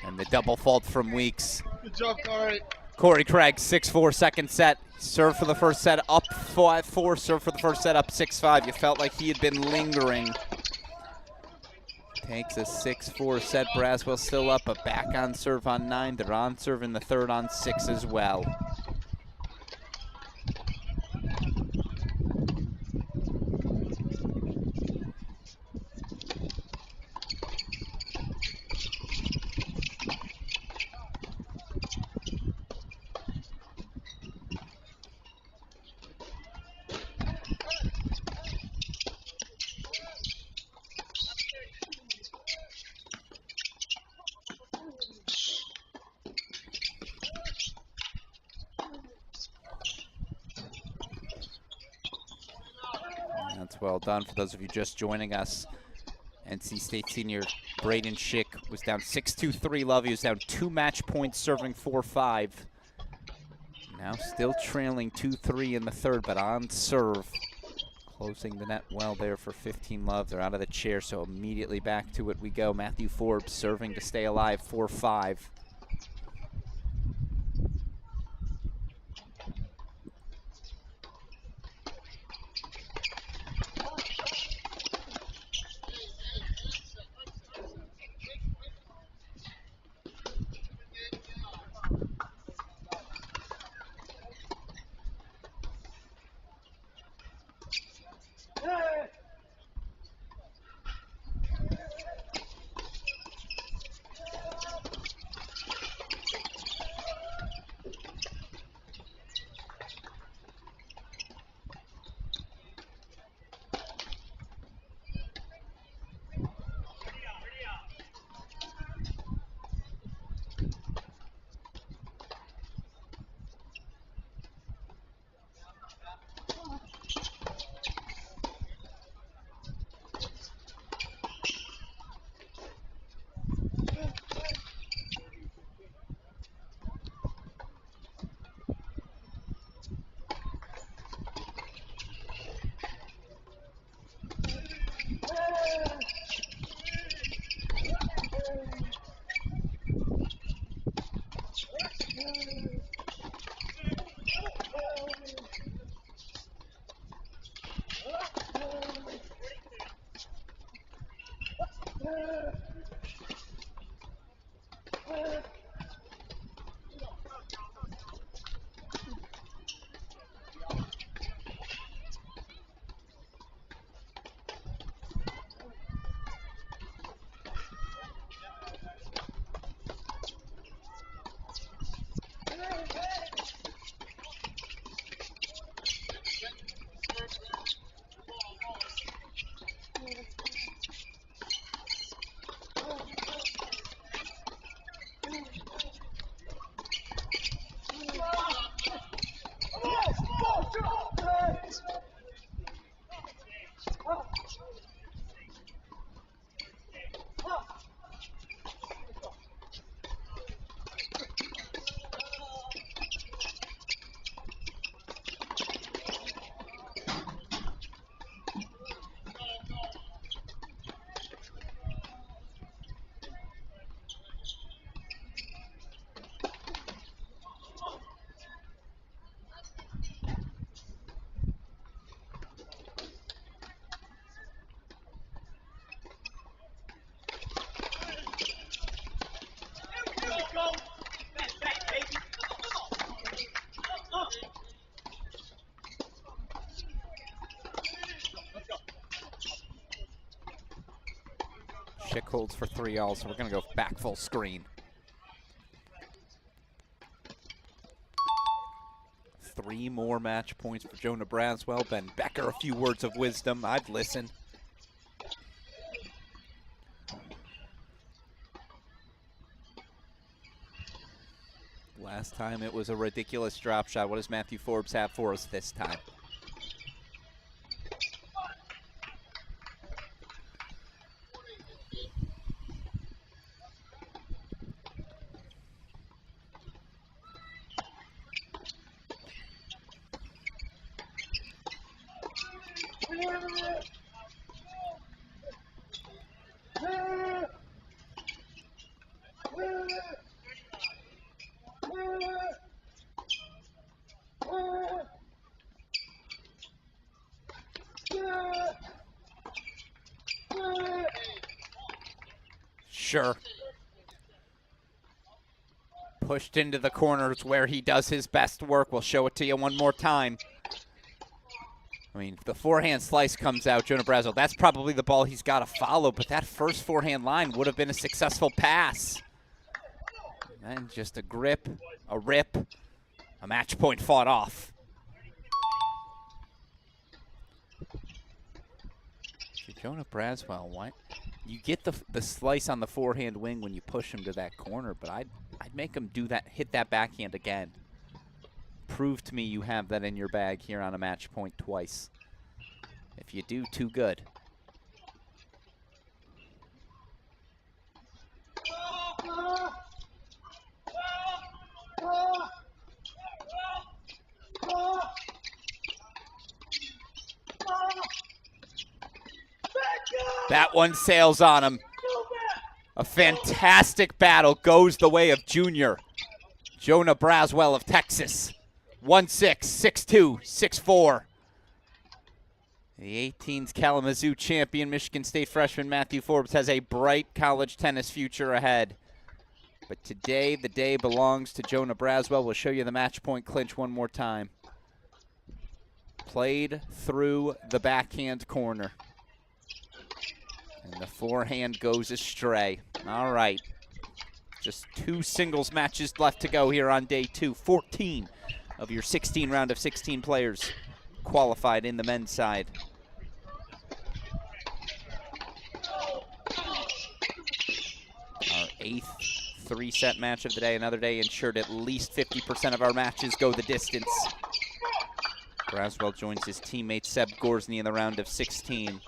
And the double fault from Weeks. Good job, Corey. Corey Craig, 6-4 second set. Serve for the first set, up 5-4. Serve for the first set, up 6-5. You felt like he had been lingering. Takes a 6-4 set. Braswell still up, but back on serve on 9. They're on serve in the third on 6 as well. That's well done. For those of you just joining us, NC State senior Braden Schick was down 6-2-3 love. He was down 2 match points, serving 4-5. Now still trailing 2-3 in the third, but on serve. Closing the net well there for 15 love. They're out of the chair, so immediately back to it we go. Matthew Forbes serving to stay alive, 4-5. Schick holds for 3-all, so we're going to go back full screen. 3 more match points for Jonah Braswell. Ben Becker, a few words of wisdom. I'd listen. Last time it was a ridiculous drop shot. What does Matthew Forbes have for us this time? Sure. Pushed into the corners where he does his best work. We'll show it to you one more time. I mean, if the forehand slice comes out, Jonah Braswell, that's probably the ball he's got to follow, but that first forehand line would have been a successful pass. And then just a grip, a rip, a match point fought off. Jonah Braswell, what? You get the slice on the forehand wing when you push him to that corner, but I'd make him do that, hit that backhand again. Prove to me you have that in your bag here on a match point twice. If you do, too good. That one sails on him. A fantastic battle goes the way of junior Jonah Braswell of Texas. 1-6, 6-2, 6-4. The 18's Kalamazoo champion, Michigan State freshman Matthew Forbes, has a bright college tennis future ahead. But today, the day belongs to Jonah Braswell. We'll show you the match point clinch one more time. Played through the backhand corner. And the forehand goes astray. All right. Just 2 singles matches left to go here on day 2. 14 of your 16 round of 16 players qualified in the men's side. Our 8th 3-set match of the day. Another day ensured at least 50% of our matches go the distance. Braswell joins his teammate Seb Gorsny in the round of 16.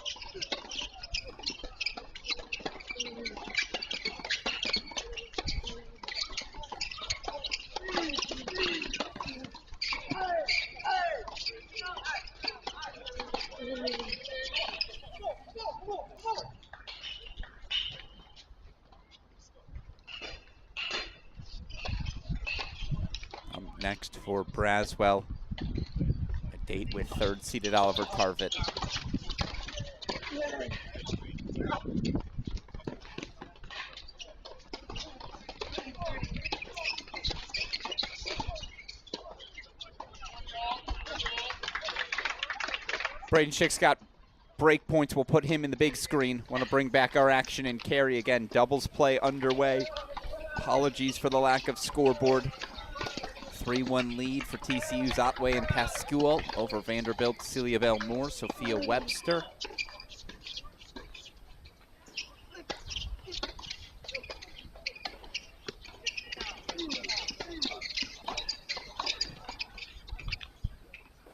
Next for Braswell, a date with 3rd-seeded Oliver Tarvett. Braden Schick's got break points. We'll put him in the big screen. Want to bring back our action and carry again. Doubles play underway. Apologies for the lack of scoreboard. 3-1 lead for TCU's Otway and Pascual over Vanderbilt, Celia Bell Moore, Sophia Webster.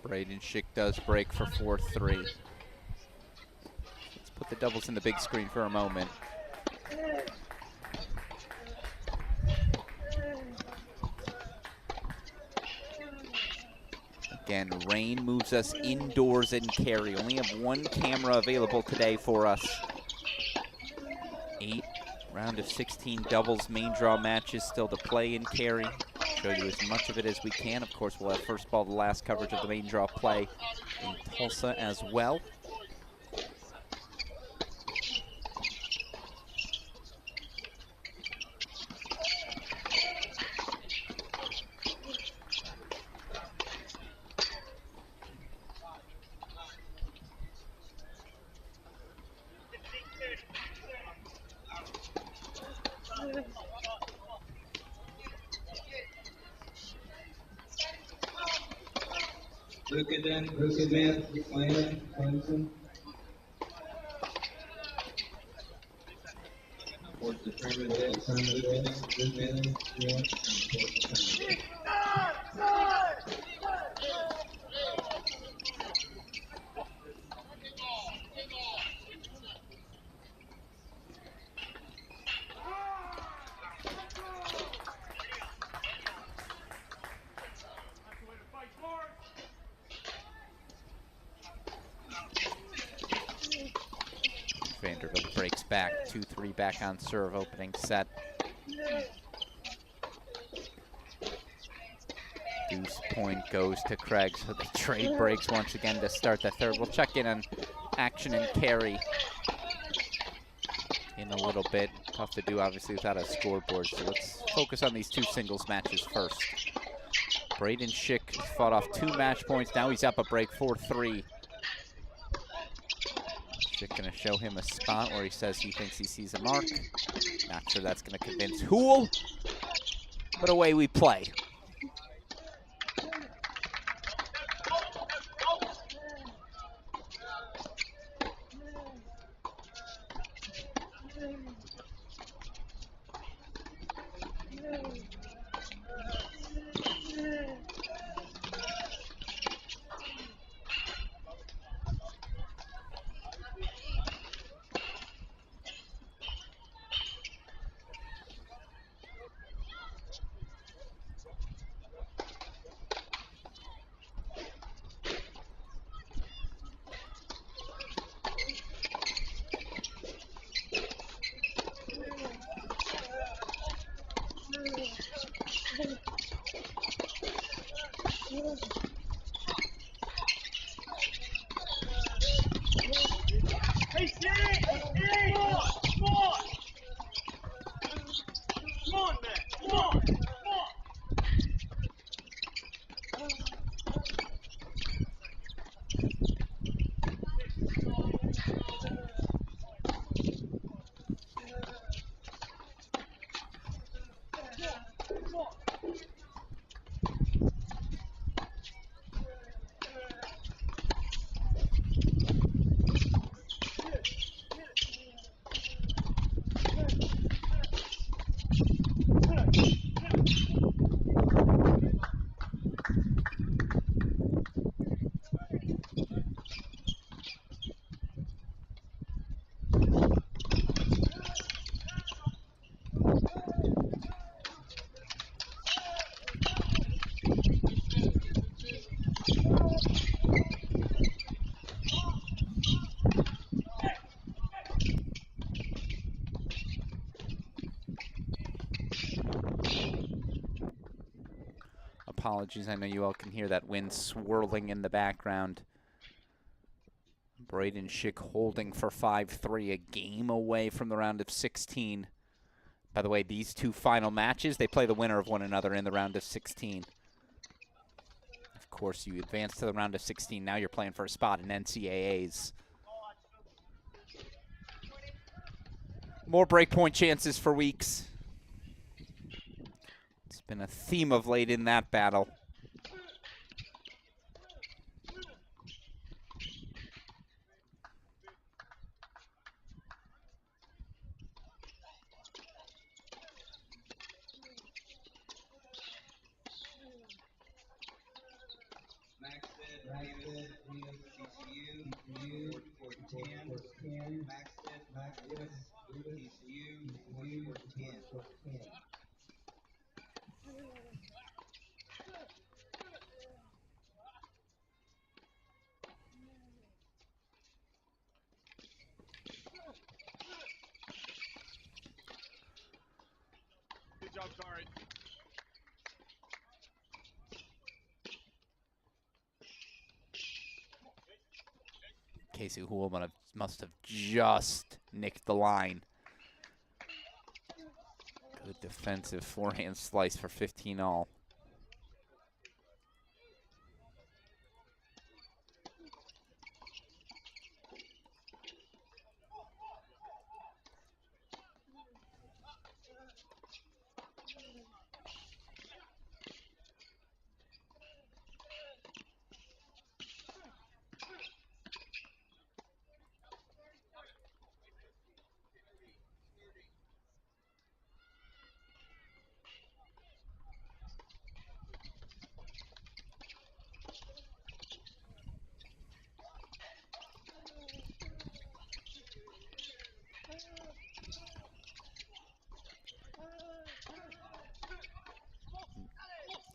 Braden Schick does break for 4-3. Let's put the doubles in the big screen for a moment. Again, rain moves us indoors in carry. Only have 1 camera available today for us. 8 round of 16 doubles main draw matches still to play in carry. Show you as much of it as we can. Of course, we'll have first ball, the last coverage of the main draw play in Tulsa as well. Clinching. Fourth determined, Vanderbilt breaks back, 2-3 back on serve, opening set. Deuce point goes to Craig, so the trade breaks once again to start the third. We'll check in on action and carry in a little bit. Tough to do, obviously, without a scoreboard, so let's focus on these 2 singles matches first. Braden Schick fought off 2 match points. Now he's up a break, 4-3. Schick gonna show him a spot where he says he thinks he sees a mark. Not sure that's gonna convince Hool, but away we play. Apologies, I know you all can hear that wind swirling in the background. Braden Schick holding for 5-3, a game away from the round of 16. By the way, these two final matches, they play the winner of one another in the round of 16. Of course, you advance to the round of 16. Now you're playing for a spot in NCAAs. More breakpoint chances for Weeks. It's been a theme of late in that battle. Good job, Kari. Casey Hool must have just nicked the line. Good defensive forehand slice for 15 all.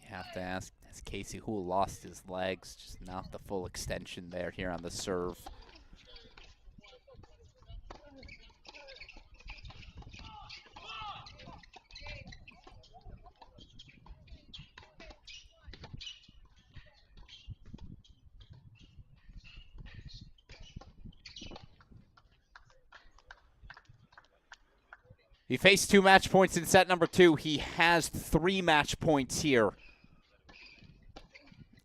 You have to ask, has Casey Hool lost his legs? Just not the full extension there here on the serve. He faced 2 match points in set number 2. He has 3 match points here.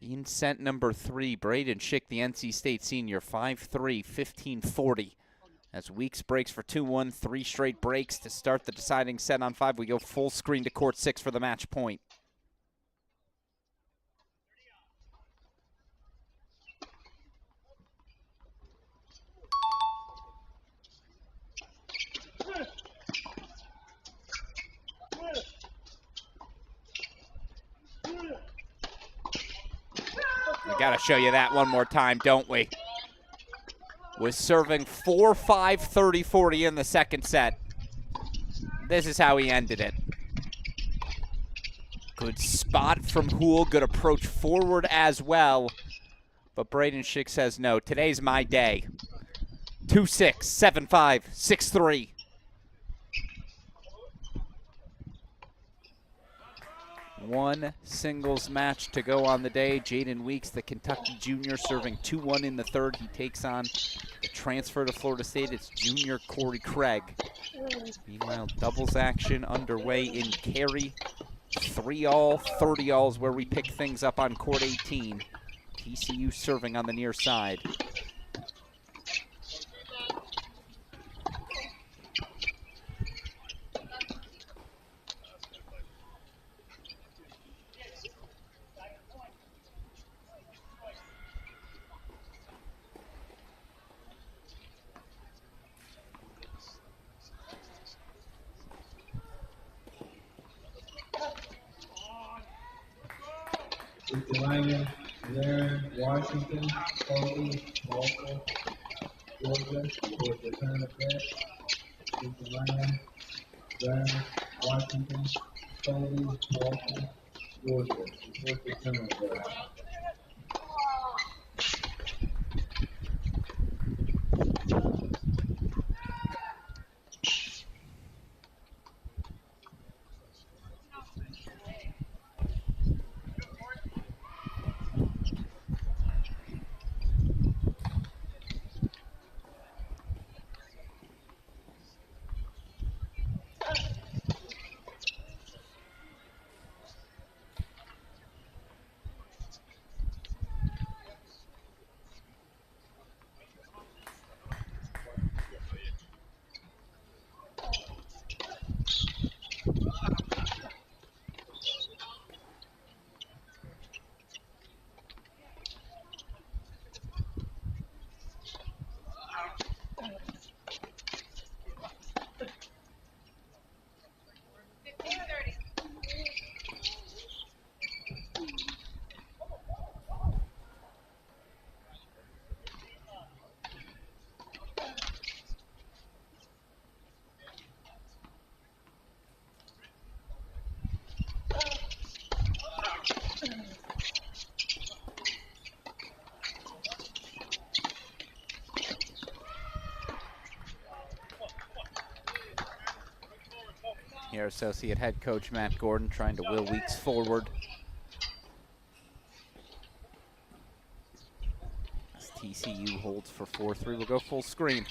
In set number 3, Braden Schick, the NC State senior, 5-3, 15-40. As Weeks breaks for 2-1, 3 straight breaks to start the deciding set on 5. We go full screen to court 6 for the match point. We got to show you that one more time, don't we? Was serving 4-5, 30-40 in the second set. This is how he ended it. Good spot from Hool, good approach forward as well. But Braden Schick says, no, today's my day. 2-6, 7-5, 6-3. One singles match to go on the day. Jaden Weeks, the Kentucky junior, serving 2-1 in the third. He takes on the transfer to Florida State. It's junior Corey Craig. Meanwhile, doubles action underway in Cary. 3-all, 30-all is where we pick things up on court 18. TCU serving on the near side. Carolina, Warren, Washington, Colby, Baltimore, Georgia, with the turn of that. Carolina, Warren, Washington, Colby, Baltimore, Georgia, with the turn of that. Here, associate head coach Matt Gordon trying to will Weeks forward. As TCU holds for 4-3, we'll go full screen.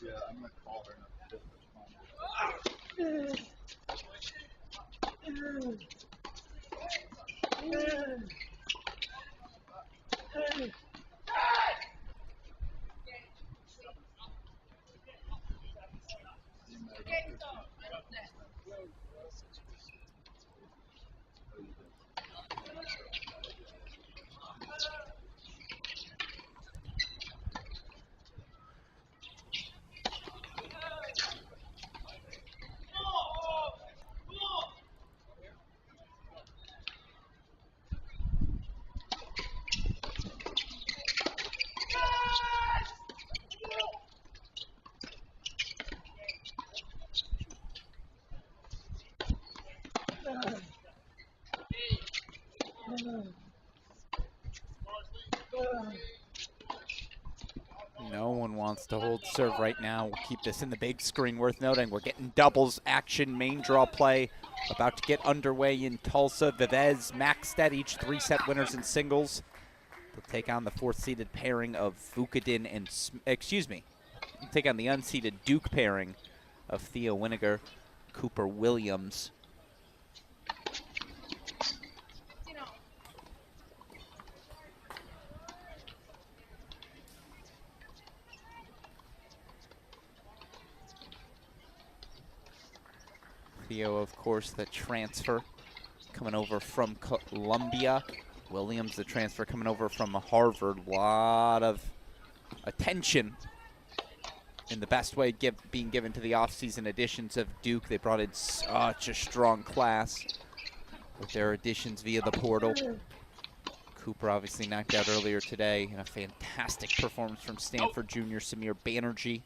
Yeah, I'm gonna call her. No one wants to hold serve right now. We'll keep this in the big screen. Worth noting, we're getting doubles action, main draw play. About to get underway in Tulsa. Vivez, Maxted, each 3-set winners in singles. They'll take on the 4th-seeded pairing of Vukadin and, take on the unseeded Duke pairing of Theo Winiger, Cooper Williams. Theo, of course, the transfer coming over from Columbia. Williams, the transfer coming over from Harvard. A lot of attention in the best way being given to the offseason additions of Duke. They brought in such a strong class with their additions via the portal. Cooper obviously knocked out earlier today. And a fantastic performance from Stanford junior Samir Banerjee.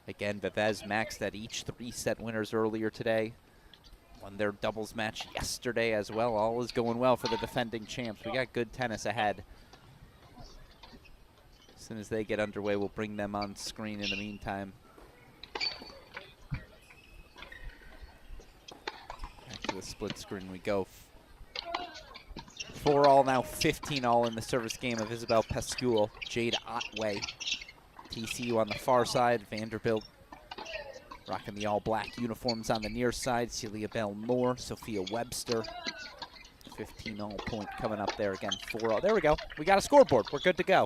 Again, Vivez maxed at each 3-set winners earlier today. Won their doubles match yesterday as well. All is going well for the defending champs. We got good tennis ahead. As soon as they get underway, we'll bring them on screen in the meantime. Back to the split screen we go. 4-all now, 15-all in the service game of Isabel Pascual, Jade Otway. TCU on the far side, Vanderbilt rocking the all-black uniforms on the near side. Celia Bell Moore, Sophia Webster. 15-all point coming up there again. 4-all. There we go. We got a scoreboard. We're good to go.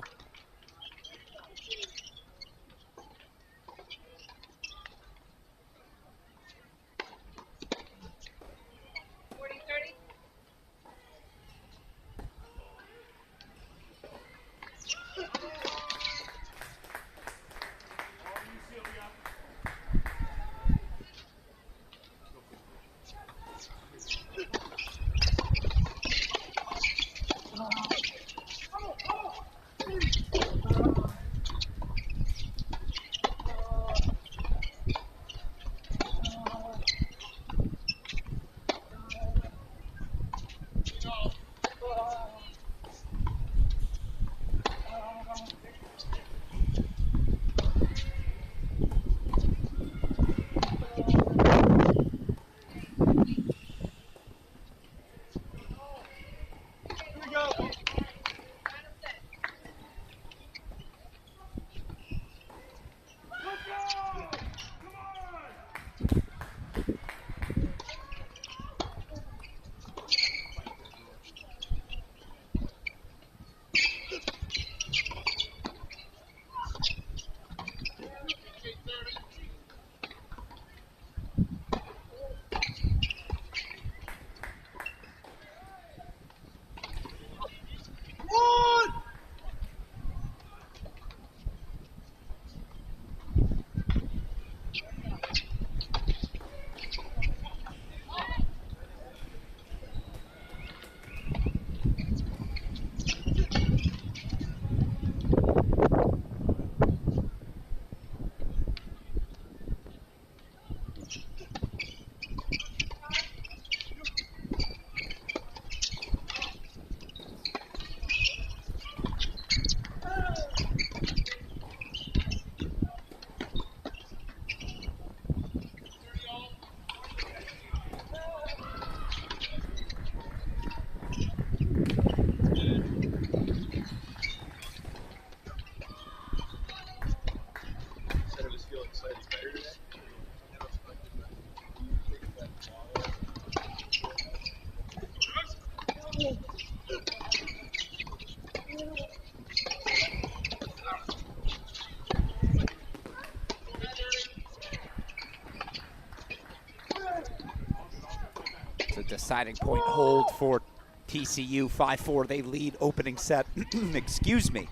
It's a deciding point hold for TCU. 5-4, they lead opening set. Excuse me.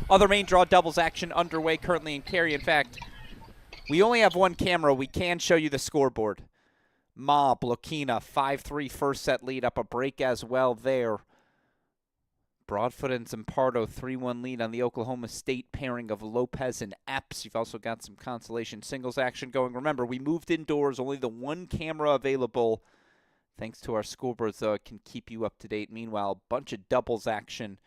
Other main draw doubles action underway currently in carry. In fact, we only have one camera. We can show you the scoreboard. Mob, Lokina, 5-3 first set lead, up a break as well there. Broadfoot and Zimpardo, 3-1 lead on the Oklahoma State pairing of Lopez and Epps. You've also got some consolation singles action going. Remember, we moved indoors, only the one camera available. Thanks to our scoreboards, though, it can keep you up to date. Meanwhile, a bunch of doubles action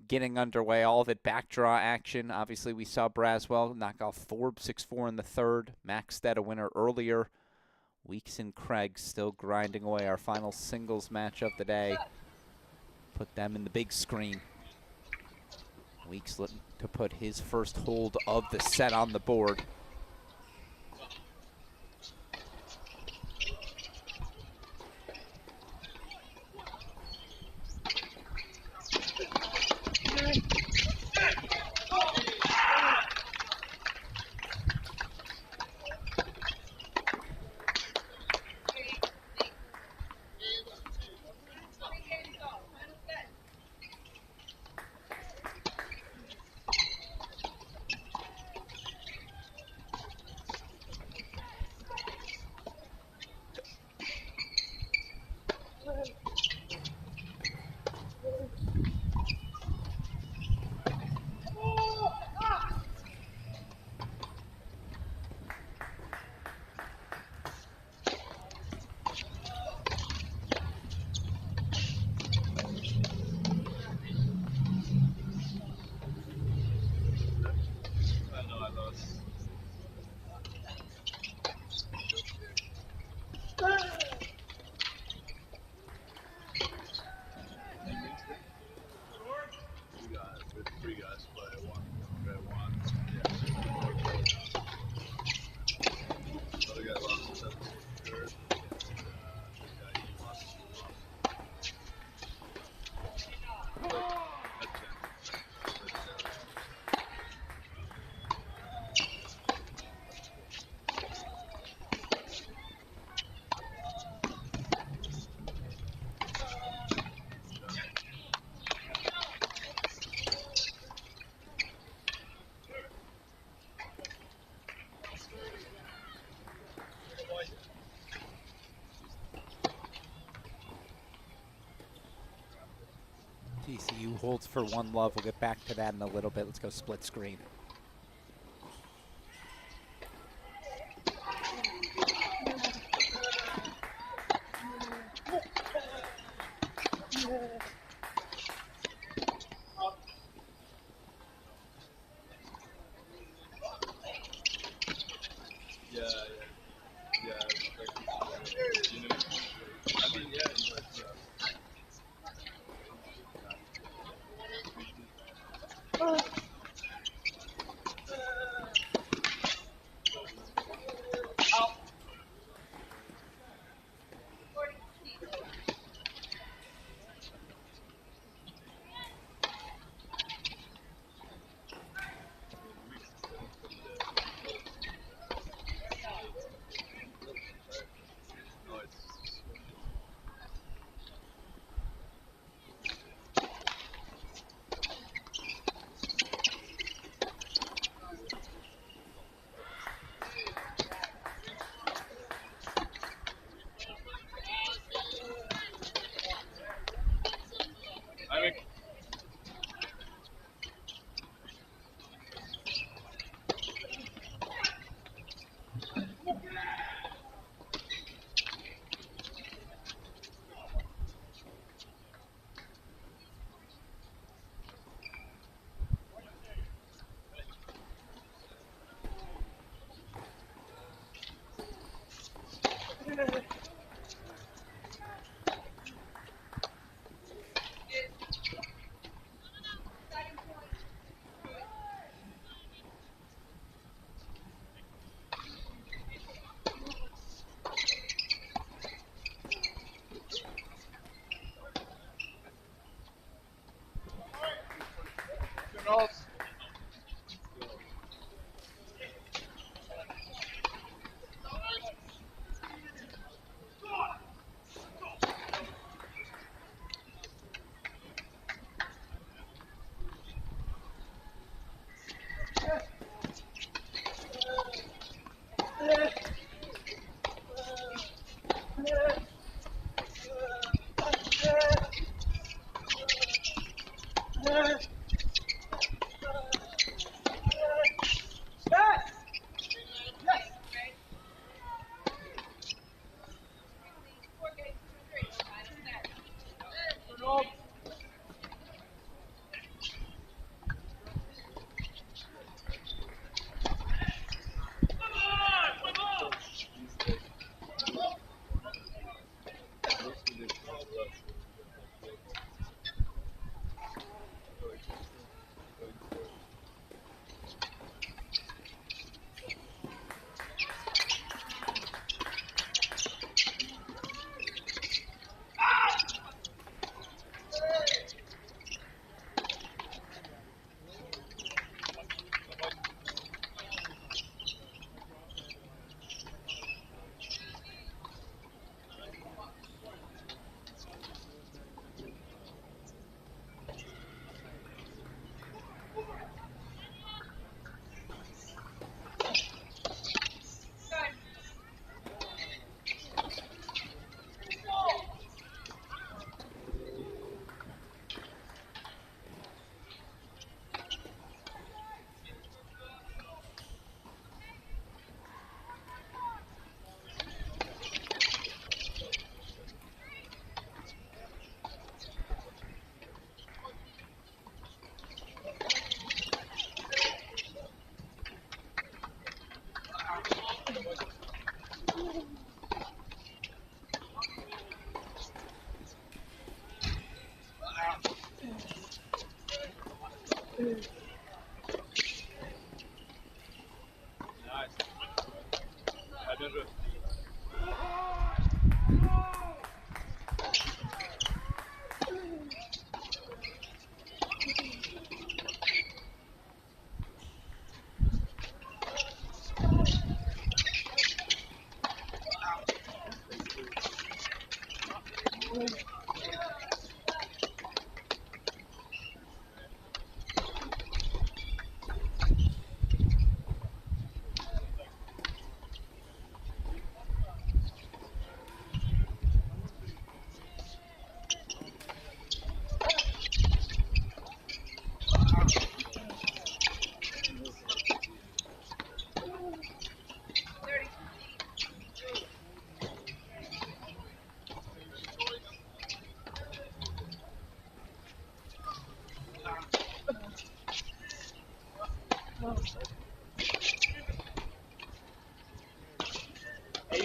getting underway, all of it backdraw action. Obviously, we saw Braswell knock off Forbes 6-4 in the third. Maxted a winner earlier. Weeks and Craig still grinding away. Our final singles match of the day. Put them in the big screen. Weeks looking to put his first hold of the set on the board. TCU holds for one love. We'll get back to that in a little bit. Let's go split screen.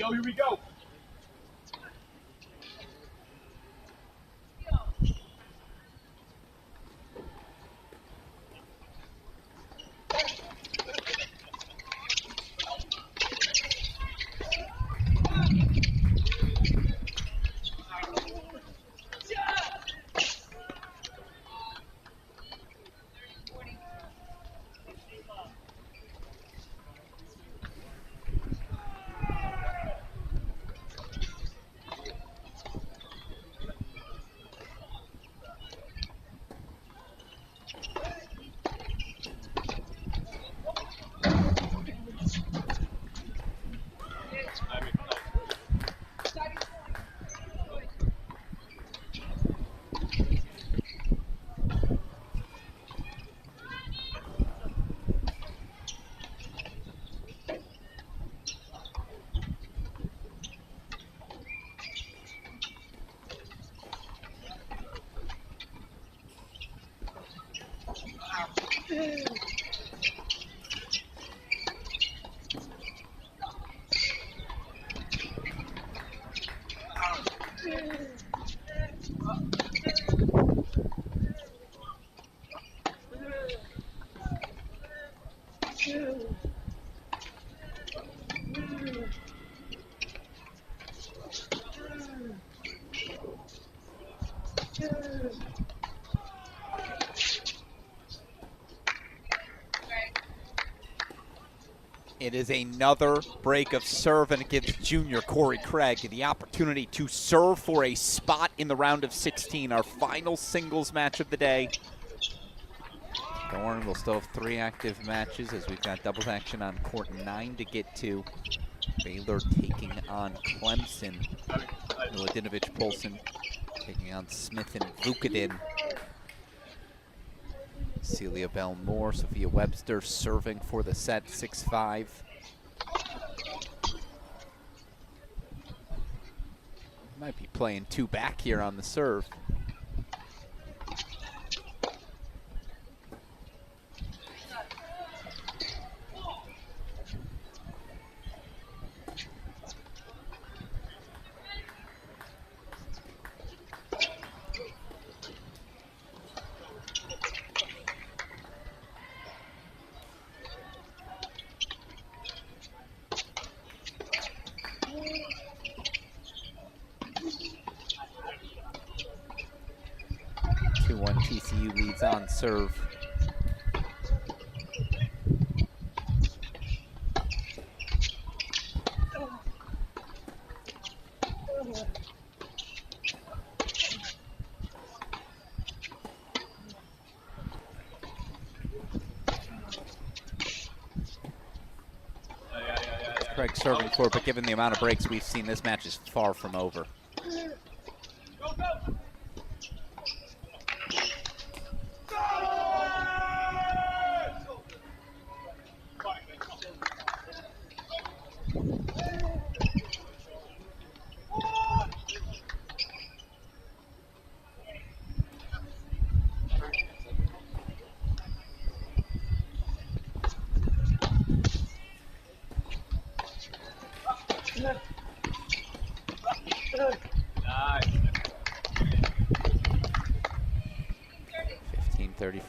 FBO, here we go. It is another break of serve, and it gives junior Corey Craig the opportunity to serve for a spot in the round of 16, our final singles match of the day. Dorn will still have 3 active matches as we've got doubles action on court 9 to get to. Baylor taking on Clemson. Miladinovich Polson taking on Smith and Vukadin. Celia Bell Moore, Sophia Webster serving for the set, 6-5. Might be playing 2 back here on the serve. TCU leads on serve. Craig serving for it, but given the amount of breaks we've seen, this match is far from over.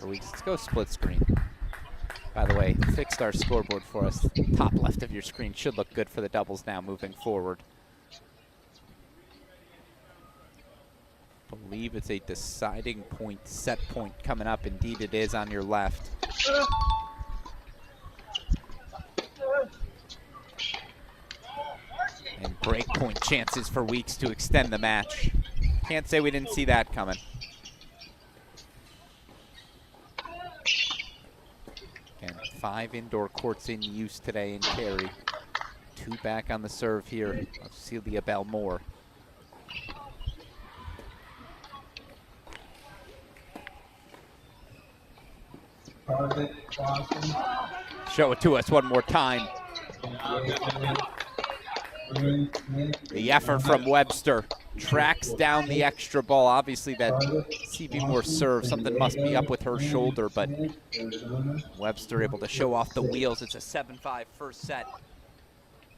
Let's go split screen. By the way, fixed our scoreboard for us. Top left of your screen should look good for the doubles now moving forward. Believe it's a deciding point, set point coming up. Indeed it is on your left. And break point chances for Weeks to extend the match. Can't say we didn't see that coming. And 5 indoor courts in use today in Cary. 2 back on the serve here of Celia Bell Moore. Show it to us one more time. The effort from Webster tracks down the extra ball. Obviously that CB Moore serve, something must be up with her shoulder, but Webster able to show off the wheels. It's a 7-5 first set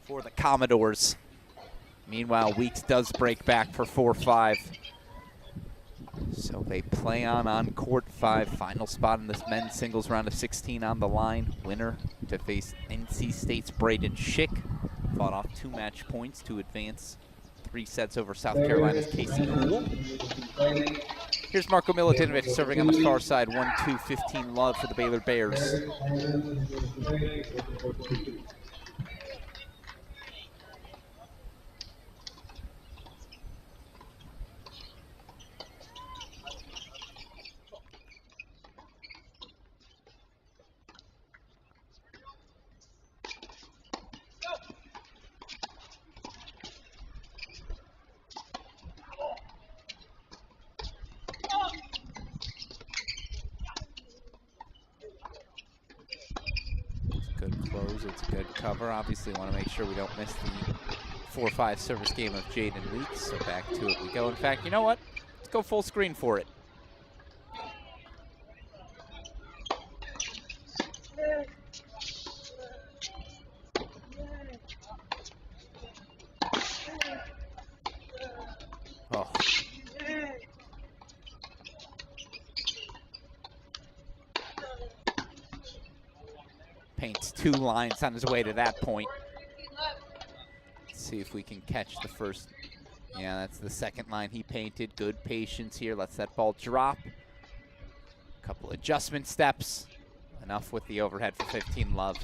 for the Commodores. Meanwhile, Weeks does break back for 4-5. So they play on court 5. Final spot in this men's singles round of 16 on the line. Winner to face NC State's Braden Schick. Fought off 2 match points to advance 3 sets over South Carolina's Casey Houle. Here's Marko Milutinovic serving on the far side. 1-2, 15 love for the Baylor Bears. It's a good cover. Obviously want to make sure we don't miss the 4-5 service game of Jaden Weeks. So back to it we go. In fact, you know what? Let's go full screen for it. Oh. Paints 2 lines on his way to that point. Let's see if we can catch the first. Yeah, that's the second line he painted. Good patience here. Lets that ball drop. Couple adjustment steps. Enough with the overhead for 15 love.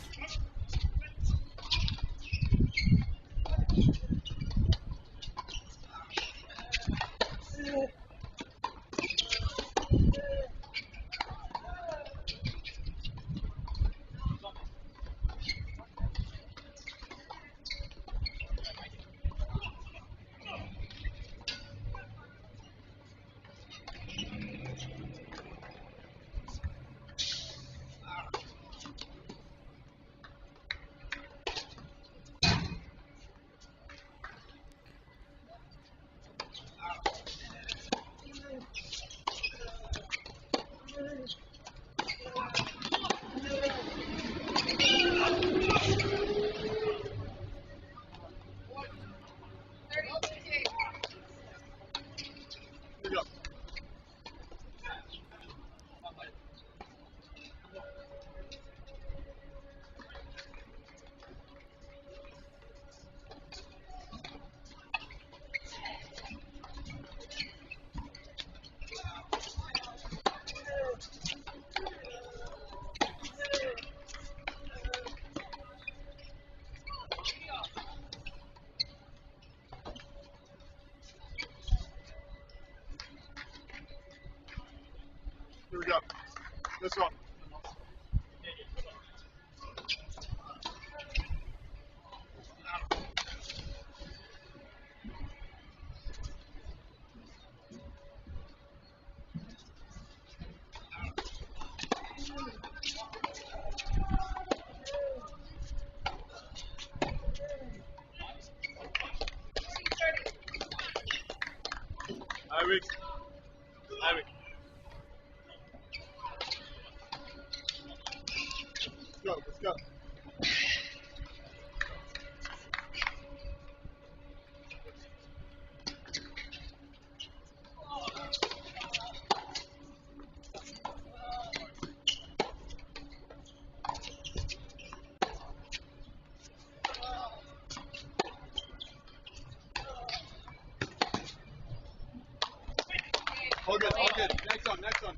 Here we go. This one. Alex. Alex. Let's go. All good, all good. Next one, next one.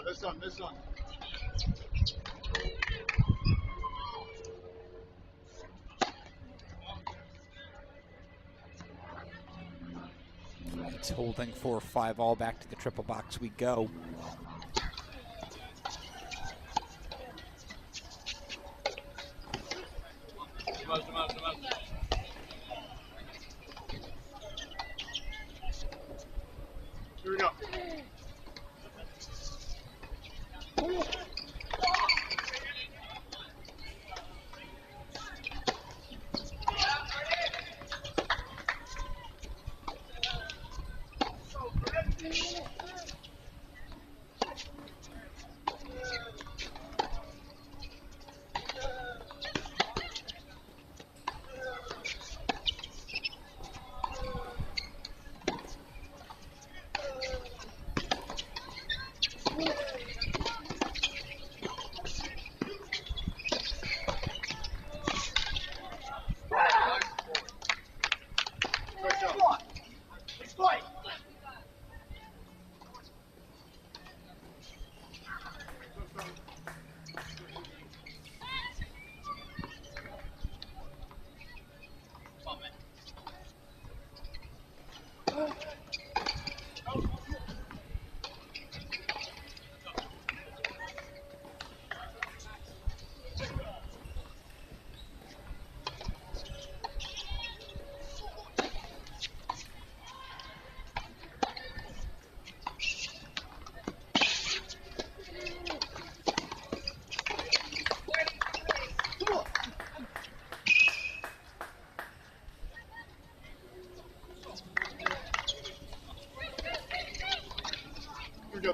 This one, this one. It's holding 4-5 all back to the triple box we go. Here we go.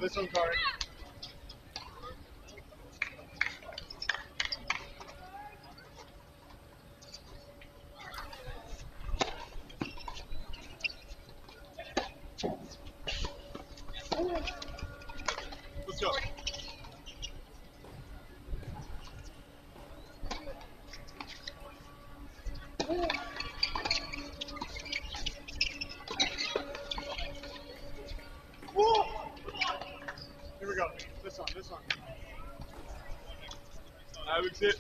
this one, Kari. Let's go. Here we go. This one, this one. Alex it.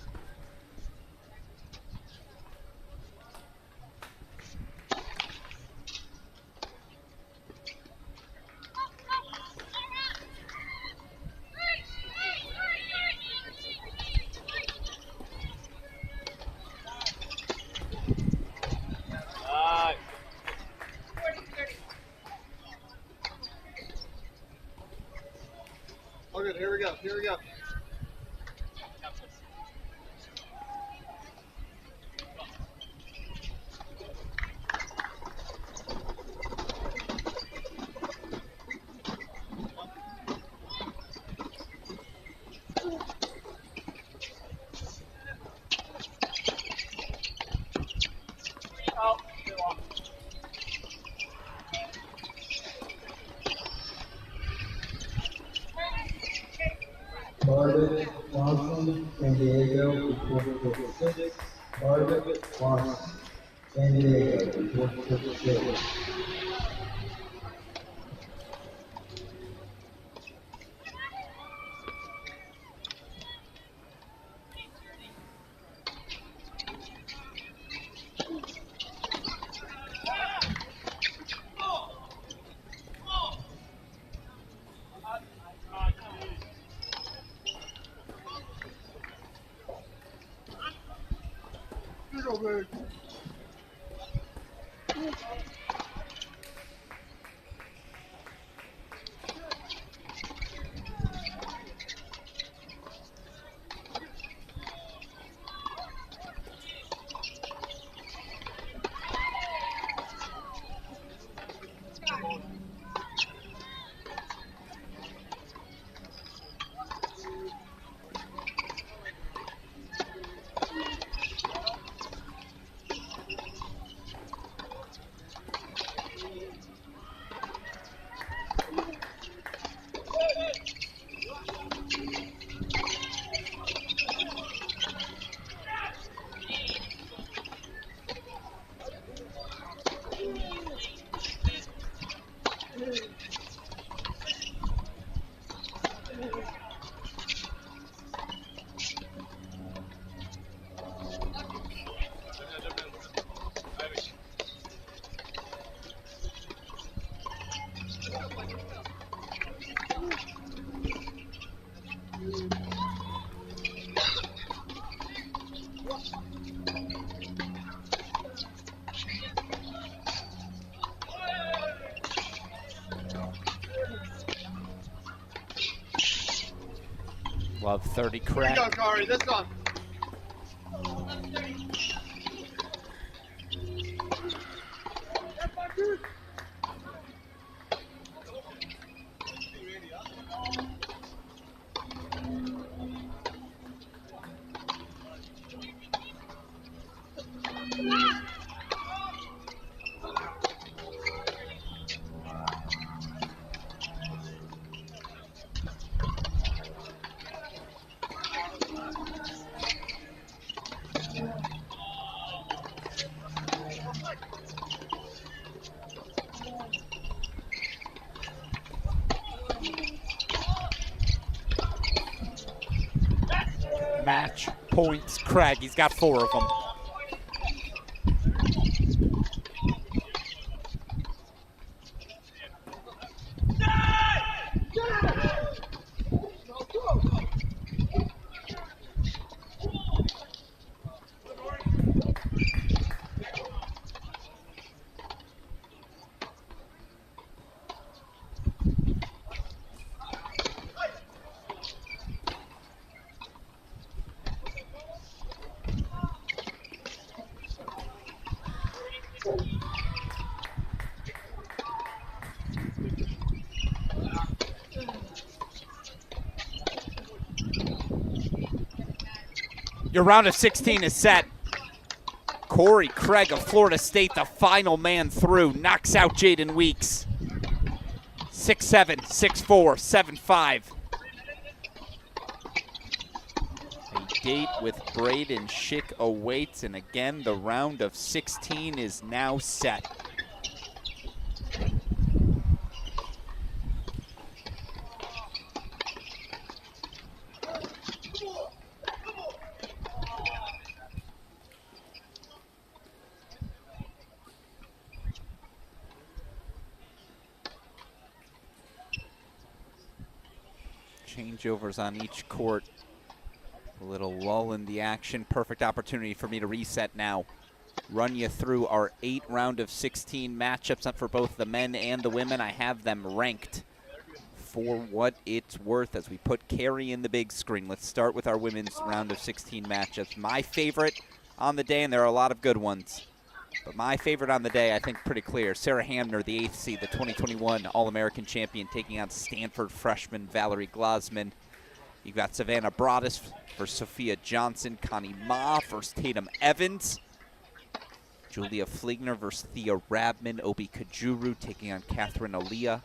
Oh, good. Here we go. Here we go. Bartlett, Johnson, San Diego, report 46. Bartlett, Johnson, San Diego, report 46. Love 30 Here crack. you go, Kari. This one. Match points, Craig. He's got 4 of them. Your round of 16 is set. Corey Craig of Florida State, the final man through, knocks out Jaden Weeks. 6-7, 6-4, 7-5. A date with Braden Schick awaits, and again, the round of 16 is now set. Changeovers on each court. A little lull in the action. Perfect opportunity for me to reset now. Run you through our 8 round of 16 matchups up for both the men and the women. I have them ranked for what it's worth as we put Carrie in the big screen. Let's start with our women's round of 16 matchups. My favorite on the day, and there are a lot of good ones, but my favorite on the day, I think pretty clear. Sarah Hamner, the 8th seed, the 2021 All-American champion, taking on Stanford freshman Valerie Glasman. You've got Savannah Broadus versus Sophia Johnson. Connie Ma versus Tatum Evans. Julia Fligner versus Thea Rabman. Obi Kajuru taking on Catherine Aaliyah.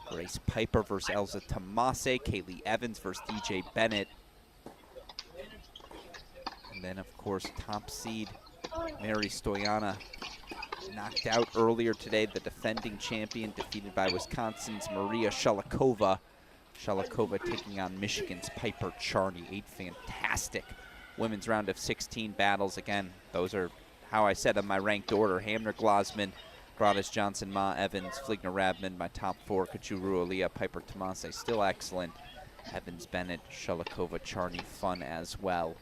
Grace Piper versus Elza Tomase. Kaylee Evans versus DJ Bennett. And then, of course, top seed Mary Stoyana, knocked out earlier today, the defending champion, defeated by Wisconsin's Maria Shalikova. Shalikova taking on Michigan's Piper Charney. 8 fantastic women's round of 16 battles. Again, those are how I said in my ranked order. Hamner, Glasman, Broadus, Johnson, Ma, Evans, Fligner, Rabman, my top 4. Kachuru, Aaliyah, Piper, Tomase, still excellent. Evans, Bennett, Shalikova, Charney, fun as well.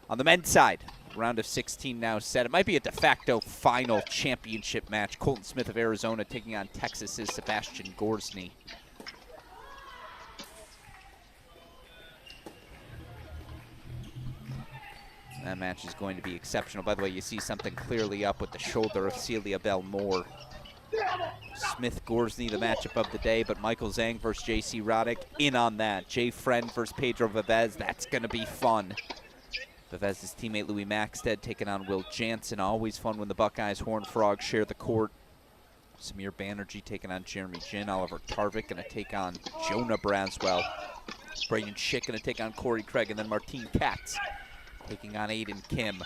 On the men's side, round of 16 now set. It might be a de facto final championship match. Colton Smith of Arizona taking on Texas's Sebastian Gorsny. That match is going to be exceptional. By the way, you see something clearly up with the shoulder of Celia Bell Moore. Smith-Gorsny, the matchup of the day, but Michael Zhang versus J.C. Roddick, in on that. Jay Friend versus Pedro Vivez, that's going to be fun. Vivez's teammate Louis Maxted taking on Will Jansen. Always fun when the Buckeyes Horned Frogs share the court. Samir Banerjee taking on Jeremy Jin. Oliver Tarvik going to take on Jonah Braswell. Braden Schick going to take on Corey Craig. And then Martine Katz taking on Aiden Kim.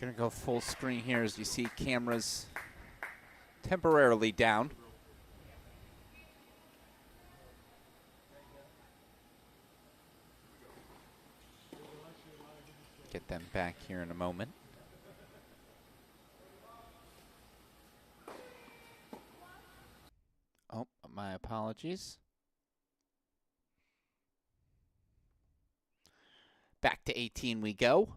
Gonna go full screen here as you see cameras temporarily down. Get them back here in a moment. Oh, my apologies. Back to 18 we go.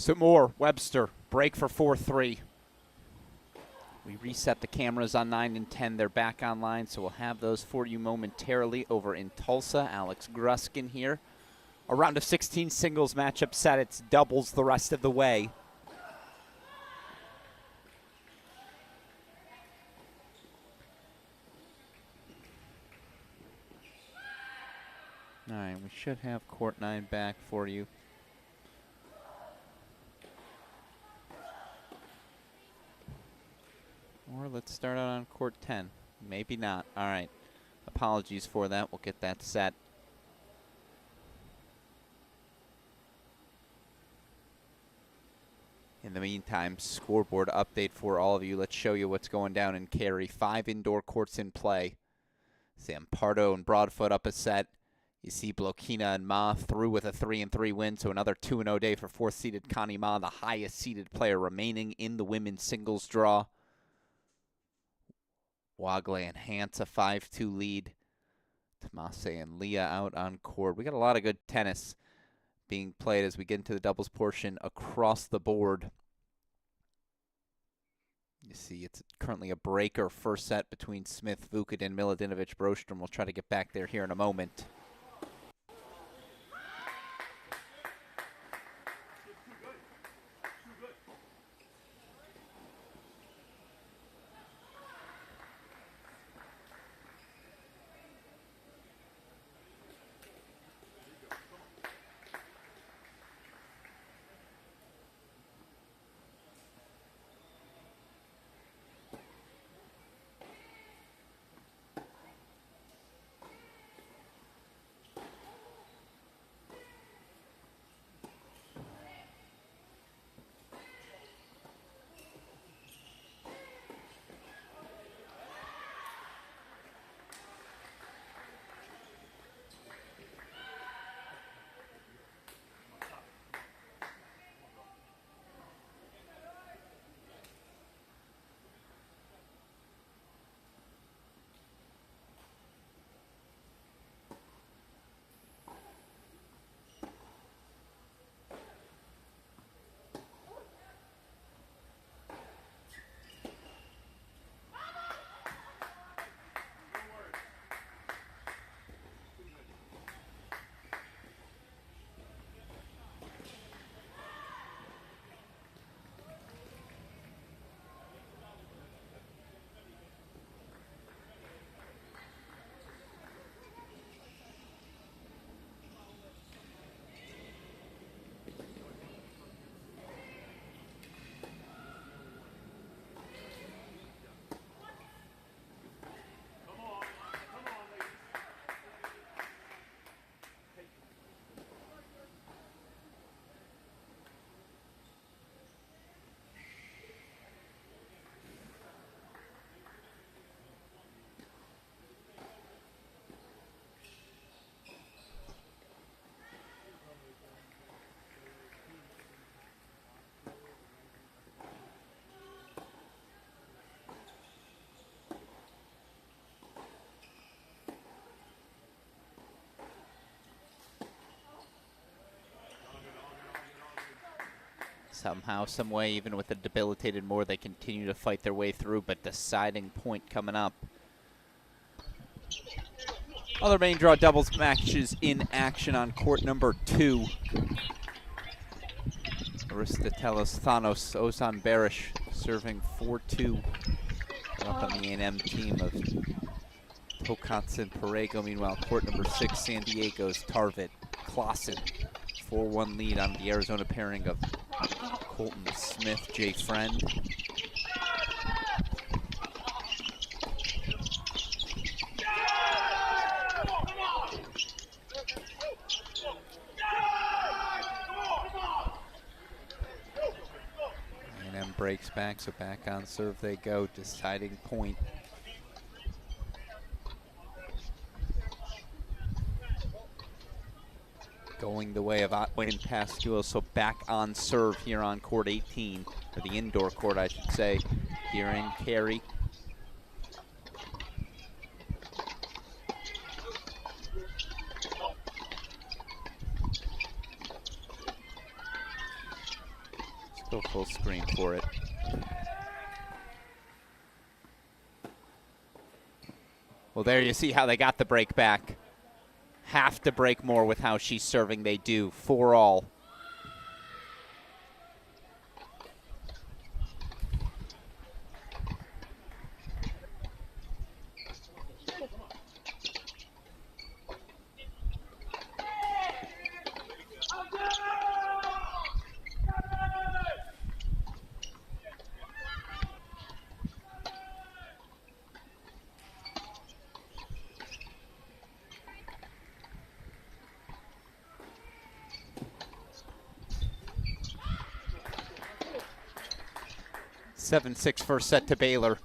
Some more. Webster, break for 4-3. We reset the cameras on 9 and 10. They're back online, so we'll have those for you momentarily over in Tulsa. Alex Gruskin here. A round of 16 singles matchup set. It's doubles the rest of the way. All right, we should have court 9 back for you. Or let's start out on court 10. Maybe not. All right. Apologies for that. We'll get that set. In the meantime, scoreboard update for all of you. Let's show you what's going down in Cary. 5 indoor courts in play. Zampardo and Broadfoot up a set. You see Blokina and Ma through with a 3-3 win, so another 2-0 day for 4th-seeded Connie Ma, the highest-seeded player remaining in the women's singles draw. Wagle and Hans a 5-2 lead. Tomase and Leah out on court. We got a lot of good tennis being played as we get into the doubles portion across the board. You see it's currently a breaker first set between Smith, Vukic, and Miladinovic. Brostrom will try to get back there here in a moment. Somehow, some way, even with a debilitated Moore, they continue to fight their way through, but deciding point coming up. Other main draw doubles matches in action on court number 2. Aristoteles Thanos, Ozan Barish serving 4-2. Up on the A&M team of Tokatsin Parego. Meanwhile, court number 6, San Diego's Tarvit Clausen. 4-1 lead on the Arizona pairing of Colton Smith, Jay Friend. A&M breaks back, so back on serve they go. Deciding point. Going the way of Otway and Pascual, so back on serve here on court 18, or the indoor court, I should say, here in Cary. Still full screen for it. Well, there you see how they got the break back. Have to break more with how she's serving. They do. 4-all. Seven-6 first set to Baylor.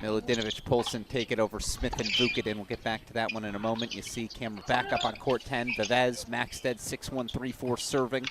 Miladinovich, Polson take it over Smith and Vukatin. We'll get back to that one in a moment. You see camera back up on court 10. Vivez, Maxted, 6-1, 3-4 serving.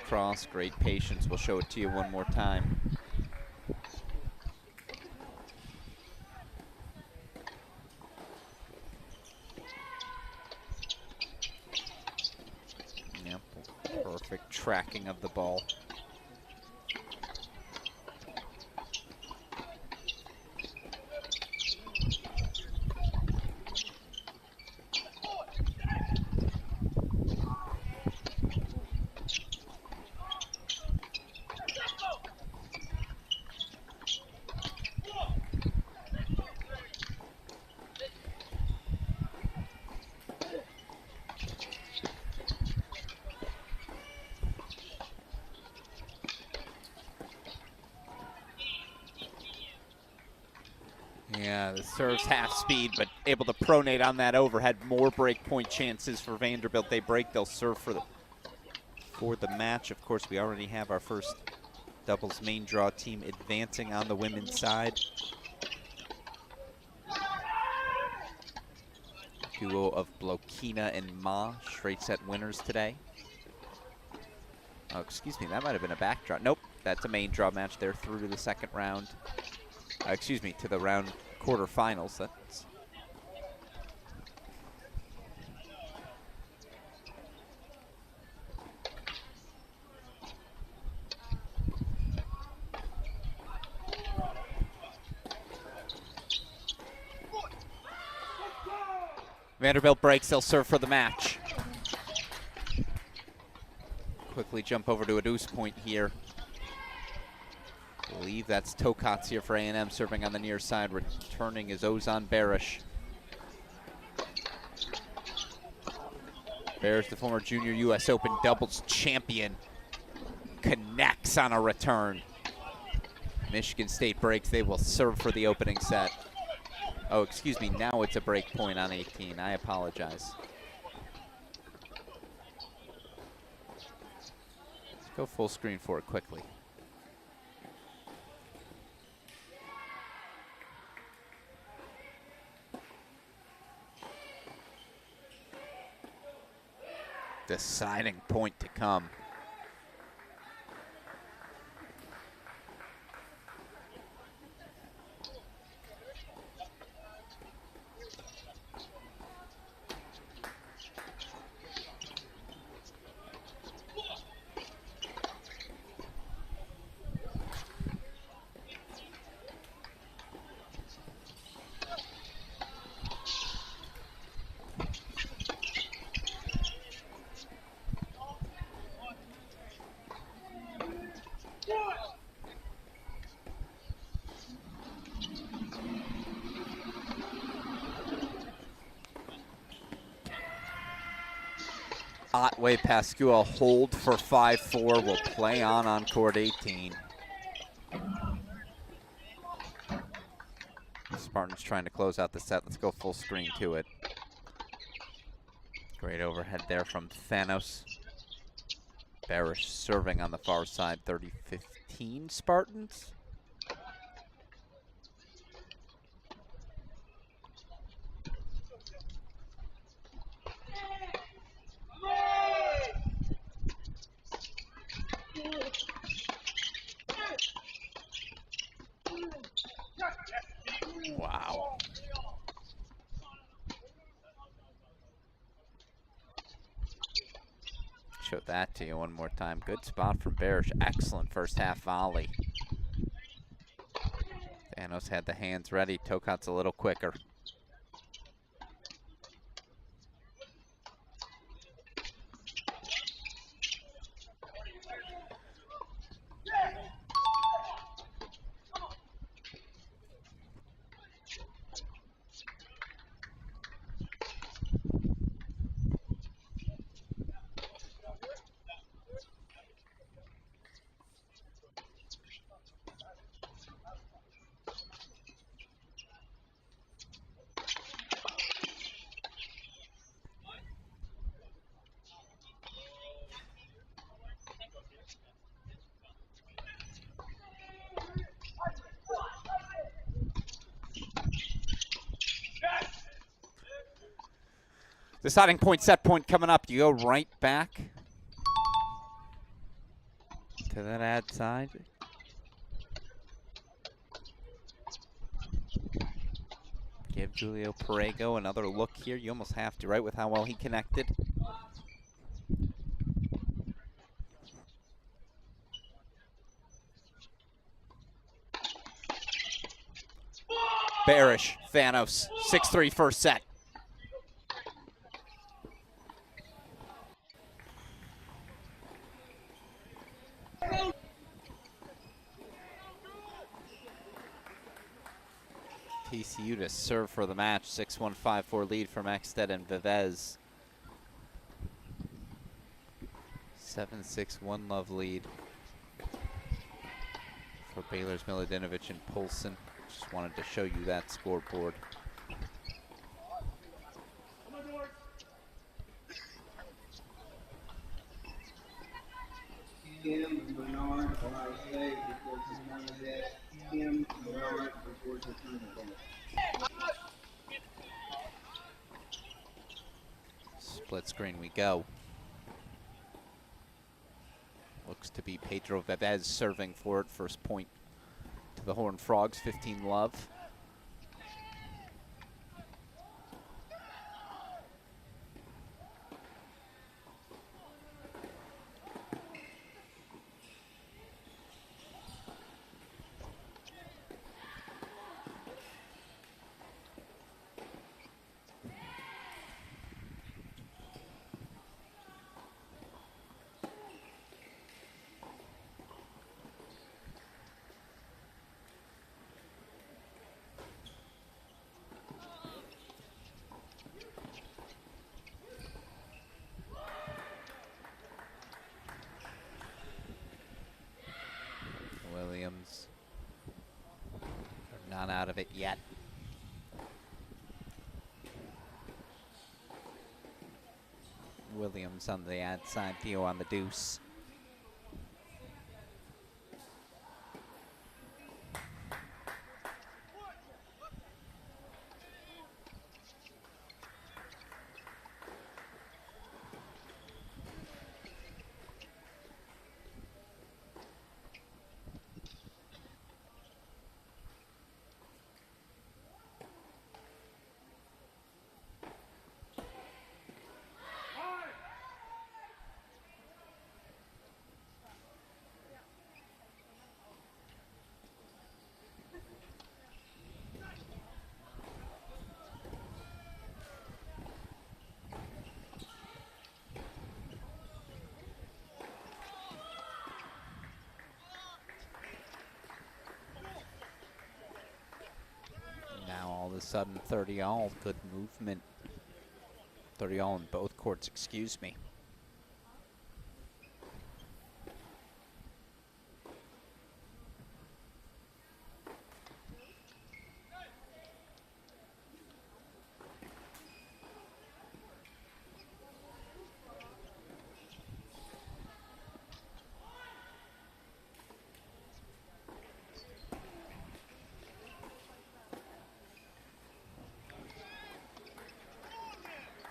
Cross, great patience. We'll show it to you one more time. Yep, perfect tracking of the ball. Yeah, the serve's half speed, but able to pronate on that overhead. More break point chances for Vanderbilt. They break, they'll serve for the match. Of course, we already have our first doubles main draw team advancing on the women's side. Duo of Blokina and Ma, straight set winners today. Oh, excuse me, that might have been a back draw. Nope, that's a main draw match. They're through to the second round. Excuse me, to the round quarterfinals. That's Vanderbilt breaks, they'll serve for the match. Quickly jump over to a deuce point here. I believe that's Tokats here for A&M, serving on the near side. Returning is Ozan Barish. Bears, the former junior U.S. Open doubles champion, connects on a return. Michigan State breaks. They will serve for the opening set. Oh, excuse me. Now it's a break point on 18. I apologize. Let's go full screen for it quickly. Deciding point to come. Otway Pascual hold for 5-4, will play on court 18. Spartans trying to close out the set. Let's go full screen to it. Great overhead there from Thanos. Barish serving on the far side, 30-15 Spartans. Wow. Show that to you one more time. Good spot from Barish. Excellent first half volley. Thanos had the hands ready. Tokat's a little quicker. Deciding point, set point coming up. You go right back to that ad side. Give Julio Perego another look here. You almost have to, right, with how well he connected. Barish, Thanos, 6-3 first set. TCU to serve for the match. 6-1, 5-4 lead from Ekstedt and Vivez. 7-6, 1-love lead for Baylor's Miladinovich and Polson. Just wanted to show you that scoreboard. Split screen we go. Looks to be Pedro Vivez serving for it. First point to the Horned Frogs, 15-love. Not out of it yet. Williams on the ad side, Theo on the deuce. All of a sudden, 30 all, good movement. 30 all in both courts, excuse me.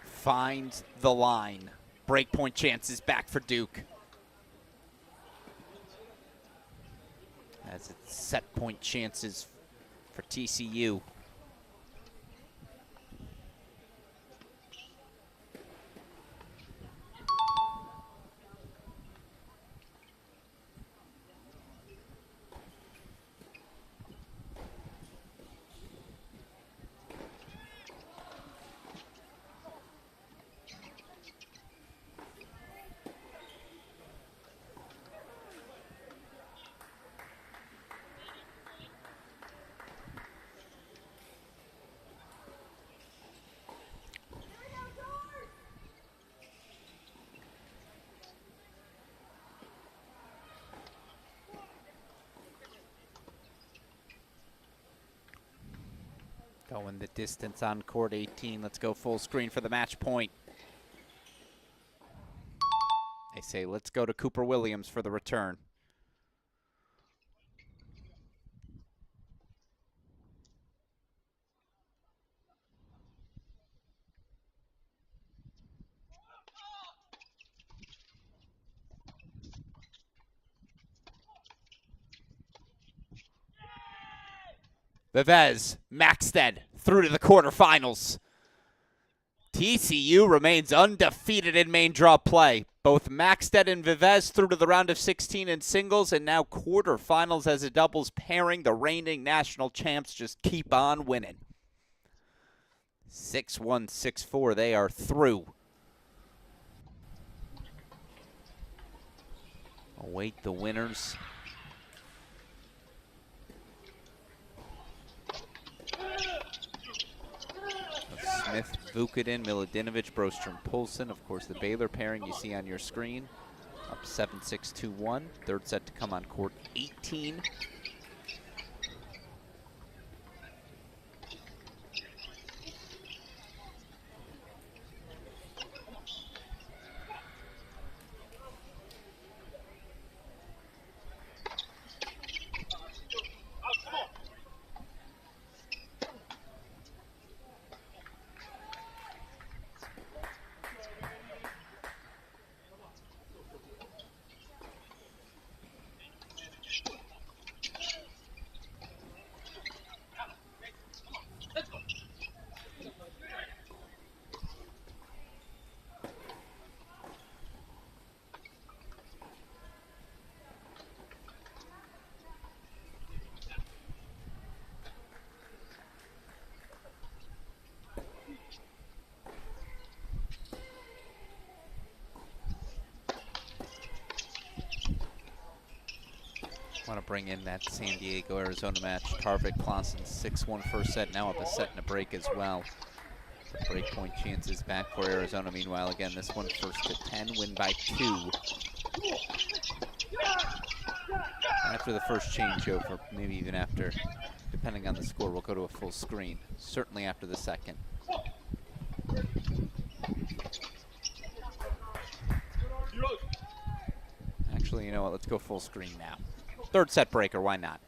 Finds the line. Breakpoint chances back for Duke. As it's set point chances for TCU. Going the distance on court 18. Let's go full screen for the match point. They say, let's go to Cooper Williams for the return. Vivez, Maxted through to the quarterfinals. TCU remains undefeated in main draw play. Both Maxted and Vivez through to the round of 16 in singles and now quarterfinals as a doubles pairing. The reigning national champs just keep on winning. 6-1, 6-4, they are through. Await the winners. Smith, Vukovic, Milutinovic, Brostrom, Poulsen. Of course, the Baylor pairing you see on your screen. Up 7-6, 2-1. Third set to come on court 18. Want to bring in that San Diego, Arizona match. Tarvik Klaassen, 6-1 first set, now up a set and a break as well. The break point chances back for Arizona. Meanwhile, again, this one first to 10, win by 2. After the first changeover, maybe even after depending on the score, we'll go to a full screen, certainly after the second. Actually, you know what? Let's go full screen now. Third set breaker, why not?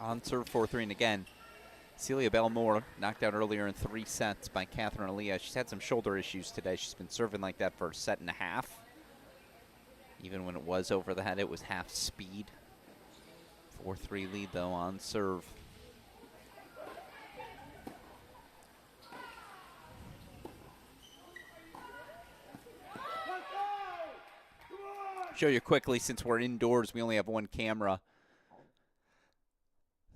On serve 4-3, and again, Celia Belmore knocked out earlier in 3 sets by Catherine Aaliyah. She's had some shoulder issues today. She's been serving like that for a set and a half. Even when it was over the head, it was half speed. 4-3 lead, though, on serve. Show you quickly, since we're indoors, we only have one camera.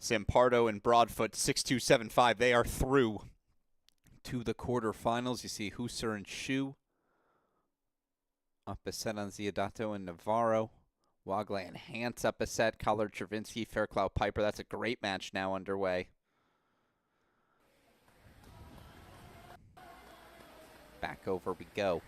Sampardo and Broadfoot, 6-2, 7-5. They are through to the quarterfinals. You see Husser and Shu up a set on Ziodato and Navarro. Wagle and Hans up a set. Collard, Chervinsky, Fairclough, Piper. That's a great match now underway. Back over we go.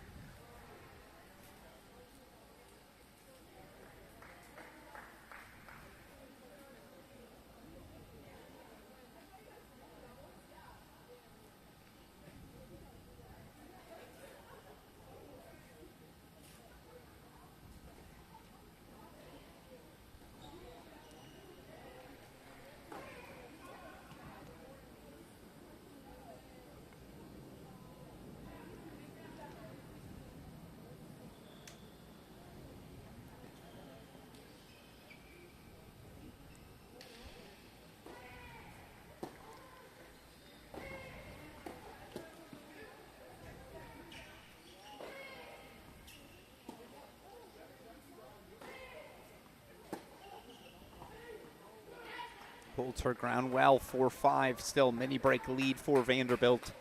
Holds her ground well, 4-5. Still mini break lead for Vanderbilt.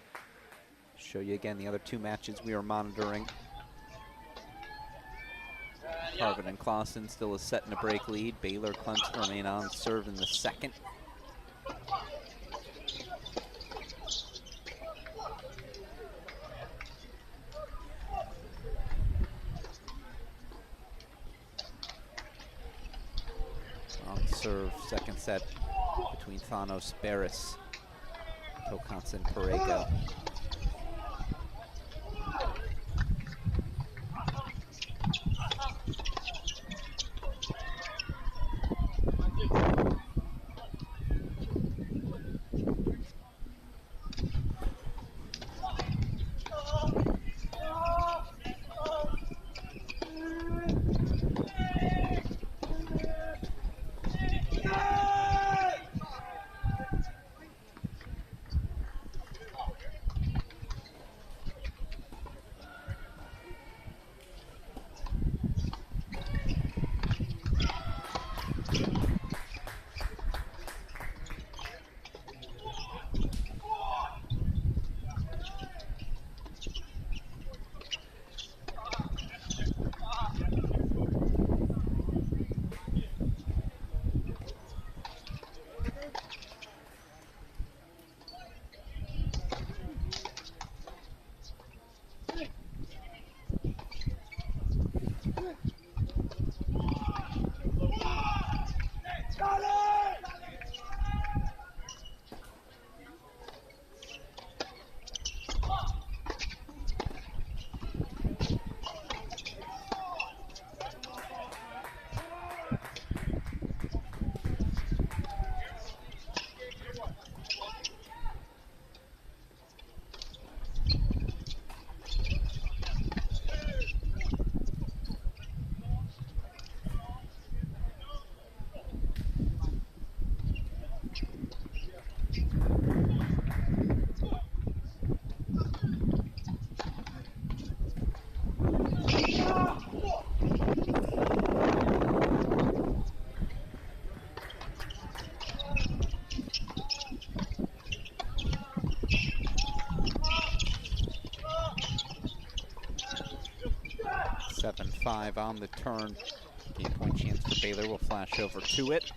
Show you again the other 2 matches we are monitoring. Harvard and Clausen still a set and a break lead. Baylor, Clemson remain on serve in the second. On serve, second set between Thanos, Barris, Tokanson, Parego. Five on the turn. Game point chance for Baylor. Will flash over to it.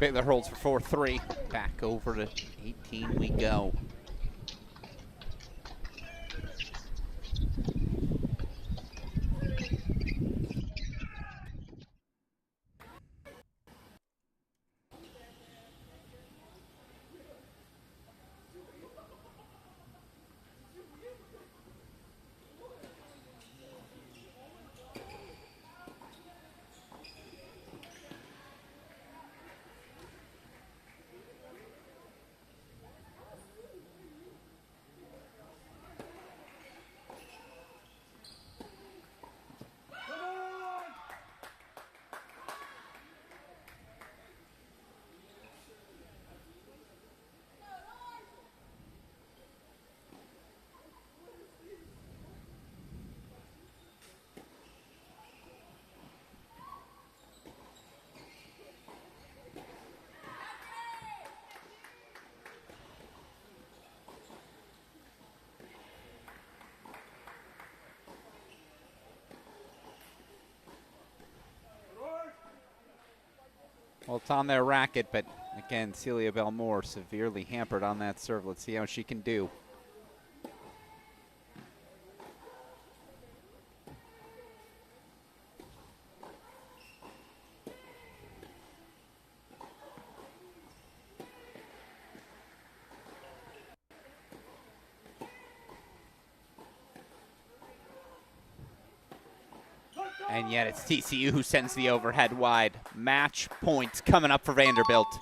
Baylor holds for 4-3. Back over to 18 we go. Well, it's on their racket, but again, Celia Belmore severely hampered on that serve. Let's see how she can do. And yet it's TCU who sends the overhead wide. Match points coming up for Vanderbilt.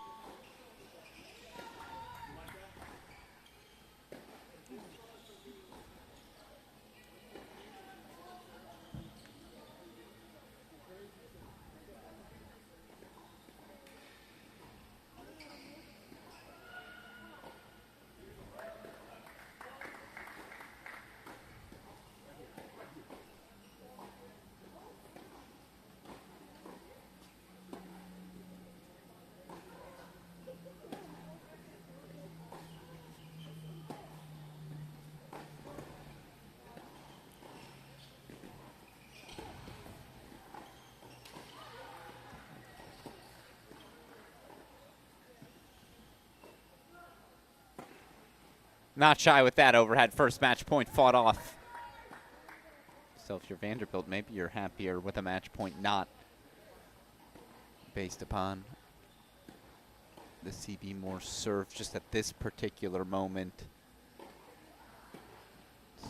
Not shy with that overhead. First match point fought off. So if you're Vanderbilt, maybe you're happier with a match point not based upon the CB Moore serve just at this particular moment.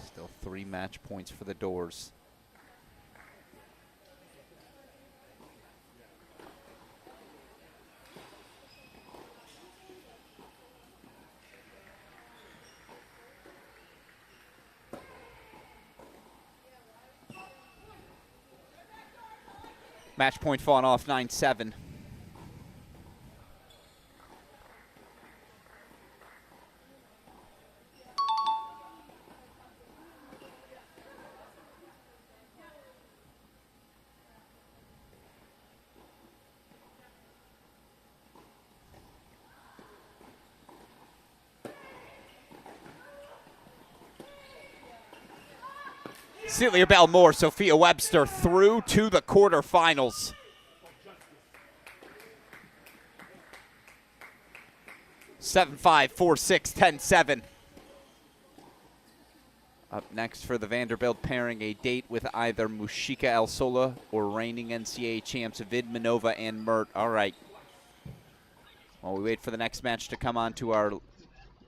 Still 3 match points for the Doors. Match point fought off 9-7. Celia Belmore, Sophia Webster through to the quarterfinals. 7-5, 4-6, 10-7. Up next for the Vanderbilt pairing, a date with either Mushika El Sola or reigning NCAA champs Vidmanova and Mert. All right. While we wait for the next match to come on to our,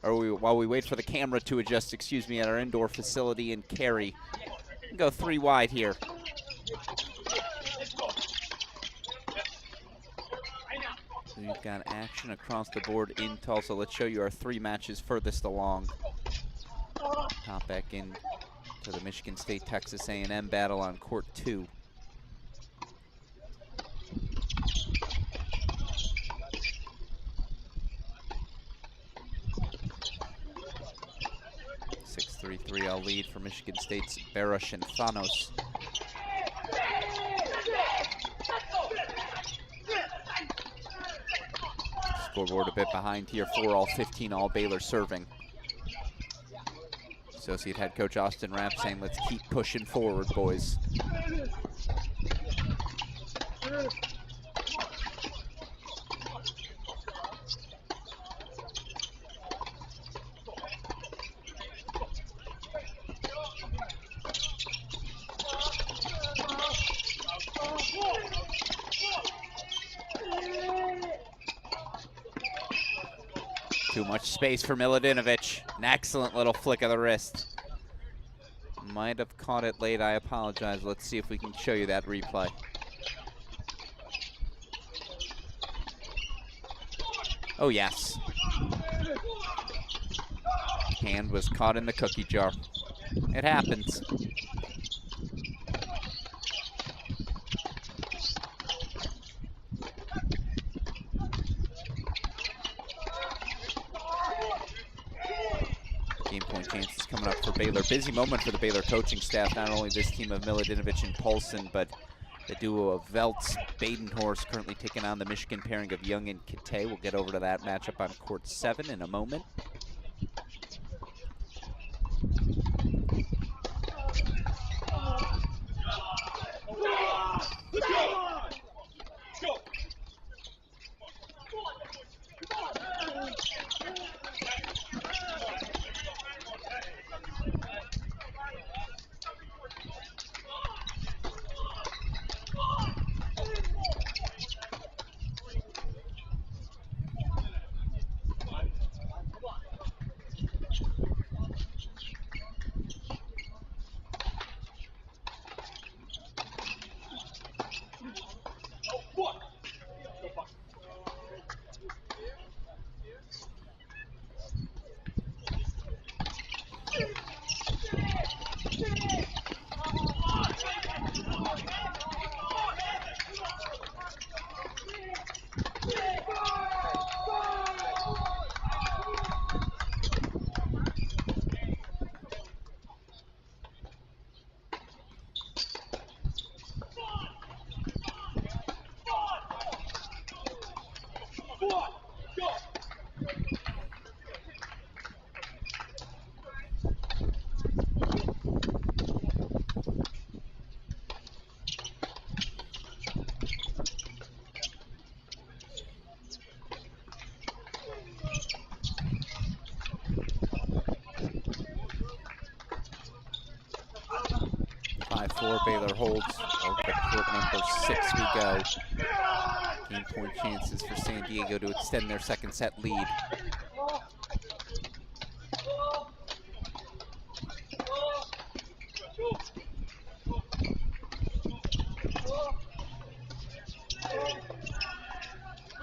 while we wait for the camera to adjust, excuse me, at our indoor facility in Cary. Go 3 wide here. So we've got action across the board in Tulsa. Let's show you our 3 matches furthest along. Hop back in to the Michigan State-Texas A&M battle on court 2. All lead for Michigan State's Barash and Thanos. Scoreboard a bit behind here, 4-all, 15-all Baylor serving. Associate head coach Austin Rapp saying, let's keep pushing forward, boys. Too much space for Miladinovic. An excellent little flick of the wrist. Might have caught it late, I apologize. Let's see if we can show you that replay. Oh, yes. Hand was caught in the cookie jar. It happens. Game point chances coming up for Baylor. Busy moment for the Baylor coaching staff. Not only this team of Miladinovic and Paulson, but the duo of Veltz, Badenhorst currently taking on the Michigan pairing of Young and Kite. We'll get over to that matchup on court 7 in a moment. Baylor holds over to court number 6 we go. Game point chances for San Diego to extend their second set lead.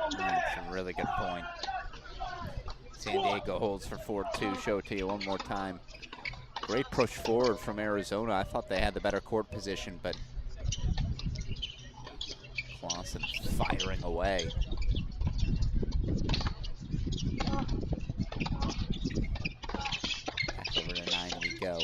That's a really good point. San Diego holds for 4-2. Show it to you one more time. Great push forward from Arizona. I thought they had the better court position, but Clausen firing away. Back over to 9 we go.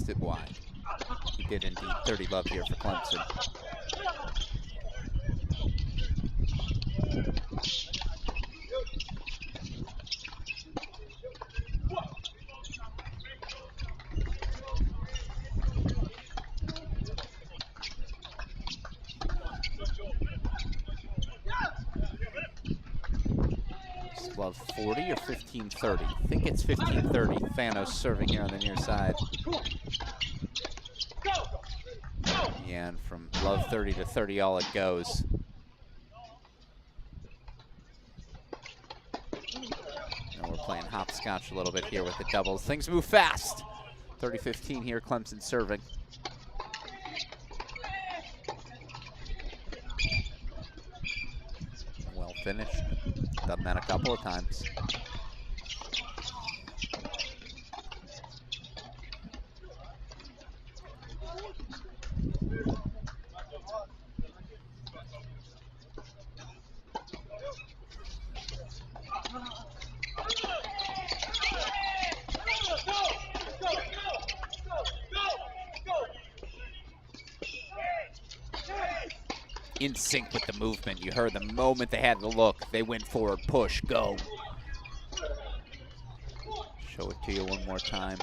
It wide. He did indeed. 30 love here for Clemson. Love 40 or 15-30? I think it's 15-30. Thanos serving here on the near side. Yeah, and from love 30 to 30, all it goes. And we're playing hopscotch a little bit here with the doubles. Things move fast. 30-15 here, Clemson serving. Well finished. Done that a couple of times. in sync with the movement. You heard the moment they had the look, they went forward, push, go. Show it to you one more time.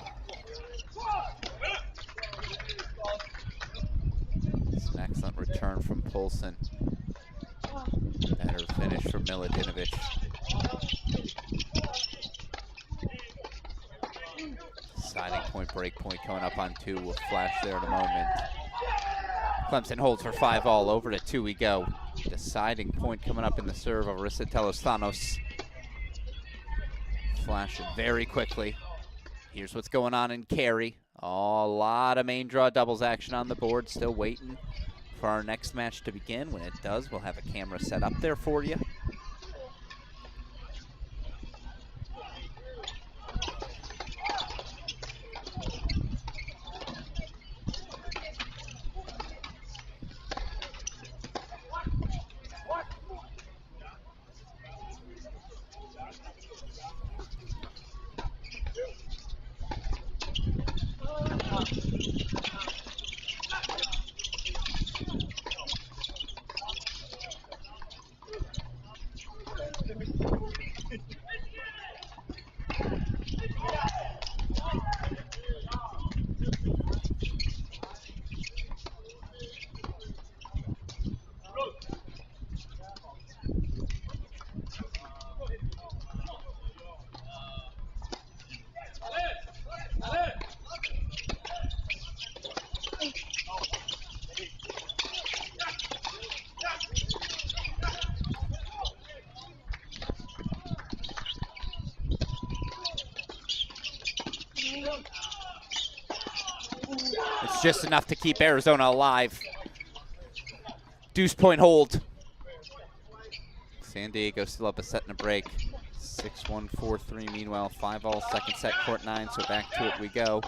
It's an excellent return from Poulsen. Better finish from Milutinovic. Deciding point, break point coming up on 2. We'll flash there in a moment. Clemson holds for 5 all. Over to 2 we go. Deciding point coming up in the serve of Aristotelos Thanos. Flashing very quickly. Here's what's going on in carry. Oh, a lot of main draw doubles action on the board. Still waiting for our next match to begin. When it does, we'll have a camera set up there for you. It's just enough to keep Arizona alive. Deuce point hold. San Diego still up a set and a break. 6-1, 4-3. Meanwhile, 5 all, second set, court 9. So back to it we go.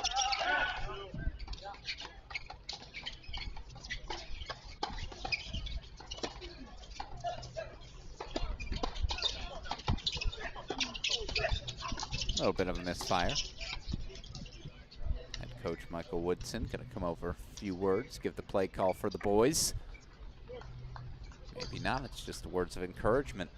A little bit of a misfire. Head coach Michael Woodson gonna come over a few words, give the play call for the boys. Maybe not, it's just the words of encouragement.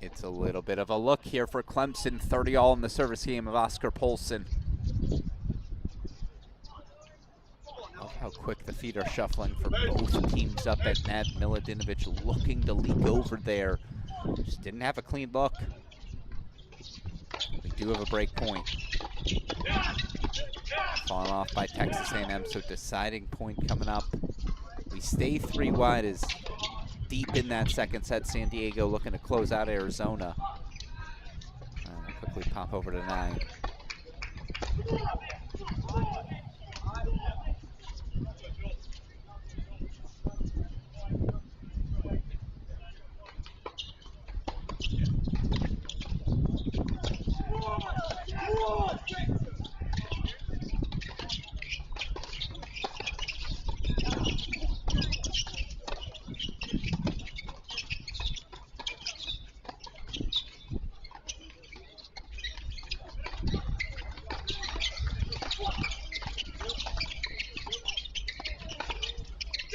It's a little bit of a look here for Clemson. 30 all in the service game of Oscar Poulsen. Love how quick the feet are shuffling for both teams up at net. Milutinovic looking to leak over there. Just didn't have a clean look. We do have a break point. Fallen off by Texas A&M, so deciding point coming up. We stay 3 wide as deep in that second set. San Diego looking to close out Arizona. And quickly pop over to 9.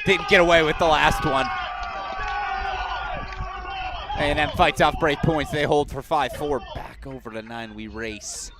Didn't get away with the last one. A&M fights off break points. They hold for 5-4. Back over to 9. We race.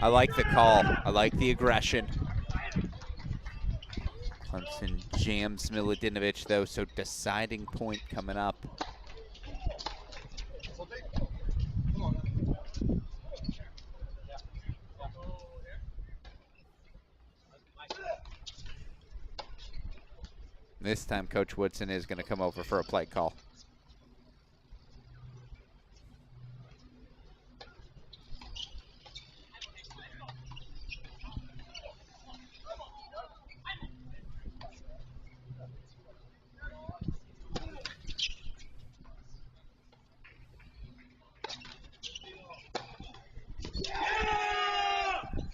I like the call. I like the aggression. Clemson jams Milutinovic, though, so deciding point coming up. This time, Coach Woodson is going to come over for a play call.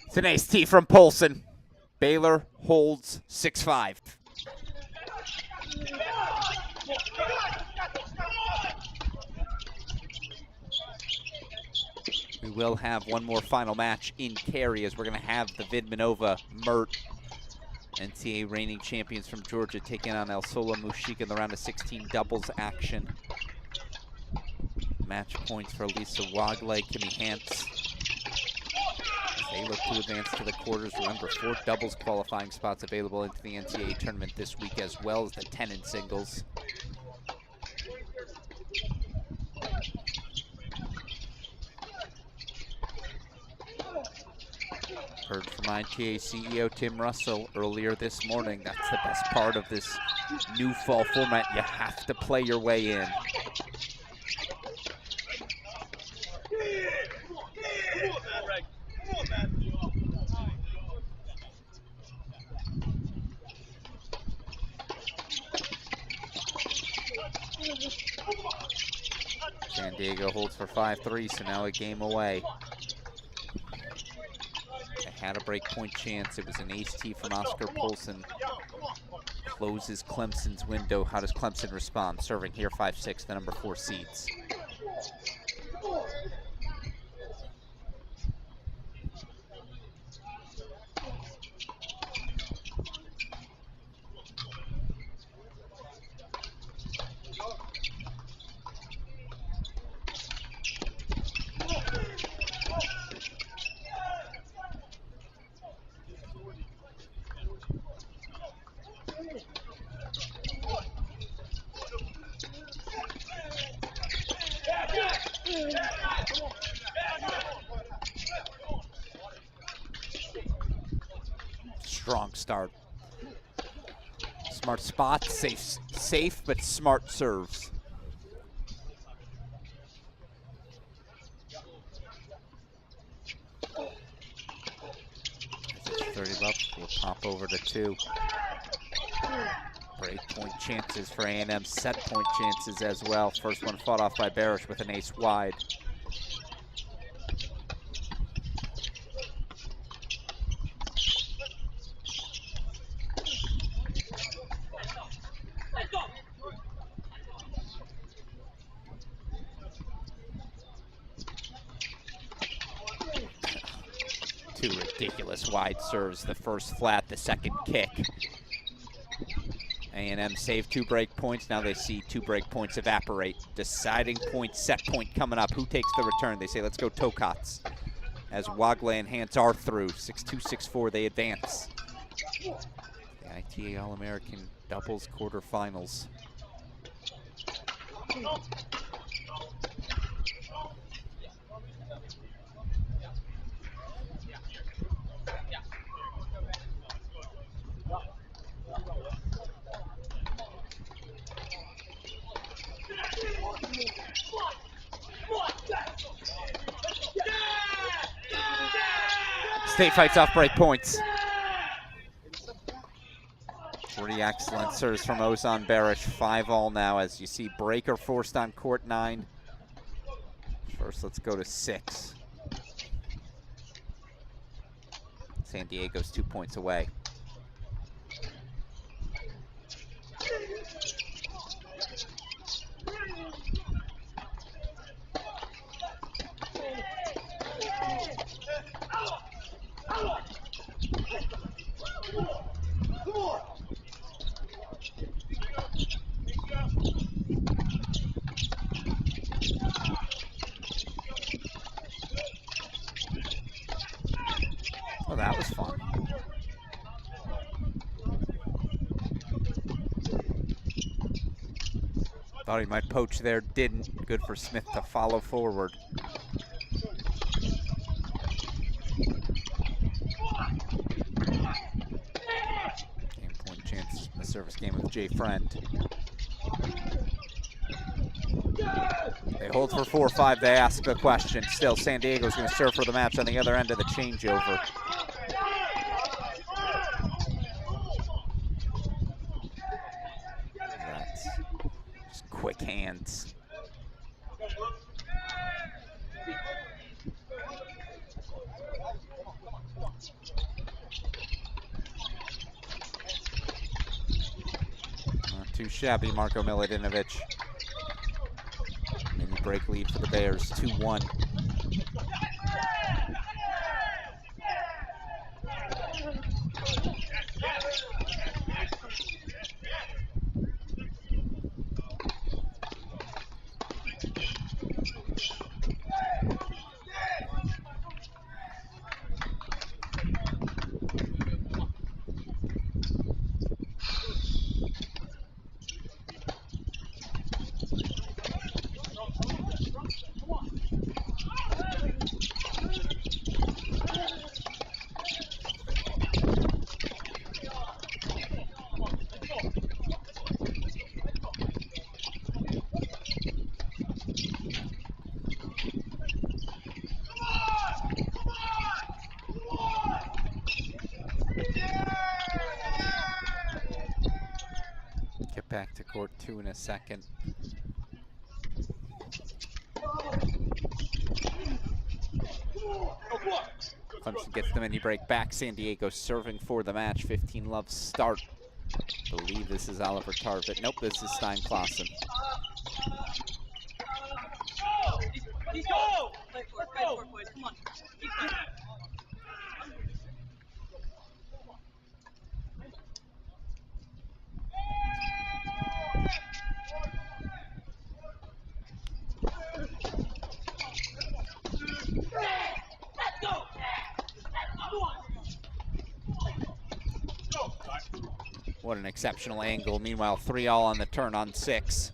It's an ace tee from Polson. Baylor holds 6-5. We will have one more final match in Cary as we're going to have the Vidmanova Mert NCAA reigning champions from Georgia taking on El Sola Mushik in the round of 16 doubles action. Match points for Lisa Wagle, Kimmy Hantz. They look to advance to the quarters. Remember, 4 doubles qualifying spots available into the NCAA tournament this week, as well as the 10 in singles. Heard from ITA CEO Tim Russell earlier this morning. That's the best part of this new fall format. You have to play your way in. San Diego holds for 5-3, so now a game away. They had a break point chance. It was an ace tee from Oscar Polson. Closes Clemson's window. How does Clemson respond? Serving here 5-6, the number 4 seeds. Strong start. Smart spot, safe but smart serves. As it's 30 up, we'll pop over to 2. Break point chances for A&M, set point chances as well. First one fought off by Barish with an ace wide. Two ridiculous wide serves, the first flat, the second kick. A&M saved 2 break points, now they see 2 break points evaporate. Deciding point, set point coming up. Who takes the return? They say, let's go Tokats. As Wagle and Hantz are through, 6-2, 6-4, they advance. The ITA All-American doubles quarterfinals. State fights off break points. 3 excellent serves from Ozan Barish, 5-all now as you see breaker forced on court 9. First, let's go to 6. San Diego's 2 points away. Thought he might poach there, didn't. Good for Smith to follow forward. Game point chance in the service game with Jay Friend. They hold for 4-5, they ask the question. Still, San Diego's gonna serve for the match on the other end of the changeover. That's just quick hands. Not too shabby, Marko Milutinovic. Mini break lead for the Bears, 2-1. Get back to court 2 in a second. Clemson gets the mini break back. San Diego serving for the match. 15-love start. Believe this is Oliver Tarvett. Nope, this is Stein Klaassen. Come on. What an exceptional angle. Meanwhile, 3-all on the turn on 6.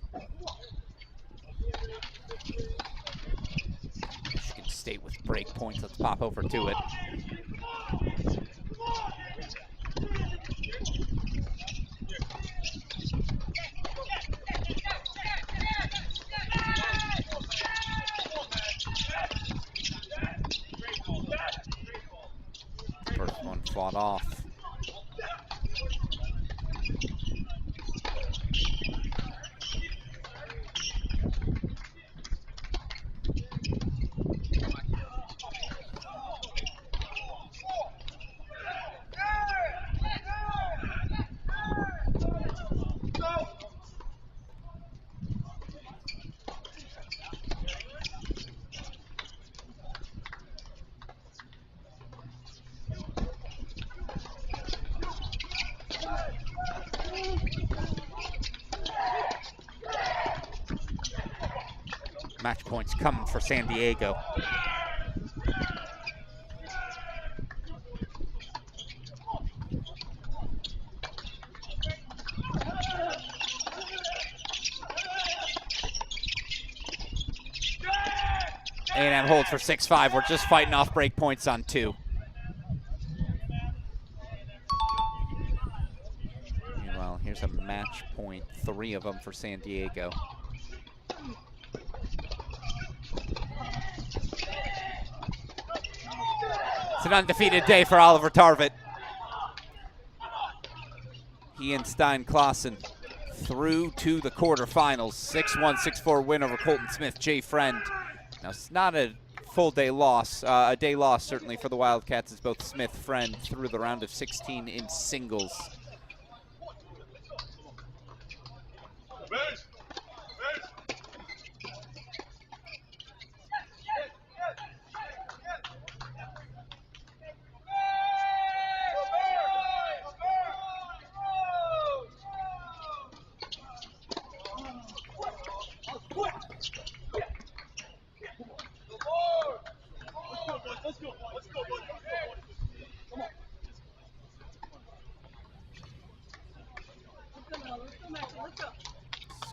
Michigan State with break points. Let's pop over to it. First one fought off. Match points coming for San Diego. A&M holds for 6-5. We're just fighting off break points on 2. Meanwhile, here's a match point, 3 of them for San Diego. It's an undefeated day for Oliver Tarvett. He and Stein Klaassen through to the quarterfinals. 6-1, 6-4 win over Colton Smith, Jay Friend. Now, it's not a full day loss, a day loss certainly for the Wildcats, as both Smith, Friend through the round of 16 in singles.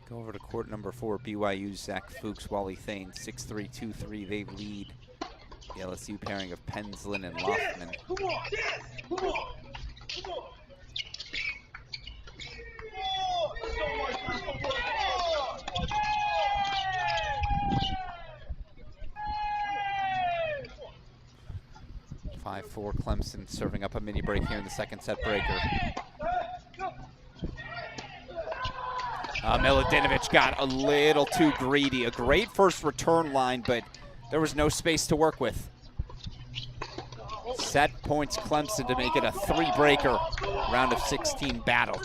Go over to court number 4, BYU's Zach Fuchs, Wally Thane, 6'3", 2'3". They lead the LSU pairing of Penslin and Loftman. Come on, come on, come on. 5-4 Clemson serving up a mini break here in the second set breaker. Milutinovic got a little too greedy. A great first return line, but there was no space to work with. Set points Clemson to make it a 3-breaker round of 16 battle.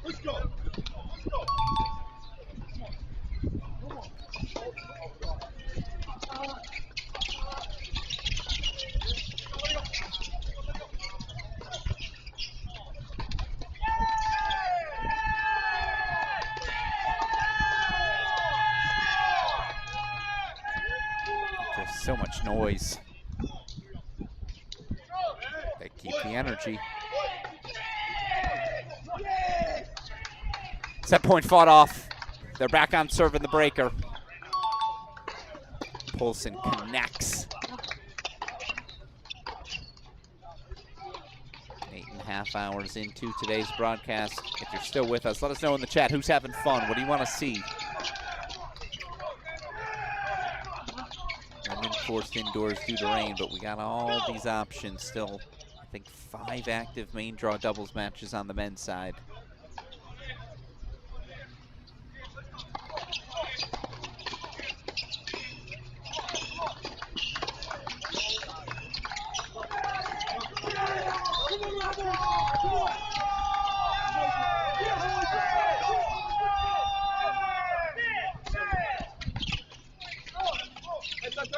Let's go. Just so much noise. They keep the energy. Set point fought off. They're back on serve in the breaker. Poulsen connects. 8.5 hours into today's broadcast. If you're still with us, let us know in the chat who's having fun. What do you want to see? Women forced indoors due to rain, but we got all these options still. I think 5 active main draw doubles matches on the men's side.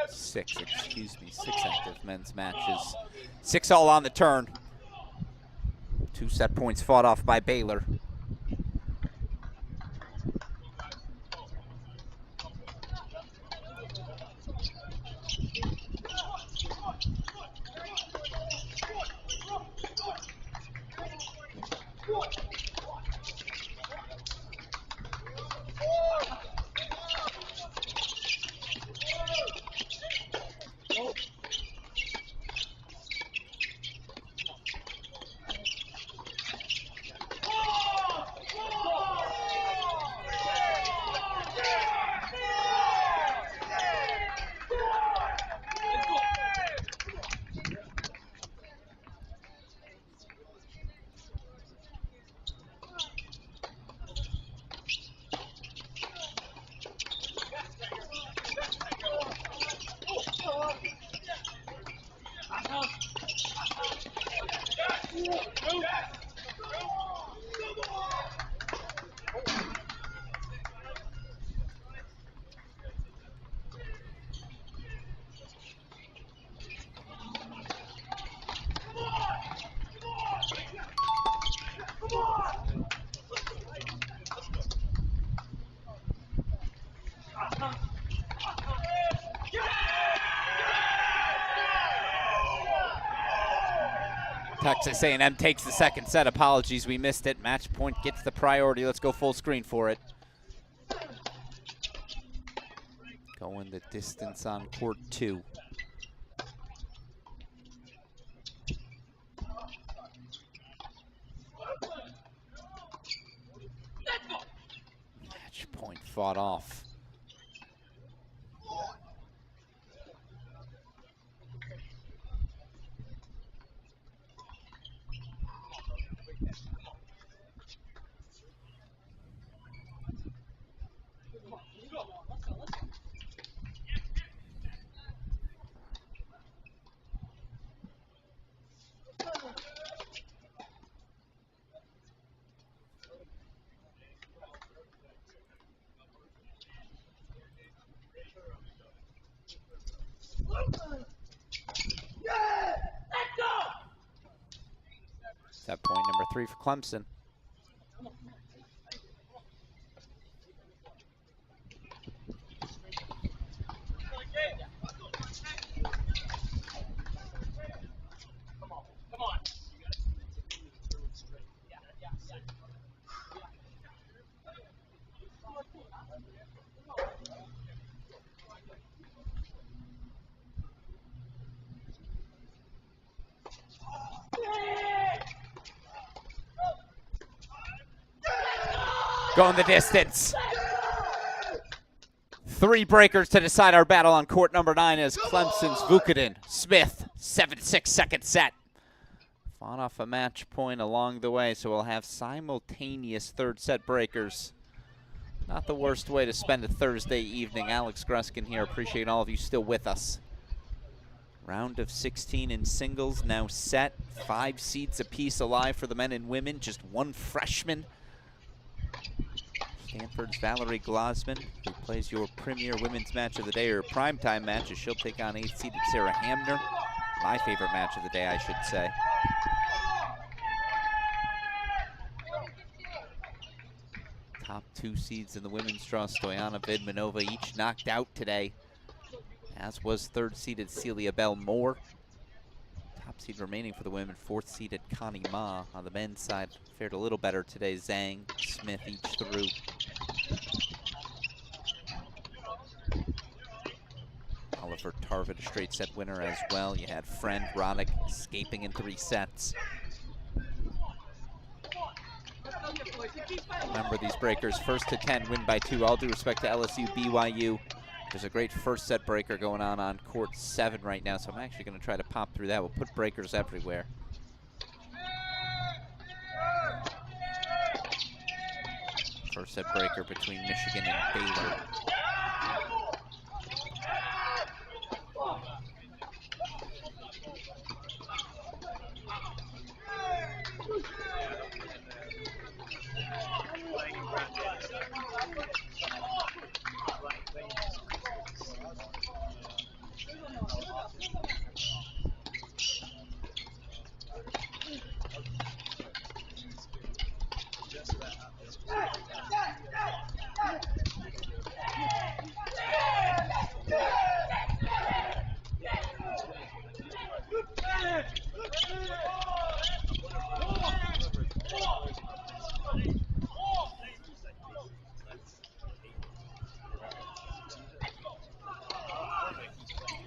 Six active men's matches. 6 all on the turn. 2 set points fought off by Baylor. Texas A&M takes the second set. Apologies, we missed it. Match point gets the priority. Let's go full screen for it. Going the distance on court 2. Match point fought off. Set point number 3 for Clemson. Going the distance. 3 breakers to decide our battle on court number 9 as Clemson's Vukadin Smith, 7-6 second set. Fought off a match point along the way, so we'll have simultaneous third set breakers. Not the worst way to spend a Thursday evening. Alex Gruskin here. Appreciate all of you still with us. Round of 16 in singles now set. 5 seeds apiece alive for the men and women. Just 1 freshman. Stanford's Valerie Glosman, who plays your premier women's match of the day, or primetime match, as she'll take on 8th seeded Sarah Hamner. My favorite match of the day, I should say. Top 2 seeds in the women's draw, Stoyana Vidmanova, each knocked out today, as was 3rd seeded Celia Bell Moore. Top seed remaining for the women, 4th seeded Connie Ma. On the men's side, fared a little better today. Zhang, Smith each through. Oliver Tarvin, a straight set winner as well. You had Friend Roddick escaping in 3 sets. Remember these breakers, 1st to 10, win by 2. All due respect to LSU, BYU. There's a great first set breaker going on court 7 right now, so I'm actually going to try to pop through that. We'll put breakers everywhere. First set breaker between Michigan and Baylor.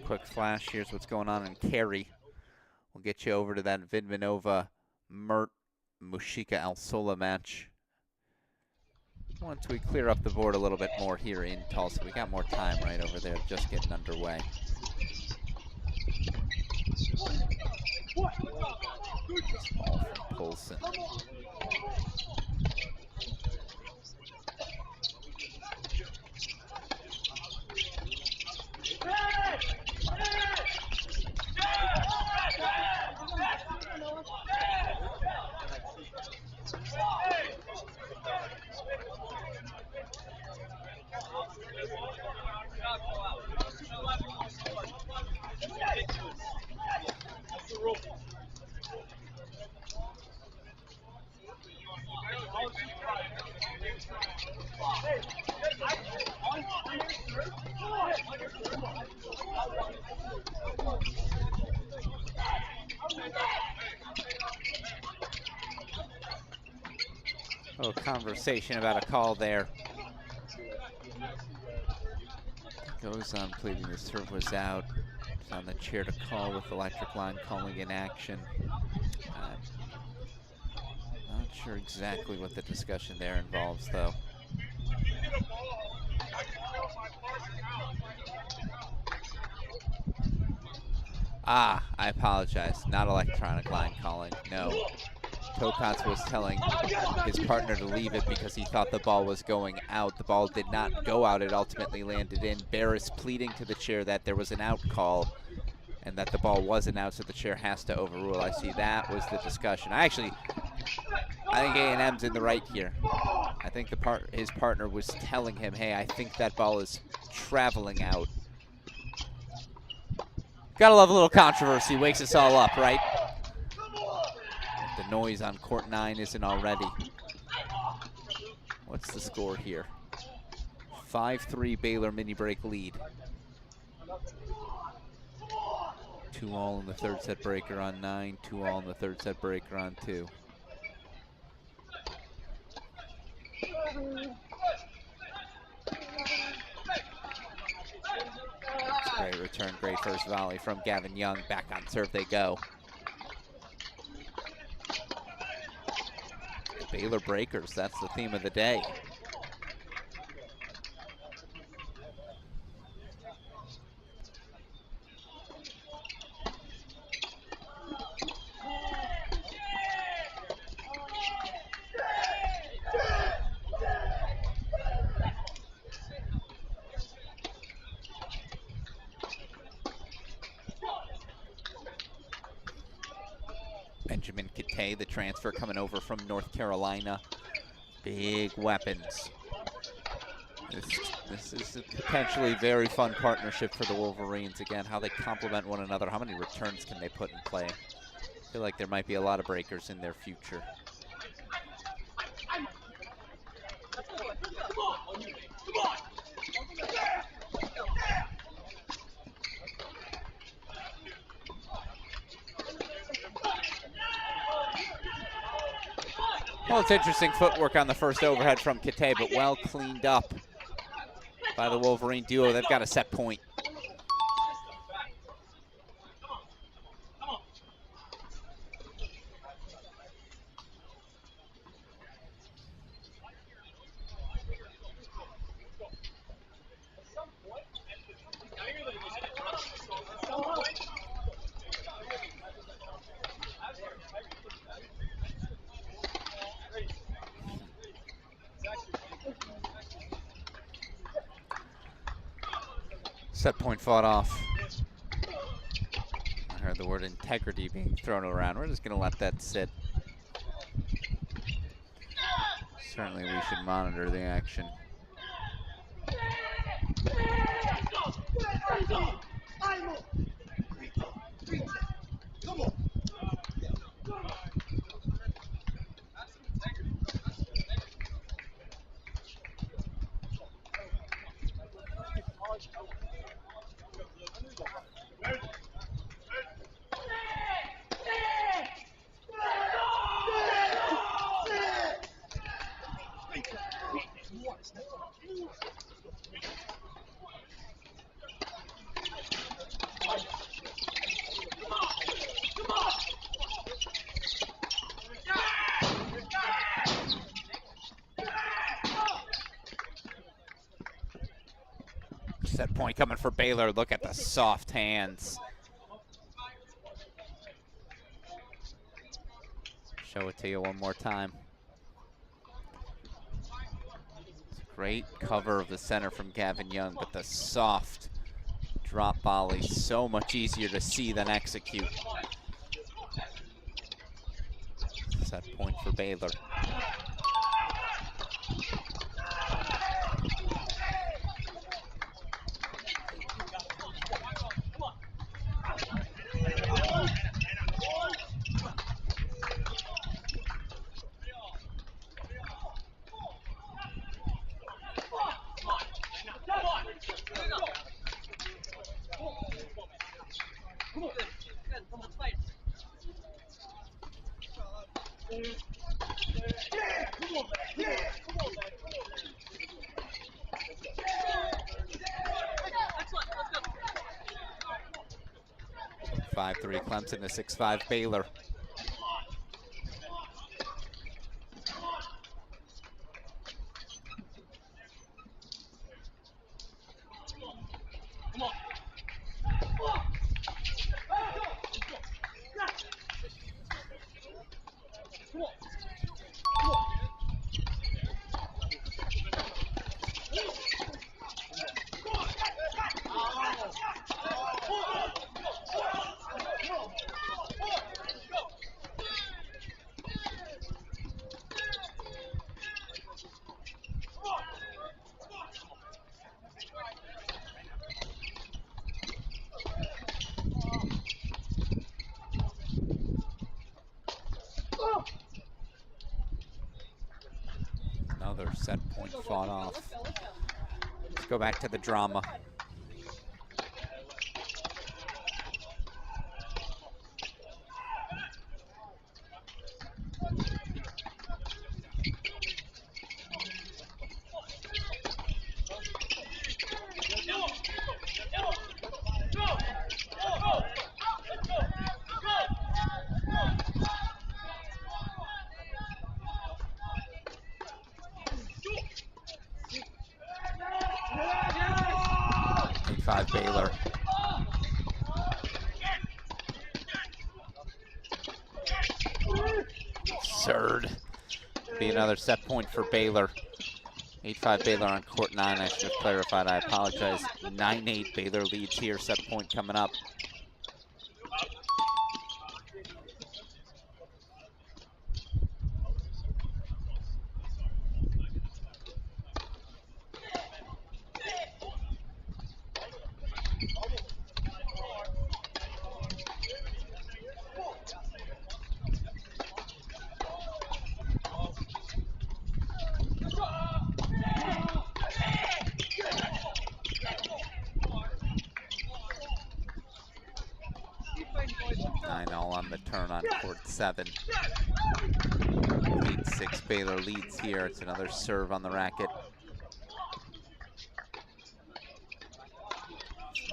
Quick flash, here's what's going on in Cary. We'll get you over to that Vidmanova Mert Mushika Alsola match once we clear up the board a little bit more here in Tulsa. We got more time right over there, just getting underway. Ball from Poulsen. A little conversation about a call there. Goes on pleading the serve was out. It's on the chair to call with electric line calling in action. Not sure exactly what the discussion there involves, though. I apologize. Not electronic line calling, no. Tokats was telling his partner to leave it because he thought the ball was going out. The ball did not go out. It ultimately landed in. Barris pleading to the chair that there was an out call and that the ball wasn't out, so the chair has to overrule. I see that was the discussion. I think A&M's in the right here. I think his partner was telling him, hey, I think that ball is traveling out. Gotta love a little controversy. Wakes us all up, right? The noise on court 9 isn't already. What's the score here? 5-3 Baylor mini break lead. 2-all in the third set breaker on 9, 2-all in the third set breaker on 2. Great return, great first volley from Gavin Young. Back on serve they go. Baylor breakers, that's the theme of the day. Benjamin Kittay, the transfer coming over from North Carolina. Big weapons. This is a potentially very fun partnership for the Wolverines. Again, how they complement one another. How many returns can they put in play? I feel like there might be a lot of breakers in their future. Well, it's interesting footwork on the first overhead from Kittay, but well cleaned up by the Wolverine duo. They've got a set point. Set point fought off. I heard the word integrity being thrown around. We're just going to let that sit. Certainly we should monitor the action. Set point coming for Baylor. Look at the soft hands. Show it to you one more time. Great cover of the center from Gavin Young, but the soft drop volley, so much easier to see than execute. Set point for Baylor. Three Clemson to 6-5 Baylor. Another set point fought off. Let's go back to the drama. 8-5 Baylor. Third. Be another set point for Baylor. 8-5 Baylor on court 9. I should have clarified. I apologize. 9-8 Baylor leads here. Set point coming up. On the turn on court 7. 8-6 Baylor leads here. It's another serve on the racket.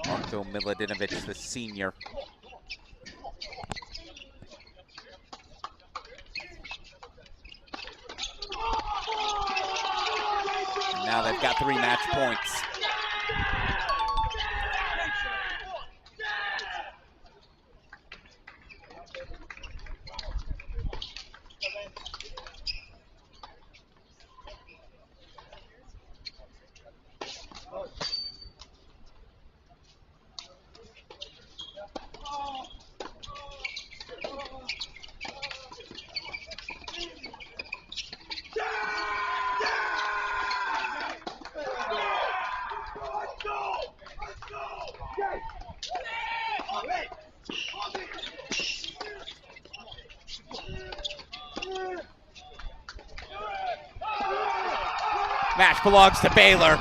Marko Milutinovic, the senior. And now they've got 3 match points. Match belongs to Baylor.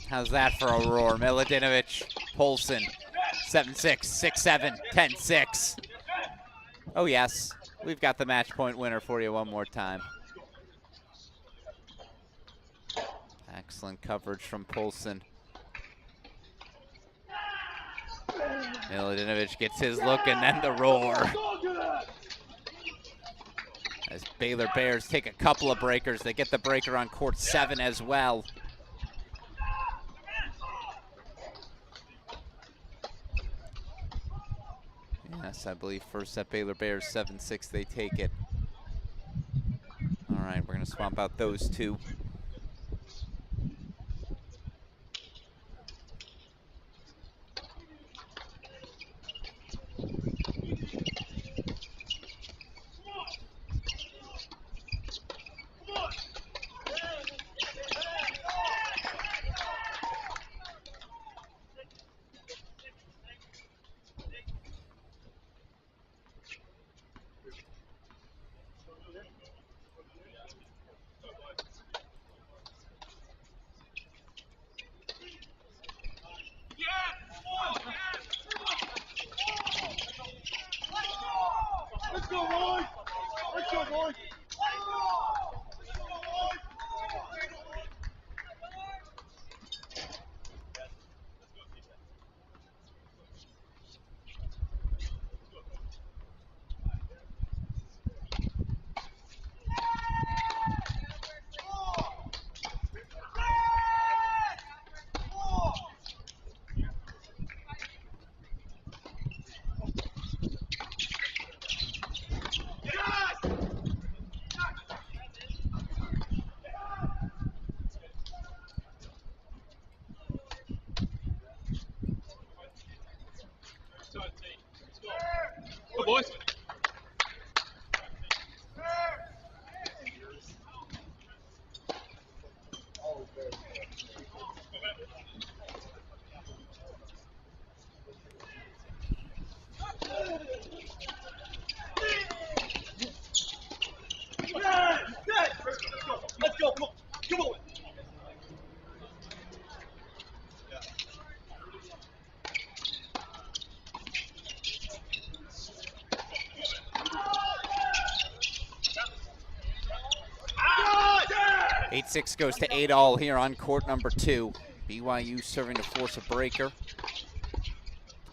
How's that for a roar? Milutinovic, Polson, 7-6, 6-7, 10-6. Oh yes, we've got the match point winner for you one more time. Excellent coverage from Polson. Milutinovic gets his look and then the roar. As Baylor Bears take a couple of breakers, they get the breaker on court 7 as well. Yes, I believe first set Baylor Bears 7-6, they take it. All right, we're gonna swap out those two. Good boys. Let's go. Come on. Come on. 8-6 goes to 8-all here on court number 2. BYU serving to force a breaker.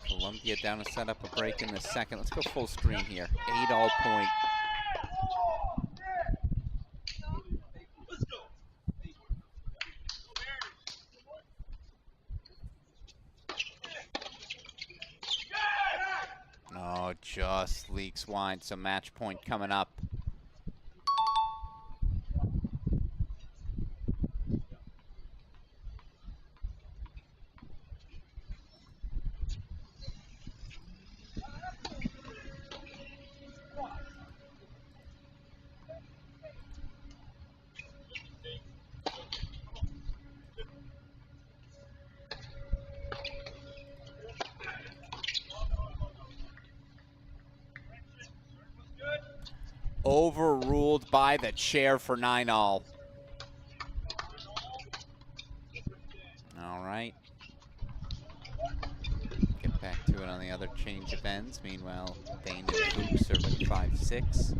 Columbia down to set up a break in the second. Let's go full screen here. 8-all point. just leaks wide, so match point coming up. Overruled by the chair for 9-all. All right. Get back to it on the other change of ends. Meanwhile, Dane and Luke serving 5-6.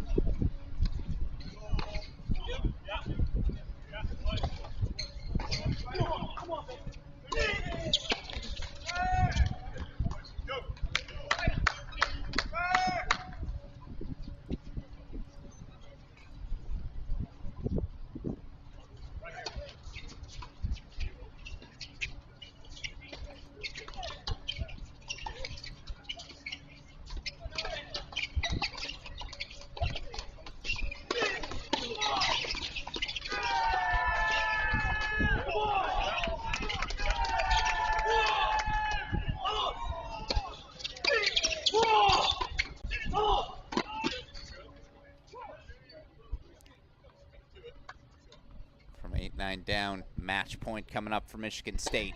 From 8-9 down, match point coming up for Michigan State.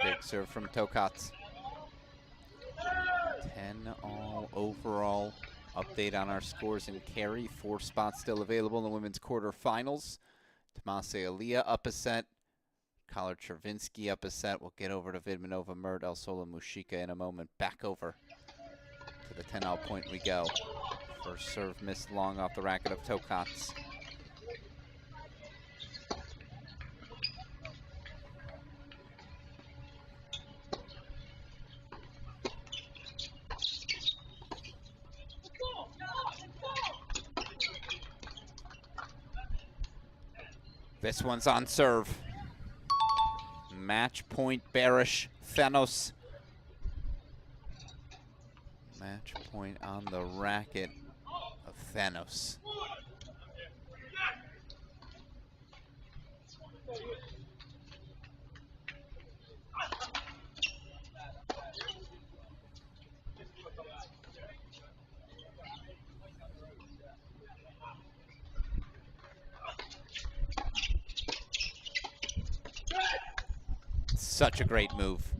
Big serve from Tokats. 10-all overall. Update on our scores in carry. 4 spots still available in the women's quarterfinals. Tomase Aliyah up a set. Collar Chervinsky up a set. We'll get over to Vidmanova Mert, El Solo Mushika in a moment. Back over to the 10-all point we go. First serve missed long off the racket of Tokats. This one's on serve. Match point bearish Thenos. Match point on the racket of Thenos. Such a great move.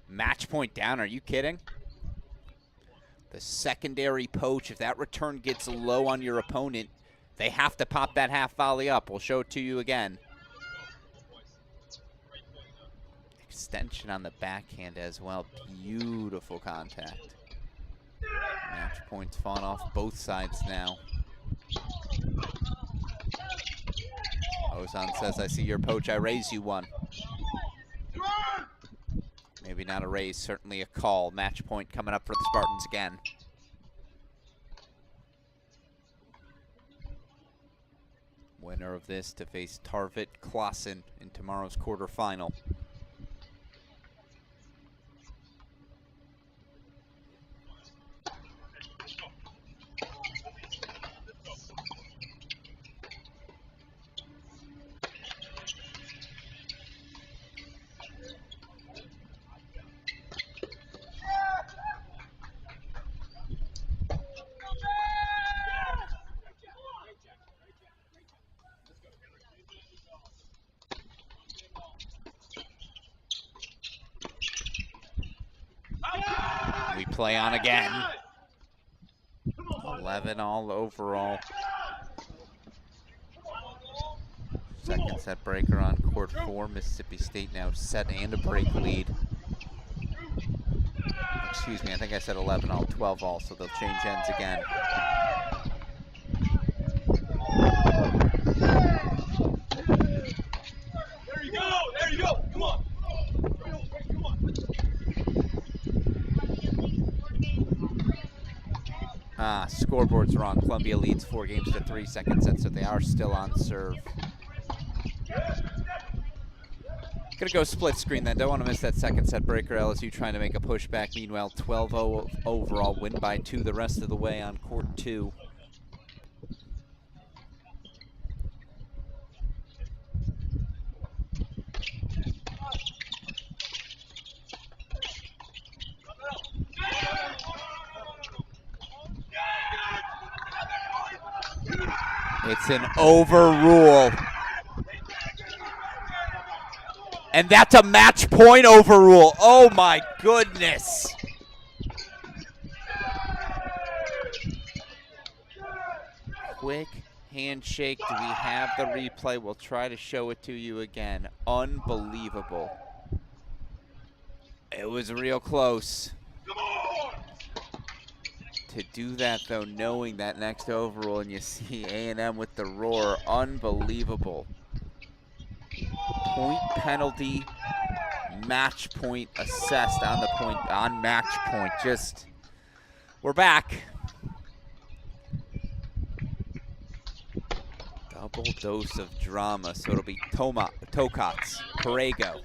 Match point down, are you kidding? The secondary poach, if that return gets low on your opponent, they have to pop that half volley up. We'll show it to you again. Extension on the backhand as well. Beautiful contact. Match points falling off both sides now. Ozan says, I see your poach, I raise you one. Maybe not a raise, certainly a call. Match point coming up for the Spartans again. Winner of this to face Tarvit Klassen in tomorrow's quarterfinal. We play on again. 11-all overall. Second set breaker on court 4. Mississippi State now set and a break lead. Excuse me, I think I said 11-all, 12-all, so they'll change ends again. Scoreboard's wrong. Columbia leads 4-3 second set, so they are still on serve. Gonna go split screen then. Don't want to miss that second set breaker. LSU trying to make a pushback. Meanwhile, 12-0 overall. Win by 2 the rest of the way on court 2. It's an overrule. And that's a match point overrule. Oh my goodness. Quick handshake. Do we have the replay? We'll try to show it to you again. Unbelievable. It was real close. To do that, though, knowing that next overrule, and you see A&M with the roar, unbelievable. Point penalty, match point assessed on the point, on match point. Just, we're back. Double dose of drama, so it'll be Tokats, Parego.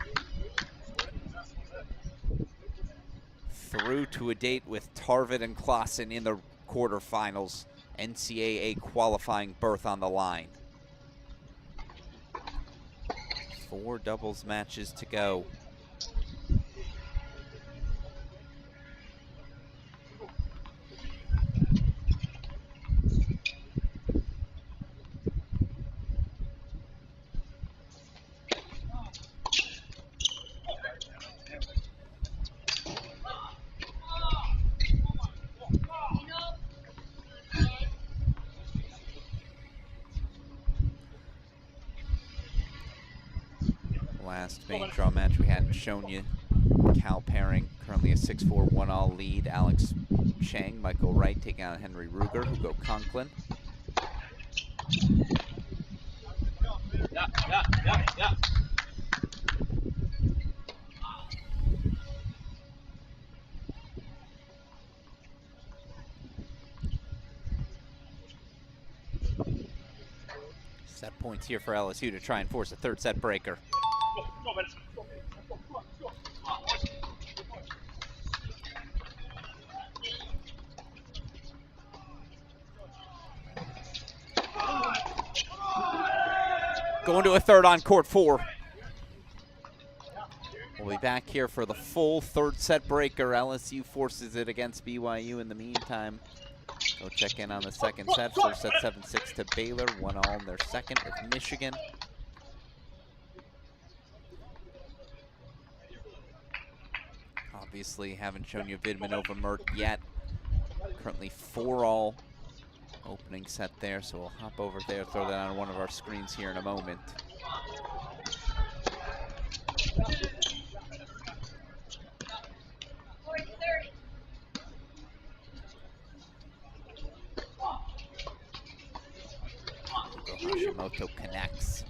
Through to a date with Tarvin and Clausen in the quarterfinals. NCAA qualifying berth on the line. 4 doubles matches to go. Last main draw match we hadn't shown you. Cal pairing, currently a 6-4 1-all lead. Alex Chang, Michael Wright taking on Henry Ruger, Hugo Conklin. Yeah. Set points here for LSU to try and force a third set breaker. Going to a third on court 4. We'll be back here for the full third set breaker. LSU forces it against BYU in the meantime. Go check in on the second set. First set 7-6 to Baylor. 1-all in their second with Michigan. Obviously haven't shown you Vidman over Mert yet. Currently 4-all opening set there, so we'll hop over there, throw that on one of our screens here in a moment. Hashimoto connects.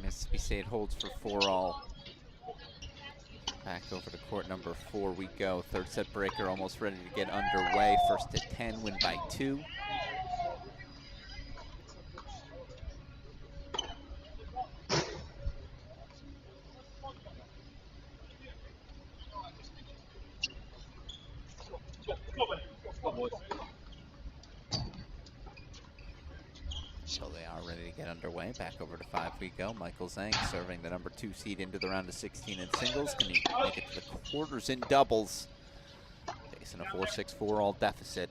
Mississippi State holds for 4-all. Back over to court number 4 we go. Third set breaker almost ready to get underway. First to 10, win by 2. So they are ready to get underway. Back over to 5 we go. Michael Zhang serving the number 2 seed into the round of 16 in singles. Can he make it to the quarters in doubles? Facing a 4-6-4 all deficit.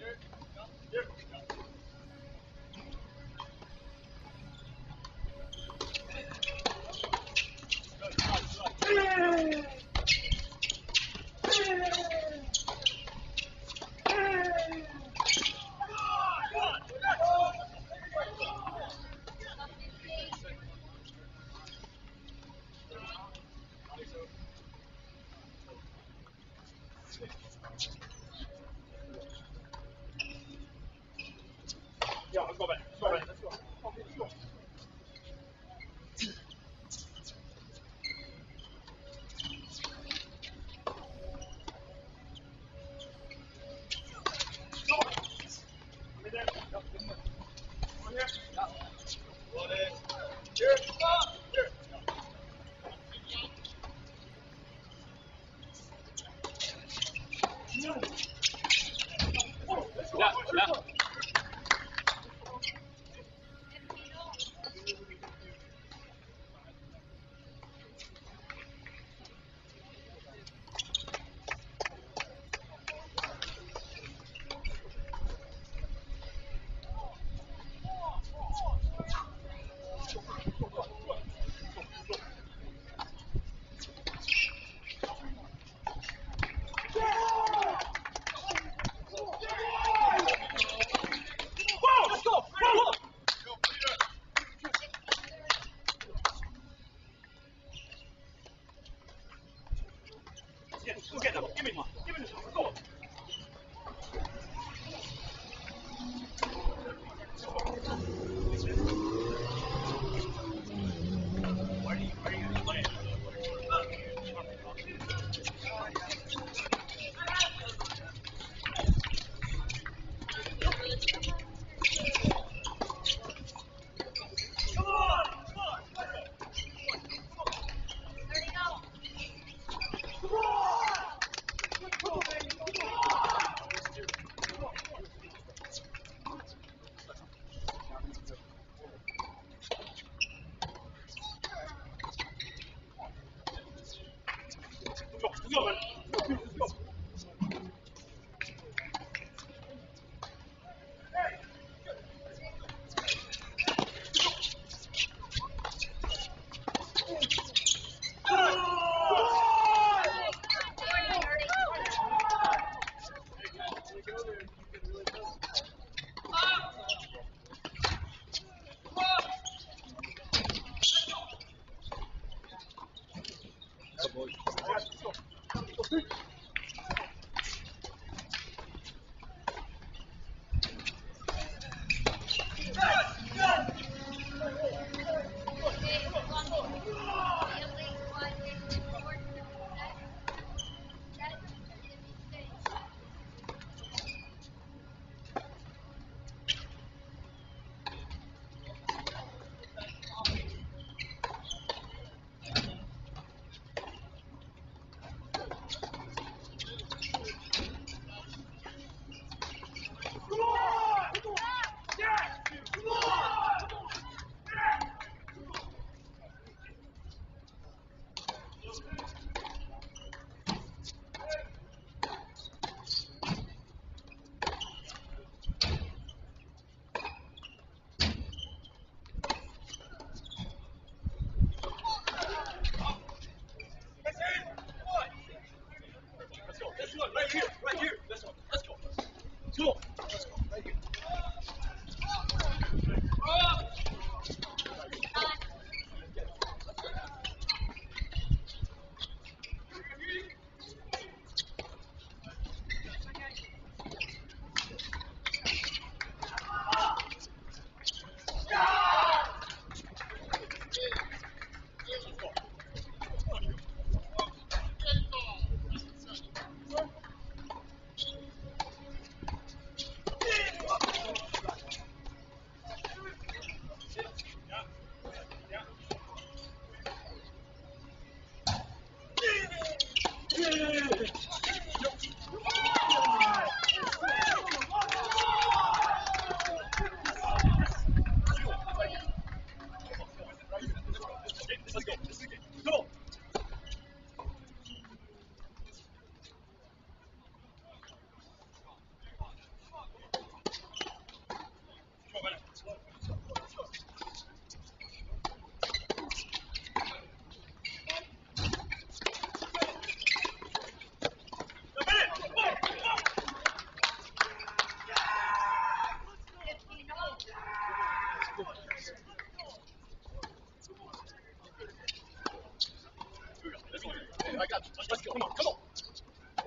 I got you. Let's go. Come on, come on.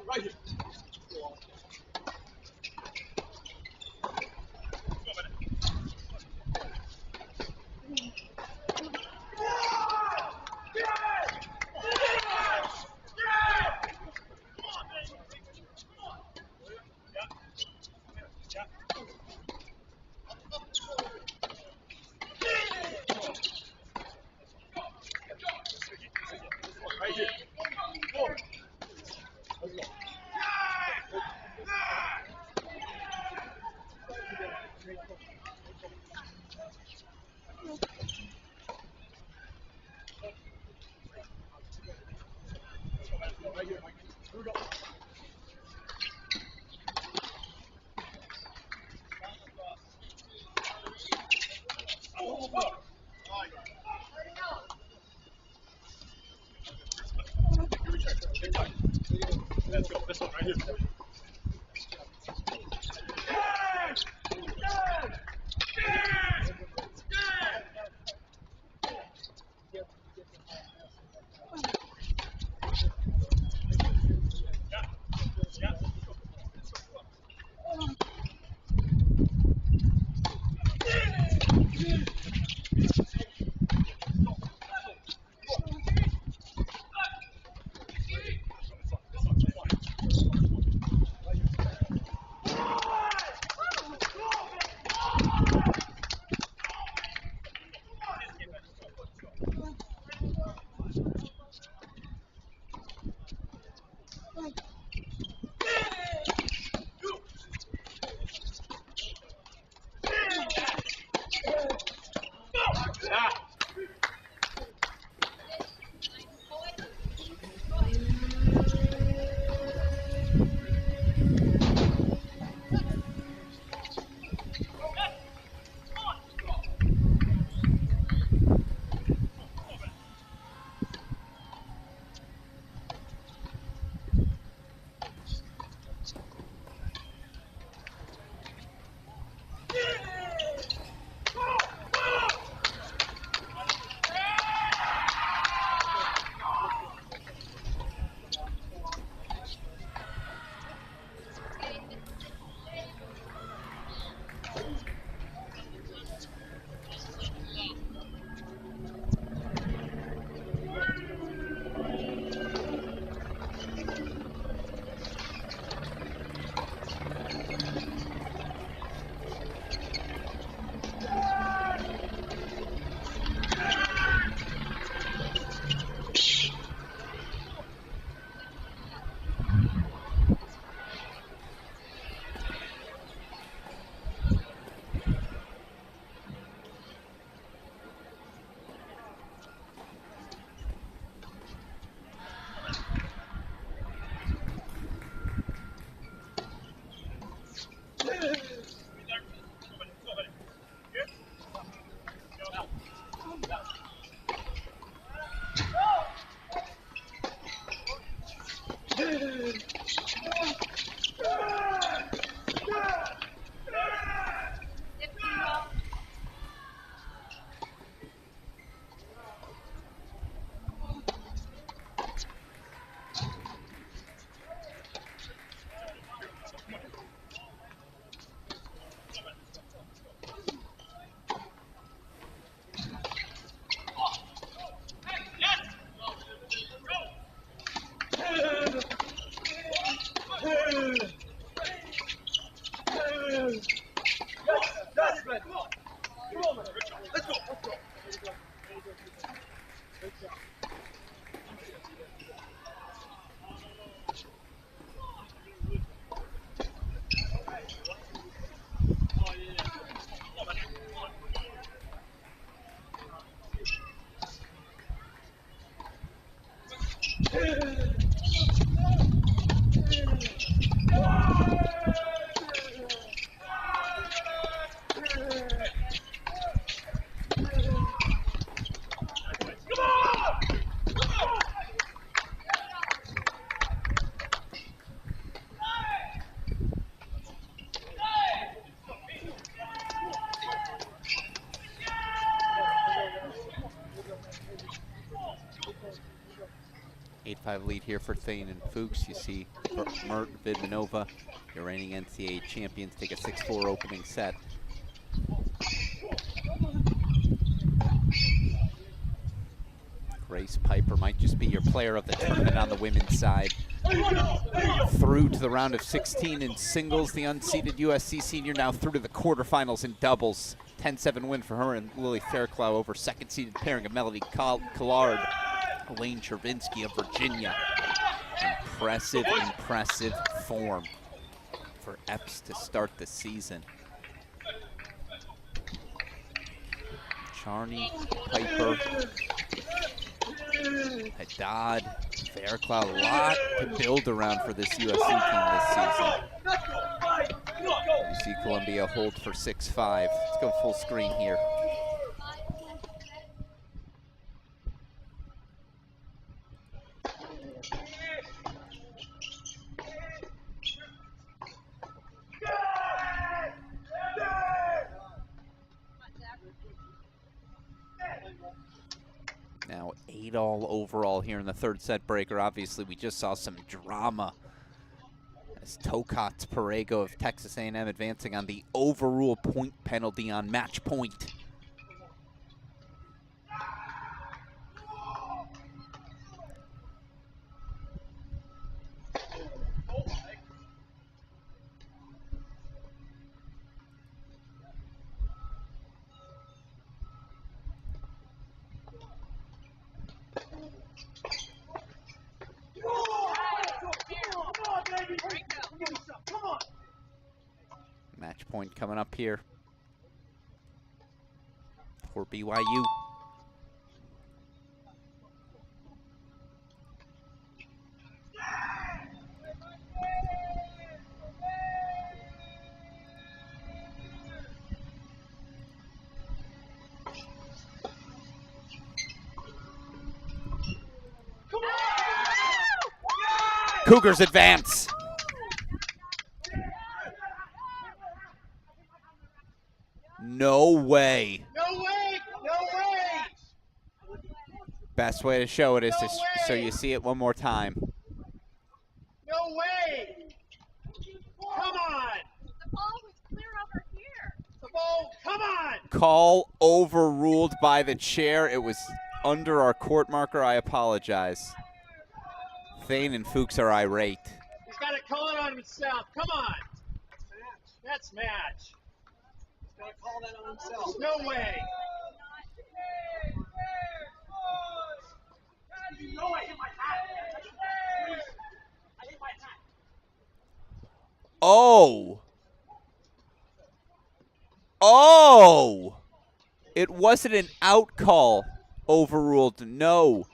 Right here. Right here. Go. Let's go. Right here, Mike. Here we go. Let's go. This one right here. 8-5 lead here for Thane and Fuchs. You see Mert Vidmanova, your reigning NCAA champions, take a 6-4 opening set. Grace Piper might just be your player of the tournament on the women's side. Through to the round of 16 in singles, the unseeded USC senior now through to the quarterfinals in doubles. 10-7 win for her and Lily Fairclough over second-seeded pairing of Melody Collard, Elaine Chervinsky of Virginia. Impressive, impressive form for Epps to start the season. Charney, Piper, Haddad, Fairclough, a lot to build around for this USC team this season. You see Columbia hold for 6-5. Let's go full screen here. Now 8-all overall here in the third set breaker. Obviously, we just saw some drama as Tokats Parego of Texas A&M advancing on the overrule point penalty on match point. Match point coming up here for BYU. Cougars advance. No way. No way! No way! Best way to show it is to so you see it one more time. No way! Come on! The ball was clear over here. The ball, come on! Call overruled by the chair. It was under our court marker. I apologize. Thane and Fuchs are irate. He's got to call it on himself. Come on! That's match. He's got to call that on himself. No way! No, I hit my hat. I hit my hat. Oh! Oh! It wasn't an out call overruled. No.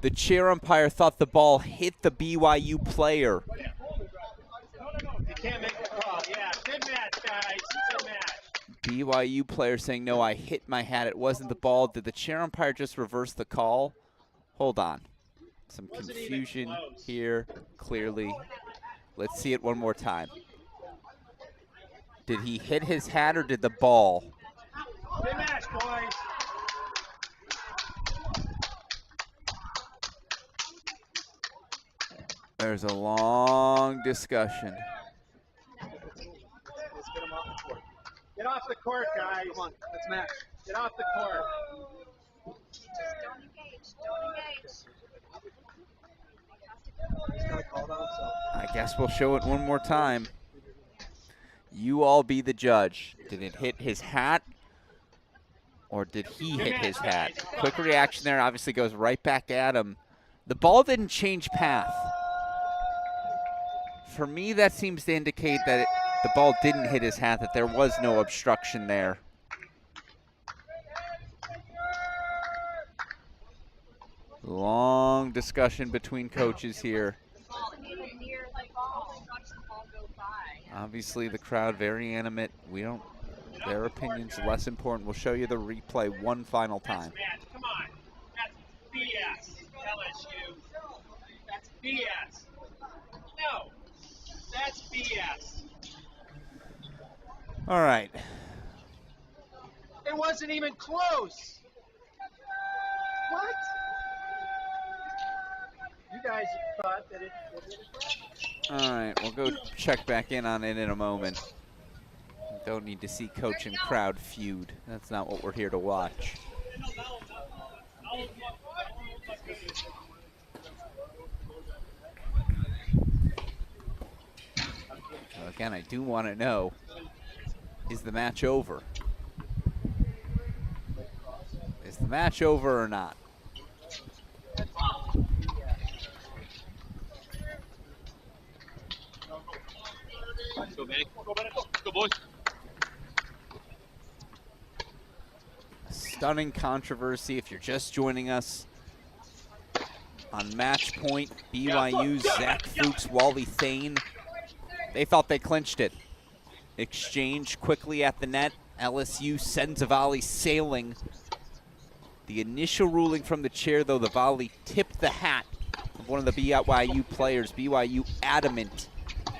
The chair umpire thought the ball hit the BYU player. You can't make the call. Yeah, good match, guys. Good match. BYU player saying, no, I hit my hat. It wasn't the ball. Did the chair umpire just reverse the call? Hold on. Some confusion here, clearly. Let's see it one more time. Did he hit his hat or did the ball? Good match, boys. There's a long discussion. Let's get him off the court. Get off the court, guys. Come on, let's match. Get off the court. Don't engage. Don't engage. He's got to call it on himself. I guess we'll show it one more time. You all be the judge. Did it hit his hat or did he hit his hat? Quick reaction there, obviously goes right back at him. The ball didn't change path. For me, that seems to indicate that the ball didn't hit his hat, that there was no obstruction there. Long discussion between coaches here. Obviously, the crowd very animate. Their opinion's less important. We'll show you the replay one final time. Come on. That's BS. LSU. That's BS. No. That's BS. All right. It wasn't even close. What? thought that it All right, we'll go check back in on it in a moment. Don't need to see coach and crowd feud. That's not what we're here to watch. So again, I do want to know, is the match over? Is the match over or not? Let's go, Benny. Let's go, boys. Stunning controversy if you're just joining us. On match point, BYU's Zach Fuchs, Wally Thane. They thought they clinched it. Exchange quickly at the net. LSU sends a volley sailing. The initial ruling from the chair, though, the volley tipped the hat of one of the BYU players. BYU adamant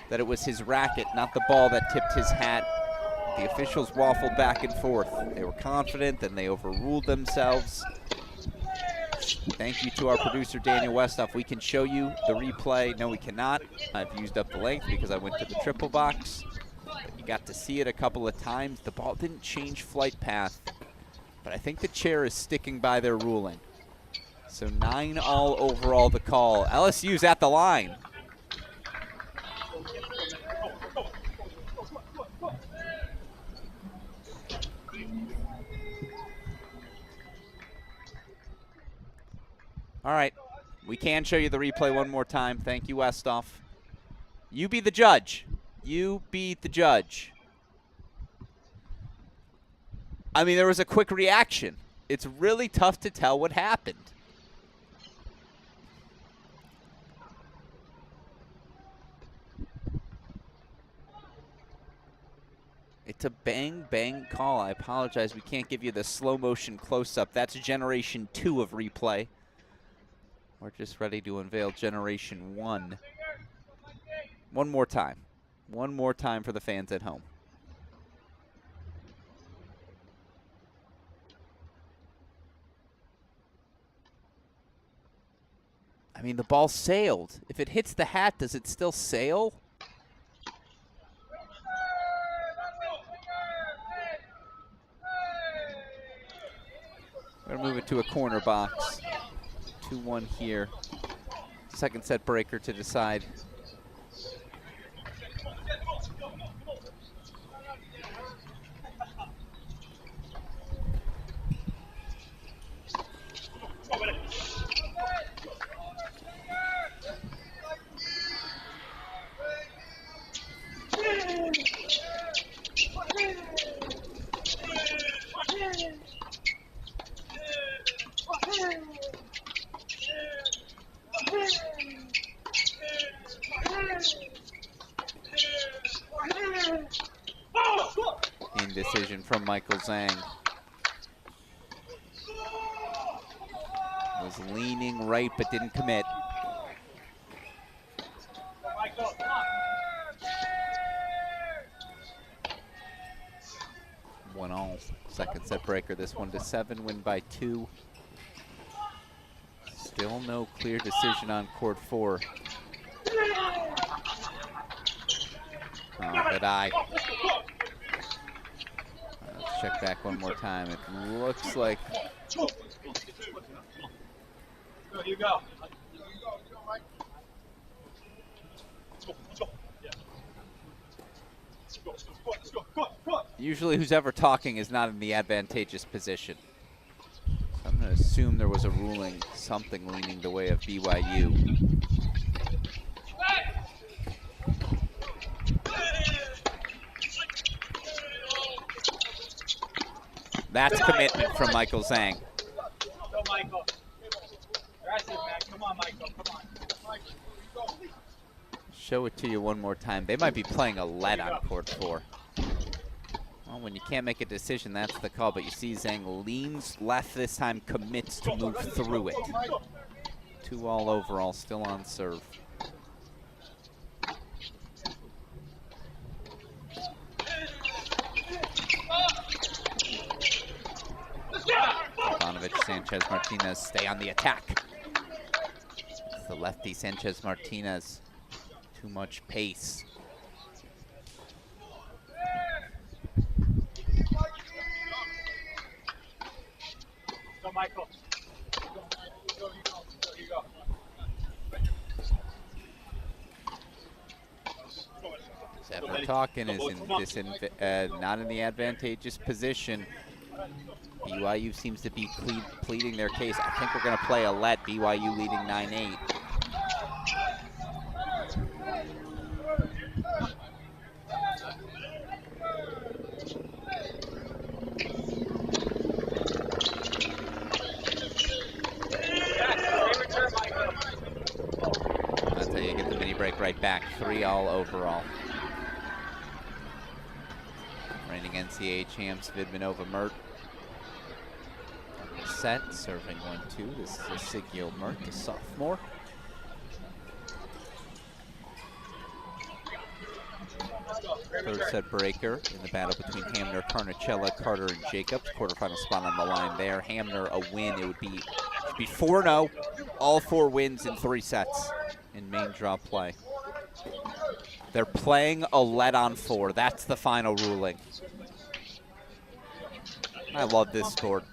that it was his racket, not the ball, that tipped his hat. The officials waffled back and forth. They were confident, then they overruled themselves. Thank you to our producer, Daniel Westhoff. We can show you the replay. No, we cannot. I've used up the length because I went to the triple box. But you got to see it a couple of times. The ball didn't change flight path, but I think the chair is sticking by their ruling. So 9-all overall the call. LSU's at the line. All right, we can show you the replay one more time. Thank you, Westhoff. You be the judge. You be the judge. I mean, there was a quick reaction. It's really tough to tell what happened. It's a bang-bang call. I apologize. We can't give you the slow-motion close-up. That's Generation 2 of replay. We're just ready to unveil Generation 1. One more time. One more time for the fans at home. I mean, the ball sailed. If it hits the hat, does it still sail? We're going to move it to a corner box. 2-1 here. Second set breaker to decide. Indecision from Michael Zhang. Was leaning right but didn't commit. One all. Second set breaker. This one to 7. Win by 2. Still no clear decision on court 4. Oh, good eye. Let's check back one more time. It looks like... Here you go. Usually who's ever talking is not in the advantageous position. So I'm going to assume there was a ruling, something leaning the way of BYU. That's commitment from Michael Zhang. Go, Michael. Aggressive, man. Come on, Michael. Come on. Show it to you one more time. They might be playing a lead on court 4. Well, when you can't make a decision, that's the call. But you see Zhang leans left this time, commits to move through it. 2-all overall, still on serve. Ivanovic, Sanchez, Martinez stay on the attack. The lefty Sanchez Martinez. Too much pace. Go, Michael. Zephyr Talkin is not in the advantageous position. BYU seems to be pleading their case. I think we're going to play a let. BYU leading 9-8. That's how you get the mini break right back. 3-all overall. Reigning NCAA champs Vidmanova Mert. Set, serving 1-2. This is a Sigil Mert, a sophomore. Third set breaker in the battle between Hamner, Carnicella, Carter, and Jacobs. Quarterfinal spot on the line there. Hamner a win. It would be 4-0. All 4 wins in 3 sets in main draw play. They're playing a let on 4. That's the final ruling. I love this sport.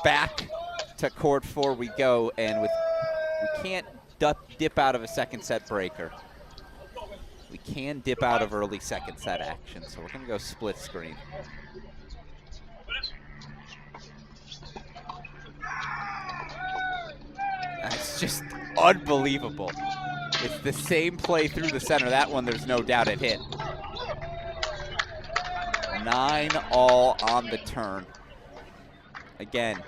Back to court 4 we go, and we can't dip out of a second set breaker. We can dip out of early second set action, so we're going to go split screen. That's just unbelievable. It's the same play through the center. That one, there's no doubt it hit. 9-all on the turn. Again,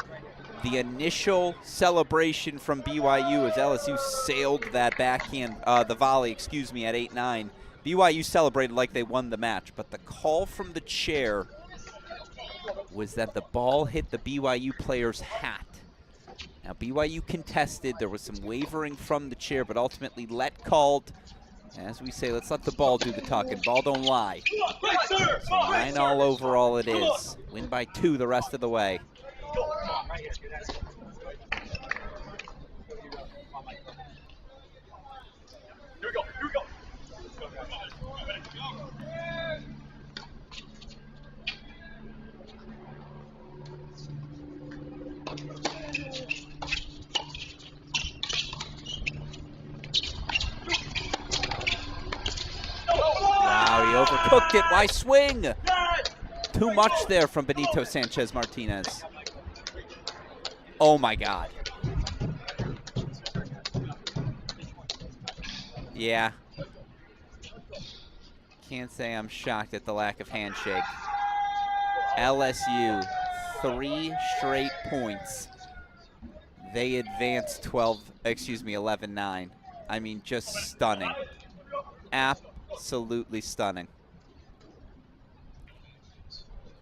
the initial celebration from BYU as LSU sailed that backhand, the volley, at 8-9. BYU celebrated like they won the match, but the call from the chair was that the ball hit the BYU player's hat. Now, BYU contested. There was some wavering from the chair, but ultimately let called. As we say, let's let the ball do the talking. Ball don't lie. So 9-all overall it is. Win by 2 the rest of the way. Wow, he overcooked it. Why swing? Too much there from Benito Sanchez Martinez. Oh my God. Yeah. Can't say I'm shocked at the lack of handshake. LSU, 3 straight points. They advanced 11-9. I mean, just stunning. Absolutely stunning.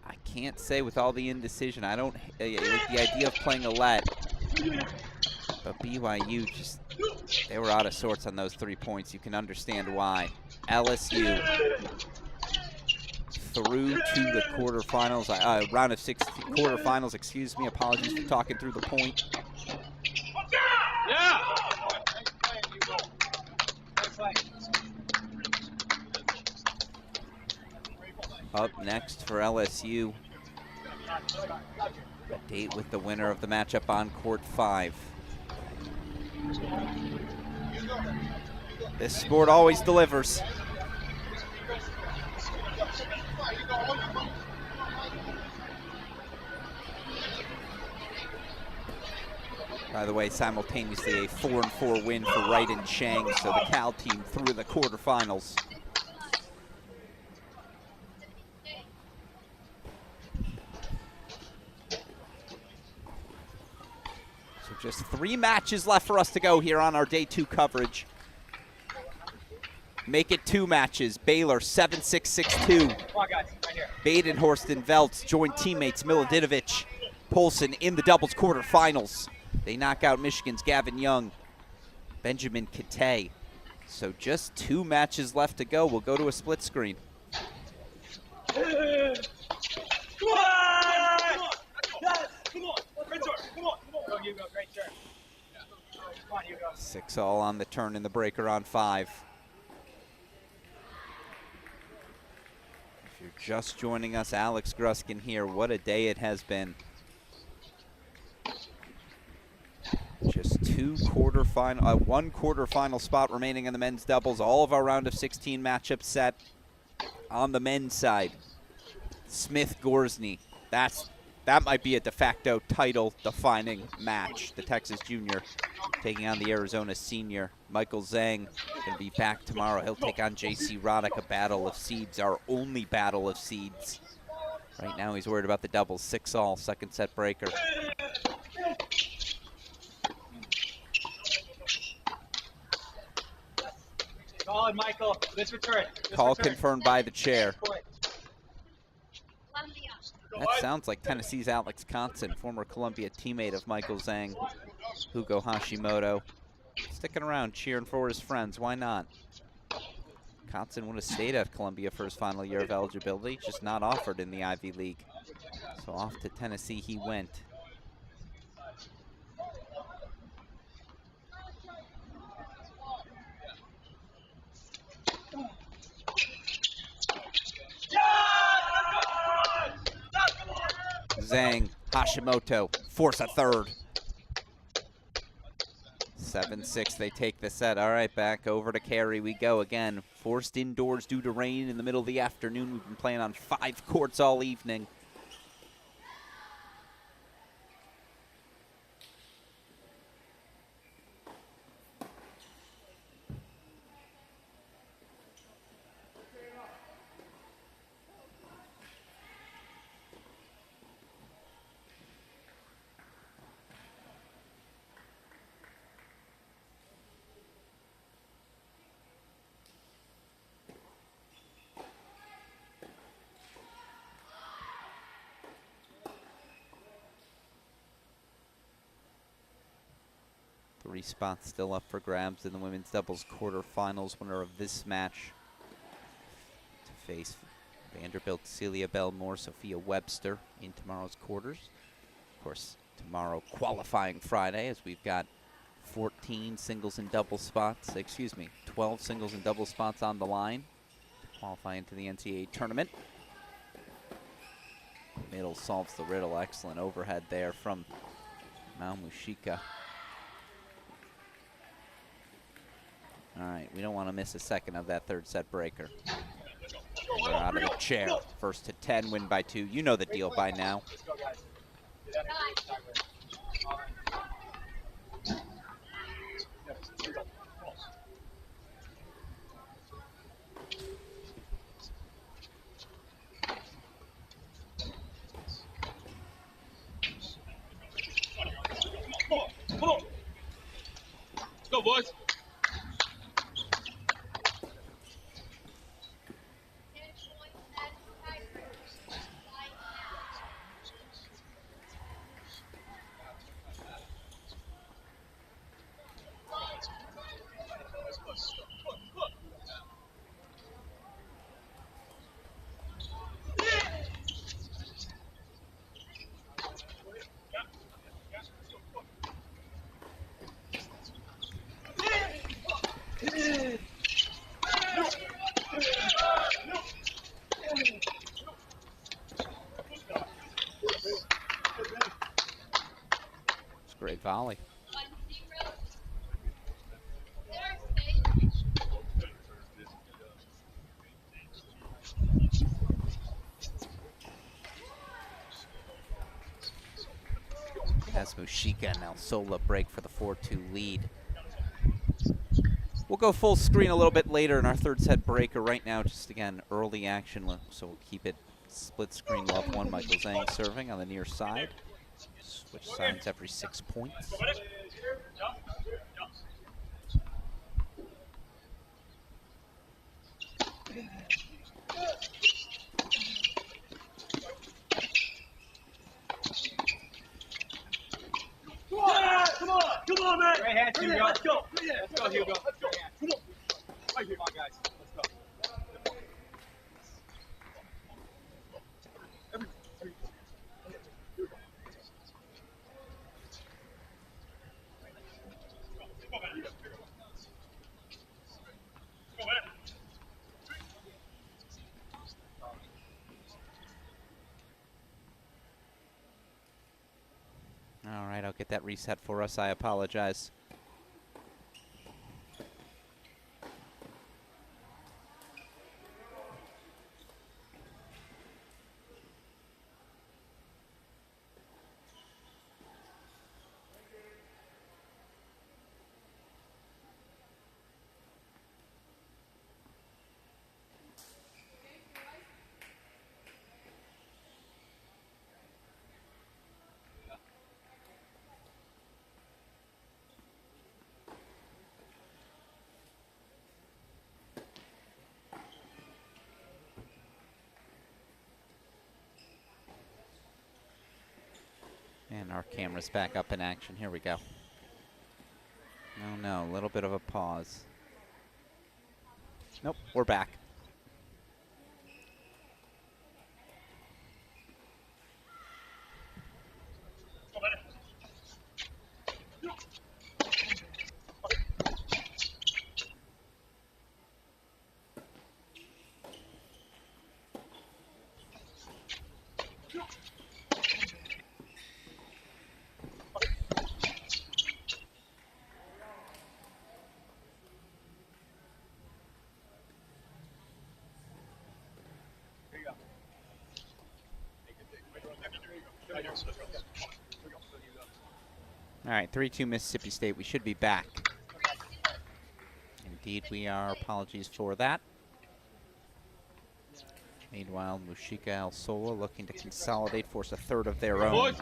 I can't say with all the indecision. I don't, the idea of playing a let, but BYU just, they were out of sorts on those 3 points. You can understand why. LSU through to the quarterfinals, round of 16, quarterfinals, excuse me. Apologies for talking through the point. Yeah. Up next for LSU, a date with the winner of the matchup on court 5. This sport always delivers. By the way, simultaneously a 4-4 win for Wright and Chang, so the Cal team through the quarterfinals. So just 3 matches left for us to go here on our day 2 coverage. Make it 2 matches. Baylor 7-6-6-2. Badenhorst and Veltz join teammates Milodinovic, Polson in the doubles quarterfinals. They knock out Michigan's Gavin Young, Benjamin Kate. So just 2 matches left to go. We'll go to a split screen. Come on! Come on! Come on! Go, you go. Great turn. 6-all on the turn in the breaker on 5. If you're just joining us, Alex Gruskin here. What a day it has been. Just one quarterfinal spot remaining in the men's doubles. All of our round of 16 matchups set. On the men's side, Smith-Gorsny. That might be a de facto title-defining match. The Texas junior taking on the Arizona senior. Michael Zhang going to be back tomorrow. He'll take on J.C. Roddick, a battle of seeds, our only battle of seeds. Right now he's worried about the doubles. 6-all, second set breaker. Solid, Michael. This return. Call confirmed by the chair. That sounds like Tennessee's Alex Gruskin, former Columbia teammate of Michael Zhang, Hugo Hashimoto. Sticking around, cheering for his friends. Why not? Gruskin would have stayed at Columbia for his final year of eligibility, just not offered in the Ivy League. So off to Tennessee he went. Zhang, Hashimoto, force a third. 7-6, they take the set. All right, back over to Carey we go again. Forced indoors due to rain in the middle of the afternoon. We've been playing on 5 courts all evening. Three spots still up for grabs in the women's doubles quarterfinals. Winner of this match to face Vanderbilt, Celia Belmore, Sophia Webster in tomorrow's quarters. Of course, tomorrow qualifying Friday, as we've got 14 singles and double spots, 12 singles and double spots on the line to qualify into the NCAA tournament. Middle solves the riddle. Excellent overhead there from Mushika. All right, we don't want to miss a second of that third set breaker. We're out of the chair. First to 10, win by 2. You know the deal by now. Come on. Go, boys. Great volley. As Mushika and Alsola break for the 4-2 lead. We'll go full screen a little bit later in our third set breaker. Right now, just again, early action, so we'll keep it split screen. Love 1, Michael Zhang serving on the near side. Switch sides every 6 points. Come on, man. Right hand, Hugo. Let's go. Let's go, Hugo. Let's go. Come on. Right here. Come on, guys. Let's go. All right, I'll get that reset for us. I apologize. And our camera's back up in action. Here we go. No, a little bit of a pause. Nope, we're back. All right, 3-2 Mississippi State. We should be back. Indeed, we are. Apologies for that. Meanwhile, Mushika El-Sola looking to consolidate, force a third of their own.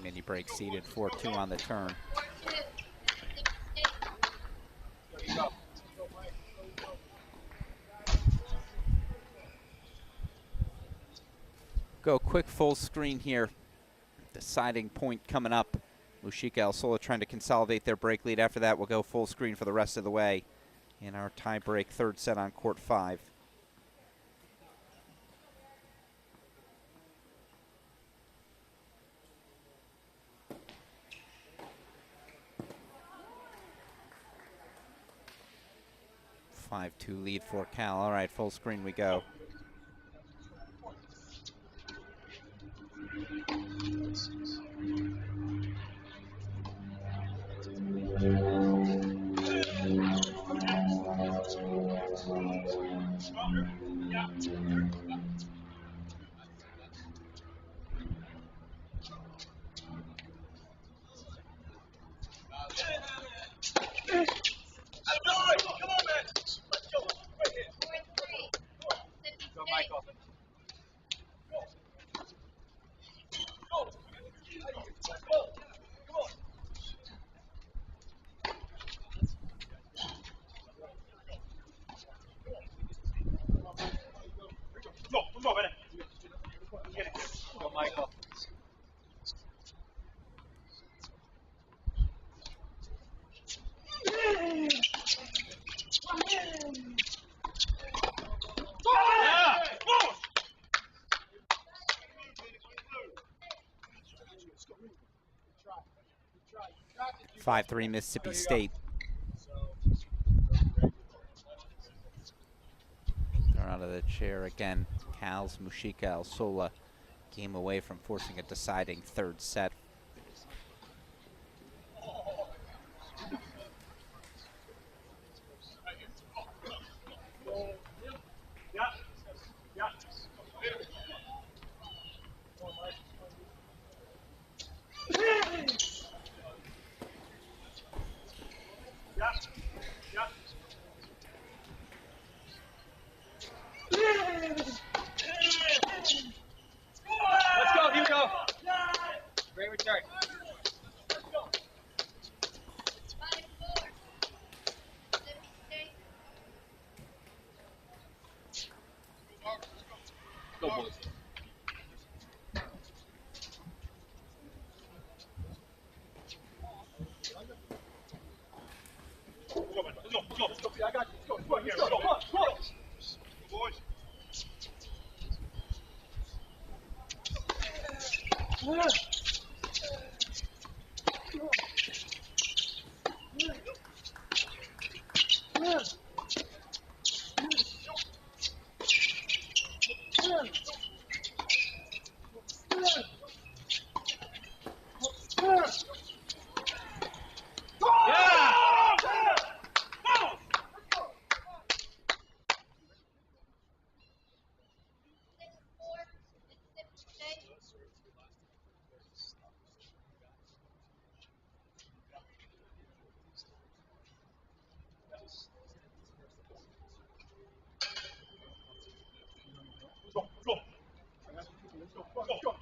Mini break seated 4-2 on the turn. Go quick full screen here. Deciding point coming up. Mushika El-Sola trying to consolidate their break lead. After that, we'll go full screen for the rest of the way in our tie break third set on court 5. A 5-2 lead for Cal. All right, full screen we go. Five-3 Mississippi State. Thrown out of the chair again. Cal's Mushika El-Sola game away from forcing a deciding third set.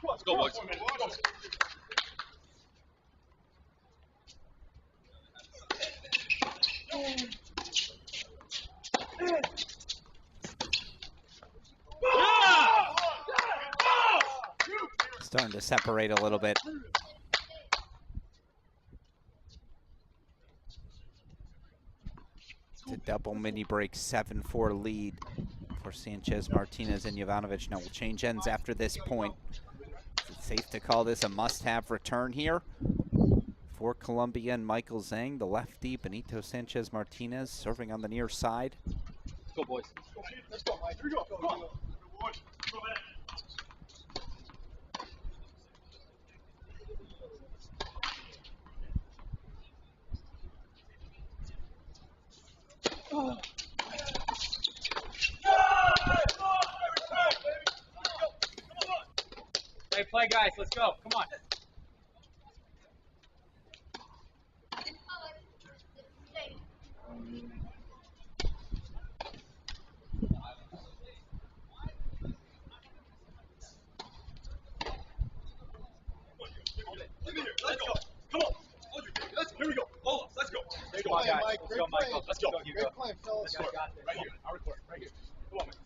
Let's go, boys. Starting to separate a little bit. It's a double mini break, 7-4 lead for Sanchez, Martinez, and Jovanovic. Now we'll change ends after this point. Is it safe to call this a must-have return here for Colombia and Michael Zhang? The lefty, Benito Sanchez Martinez, serving on the near side. Let's go, boys. Let's go, Mike. Here we go. Go, go. Play, guys. Let's go. Come on. Let's go. Come on. Here we go. Hold on. Let's go. Let's go, guys. Let's go, Michael. Let's go. Great play, fellas. Right here. Our court. Right here. Come on, man.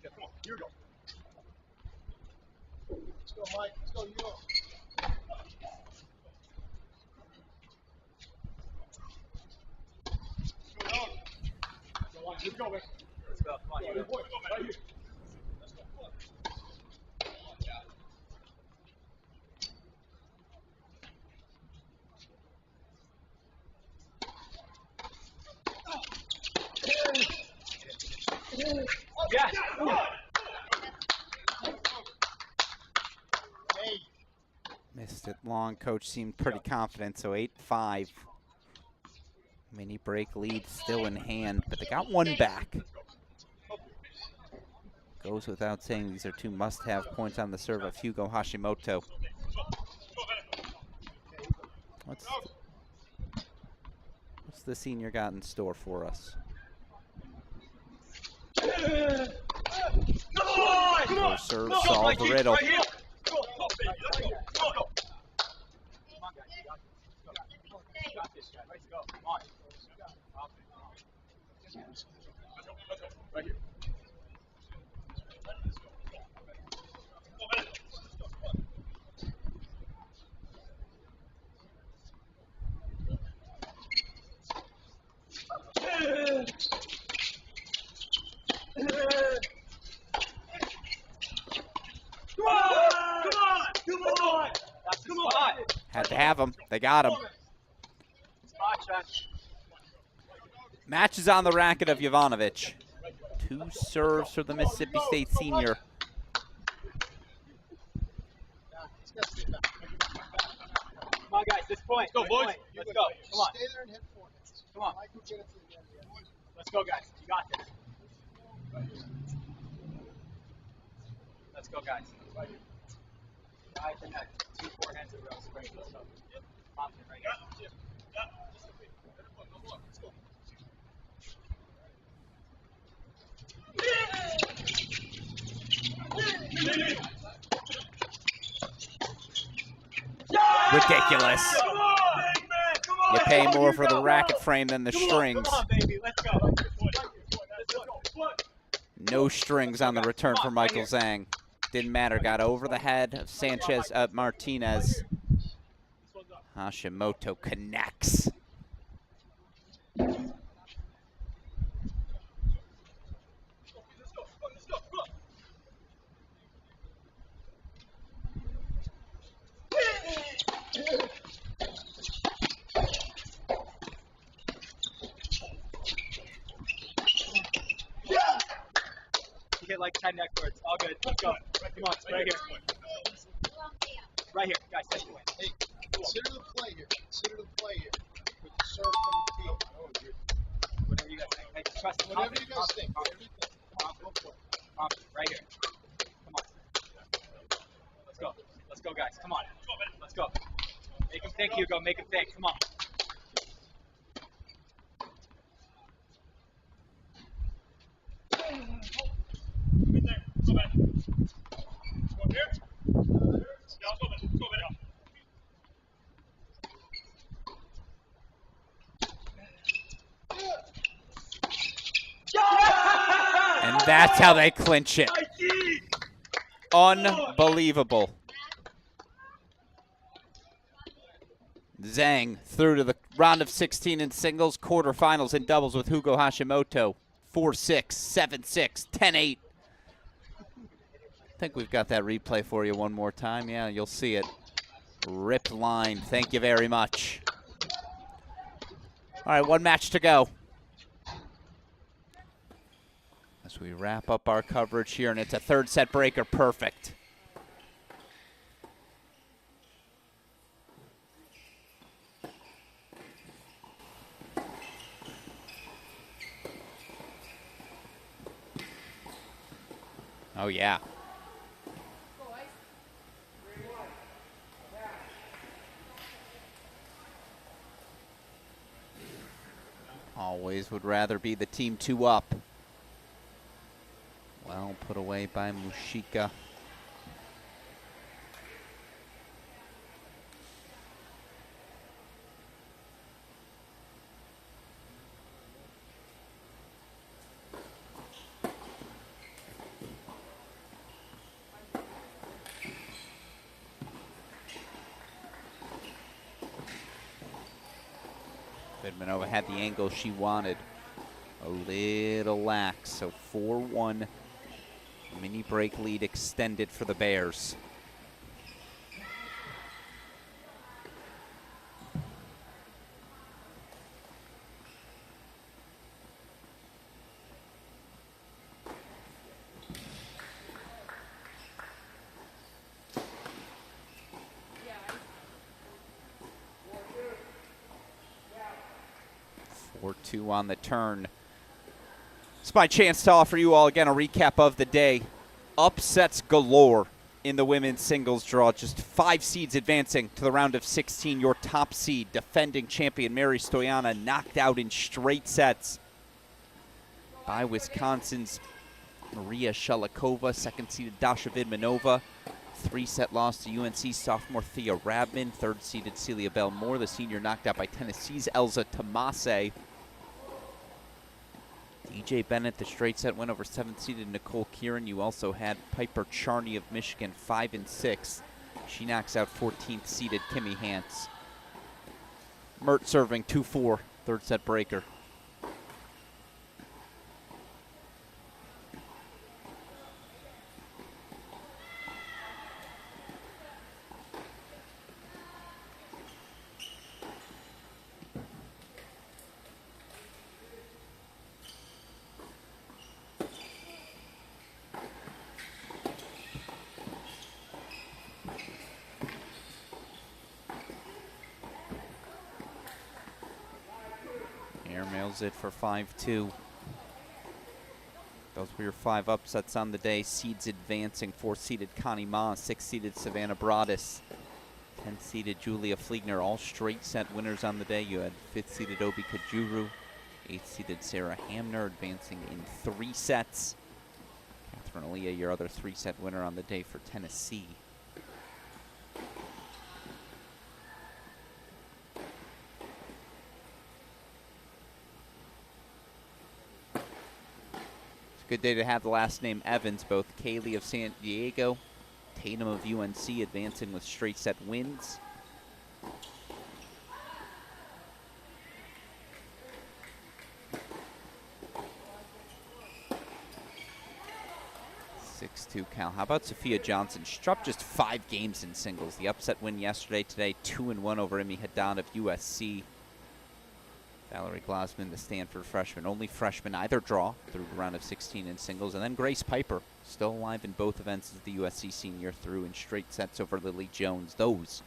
Come on. Here we go. Let's go, Mike. Let's go. You go. Let's go, man. Let's go. Come on. Right here. Let's go. Yeah. Missed it long. Coach seemed pretty confident, so 8-5. Mini break lead still in hand, but they got one back. Goes without saying these are two must-have points on the serve of Hugo Hashimoto. What's the senior got in store for us? Come on! Come on! Serve, solve the riddle. Right here. Go, go, baby. Let's go. Go, go. Come on, guys. You got this, guys. Let's go. Come on. Let's go. Right here. Had to have him. They got him. Match is on the racket of Jovanovic. Two serves for the Mississippi State senior. Come on, guys. This point. Let's go, boys. Let's go. Come on. Stay there and hit forehands. Come on. Let's go, guys. You got this. Let's go, guys. Right to net. 2 forehands in a row. Straight. Let's go. Pop it right here. Ridiculous. You pay more for the racket frame than the strings. Come on, baby. Let's go. No strings on the return for Michael Zhang. Didn't matter. Got over the head of Sanchez Martinez. Hashimoto connects. like 10 next words. All good. Let's go. Come on, right here. Right here, guys. Take it away. Hey, consider the play here. Consider the play here. With the serve from the team. Whatever you guys think. Hey, trust me. Whatever you guys think. Come on, go for it. Right here. Come on. Let's go. Let's go, guys. Come on. Let's go. Make him think, Hugo. Make him think. Come on. And that's how they clinch it. Unbelievable. Zhang through to the round of 16 in singles, quarterfinals in doubles with Hugo Hashimoto. 4-6, 7-6, 10-8. I think we've got that replay for you one more time. Yeah, you'll see it. Ripped line. Thank you very much. All right, one match to go. As we wrap up our coverage here, and it's a third set breaker. Perfect. Oh, yeah. Always would rather be the team 2 up. Well put away by Mushika. Vidmanova had the angle she wanted. A little lax, so 4-1. Mini break lead extended for the Bears. Yeah. 4-2 on the turn. It's my chance to offer you all again a recap of the day. Upsets galore in the women's singles draw. Just 5 seeds advancing to the round of 16. Your top seed, defending champion Mary Stoyana, knocked out in straight sets by Wisconsin's Maria Shalikova. Second-seeded Dasha Vidmanova. 3-set loss to UNC sophomore Thea Rabman. Third-seeded Celia Bell-Moore. The senior knocked out by Tennessee's Elza Tomase. EJ Bennett, the straight set win over 7th-seeded Nicole Kieran. You also had Piper Charney of Michigan, 5-6. She knocks out 14th-seeded Kimmy Hance. Mert serving 2-4, third set breaker. Airmails it for 5-2. Those were your 5 upsets on the day. Seeds advancing. 4th-seeded Connie Ma, 6th-seeded Savannah Broadus, 10th-seeded Julia Fliegner. All straight set winners on the day. You had 5th-seeded Obi Kajuru, 8th-seeded Sarah Hamner advancing in 3 sets. Catherine Aaliyah, your other 3-set winner on the day for Tennessee. Good day to have the last name Evans. Both Kaylee of San Diego, Tatum of UNC advancing with straight set wins. Cal. How about Sophia Johnson? She dropped just 5 games in singles. The upset win yesterday, today 2-1 over Emi Haddad of USC. Valerie Glassman, the Stanford freshman. Only freshman either draw through the round of 16 in singles. And then Grace Piper, still alive in both events as the USC senior, through in straight sets over Lily Jones. Those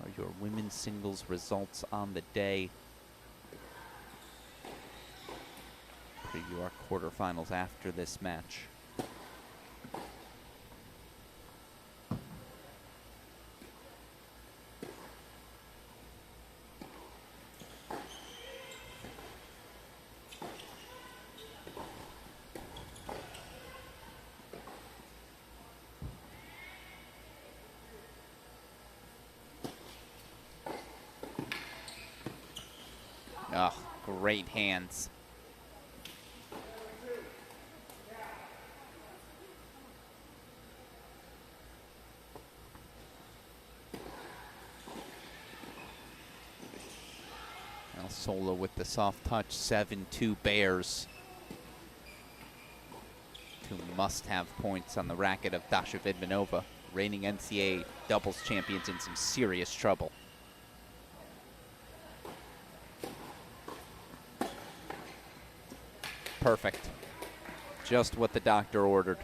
are your women's singles results on the day. Preview our quarterfinals after this match. Oh, great hands. Sola with the soft touch, 7-2 Bears. Two must-have points on the racket of Dasha Vidmanova, reigning NCAA doubles champions, in some serious trouble. Perfect. Just what the doctor ordered.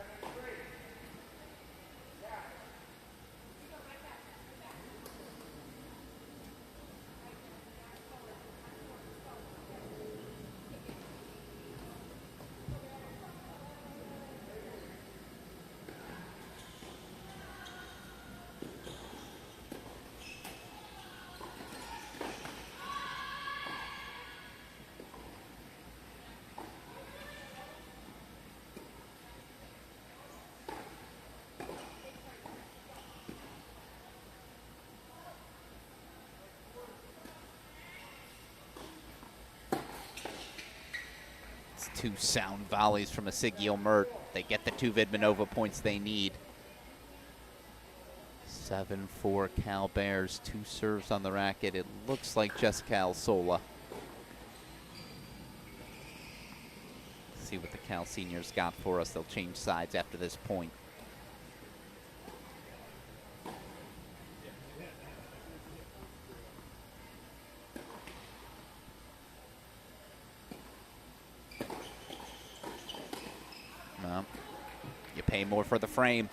Two sound volleys from Asigi Mert. They get the 2 Vidmanova points they need. 7-4 Cal Bears. 2 serves on the racket. It looks like Jessica Alsola. See what the Cal seniors got for us. They'll change sides after this point. Pay more for the frame.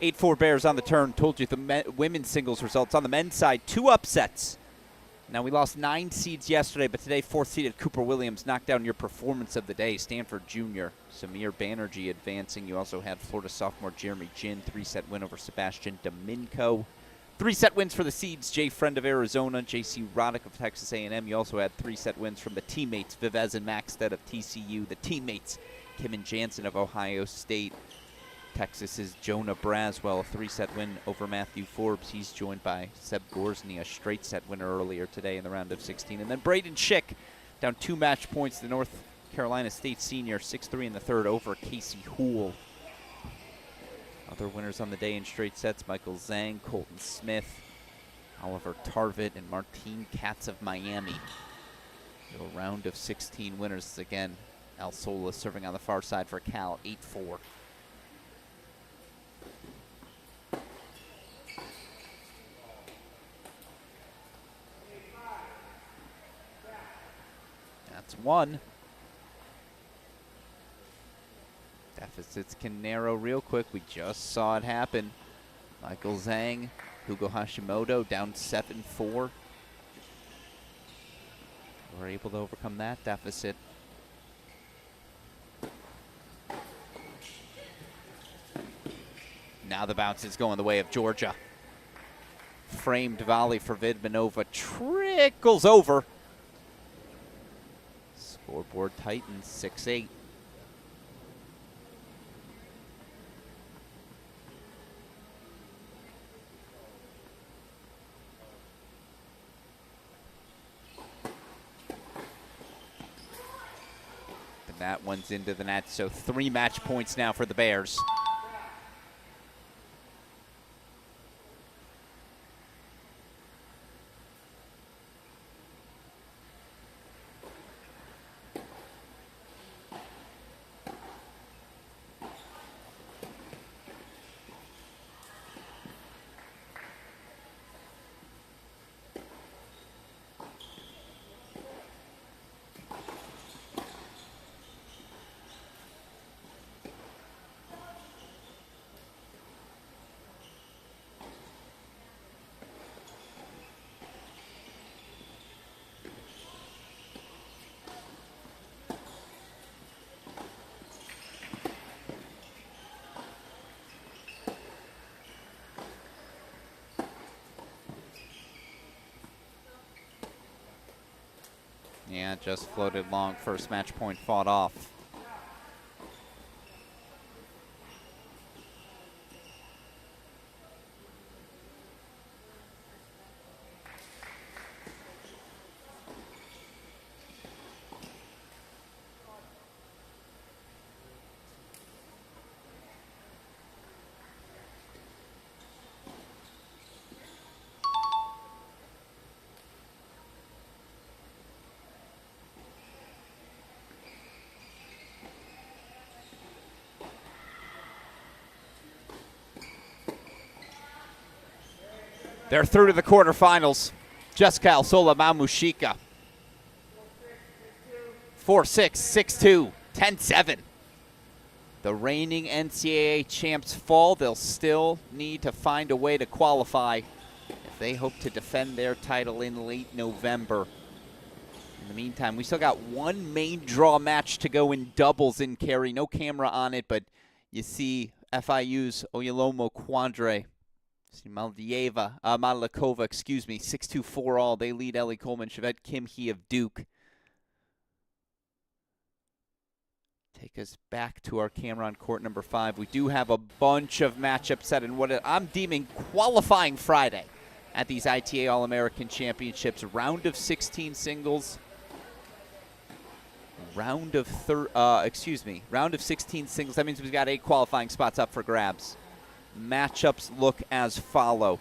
8-4 Bears on the turn. Told you the women's singles results. On the men's side, 2 upsets. Now, we lost 9 seeds yesterday, but today 4th-seeded Cooper Williams knocked down your performance of the day. Stanford Junior Samir Banerjee advancing. You also had Florida sophomore Jeremy Jin, 3-set win over Sebastian Domingo. 3-set wins for the seeds, Jay Friend of Arizona, J.C. Roddick of Texas A&M. You also had 3-set wins from the teammates, Vivez and Maxted of TCU. The teammates, Kim and Jansen of Ohio State. Texas's Jonah Braswell, a 3-set win over Matthew Forbes. He's joined by Seb Gorsny, a straight set winner earlier today in the round of 16. And then Braden Schick down 2 match points. The North Carolina State senior, 6-3 in the third over Casey Houle. Other winners on the day in straight sets, Michael Zhang, Colton Smith, Oliver Tarvit, and Martine Katz of Miami. Your round of 16 winners. Again, Alsola serving on the far side for Cal, 8-4. That's 1. Deficits can narrow real quick. We just saw it happen. Michael Zhang, Hugo Hashimoto down 7-4. We're able to overcome that deficit. Now the bounce is going the way of Georgia. Framed volley for Vidmanova. Trickles over. Scoreboard tightens, 6-8. And that one's into the net, so 3 match points now for the Bears. Yeah, just floated long. First match point fought off. They're through to the quarterfinals. Jessica Alsola Mamushika. 4-6, 6-2, 10-7. The reigning NCAA champs fall. They'll still need to find a way to qualify if they hope to defend their title in late November. In the meantime, we still got one main draw match to go in doubles in Cary. No camera on it, but you see FIU's Oyalomo Quandre. Malakova, 6-2-4 all. They lead Ellie Coleman, Chevette Kim Hee of Duke. Take us back to our camera on court number 5. We do have a bunch of matchups set in what I'm deeming qualifying Friday at these ITA All-American Championships. Round of 16 singles. Round of 16 singles. That means we've got 8 qualifying spots up for grabs. Matchups look as follow.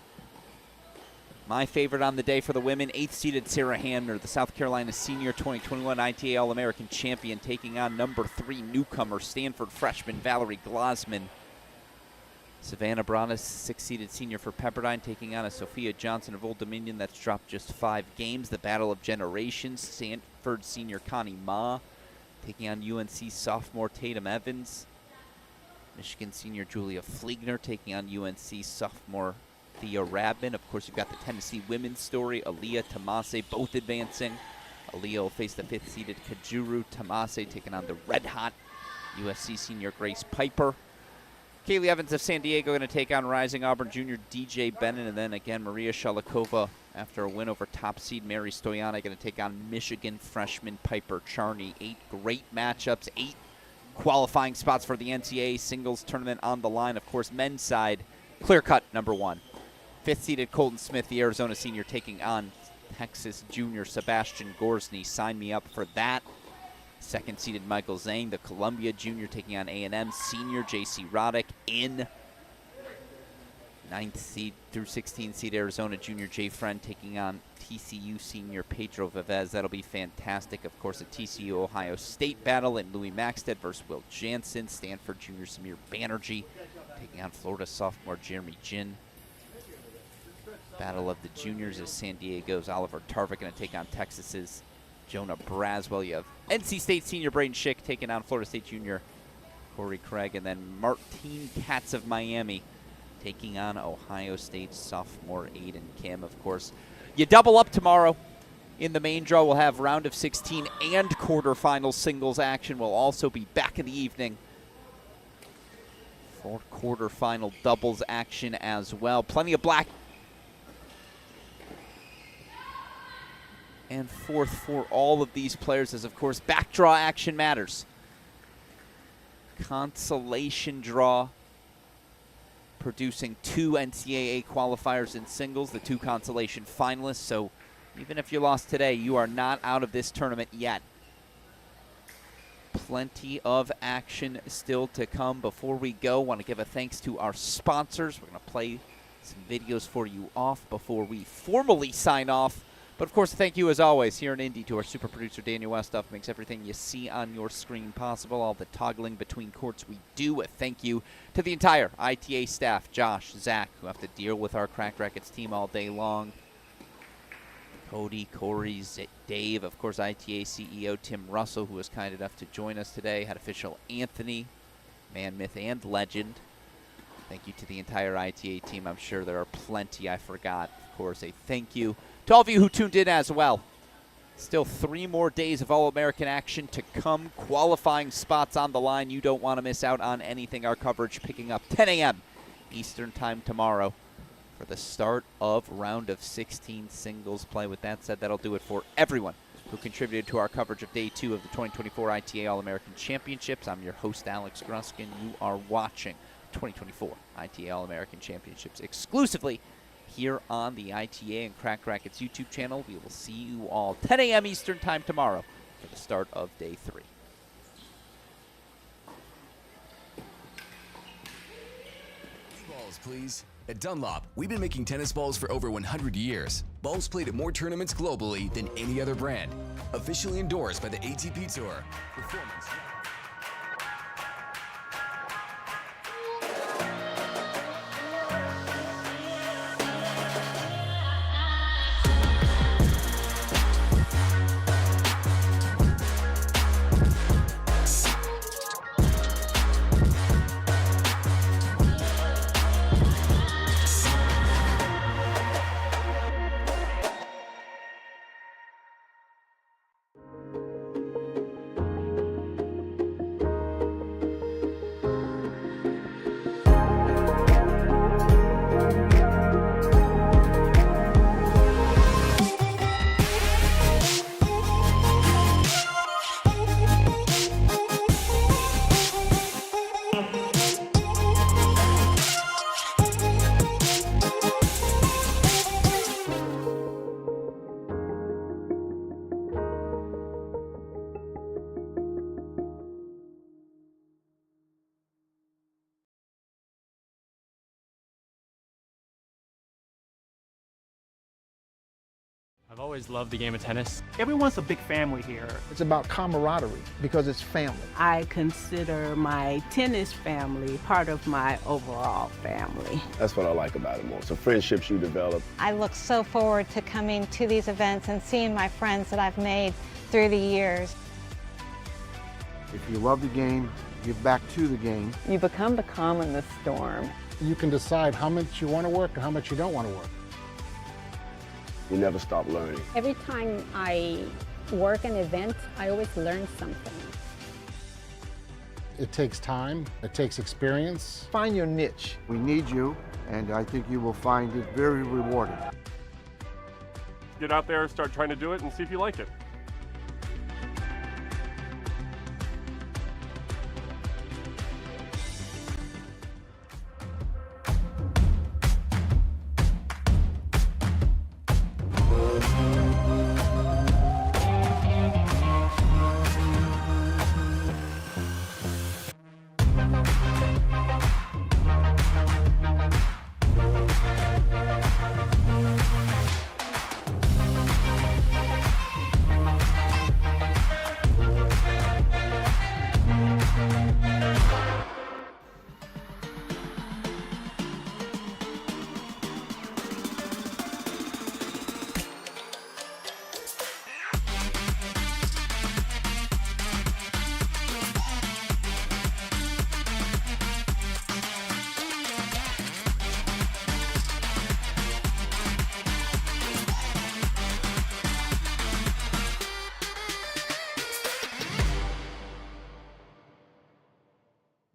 My favorite on the day for the women, 8th-seeded Sarah Hamner, the South Carolina senior 2021 ITA All-American champion, taking on number 3 newcomer, Stanford freshman Valerie Glosman. Savannah Bronis, 6th-seeded senior for Pepperdine, taking on a Sophia Johnson of Old Dominion that's dropped just 5 games. The Battle of Generations, Stanford senior Connie Ma, taking on UNC sophomore Tatum Evans. Michigan senior Julia Fliegner taking on UNC sophomore Thea Radman. Of course, you've got the Tennessee women's story, Aaliyah Tamase, both advancing. Aaliyah will face the 5th-seeded Kajuru Tamase, taking on the red-hot USC senior Grace Piper. Kaylee Evans of San Diego going to take on rising Auburn junior DJ Bennett, and then again Maria Shalikova after a win over top seed Mary Stoyana going to take on Michigan freshman Piper Charney. 8 great matchups, 8 qualifying spots for the NCAA singles tournament on the line. Of course, men's side, clear-cut number 1. 5th-seeded Colton Smith, the Arizona senior, taking on Texas junior Sebastian Gorsny. Sign me up for that. 2nd-seeded Michael Zhang, the Columbia junior, taking on A&M senior J.C. Roddick in 9th seed through 16th seed Arizona junior Jay Friend taking on TCU senior Pedro Vivez. That'll be fantastic. Of course, a TCU Ohio State battle in Louis Maxted versus Will Jansen. Stanford junior Samir Banerjee taking on Florida sophomore Jeremy Jin. Battle of the juniors is San Diego's Oliver Tarvik going to take on Texas's Jonah Braswell. You have NC State senior Braden Schick taking on Florida State junior Corey Craig, and then Martine Katz of Miami taking on Ohio State sophomore Aiden Kim. Of course, you double up tomorrow in the main draw. We'll have round of 16 and quarterfinal singles action. We'll also be back in the evening for quarterfinal doubles action as well. Plenty of black and forth for all of these players, as of course back draw action matters. Consolation draw producing 2 NCAA qualifiers in singles, the 2 consolation finalists. So even if you lost today, you are not out of this tournament yet. Plenty of action still to come. Before we go, want to give a thanks to our sponsors. We're going to play some videos for you off before we formally sign off. But of course, thank you as always here in Indy to our super producer Daniel Westoff. Makes everything you see on your screen possible. All the toggling between courts we do. A thank you to the entire ITA staff, Josh, Zach, who have to deal with our Cracked Rackets team all day long. Cody, Corey, Dave, of course, ITA CEO Tim Russell, who was kind enough to join us today. Head official Anthony, man, myth, and legend. Thank you to the entire ITA team. I'm sure there are plenty I forgot. Of course, a thank you to all of you who tuned in as well. Still 3 more days of All-American action to come. Qualifying spots on the line. You don't want to miss out on anything. Our coverage picking up 10 a.m. Eastern time tomorrow for the start of round of 16 singles play. With that said, that'll do it for everyone who contributed to our coverage of Day 2 of the 2024 ITA All-American Championships. I'm your host, Alex Gruskin. You are watching 2024 ITA All-American Championships exclusively here on the ITA and Crack Rackets YouTube channel. We will see you all 10 a.m. Eastern Time tomorrow for the start of Day 3. Balls, please. At Dunlop, we've been making tennis balls for over 100 years. Balls played at more tournaments globally than any other brand. Officially endorsed by the ATP Tour. Performance. I've always loved the game of tennis. Everyone's a big family here. It's about camaraderie because it's family. I consider my tennis family part of my overall family. That's what I like about it more. So friendships you develop. I look so forward to coming to these events and seeing my friends that I've made through the years. If you love the game, give back to the game. You become the calm in the storm. You can decide how much you want to work and how much you don't want to work. You never stop learning. Every time I work an event, I always learn something. It takes time, it takes experience. Find your niche. We need you, and I think you will find it very rewarding. Get out there, start trying to do it, and see if you like it.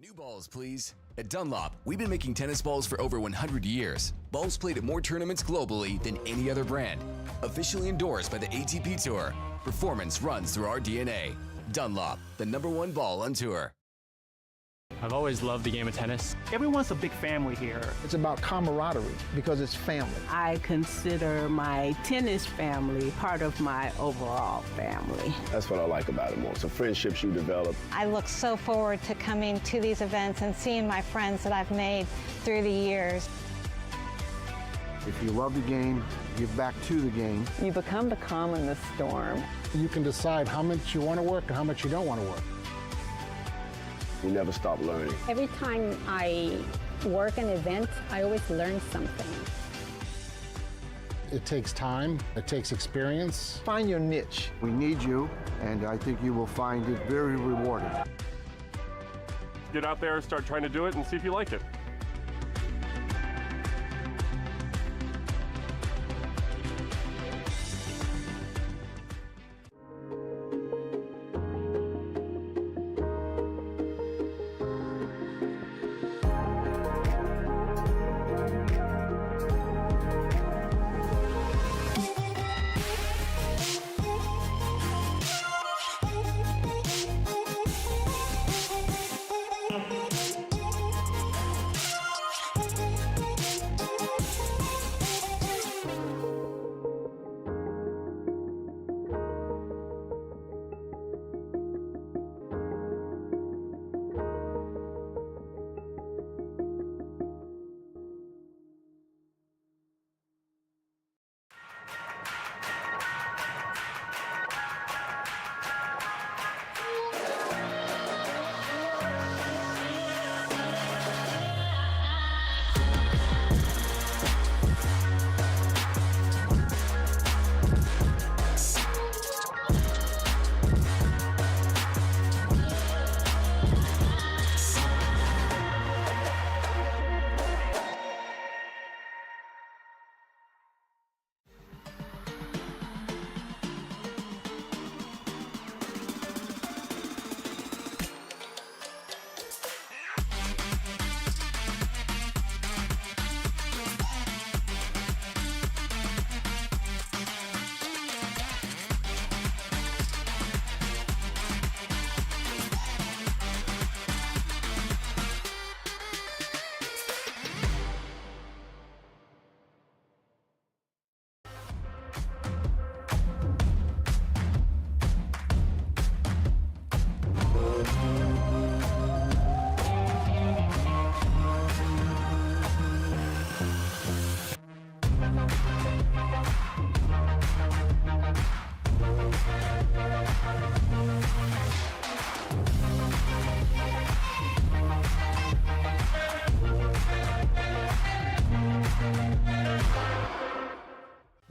New balls, please. At Dunlop, we've been making tennis balls for over 100 years. Balls played at more tournaments globally than any other brand. Officially endorsed by the ATP Tour. Performance runs through our DNA. Dunlop, the #1 ball on tour. I've always loved the game of tennis. Everyone's a big family here. It's about camaraderie because it's family. I consider my tennis family part of my overall family. That's what I like about it more. So friendships you develop. I look so forward to coming to these events and seeing my friends that I've made through the years. If you love the game, give back to the game. You become the calm in the storm. You can decide how much you want to work and how much you don't want to work. You never stop learning. Every time I work an event, I always learn something. It takes time, it takes experience. Find your niche. We need you, and I think you will find it very rewarding. Get out there, start trying to do it, and see if you like it.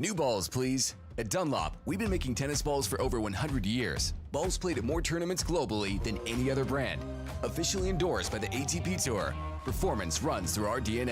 New balls, please. At Dunlop, we've been making tennis balls for over 100 years. Balls played at more tournaments globally than any other brand. Officially endorsed by the ATP Tour. Performance runs through our DNA.